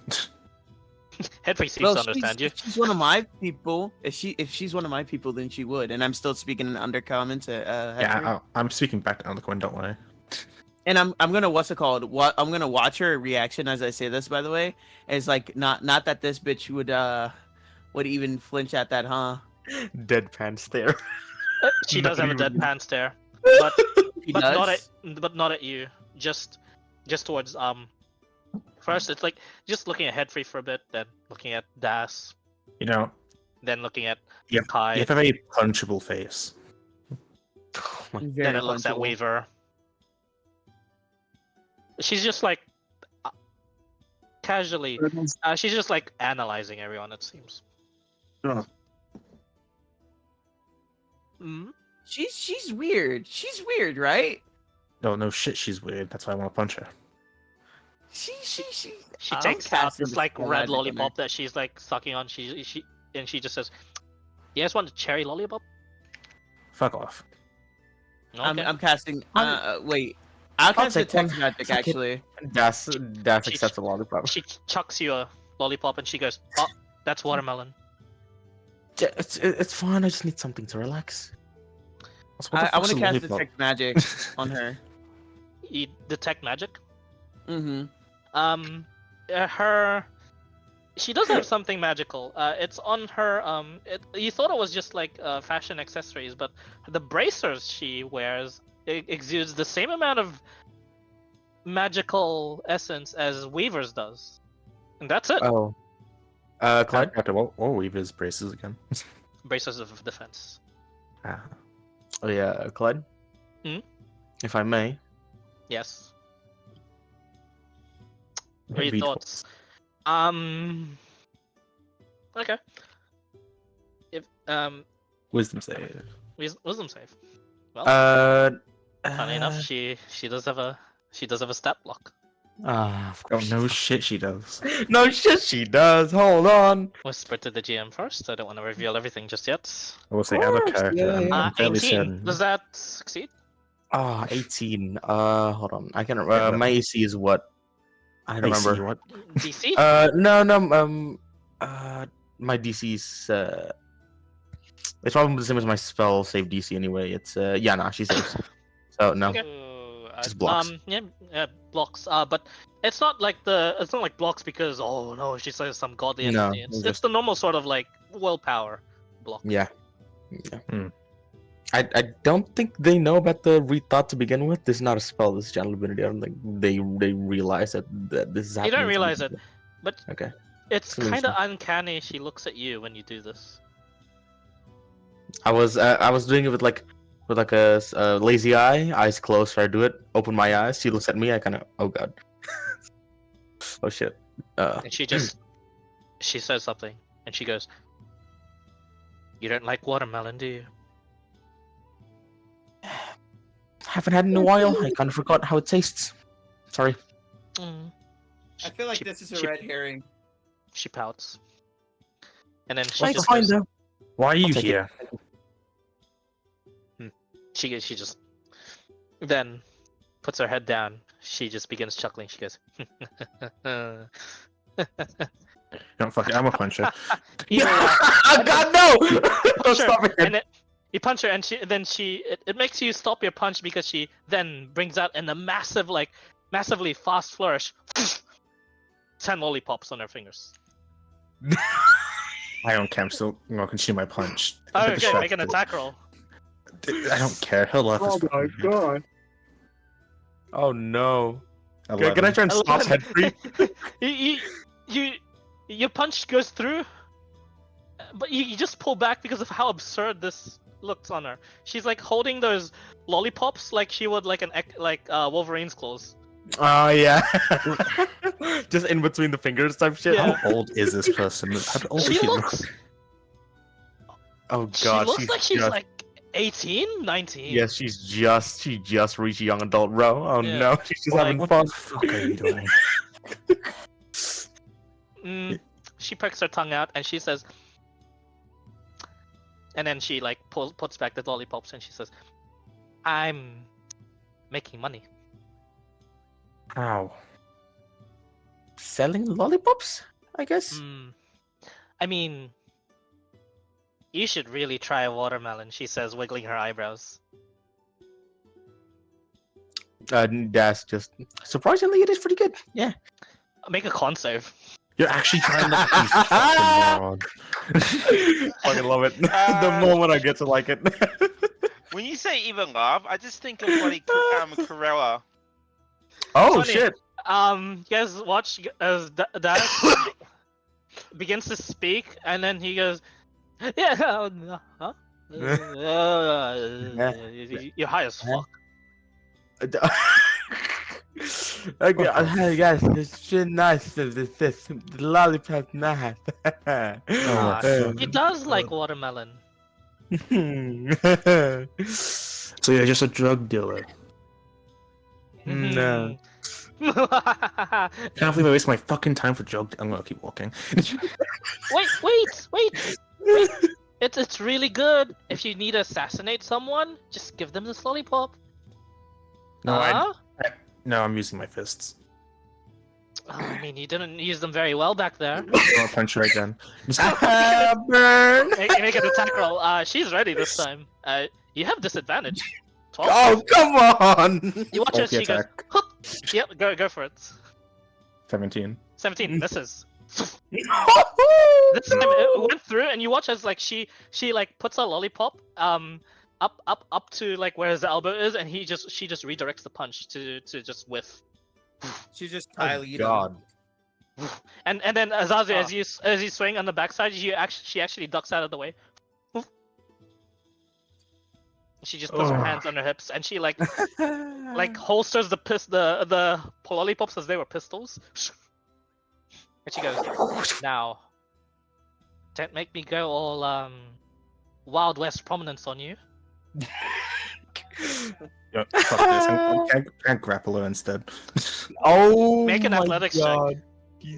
Headfree seems Well, to understand you. if she's one of my people. If she's one of my people, then she would. And I'm still speaking in undercommon to Hector. Yeah, I'm speaking back to undercommon. Don't worry. And I'm gonna I'm gonna watch her reaction as I say this. By the way, it's like not that this bitch would even flinch at that, huh? Deadpan stare. She does have a Not even- deadpan stare, but She but not does? at not at you. Just towards First, it's like just looking at Headfree for a bit, then looking at Das, You know, then looking at you Kai. have a very punchable face. Then Very it looks at punchable. Weaver. She's just like casually. She's just like analyzing everyone. It seems. Oh, Mm? She's weird. She's weird, right? No shit, she's weird. That's why I want to punch her. She. She I'm takes out casting this like Dispel red Magic on her. lollipop that she's like sucking on. She just says, "You guys want a cherry lollipop?" Fuck off. Okay. I'm casting. Wait. I'll I'll cast take detect one. magic Fuck it. actually. Das She- accepts a lollipop. She chucks you a lollipop and she goes, "Oh, that's watermelon." It's fine. I just need something to relax. Also, what the I fuck's want to a cast lollipop? detect magic on her. You detect magic. Mm-hmm. Her. She does have something magical. It's on her. You thought it was just like fashion accessories, but the bracers she wears exudes the same amount of magical essence as Weaver's does, and that's it. Oh. Clyde? What Weaver's braces again? Bracers of defense. Ah. Oh yeah, Clyde. Hmm? If I may. Yes. What are your Read thoughts? Okay. If Wisdom save. wisdom save. Well, funny enough, she does have a stat block. Of Oh course. no shit, she does. No shit, she does. Hold on. Whisper to the GM first. I don't want to reveal everything just yet. I will say out of course, character. yeah, yeah. I'm fairly 18. certain. Does that succeed? 18. Hold on. I can. Yeah, no. My AC is what? I don't AC, remember. what? DC? No. My DC is. It's probably the same as my spell save DC anyway. It's yeah, nah, she saves. So no. Okay. Just blocks. Yeah, blocks. But it's not like blocks because oh no, she says some godly No, entity. It's just- the normal sort of like willpower block. Yeah. Hmm. I don't think they know about the rethought to begin with. This is not a spell. This is general ability. I don't think they realize that this is You happening. don't to realize begin it, but with. Okay. it's Solution. kind of uncanny. She looks at you when you do this. I was doing it with like a lazy eye, eyes closed. So I do it. Open my eyes. She looks at me. I kind of oh god. Oh shit. And she says something, and she goes, "You don't like watermelon, do you?" Haven't had it in a while. I kind of forgot how it tastes. Sorry. I feel like She- this is a she- red herring. She pouts, and then she It's just fine goes, though. Why are you take it. here? she just then puts her head down. She just begins chuckling. She goes, No, fuck it, I'm a puncher. "You Oh god no! punch her, Stop it. and you punch her, and it makes you stop your punch because she then brings out in a massively fast flourish, 10 lollipops on her fingers. I don't care. I'm still gonna continue my punch. Oh, I'm okay, distracted. make an attack roll. I don't care. Her laugh is fucking good. god. Oh no. 11. Can I try and stop 11. head free? Your punch goes through, but you just pull back because of how absurd this looks on her. She's like holding those lollipops like she would like Wolverine's claws. Oh yeah. Just in between the fingers type shit. Yeah. How old is this person? How old is She she? looks. Oh She god. looks like she's just, like 18, 19. Yes, she just reached young adult, bro. Oh Yeah. no, she's just Like, having what fun. the fuck are you doing? She pokes her tongue out and she says, and then she like puts back the lollipops and she says, "I'm making money." How? Selling lollipops, I guess. I mean, you should really try a watermelon, she says, wiggling her eyebrows. That's just surprisingly, it is pretty good. Yeah. Make a con save. You're actually trying to you fucking moron. Fucking love it. The moment I get to like it. When you say even laugh, I just think of bloody Corella. Oh Funny. shit. You guys watch as Dallas begins to speak, and then he goes, "Yeah, huh? You're high as fuck. Okay, guys, it's really nice. This the lollipop nice. Ah, fuck. he does like watermelon. So you're just a drug dealer. No. Can't believe I waste my fucking time for drug. I'm gonna keep walking. wait. It's really good. If you need to assassinate someone, just give them this lollipop. No, Huh? No, I'm using my fists. Oh, I mean, you didn't use them very well back there. I'll punch her again. Burn! Make an attack roll. She's ready this time. You have disadvantage. 12. Oh, come on! You watch as she goes. Attack. Hup. Yep, go for it. 17. 17 misses. This time it went through, and you watch as like she like puts a lollipop up to like where his elbow is, and she just redirects the punch to just whiff. She's just Oh, Kylie. God. And then Azazu, as you swing on the backside, she actually ducks out of the way. She just puts her hands on her hips, and she like holsters the lollipops as they were pistols. And she goes, "Now, don't make me go all Wild West prominence on you." Fuck this. Can't grapple her instead. Oh, Make an my athletics God. check.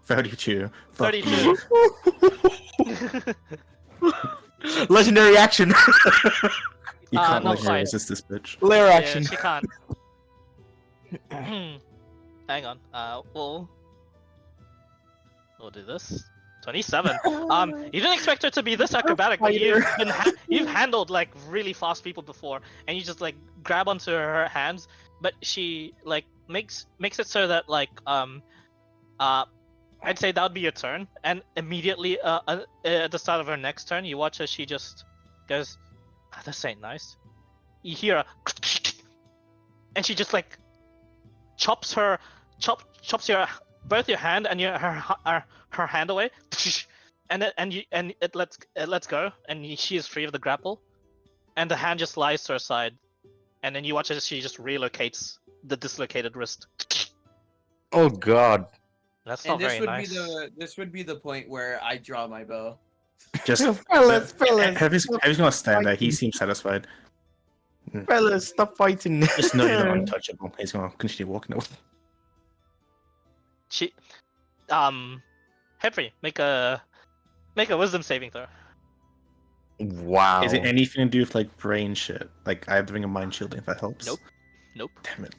32. Fuck 32. you. Legendary action. You can't not let her quite. resist this bitch. Lair Yeah, action. she can't. Hang on. We'll do this. 27. You didn't expect her to be this acrobatic, but you've handled like really fast people before, and you just like grab onto her hands, but she like makes it so that like I'd say that would be your turn, and immediately at the start of her next turn, you watch as she just goes, "Ah, this ain't nice." You hear a and she just like chops your both your hand and her hand away, and it lets go, and she is free of the grapple, and the hand just lies to her side, and then you watch as she just relocates the dislocated wrist. Oh, God. That's not And this very would nice. be this would be the point where I draw my bow. Just Fellas, Heavy's gonna stand there. He seems satisfied. fellas, stop fighting. Just know you're not untouchable. He's gonna continue walking away. She, Henry, make a wisdom saving throw. Wow. Is it anything to do with like brain shit? Like I have to bring a mind shield if that helps. Nope. Damn it.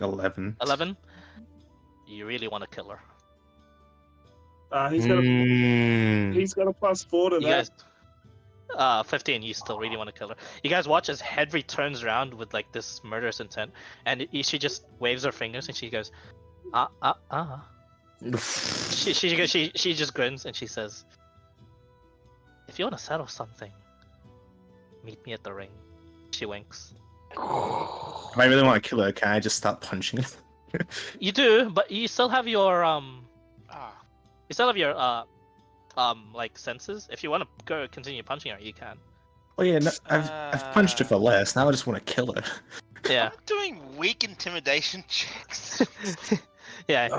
11. 11. You really want to kill her. He's got a +4 to You that. guys, 15. You still really want to kill her. You guys watch as Henry turns around with like this murderous intent, and she just waves her fingers and she goes, She just grins and she says, "If you want to settle something, meet me at the ring." She winks. If I really want to kill her, can I just start punching her? You do, but you still have your like senses. If you want to go continue punching her, you can. Oh yeah, no, I've punched her for less. Now I just want to kill her. Yeah. I'm doing weak intimidation checks. Yeah.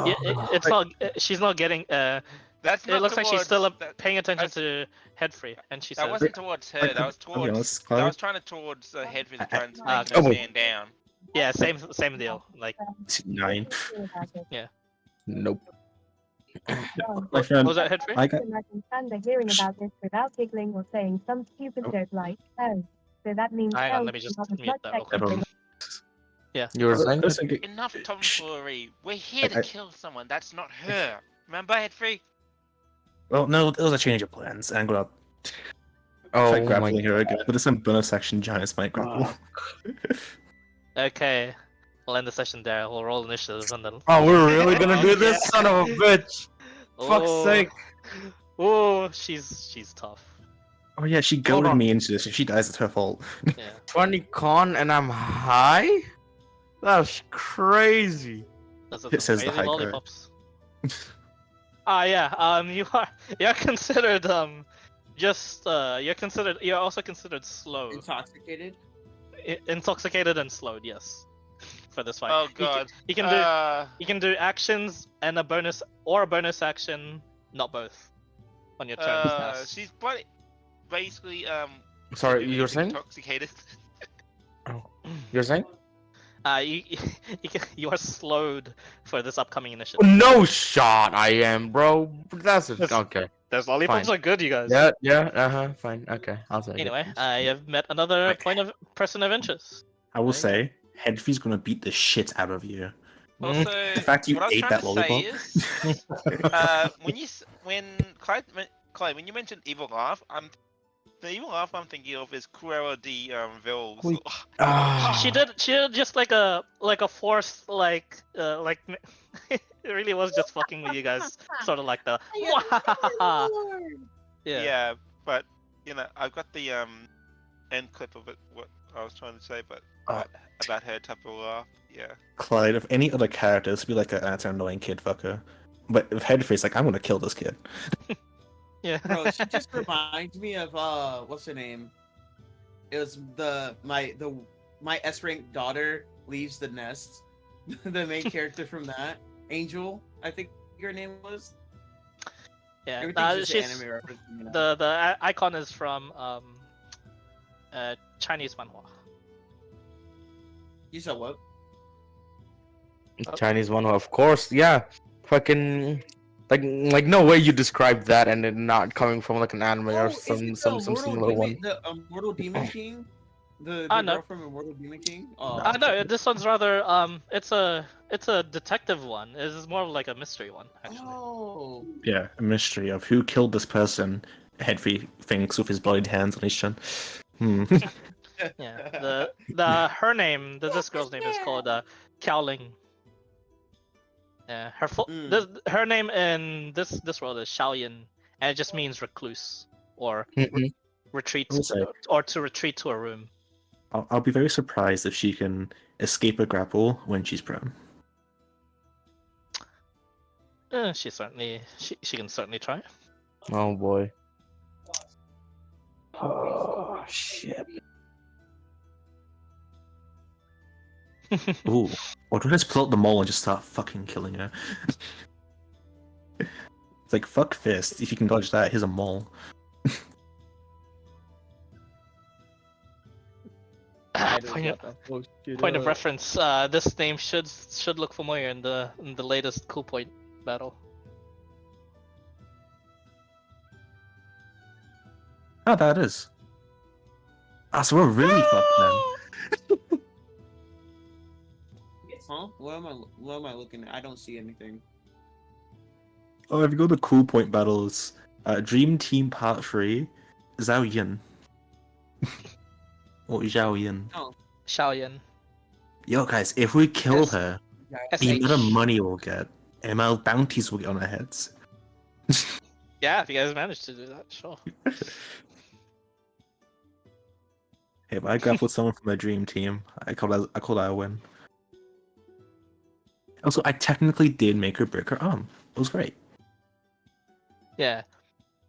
It's not. She's not getting. That's not It looks like she's towards- still that- paying attention to Headfree, and she That says, wasn't towards her. That was I'll be towards. honest, That was trying to towards Hedwig trying to make okay. her stand down. "Yeah, same deal." Like, 9. Nope. My friend, what was that Headfree? I got. Sandra hearing about this without giggling or saying some stupid joke like, "Oh, so that means." Hang on, Elle let me just got a mute blood that check real quick. with the Yeah. You were saying? Listen, Enough tomfoolery. We're here to kill someone. That's not her. Remember, Hedfree? well, no, it was a change of plans. I'm gonna Oh try my grappling her again, but this bonus section giants might grapple. Okay. We'll end the session there. We'll roll initiative and then. Oh, we're really gonna do this, son of a bitch! Fuck's sake! Oh, she's tough. Oh yeah, she Hold goaded on. me into this. If she dies, it's her fault. Yeah. 20 con and I'm high? That's crazy. Those are It some says the crazy hiker. lollipops. Yeah. You're considered You're also considered slow, Intoxicated. intoxicated and slowed. Yes, for this fight. Oh god. You can do actions and a bonus action, not both, on your turn. She's basically Sorry, severely you're saying? intoxicated. You're saying? You are slowed for this upcoming initiative. No shot, I am, bro. That's it. Yes. Okay. Those lollipops Fine. are good, you guys. Yeah. Fine. Okay, I'll take Anyway, it. I have met another Okay. person of interest. I will There you say, Headfree's gonna beat the shit out of you. Also, The fact you what I was ate trying that to lollipop. say is, Clyde, when you mentioned evil laugh, the evil laugh I'm thinking of is Cruella de Vil's. Wait. She did just like a forced it really was just fucking with you guys, sort of like the yeah. Yeah, but I've got the end clip of it. What I was trying to say, but about her type of laugh. Yeah. Clyde, if any other character, this would be like that's an annoying kid fucker. But if Headface, like, I'm gonna kill this kid. Yeah. Bro, she just reminds me of what's her name? It was my S rank daughter leaves the nest. The main character from that, Angel, I think her name was. Yeah, Everything's just she's anime reference. the icon is from Chinese manhwa. You saw what? Chinese one, of course. Yeah, fucking like no way you described that and it not coming from like an anime or some similar one. The Immortal Demon King, the no. girl from Immortal Demon King. Oh, No, this one's rather it's a detective one. It's more of like a mystery one, actually. Oh. Yeah, a mystery of who killed this person. Headfree thinks with his bloodied hands on his chin. Yeah, this girl's name is called Xiaoling. Yeah, her name in this world is Xiaoyan, and it just means recluse or retreat or to retreat to a room. I'll be very surprised if she can escape a grapple when she's prone. She can certainly try. Oh boy. Oh shit. Ooh, or do I just pull out the mole and just start fucking killing her? It's like, fuck fist. If you can dodge that, here's a mole. Point of reference. This name should look familiar in the latest Cool Point battle. Oh, that is. So we're really fucked then. Huh? What am I looking at? I don't see anything. Oh, if you go to Cool Point battles, Dream Team Part 3, Zhao Yin. Or Zhao Yin. Oh. Xiaoyan. Yo, guys, if we kill her, the SH. amount of money we'll get, the amount of bounties we'll get on our heads. Yeah, if you guys manage to do that, sure. Hey, if I grappled someone from the Dream Team, I call that a win. Also, I technically did make her break her arm. It was great. Yeah.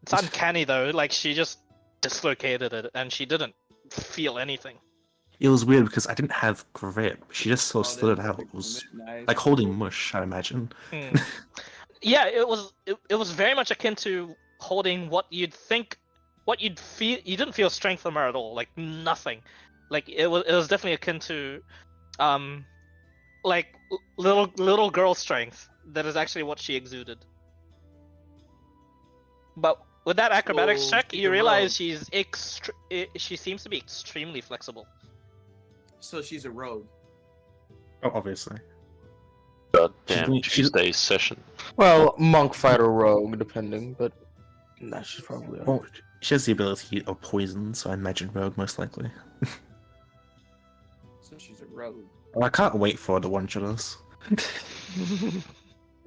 It's uncanny though, like she just dislocated it and she didn't feel anything. It was weird because I didn't have grip. She just sort of stood it out. It was like holding mush, I imagine. Yeah, it was very much akin to holding what you'd feel. You didn't feel strength from her at all, like nothing. Like it was definitely akin to like little girl strength. That is actually what she exuded. But with that acrobatics check, you realize she seems to be extremely flexible. So she's a rogue. Oh, obviously. Goddamn Tuesday's session. Well, monk, fighter, rogue, depending, but that should probably. Well, she has the ability of poison, so I imagine rogue most likely. So she's a rogue. Well, I can't wait for the one shot us.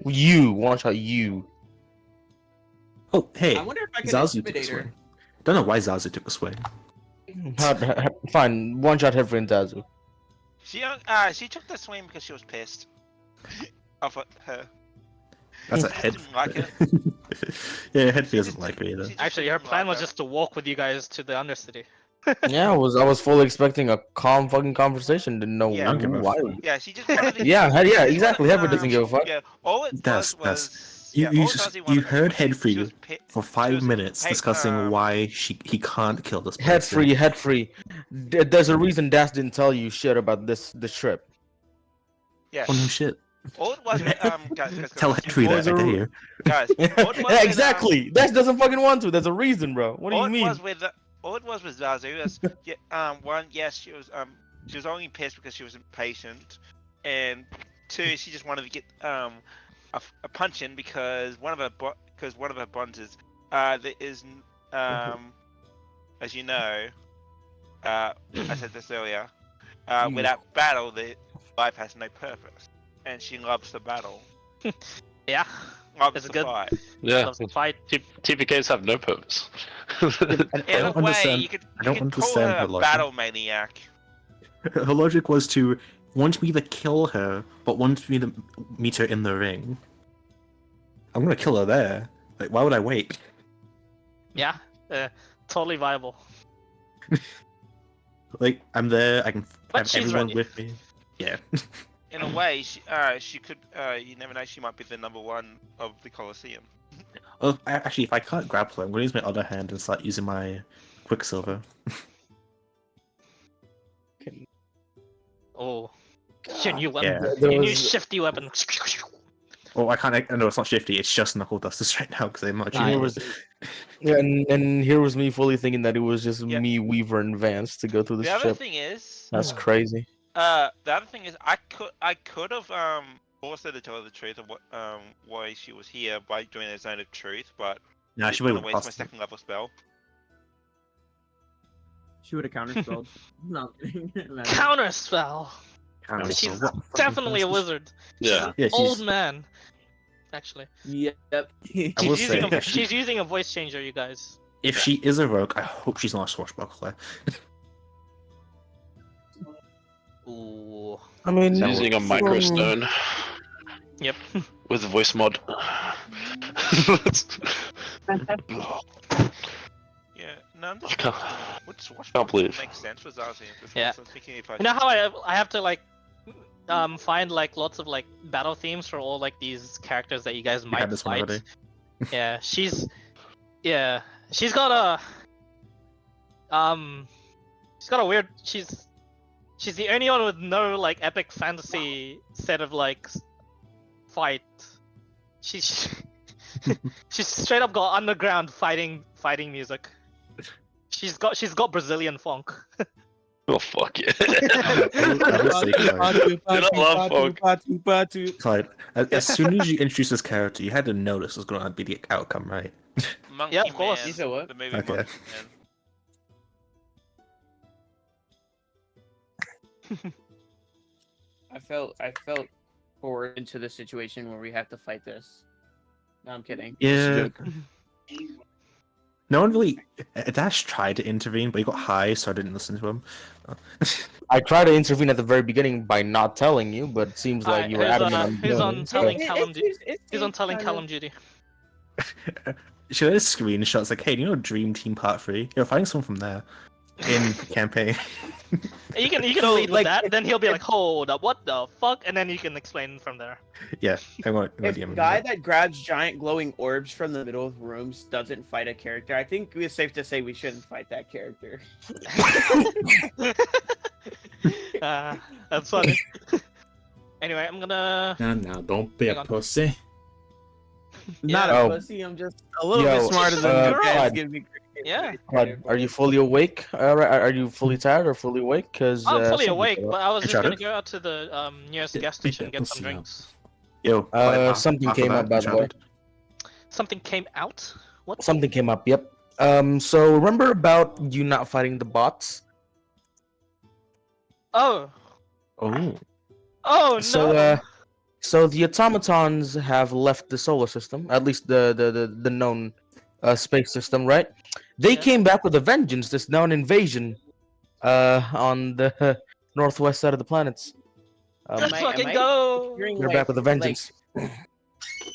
You one shot you. Oh, hey, I wonder if I can Zazu took a intimidate her. swing. Don't know why Zazu took a swing. Fine, one shot Headfree and Dazu. She took the swing because she was pissed. Of her. That's a head. Didn't like it. Yeah, head doesn't like me either. Actually, her plan was just to walk with you guys to the Undercity. Yeah, I was fully expecting a calm fucking conversation. Didn't know Yeah. why. Yeah, she just wanted to, Yeah, she just exactly. wanted, Headfree doesn't give a fuck. Yeah, all it That's was you. yeah, You, all just, Darcy you wanted heard was she Headfree was for she 5 was minutes discussing why he can't kill this person. Headfree. There's a reason Das didn't tell you shit about this trip. Yeah. Oh no shit. All it was guys, Tell Headfree that, I dare you. guys, all it was with, Exactly. Das doesn't fucking want to. There's a reason, bro. What do all you it mean? was with all it was with Zazu was one, yes, she was only pissed because she was impatient, and two, she just wanted to get a punch in because one of her bonds is there is as you know, I said this earlier, without battle the life has no purpose, and she loves the battle. Yeah. Loves It's the good. fight. Yeah, Loves to fight. TPKs have no purpose. In a way, you could call her her a logic. battle maniac. Her logic was to want me to kill her, but want me to meet her in the ring. I'm gonna kill her there. Like, why would I wait? Yeah. Totally viable. Like, I'm there. I can But have she's everyone ready. with me. Yeah. In a way, she could. You never know. She might be the number one of the Colosseum. Well, actually, if I can't grapple her, I'm gonna use my other hand and start using my Quicksilver. Oh. Your new weapon. Yeah. There Your new was- shifty weapon. Oh, I can't. No, it's not shifty. It's just Knuckle Dusters right now because I'm not. Here was, and here was me fully thinking that it was just Yeah. me, Weaver, and Vance to go through The this other trip. thing is, That's crazy. the other thing is, I could have forced her to tell her the truth of what why she was here by doing a zone of truth, but Nah, I she didn't would wanna have waste my second level spell. She would have counterspelled. No. Counter spell. She's definitely a wizard. Yeah. Yeah, Old she's. man. Actually. Yep. I will say, She's using a voice changer, you guys. if she is a rogue, I hope she's not a swashbuckler. Ooh. I mean, He's using a microstone. Yep. With voice mod. Yeah, no, I'm I just can't- would swashbuckler can't believe. make sense for Zazie? Yeah. So I was thinking if I You know how I have to like find like lots of like battle themes for all like these characters that you guys We might had this one fight. already. Yeah, she's got a weird she's the only one with no like epic fantasy set of like fight. She's straight up got underground fighting music. She's got Brazilian funk. Oh fuck yeah. I will say, Clyde, as soon as you introduce this character, you had to know this was going to be the outcome, right? Monkey Yeah, of course. Man, You said what? The movie Okay. Monkey Man. I felt forward into the situation where we have to fight this. No, I'm kidding. Yeah. No one really. Dash tried to intervene, but he got high, so I didn't listen to him. I tried to intervene at the very beginning by not telling you, but it seems like you were adamant on Who's doing on it, so- telling Callum? Who's on telling Callum duty? She had a screenshot. It's like, hey, do you know Dream Team Part 3? You're finding someone from there in campaign. You can So, lead with like, that. Then he'll be like, "Hold up, what the fuck?" And then you can explain from there. Yeah, I want If the guy that grabs giant glowing orbs from the middle of rooms doesn't fight a character, I think it's safe to say we shouldn't fight that character. That's funny. Anyway, I'm gonna. No, don't be Hang a on. pussy. Not Oh. a pussy, I'm just a little Yo, bit smarter than uh, you guys. Clyde. Give me Yeah, Clyde, are you fully awake? Are you fully tired or fully awake? Because I'm fully awake, but I was Hey, just gonna Charlotte. go out to the nearest gas station and get some Pussy out. drinks. Yo, Clyde, something after came that, up, by the way. Charlotte. Something came out. What? Something came up. Yep. So remember about you not fighting the bots? Oh. Oh. Oh no. So the automatons have left the solar system, at least the known space system, right? They Yeah. came back with a vengeance. This known invasion on the northwest side of the planets. Let's Am I- fucking am I go. hearing, They're like- back with a vengeance.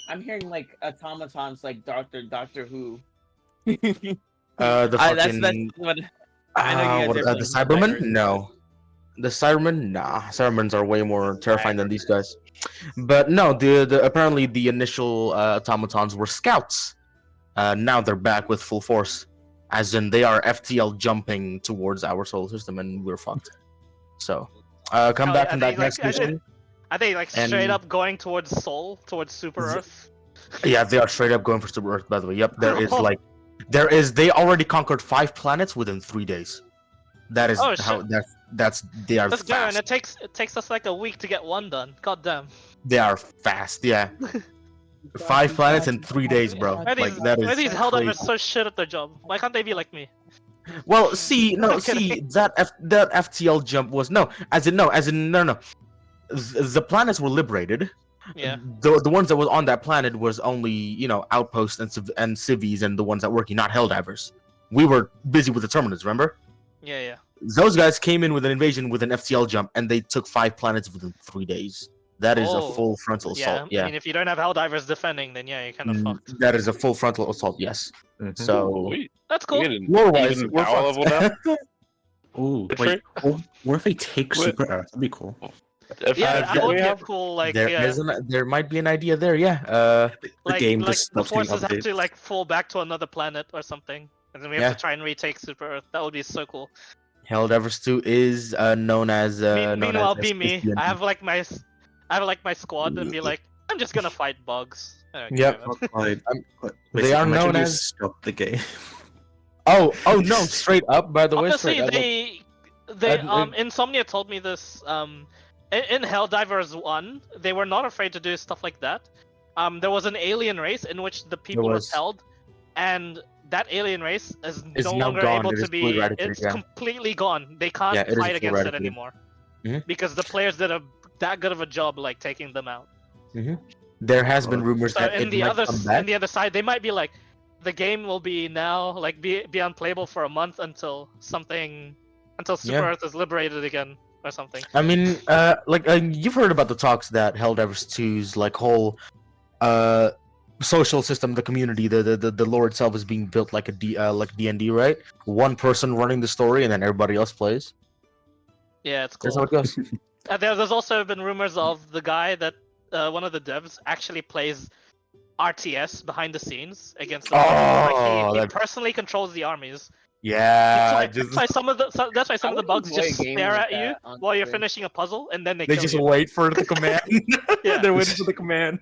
I'm hearing like automatons like Doctor Who. The That's fucking what I know. You guys what, have the like Cybermen? Helldivers. No, the Cybermen. Nah, Cybermens are way more terrifying than these guys. But no, the apparently the initial automatons were scouts. Now they're back with full force, as in they are FTL jumping towards our solar system, and we're fucked. So, come Oh, back yeah, from are that they, next mission. Are they like straight And- up going towards Sol, towards Super Z- Earth? Yeah, they are straight up going for Super Earth. By the way, yep. They already conquered 5 planets within 3 days. That is Oh, how shit. they are Let's go, and fast. it takes us like a week to get one done. God damn. They are fast. Yeah, 5 planets in 3 days, bro. Why are Like these, that why are is these Helldivers crazy. so shit at their job? Why can't they be like me? Well, see, no, I'm kidding. see that FTL jump was no, as in no. The planets were liberated. Yeah. The ones that was on that planet was only outposts and civies and the ones that working, not Helldivers. We were busy with the Terminus, remember? Yeah, yeah. Those guys came in with an invasion with an FTL jump, and they took 5 planets within 3 days. That is a Oh, full frontal Yeah, assault. I mean, if you don't have Helldivers defending, then yeah, you're kind of fucked. That is a full frontal assault. Yes. So Wait, That's we cool. get an lore-wise, even we're power fucked. level now. Ooh, Good wait. for What if they take What? Super Earth? That'd be cool. Yeah, that that would we be a have cool, like, there yeah. there might be an idea there. Yeah. The Like, game like just the stops getting forces have to updates. like fall back to another planet or something, and then we have Yeah. to try and retake Super Earth. That would be so cool. Helldivers 2 is known as Meanwhile, be me. SDNP. I have like my squad and be like, I'm just gonna fight bugs. I don't Yep. care, man. Like, They are imagine known you as- stop the game. Oh no! Straight up, by the way, Honestly, straight up. Insomnia told me this. In Helldivers 1, they were not afraid to do stuff like that. There was an alien race in which the people was. repelled, and that alien race is It's no now longer gone. able It to is fully be. eradicated, It's yeah. completely gone. They can't Yeah, it is fight fully against it eradicated. anymore Mhm. because the players did that good of a job like taking them out. There has been rumors So that in it the might other come back. in the other side, they might be like, the game will be now like be unplayable for a month until Super Yeah. Earth is liberated again or something. I mean, you've heard about the talks that Helldivers 2's like whole social system, the community, the lore itself is being built like like D&D, right? One person running the story and then everybody else plays. Yeah, it's That's cool. how it goes. There's also been rumors of the guy that one of the devs actually plays RTS behind the scenes against the Oh, he that- personally controls the armies. Yeah, That's why some of the bugs enjoy just gaming stare with at you that, while you're honestly. finishing a puzzle, and then they they kill just you. wait for the command. Yeah. They're waiting for the command.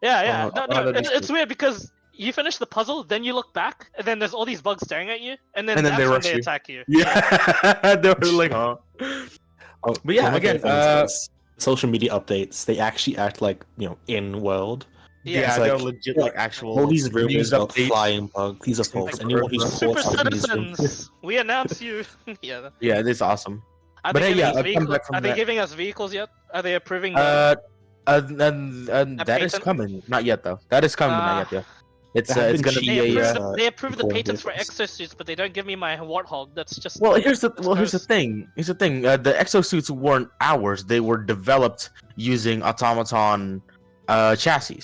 Yeah. Oh, No, that'd be it's weird because you finish the puzzle, then you look back, and then there's all these bugs staring at you, and then And then that's they when rush they you. attack you. Yeah, they were like, huh? Oh, But yeah, one of my again, favorite things is social media updates. They actually act like in world. Yeah, It's they're like- legit like actual All these rumors news about updates. flying bugs. These are false. Like, Anyone who Super supports these rumors. citizens, we announce you. Yeah. Yeah, it's awesome. Are But they hey, giving yeah, us I'll come vehicles? back from Are they that. giving us vehicles yet? Are they approving them? And that is patent? coming. Not yet though. That is coming, but not yet. Yeah, it's There have it's been gonna They be approve, a. they approve the recording patents for vehicles. exosuits, but they don't give me my warthog. That's just. Well, here's the gross. thing. Here's the thing. The exosuits weren't ours. They were developed using automaton chassis,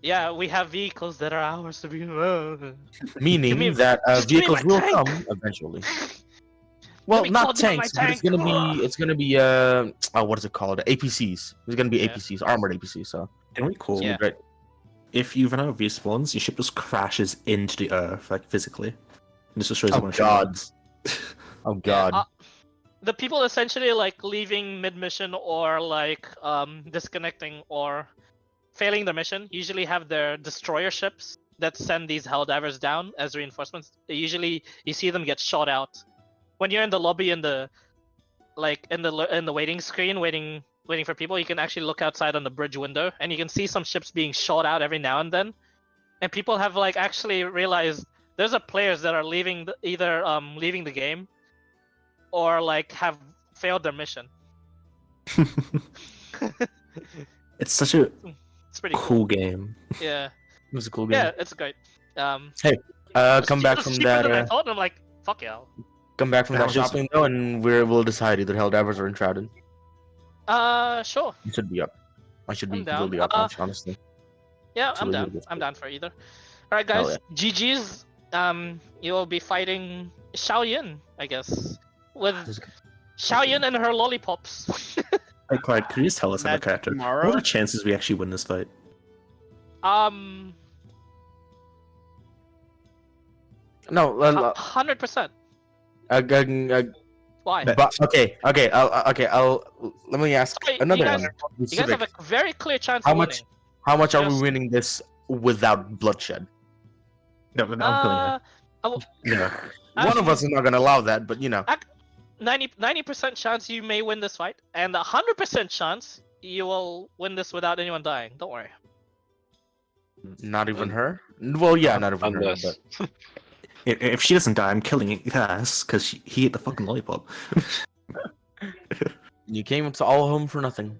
Yeah, we have vehicles that are ours to be. meaning Give me- that just give me vehicles my will tank. come eventually. Well, me not call down my tanks, but it's tank. gonna be what is it called? APCs. It's gonna be Yeah. APCs, armored APCs. So Can we call Yeah. great. if you run out of respawns, your ship just crashes into the earth, like physically. And this just shows Oh, how much God. Oh Yeah, god. the people essentially like leaving mid mission or like disconnecting or failing their mission usually have their destroyer ships that send these Helldivers down as reinforcements. Usually you see them get shot out when you're in the lobby in the waiting screen waiting for people. You can actually look outside on the bridge window and you can see some ships being shot out every now and then, and people have like actually realized there's players that are leaving either leaving the game or like have failed their mission. It's such a It's pretty cool game. Yeah. It was a cool game. Yeah, it's great. Come back It's from cheaper that. than I thought, and I'm like, fuck yeah. Come back from That that was- shopping though, and we'll decide either Helldivers or Enshrouded. Sure. It should be up. I should be I'm down. completely honest, honestly. Yeah, It's I'm really down. good. I'm down for either. All right, Hell guys. GG's. You will be fighting Xiaoyan, I guess, with Xiaoyan and her lollipops. Hey, Clyde, could you just tell us about That's the character? tomorrow? What are the chances we actually win this fight? No, 100%. Why? but okay. Let me ask Sorry, another you guys, one. You guys have a very clear chance How of much? winning. How much are we Just- winning this without bloodshed? No, I'm killing her. No, one of us is not gonna allow that, but you know. 90% chance you may win this fight, and 100% chance you will win this without anyone dying. Don't worry. Not even her? Well, yeah, not even her. Unless- But If she doesn't die, I'm killing Cass because he ate the fucking lollipop. you came to all home for nothing.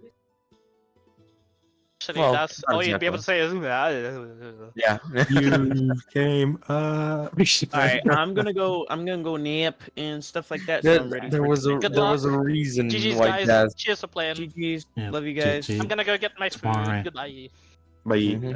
Actually, Well, that's not all you'd be able to say is. Yeah. You came. Alright, I'm gonna go nap and stuff like that. So I'm ready. There for was a Good there luck. was a reason GG's, why guys. Jazz. Cheers for playing. GG's. Yeah, Love you guys. GG. I'm gonna go get my food. Tomorrow. Goodbye. Bye. Mhm.